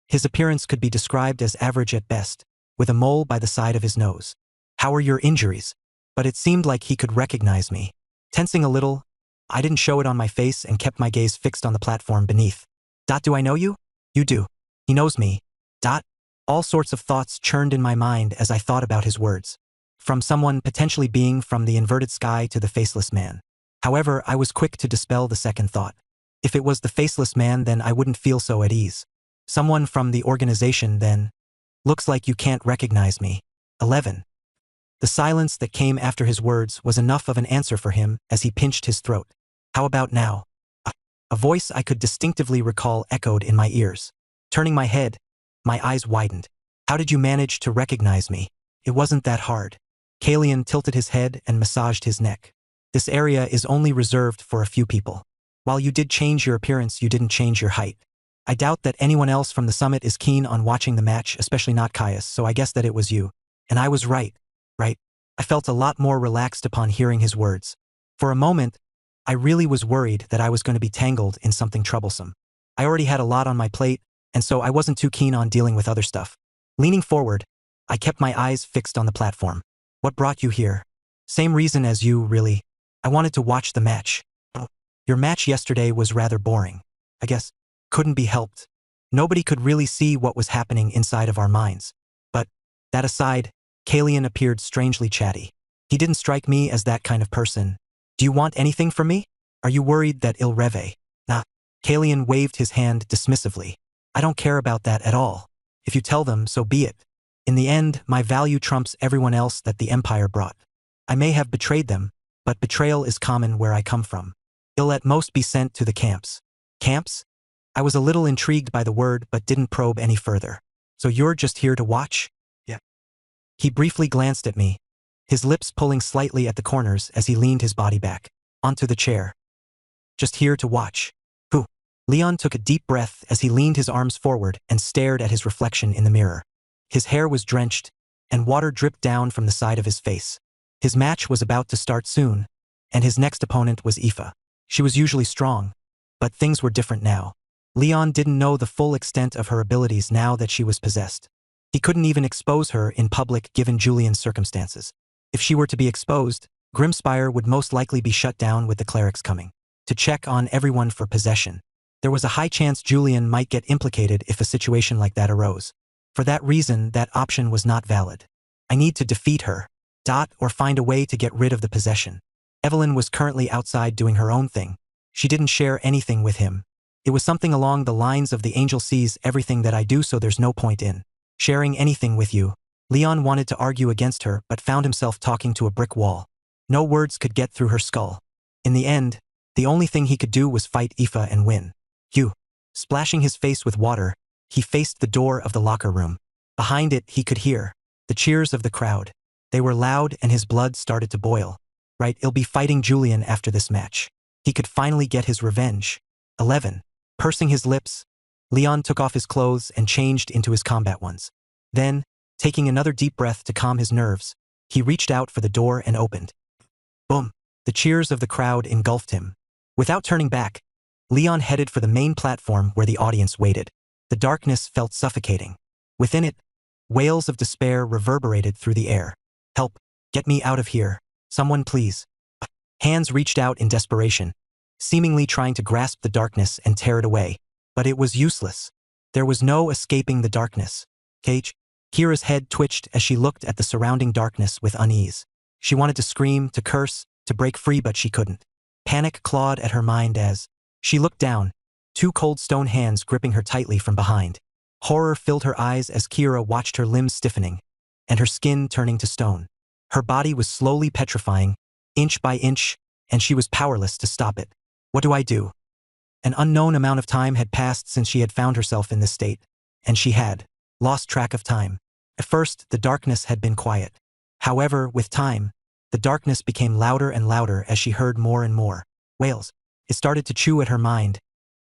S2: His appearance could be described as average at best, with a mole by the side of his nose. How are your injuries? But it seemed like he could recognize me. Tensing a little, I didn't show it on my face and kept my gaze fixed on the platform beneath. Do I know you? You do. He knows me. All sorts of thoughts churned in my mind as I thought about his words. From someone potentially being from the inverted sky to the faceless man. However, I was quick to dispel the second thought. If it was the faceless man, then I wouldn't feel so at ease. Someone from the organization then. Looks like you can't recognize me. 11. The silence that came after his words was enough of an answer for him as he pinched his throat. How about now? A voice I could distinctively recall echoed in my ears. Turning my head, my eyes widened. How did you manage to recognize me? It wasn't that hard. Kalian tilted his head and massaged his neck. This area is only reserved for a few people. While you did change your appearance, you didn't change your height. I doubt that anyone else from the summit is keen on watching the match, especially not Caius, so I guess that it was you. And I was right. Right? I felt a lot more relaxed upon hearing his words. For a moment, I really was worried that I was going to be tangled in something troublesome. I already had a lot on my plate, and so I wasn't too keen on dealing with other stuff. Leaning forward, I kept my eyes fixed on the platform. What brought you here? Same reason as you, really. I wanted to watch the match. Your match yesterday was rather boring. I guess. Couldn't be helped. Nobody could really see what was happening inside of our minds. But, that aside, Kalian appeared strangely chatty. He didn't strike me as that kind of person. Do you want anything from me? Are you worried that il reve? Nah. Kalian waved his hand dismissively. I don't care about that at all. If you tell them, so be it. In the end, my value trumps everyone else that the Empire brought. I may have betrayed them, but betrayal is common where I come from. It'll at most be sent to the camps. Camps? I was a little intrigued by the word but didn't probe any further. So you're just here to watch? Yeah. He briefly glanced at me, his lips pulling slightly at the corners as he leaned his body back onto the chair. Just here to watch. Who? Leon took a deep breath as he leaned his arms forward and stared at his reflection in the mirror. His hair was drenched, and water dripped down from the side of his face. His match was about to start soon, and his next opponent was Aoife. She was usually strong, but things were different now. Leon didn't know the full extent of her abilities now that she was possessed. He couldn't even expose her in public given Julian's circumstances. If she were to be exposed, Grimspire would most likely be shut down with the clerics coming to check on everyone for possession. There was a high chance Julian might get implicated if a situation like that arose. For that reason, that option was not valid. I need to defeat her, or find a way to get rid of the possession. Evelyn was currently outside doing her own thing. She didn't share anything with him. It was something along the lines of the angel sees everything that I do, so there's no point in sharing anything with you. Leon wanted to argue against her but found himself talking to a brick wall. No words could get through her skull. In the end, the only thing he could do was fight Aoife and win. Hugh. Splashing his face with water, he faced the door of the locker room. Behind it, he could hear the cheers of the crowd. They were loud and his blood started to boil. Right, he'll be fighting Julian after this match. He could finally get his revenge. 11. Pursing his lips, Leon took off his clothes and changed into his combat ones. Then, taking another deep breath to calm his nerves, he reached out for the door and opened. Boom! The cheers of the crowd engulfed him. Without turning back, Leon headed for the main platform where the audience waited. The darkness felt suffocating. Within it, wails of despair reverberated through the air. Help! Get me out of here! Someone please! Hands reached out in desperation, seemingly trying to grasp the darkness and tear it away. But it was useless. There was no escaping the darkness. Cage? Kira's head twitched as she looked at the surrounding darkness with unease. She wanted to scream, to curse, to break free, but she couldn't. Panic clawed at her mind as she looked down, two cold stone hands gripping her tightly from behind. Horror filled her eyes as Kira watched her limbs stiffening and her skin turning to stone. Her body was slowly petrifying, inch by inch, and she was powerless to stop it. What do I do? An unknown amount of time had passed since she had found herself in this state, and she had lost track of time. At first, the darkness had been quiet. However, with time, the darkness became louder and louder as she heard more and more wails. It started to chew at her mind,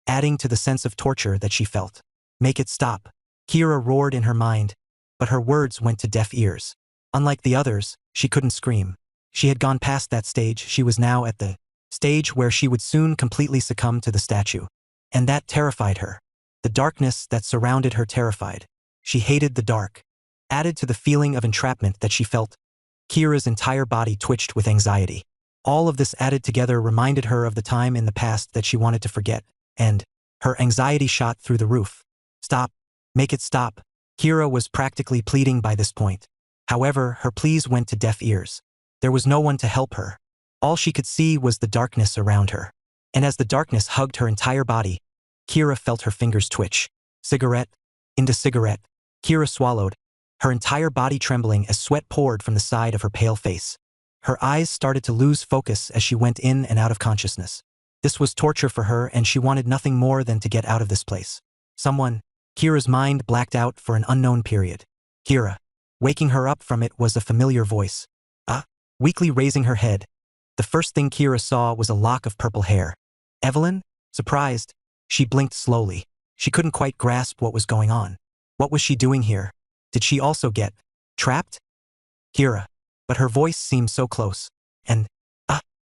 S2: adding to the sense of torture that she felt. Make it stop, Kira roared in her mind, but her words went to deaf ears. Unlike the others, she couldn't scream. She had gone past that stage. She was now at the stage where she would soon completely succumb to the statue. And that terrified her. The darkness that surrounded her terrified. She hated the dark. Added to the feeling of entrapment that she felt, Kira's entire body twitched with anxiety. All of this added together reminded her of the time in the past that she wanted to forget, and her anxiety shot through the roof. Stop. Make it stop. Kira was practically pleading by this point. However, her pleas went to deaf ears. There was no one to help her. All she could see was the darkness around her. And as the darkness hugged her entire body, Kira felt her fingers twitch. Cigarette? Into cigarette. Kira swallowed, her entire body trembling as sweat poured from the side of her pale face. Her eyes started to lose focus as she went in and out of consciousness. This was torture for her, and she wanted nothing more than to get out of this place. Kira's mind blacked out for an unknown period. Kira. Waking her up from it was a familiar voice. Weakly raising her head, the first thing Kira saw was a lock of purple hair. Evelyn? Surprised, she blinked slowly. She couldn't quite grasp what was going on. What was she doing here? Did she also get trapped? Kira. But her voice seemed so close.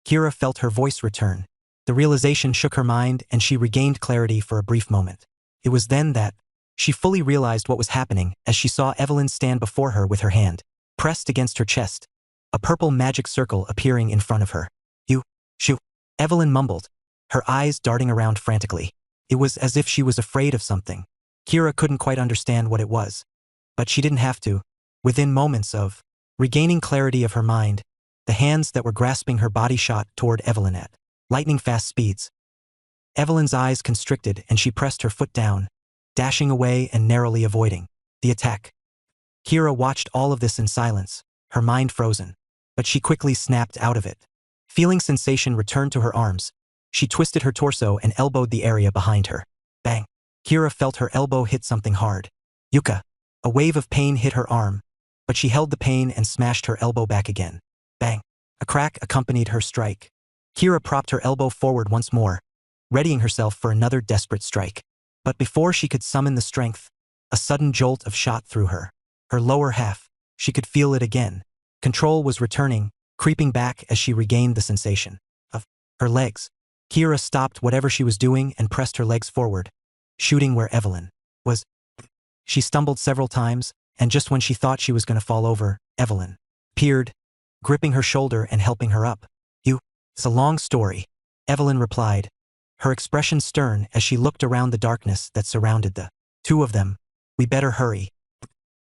S2: Kira felt her voice return. The realization shook her mind, and she regained clarity for a brief moment. It was then that she fully realized what was happening as she saw Evelyn stand before her with her hand pressed against her chest, a purple magic circle appearing in front of her. Shoo, Evelyn mumbled, her eyes darting around frantically. It was as if she was afraid of something. Kira couldn't quite understand what it was. But she didn't have to. Within moments of regaining clarity of her mind, the hands that were grasping her body shot toward Evelyn at lightning-fast speeds. Evelyn's eyes constricted, and she pressed her foot down, dashing away and narrowly avoiding the attack. Kira watched all of this in silence, her mind frozen. But she quickly snapped out of it. Feeling sensation return to her arms, she twisted her torso and elbowed the area behind her. Bang! Kira felt her elbow hit something hard. Yuka! A wave of pain hit her arm, but she held the pain and smashed her elbow back again. Bang! A crack accompanied her strike. Kira propped her elbow forward once more, readying herself for another desperate strike. But before she could summon the strength, a sudden jolt of shot through her. Her lower half, she could feel it again. Control was returning, creeping back as she regained the sensation of her legs. Kira stopped whatever she was doing and pressed her legs forward, shooting where Evelyn was. She stumbled several times, and just when she thought she was going to fall over, Evelyn appeared, gripping her shoulder and helping her up. It's a long story, Evelyn replied, her expression stern as she looked around the darkness that surrounded the two of them. We better hurry.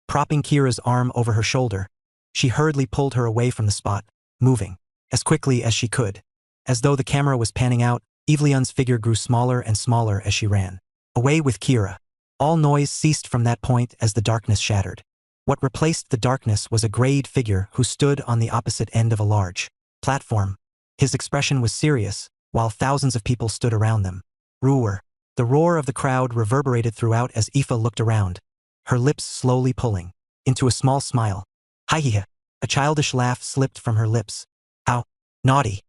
S2: Propping Kira's arm over her shoulder, she hurriedly pulled her away from the spot, moving as quickly as she could. As though the camera was panning out, Evelyn's figure grew smaller and smaller as she ran away with Kira. All noise ceased from that point as the darkness shattered. What replaced the darkness was a grayed figure who stood on the opposite end of a large platform. His expression was serious, while thousands of people stood around them. Roar! The roar of the crowd reverberated throughout as Aoife looked around, her lips slowly pulling into a small smile. Hi-hi! A childish laugh slipped from her lips. How naughty!